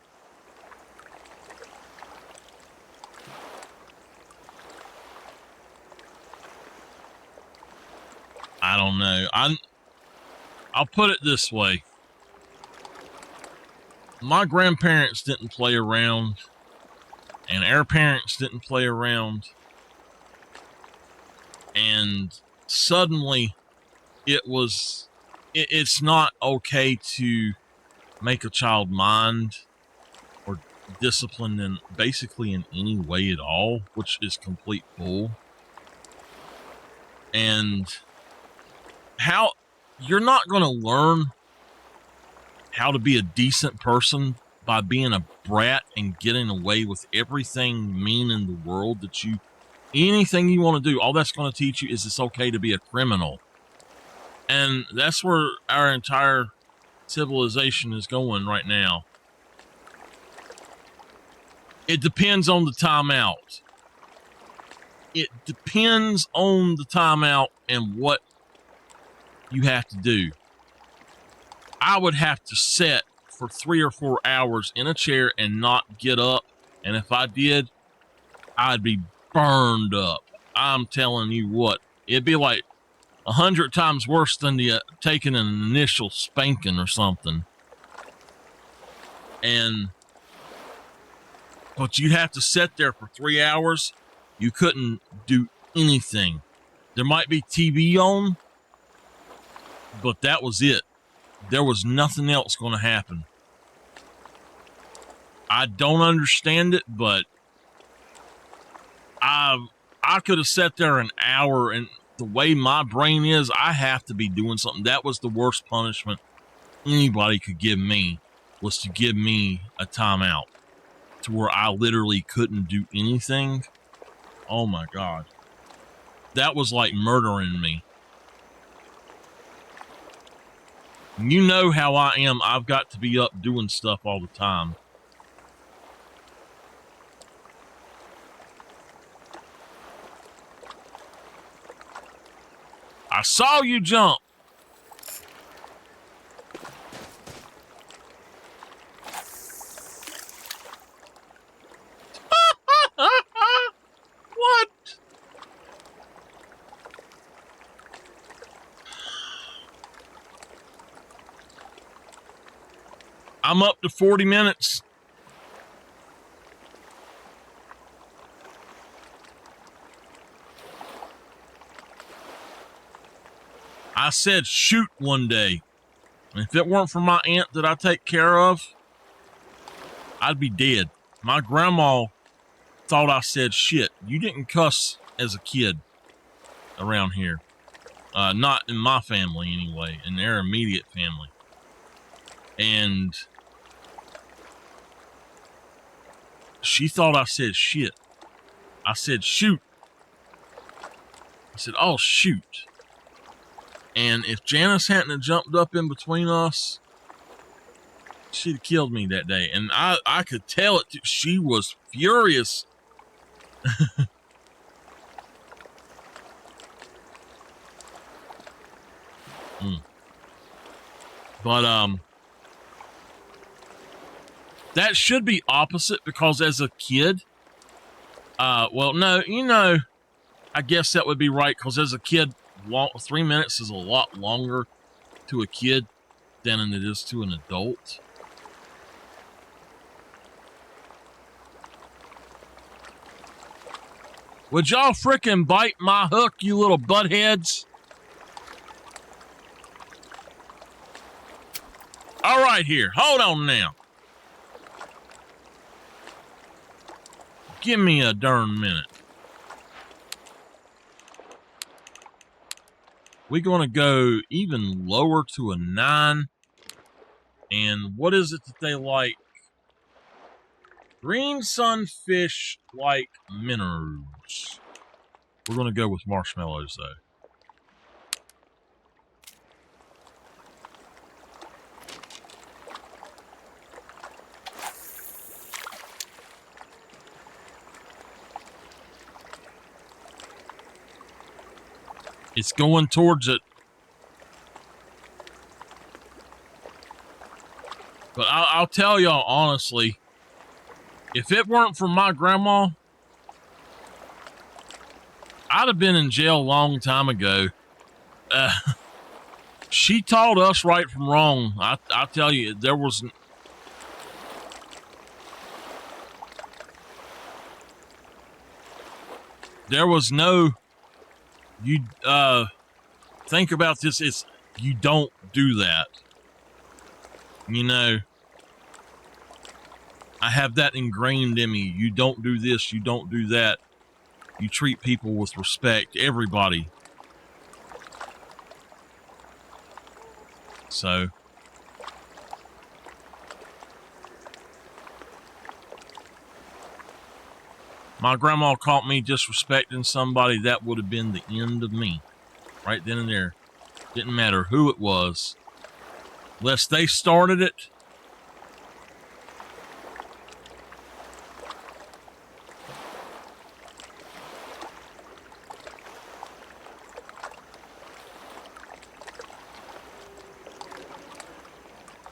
I don't know. I'll put it this way. My grandparents didn't play around, and our parents didn't play around, and suddenly it's not okay to make a child mind or discipline in basically in any way at all, which is complete bull. And how you're not going to learn how to be a decent person by being a brat and getting away with everything mean in the world that anything you want to do. All that's going to teach you is it's okay to be a criminal. And that's where our entire civilization is going right now. It depends on the timeout. It depends on the timeout and what you have to do. I would have to sit for 3 or 4 hours in a chair and not get up. And if I did, I'd be burned up. I'm telling you what, it'd be like 100 times worse than taking an initial spanking or something. But you'd have to sit there for 3 hours. You couldn't do anything. There might be TV on, but that was it. There was nothing else going to happen. I don't understand it, but I could have sat there an hour, and the way my brain is, I have to be doing something. That was the worst punishment anybody could give me, was to give me a timeout to where I literally couldn't do anything. Oh my God. That was like murdering me. You know how I am. I've got to be up doing stuff all the time. I saw you jump. What? I'm up to 40 minutes. I said shoot one day. And if it weren't for my aunt that I take care of, I'd be dead. My grandma thought I said shit. You didn't cuss as a kid around here. Not in my family anyway, in their immediate family. And she thought I said shit. I said shoot. I said, oh, shoot. And if Janice hadn't jumped up in between us, she'd have killed me that day. And I could tell it. She was furious. But that should be opposite, because as a kid, well, no, I guess that would be right, because as a kid, 3 minutes is a lot longer to a kid than it is to an adult. Would y'all frickin' bite my hook, you little buttheads? All right, here. Hold on now. Give me a darn minute. We're going to go even lower to a 9. And what is it that they like? Green sunfish like minnows. We're going to go with marshmallows, though. It's going towards it. But I'll tell y'all honestly, if it weren't for my grandma, I'd have been in jail a long time ago. She taught us right from wrong. I tell you, there was no, you think about this, it's, you don't do that. You know, I have that ingrained in me. You don't do this, you don't do that. You treat people with respect, everybody. So, my grandma caught me disrespecting somebody, that would have been the end of me. Right then and there. Didn't matter who it was. Unless they started it.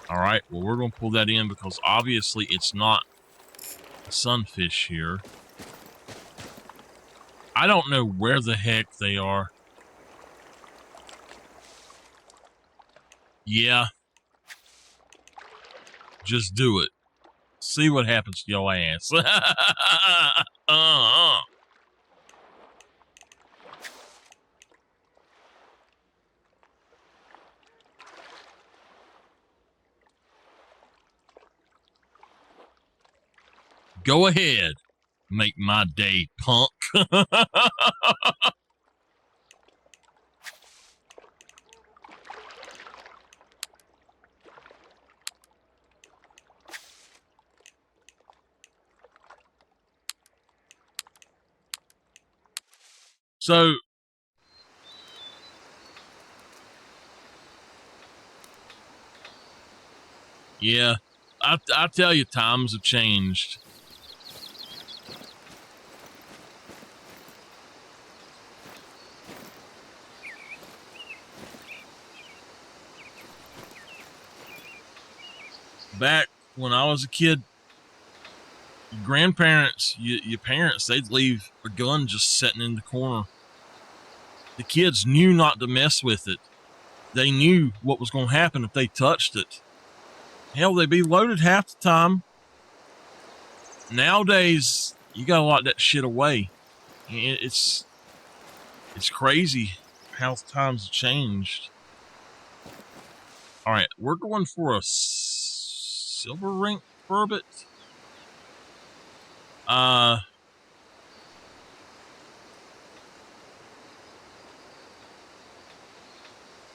Alright, well, we're going to pull that in because obviously it's not a sunfish here. I don't know where the heck they are. Yeah. Just do it. See what happens to your ass. Go ahead. Make my day, punk. So, yeah, I tell you, times have changed. Back when I was a kid, grandparents, your parents, they'd leave a gun just sitting in the corner. The kids knew not to mess with it. They knew what was going to happen if they touched it. Hell, they'd be loaded half the time. Nowadays, you gotta lock that shit away. It's crazy how times have changed. All right, we're going for a silver ring burbot.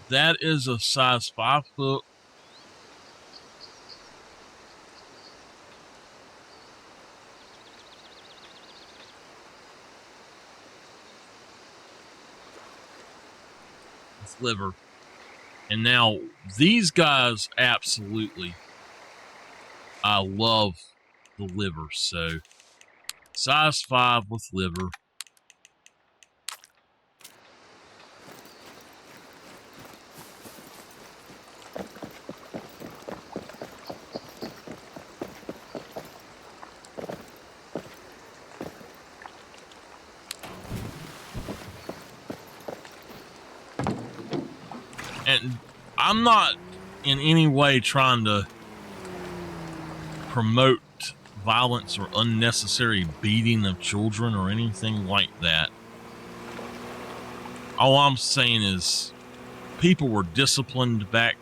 That is a size 5 hook. It's liver. And now these guys, absolutely, I love the liver. So size 5 with liver. And I'm not in any way trying to promote violence or unnecessary beating of children or anything like that. All I'm saying is people were disciplined back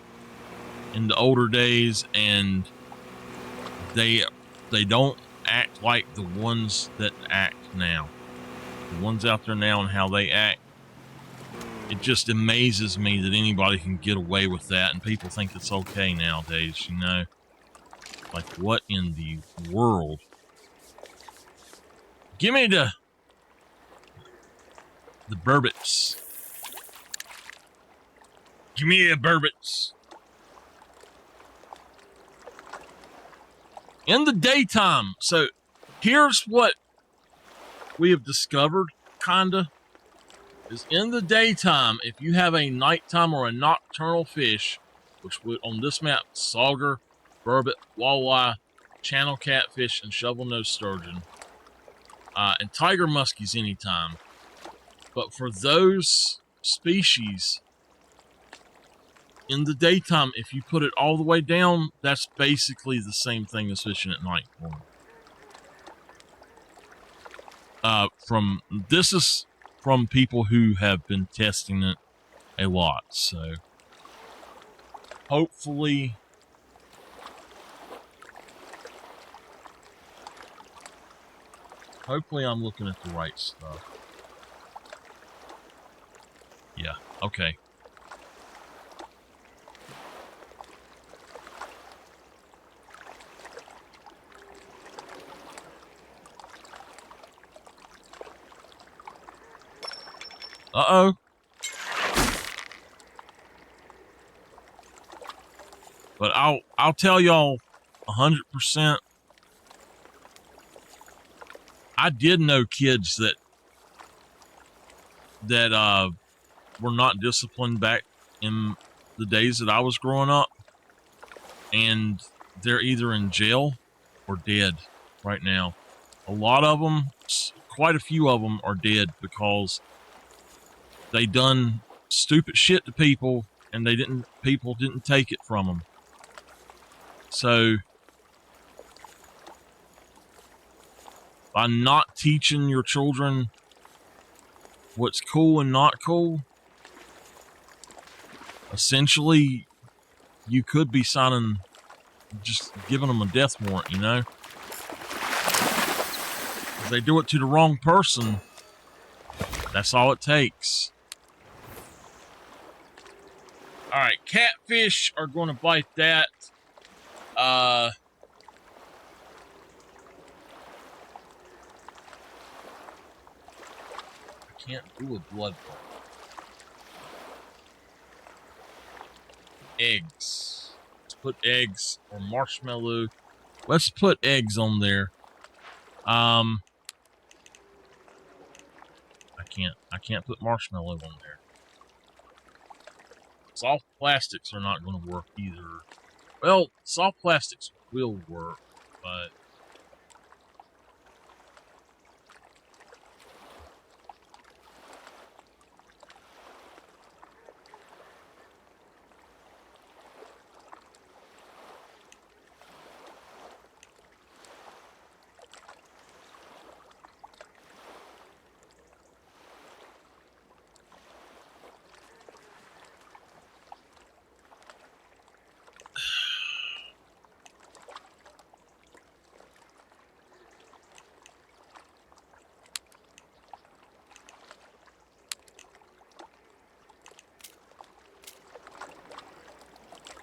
in the older days, and they don't act like the ones that act now. The ones out there now and how they act, it just amazes me that anybody can get away with that, and people think it's okay nowadays, you know? Like, what in the world? Give me the burbits. Give me the burbits. In the daytime, so here's what we have discovered, kinda, is in the daytime, if you have a nighttime or a nocturnal fish, which would on this map, sauger, burbot, walleye, channel catfish, and shovel-nosed sturgeon, and tiger muskies anytime. But for those species, in the daytime, if you put it all the way down, that's basically the same thing as fishing at night for them. This is from people who have been testing it a lot, so hopefully I'm looking at the right stuff. Yeah, okay. Uh-oh. But I'll tell y'all 100%. I did know kids that were not disciplined back in the days that I was growing up, and they're either in jail or dead right now. A lot of them, quite a few of them, are dead because they done stupid shit to people, and people didn't take it from them. So by not teaching your children what's cool and not cool, essentially you could be just giving them a death warrant, you know? If they do it to the wrong person, that's all it takes. Alright, catfish are going to bite that. I can't do a blood bowl. Eggs. Let's put eggs or marshmallow. Let's put eggs on there. I can't put marshmallow on there. Soft plastics are not going to work either. Well, soft plastics will work, but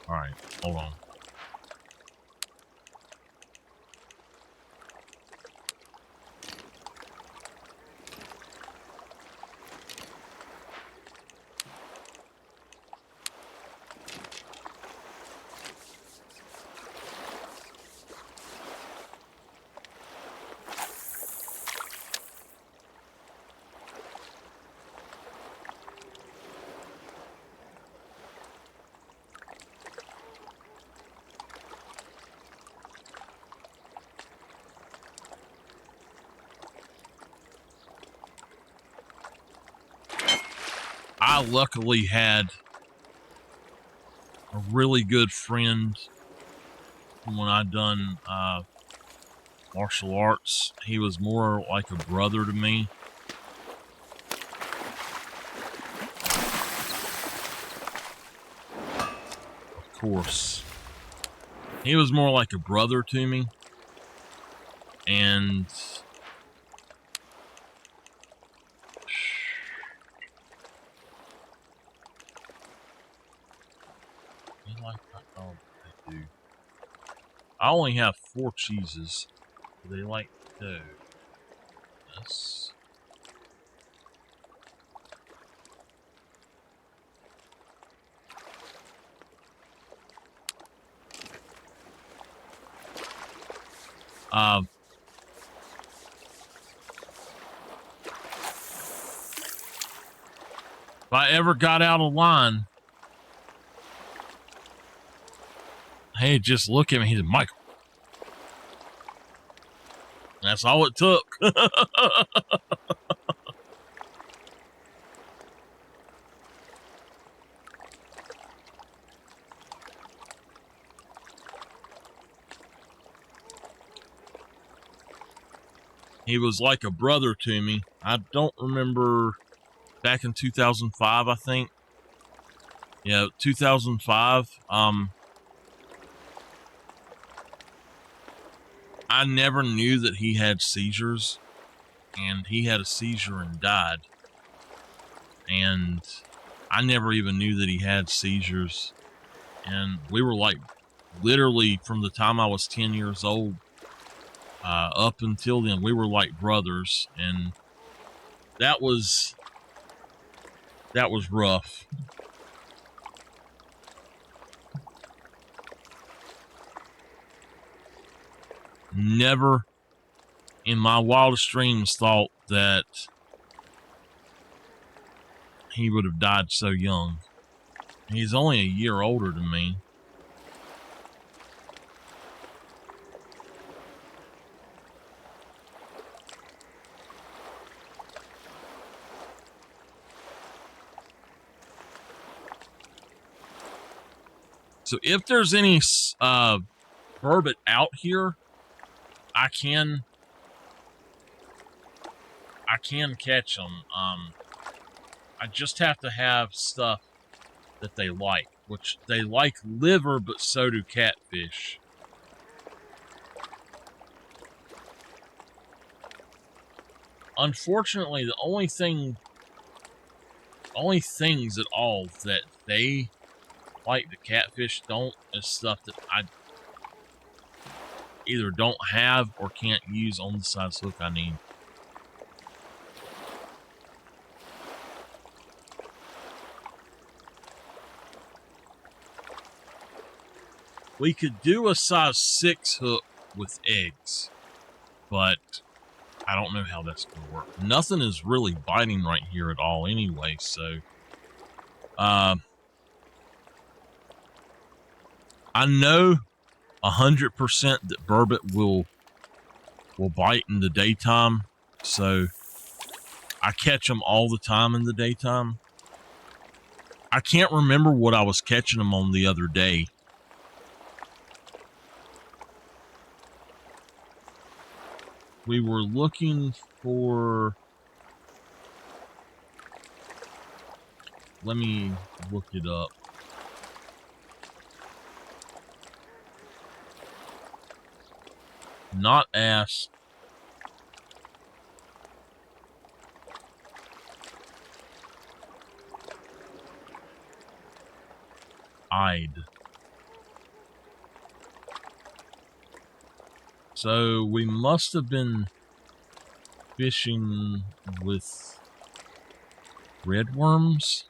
alright, hold on. I luckily had a really good friend when I done martial arts. He was more like a brother to me. Of course. He was more like a brother to me. And I like that dog. They do. I only have 4 cheeses. They like to do this. If I ever got out of line, hey, just look at me. He said, Michael. That's all it took. He was like a brother to me. I don't remember back in 2005, I think. Yeah, 2005. I never knew that he had seizures, and he had a seizure and died. And I never even knew that he had seizures. And we were like, literally from the time I was 10 years old, up until then, we were like brothers, and that was rough. Never in my wildest dreams thought that he would have died so young. He's only a year older than me. So if there's any burbot out here, I can catch them. I just have to have stuff that they like, which they like liver, but so do catfish. Unfortunately, the only things at all that they like the catfish don't is stuff that I either don't have or can't use on the size hook I need. We could do a size 6 hook with eggs, but I don't know how that's going to work. Nothing is really biting right here at all anyway, so I know 100% that burbot will bite in the daytime, so I catch them all the time in the daytime. I can't remember what I was catching them on the other day. We were looking for... Let me look it up. Not ass. I'd. So we must have been fishing with red worms.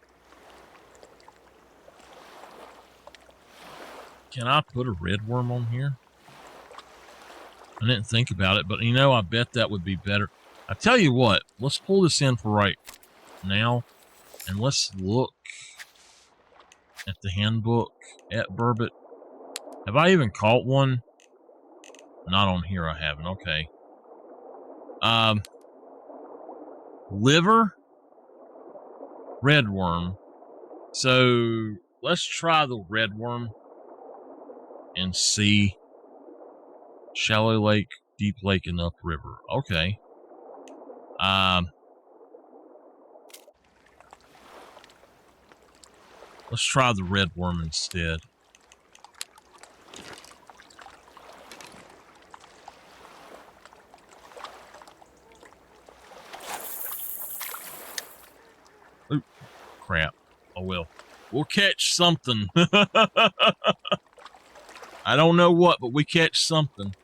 Can I put a red worm on here? I didn't think about it, but you know, I bet that would be better. I tell you what, let's pull this in for right now, and let's look at the handbook at burbot. Have I even caught one? Not on here, I haven't. Okay. Liver, red worm. So let's try the red worm and see. Shallow lake, Deep lake and upriver. Okay. Let's try the red worm instead. Oop, crap. Oh well. We'll catch something. I don't know what, but we catch something.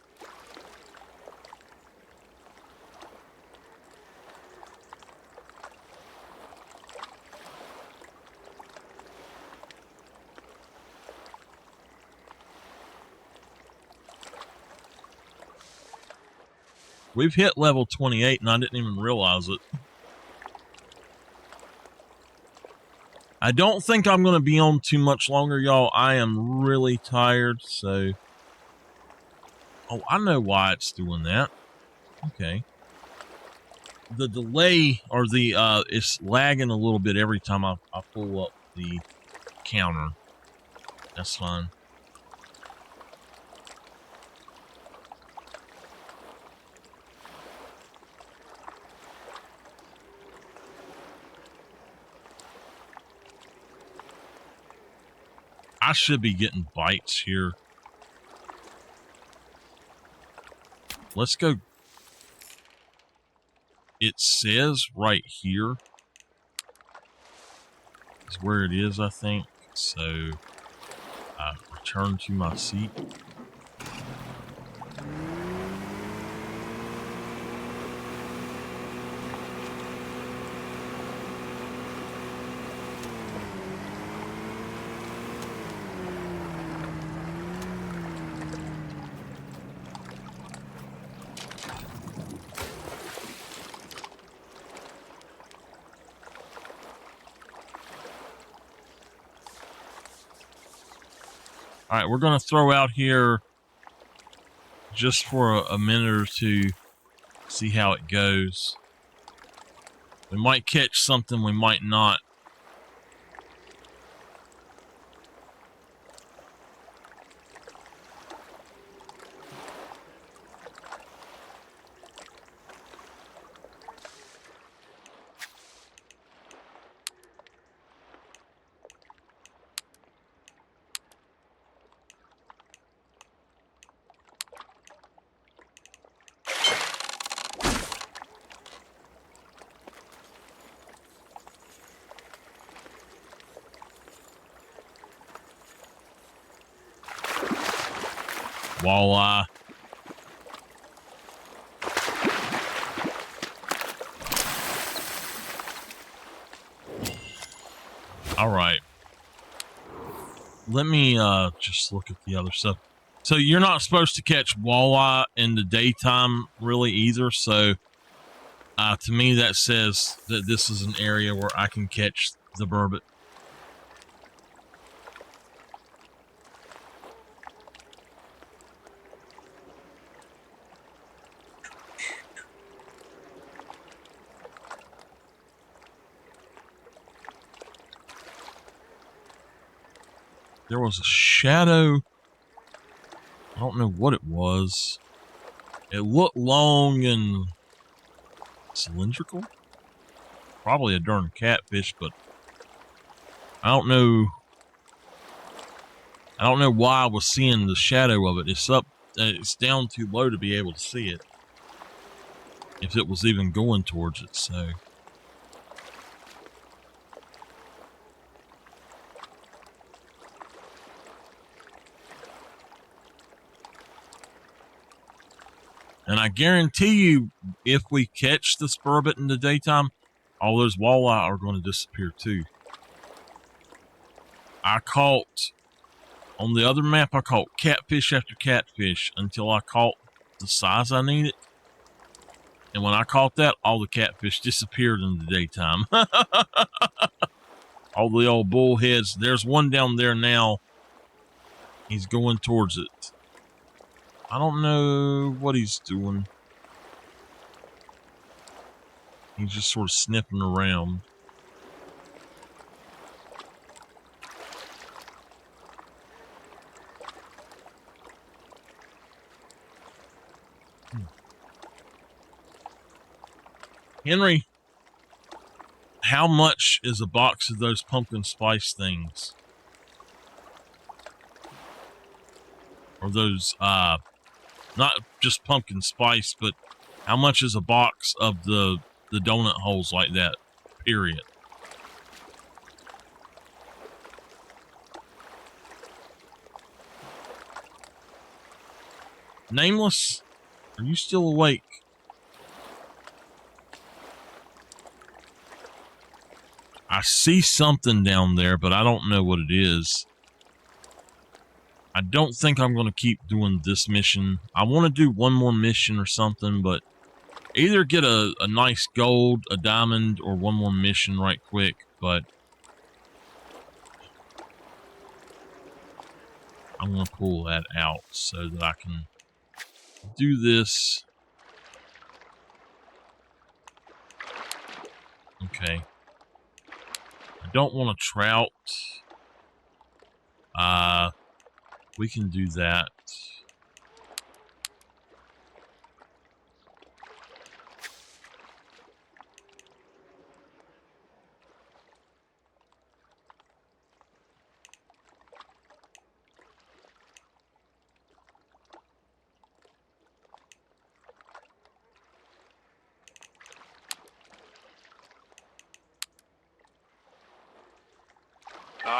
We've hit level 28 and I didn't even realize it. I don't think I'm going to be on too much longer, y'all. I am really tired, so... Oh, I know why it's doing that. Okay. The delay, or it's lagging a little bit every time I pull up the counter. That's fine. I should be getting bites here. Let's go. It says right here is where it is, I think. So I return to my seat. All right, we're going to throw out here just for a minute or two, see how it goes. We might catch something, we might not. Walleye. All right. Let me just look at the other stuff. So you're not supposed to catch walleye in the daytime really either. So to me that says that this is an area where I can catch the burbot. There was a shadow. I don't know what it was. It looked long and cylindrical. Probably a darn catfish, but I don't know. I don't know why I was seeing the shadow of it. It's up. It's down too low to be able to see it. If it was even going towards it, so. And I guarantee you, if we catch this burbot in the daytime, all those walleye are going to disappear too. I caught, on the other map, I caught catfish after catfish until I caught the size I needed. And when I caught that, all the catfish disappeared in the daytime. All the old bullheads. There's one down there now. He's going towards it. I don't know what he's doing. He's just sort of sniffing around. Henry, how much is a box of those pumpkin spice things? Or those, not just pumpkin spice, but how much is a box of the donut holes like that, period? Nameless, are you still awake? I see something down there, but I don't know what it is. I don't think I'm going to keep doing this mission. I want to do one more mission or something, but either get a nice gold, a diamond, or one more mission right quick, but I'm going to pull that out so that I can do this. Okay. I don't want a trout. We can do that.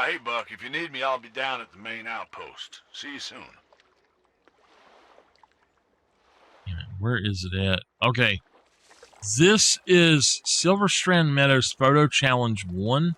Hey, Buck, if you need me, I'll be down at the main outpost. See you soon. Where is it at? Okay. This is Silver Strand Meadows Photo Challenge 1.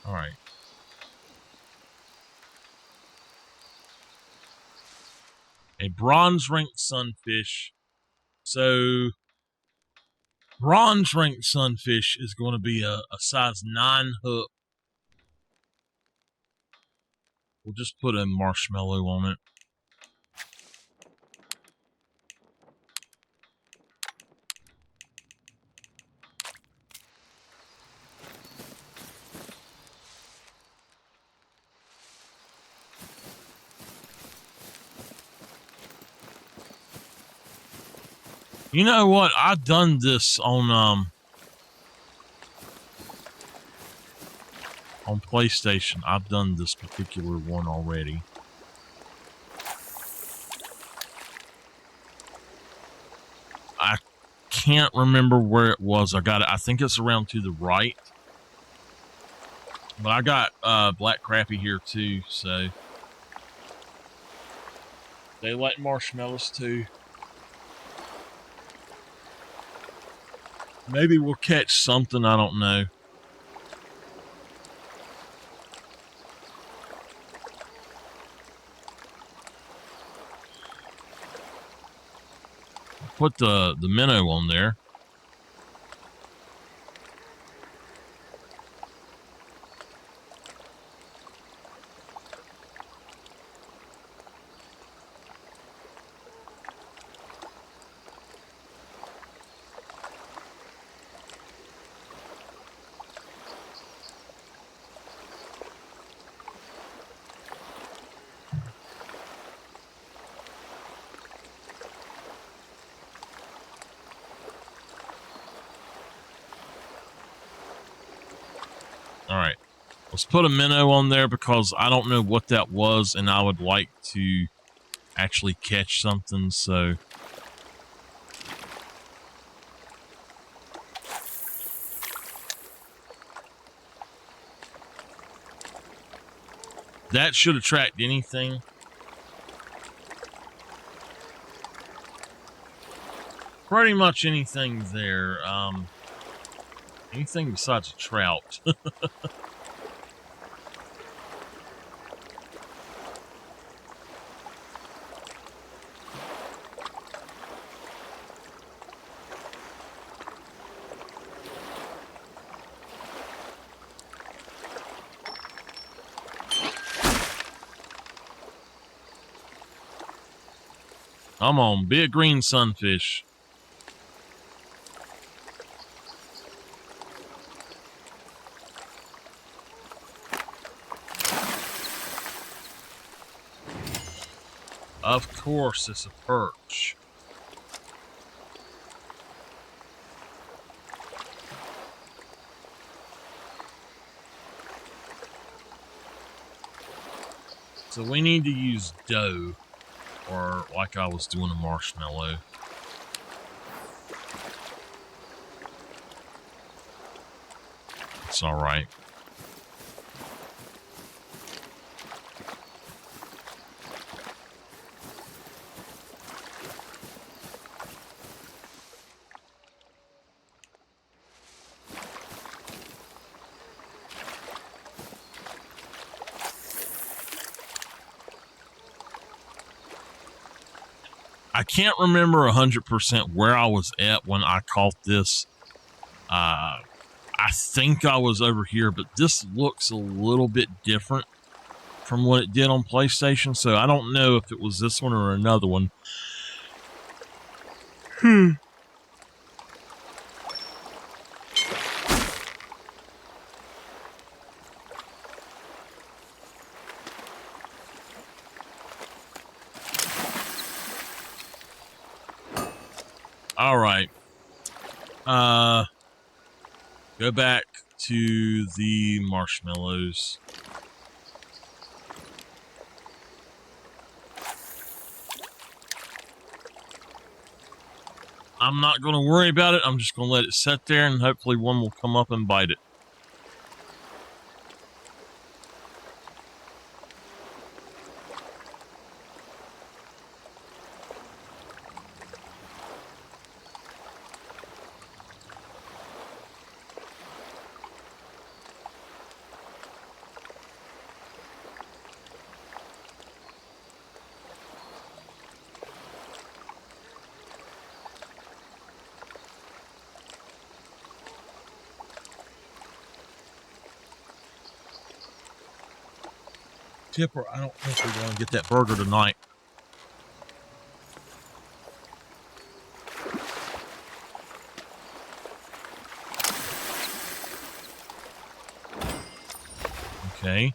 All right. A bronze ring sunfish. So, bronze ring sunfish is going to be a size 9 hook. We'll just put a marshmallow on it. You know what? I've done this on PlayStation. I've done this particular one already. I can't remember where it was. I got it. I think it's around to the right. But I got black crappie here too, so they like marshmallows too. Maybe we'll catch something, I don't know. Put the minnow on there. All right, let's put a minnow on there because I don't know what that was and I would like to actually catch something, so that should attract anything. Pretty much anything there. Anything besides a trout. Come on, big green sunfish. Of course, it's a perch. So we need to use dough, or like I was doing a marshmallow. It's all right. I can't remember 100% where I was at when I caught this. I think I was over here, but this looks a little bit different from what it did on PlayStation, so I don't know if it was this one or another one. All right. Go back to the marshmallows. I'm not going to worry about it. I'm just going to let it sit there, and hopefully one will come up and bite it. Tipper, I don't think we're going to get that burger tonight. Okay.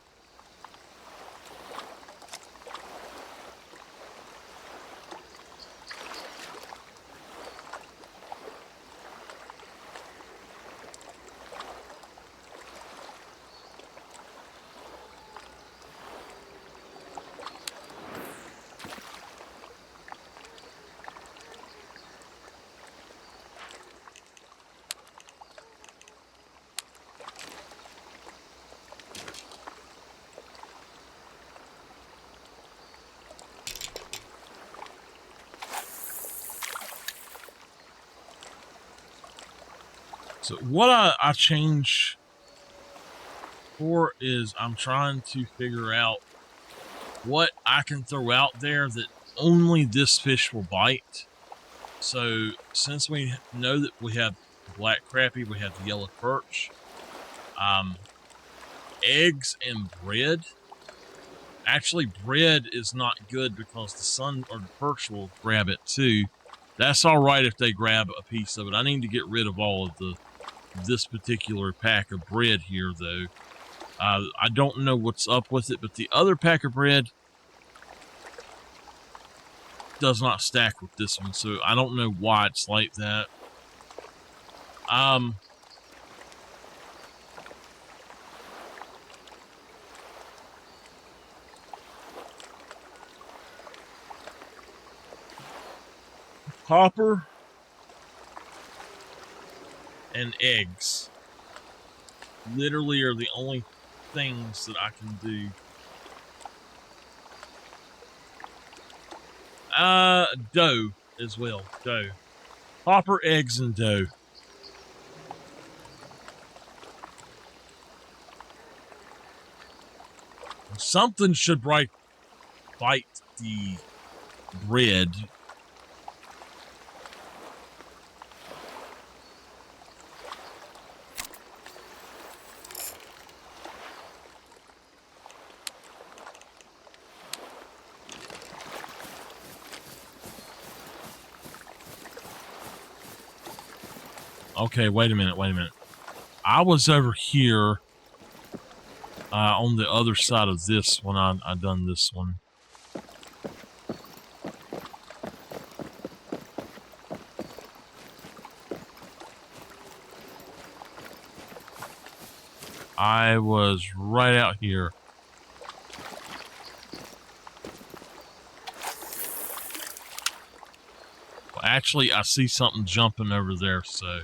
So what I change for is I'm trying to figure out what I can throw out there that only this fish will bite. So since we know that we have black crappie, we have the yellow perch, eggs and bread. Actually, bread is not good because the sun or the perch will grab it too. That's all right if they grab a piece of it. I need to get rid of all of this particular pack of bread here, though. I don't know what's up with it, but the other pack of bread does not stack with this one, so I don't know why it's like that. Copper and eggs literally are the only things that I can do. Dough as well. Dough. Copper, eggs, and dough. Something should bite the bread. Okay, wait a minute. I was over here on the other side of this when I done this one. I was right out here. Well, actually, I see something jumping over there, so...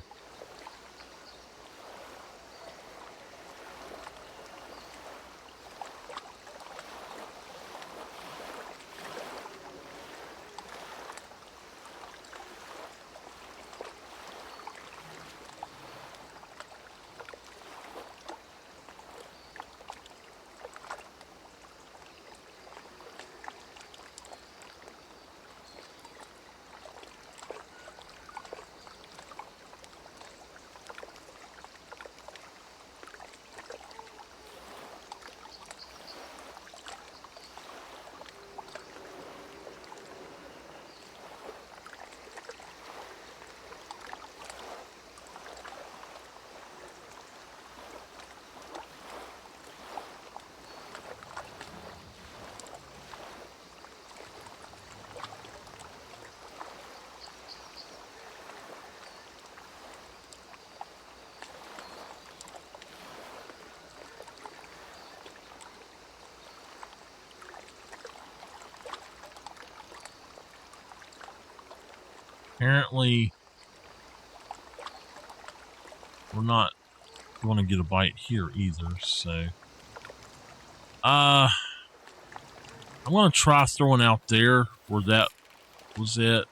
Apparently, we're not going to get a bite here either, so... I'm going to try throwing out there where that was it.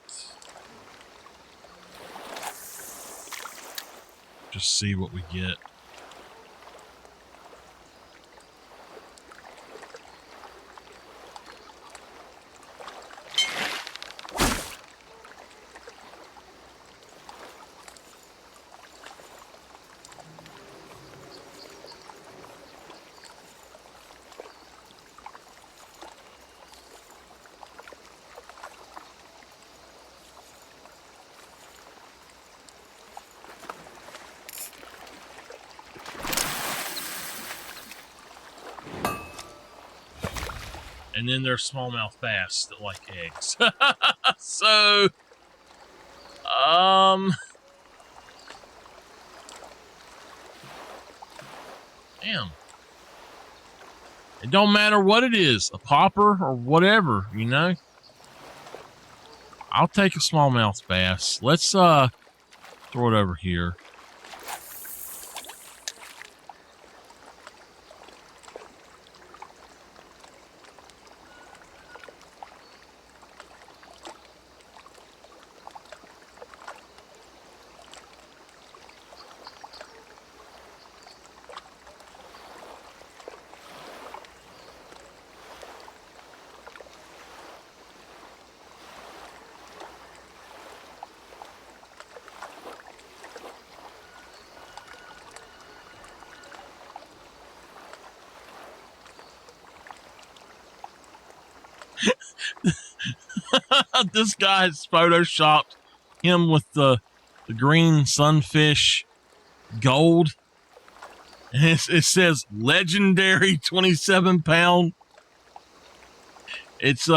Just see what we get. And then there's smallmouth bass that like eggs. So, damn. It don't matter what it is, a popper or whatever, you know. I'll take a smallmouth bass. Let's throw it over here. This guy has photoshopped him with the green sunfish gold. And it says legendary 27-pound. It's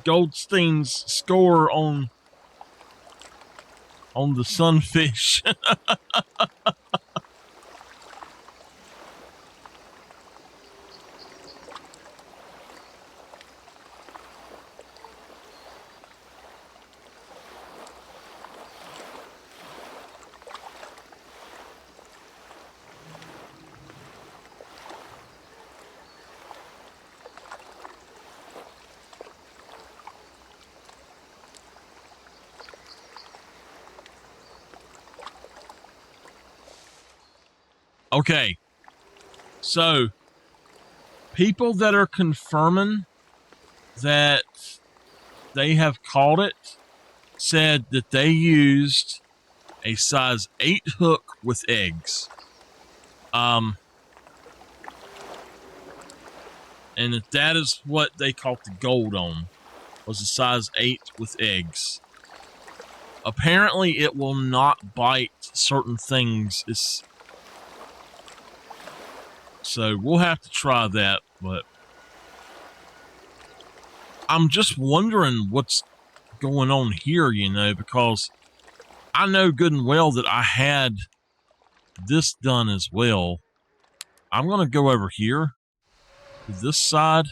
Goldstein's score on the sunfish. Okay, so people that are confirming that they have caught it said that they used a size 8 hook with eggs. And that is what they caught the gold on, was a size 8 with eggs. Apparently, it will not bite certain things. So we'll have to try that, but I'm just wondering what's going on here, you know, because I know good and well that I had this done as well. I'm going to go over here to this side.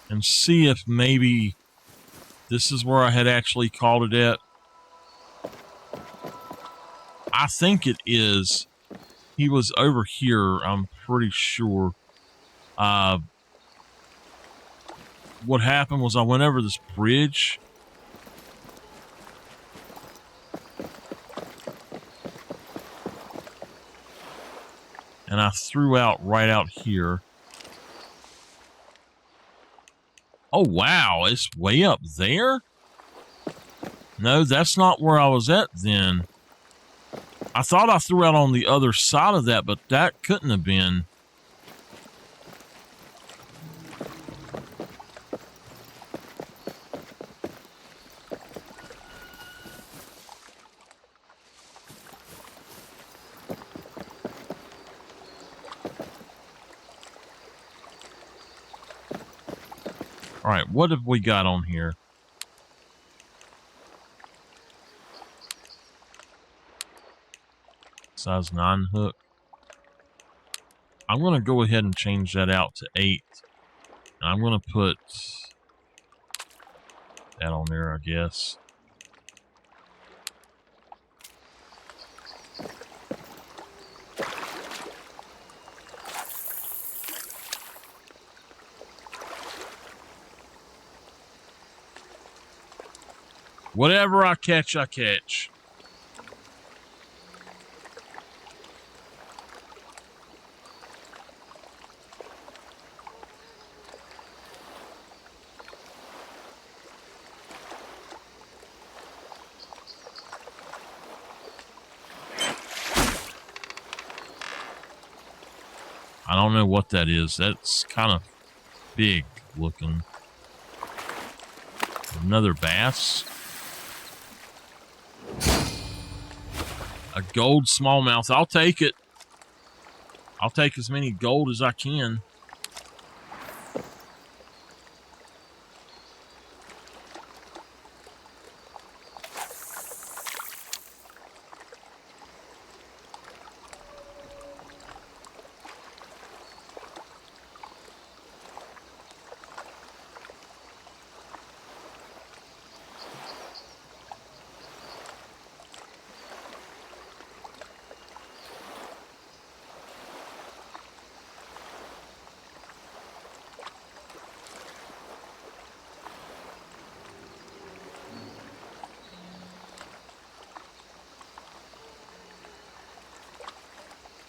And see if maybe this is where I had actually called it at. I think it is. He was over here, I'm pretty sure. What happened was I went over this bridge. And I threw out right out here. Oh, wow. It's way up there? No, that's not where I was at then. I thought I threw out on the other side of that, but that couldn't have been. All right, what have we got on here? Size 9 hook. I'm going to go ahead and change that out to 8. And I'm going to put that on there, I guess. Whatever I catch, I catch. I don't know what that is. That's kind of big looking. Another bass. A gold smallmouth. I'll take it. I'll take as many gold as I can.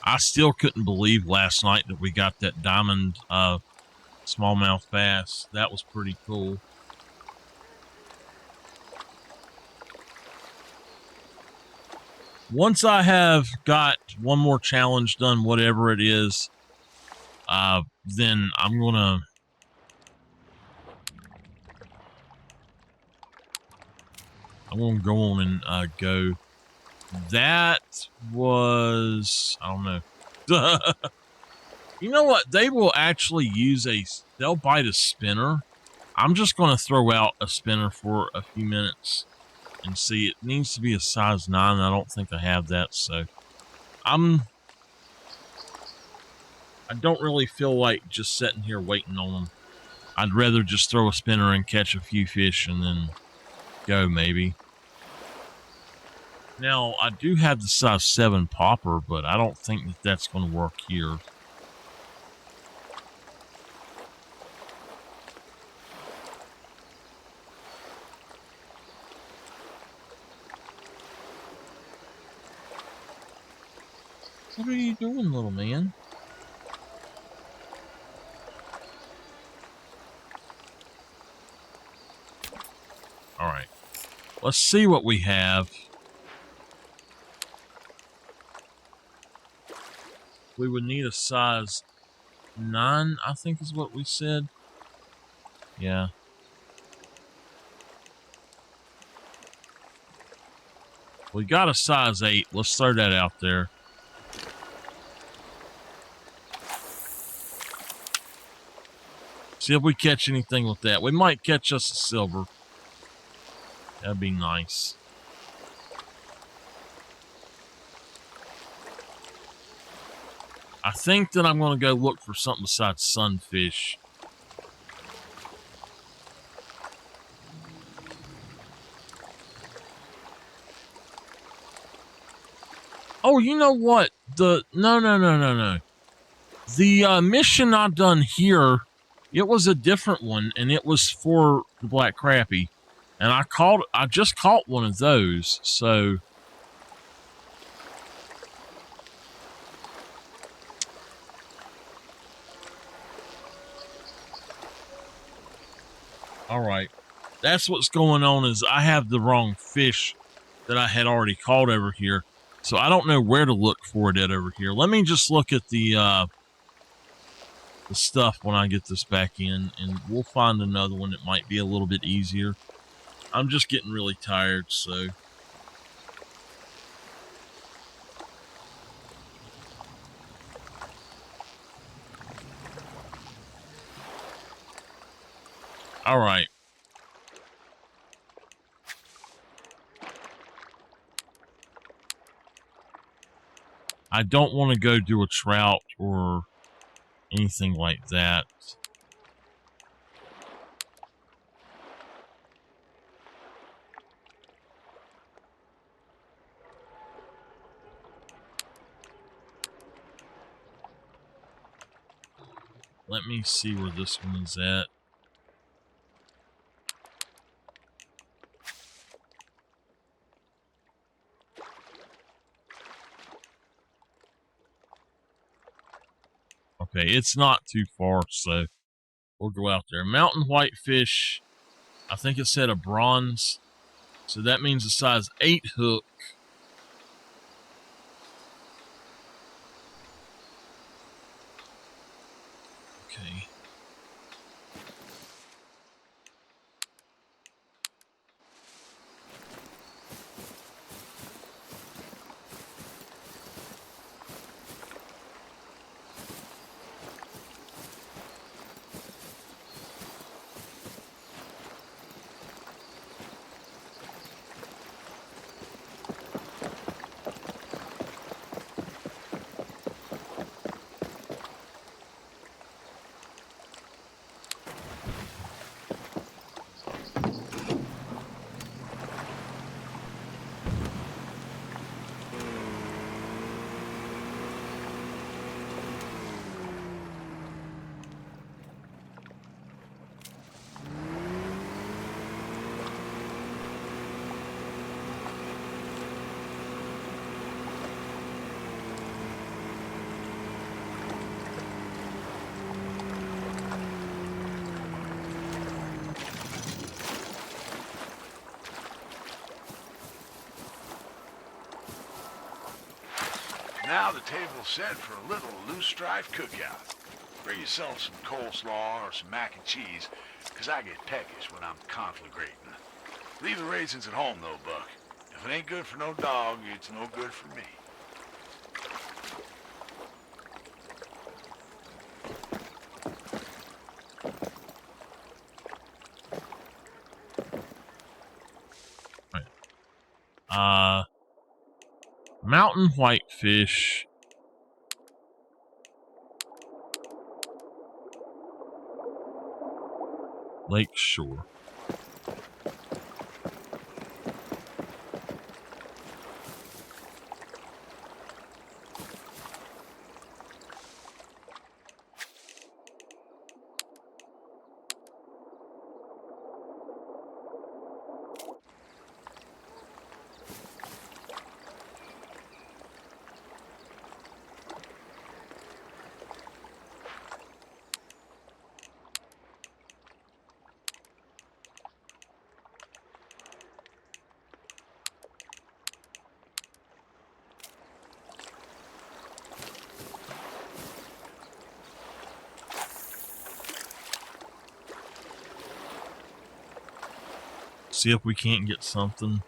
I still couldn't believe last night that we got that diamond smallmouth bass. That was pretty cool. Once I have got one more challenge done, whatever it is, then I'm gonna go on and go. That was, I don't know. You know what? They will actually they'll bite a spinner. I'm just going to throw out a spinner for a few minutes and see. It needs to be a size 9. I don't think I have that, so I don't really feel like just sitting here waiting on them. I'd rather just throw a spinner and catch a few fish and then go, maybe. Now, I do have the size 7 popper, but I don't think that that's going to work here. What are you doing, little man? All right. Let's see what we have. We would need a size 9, I think is what we said. Yeah. We got a size 8. Let's throw that out there. See if we catch anything with that. We might catch us a silver. That'd be nice. I think that I'm going to go look for something besides sunfish. Oh, you know what? No. The mission I've done here, it was a different one, and it was for the black crappie. And I just caught one of those, so... Alright. That's what's going on, is I have the wrong fish that I had already caught over here. So I don't know where to look for it at over here. Let me just look at the stuff when I get this back in, and we'll find another one that might be a little bit easier. I'm just getting really tired, so... Alright. I don't want to go do a trout or anything like that. Let me see where this one is at. Okay, it's not too far, so we'll go out there. Mountain whitefish, I think it said a bronze, so that means a size 8 hook. Okay. Now the table's set for a little loose strife cookout. Bring yourself some coleslaw or some mac and cheese, 'cause I get peckish when I'm conflagrating. Leave the raisins at home, though, Buck. If it ain't good for no dog, it's no good for me. Mountain whitefish. Lake Shore. See if we can't get something.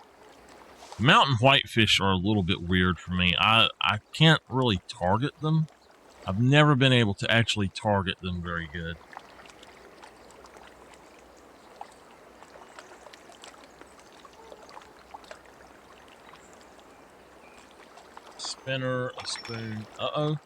Mountain whitefish are a little bit weird for me. I can't really target them. I've never been able to actually target them very good. Spinner, a spoon. Uh-oh.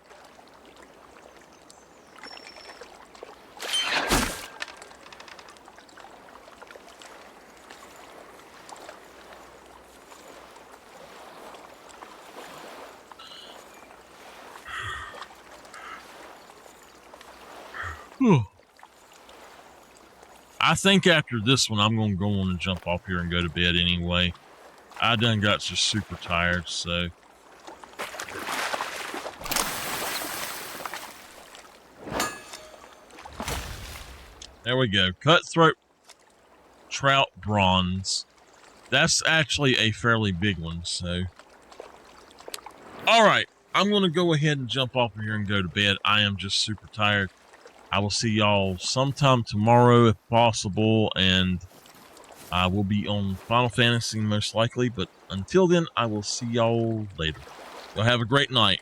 I think after this one, I'm going to go on and jump off here and go to bed anyway. I done got just super tired, so. There we go. Cutthroat trout bronze. That's actually a fairly big one, so. All right. I'm going to go ahead and jump off here and go to bed. I am just super tired. I will see y'all sometime tomorrow if possible, and I will be on Final Fantasy most likely, but until then, I will see y'all later. Y'all have a great night.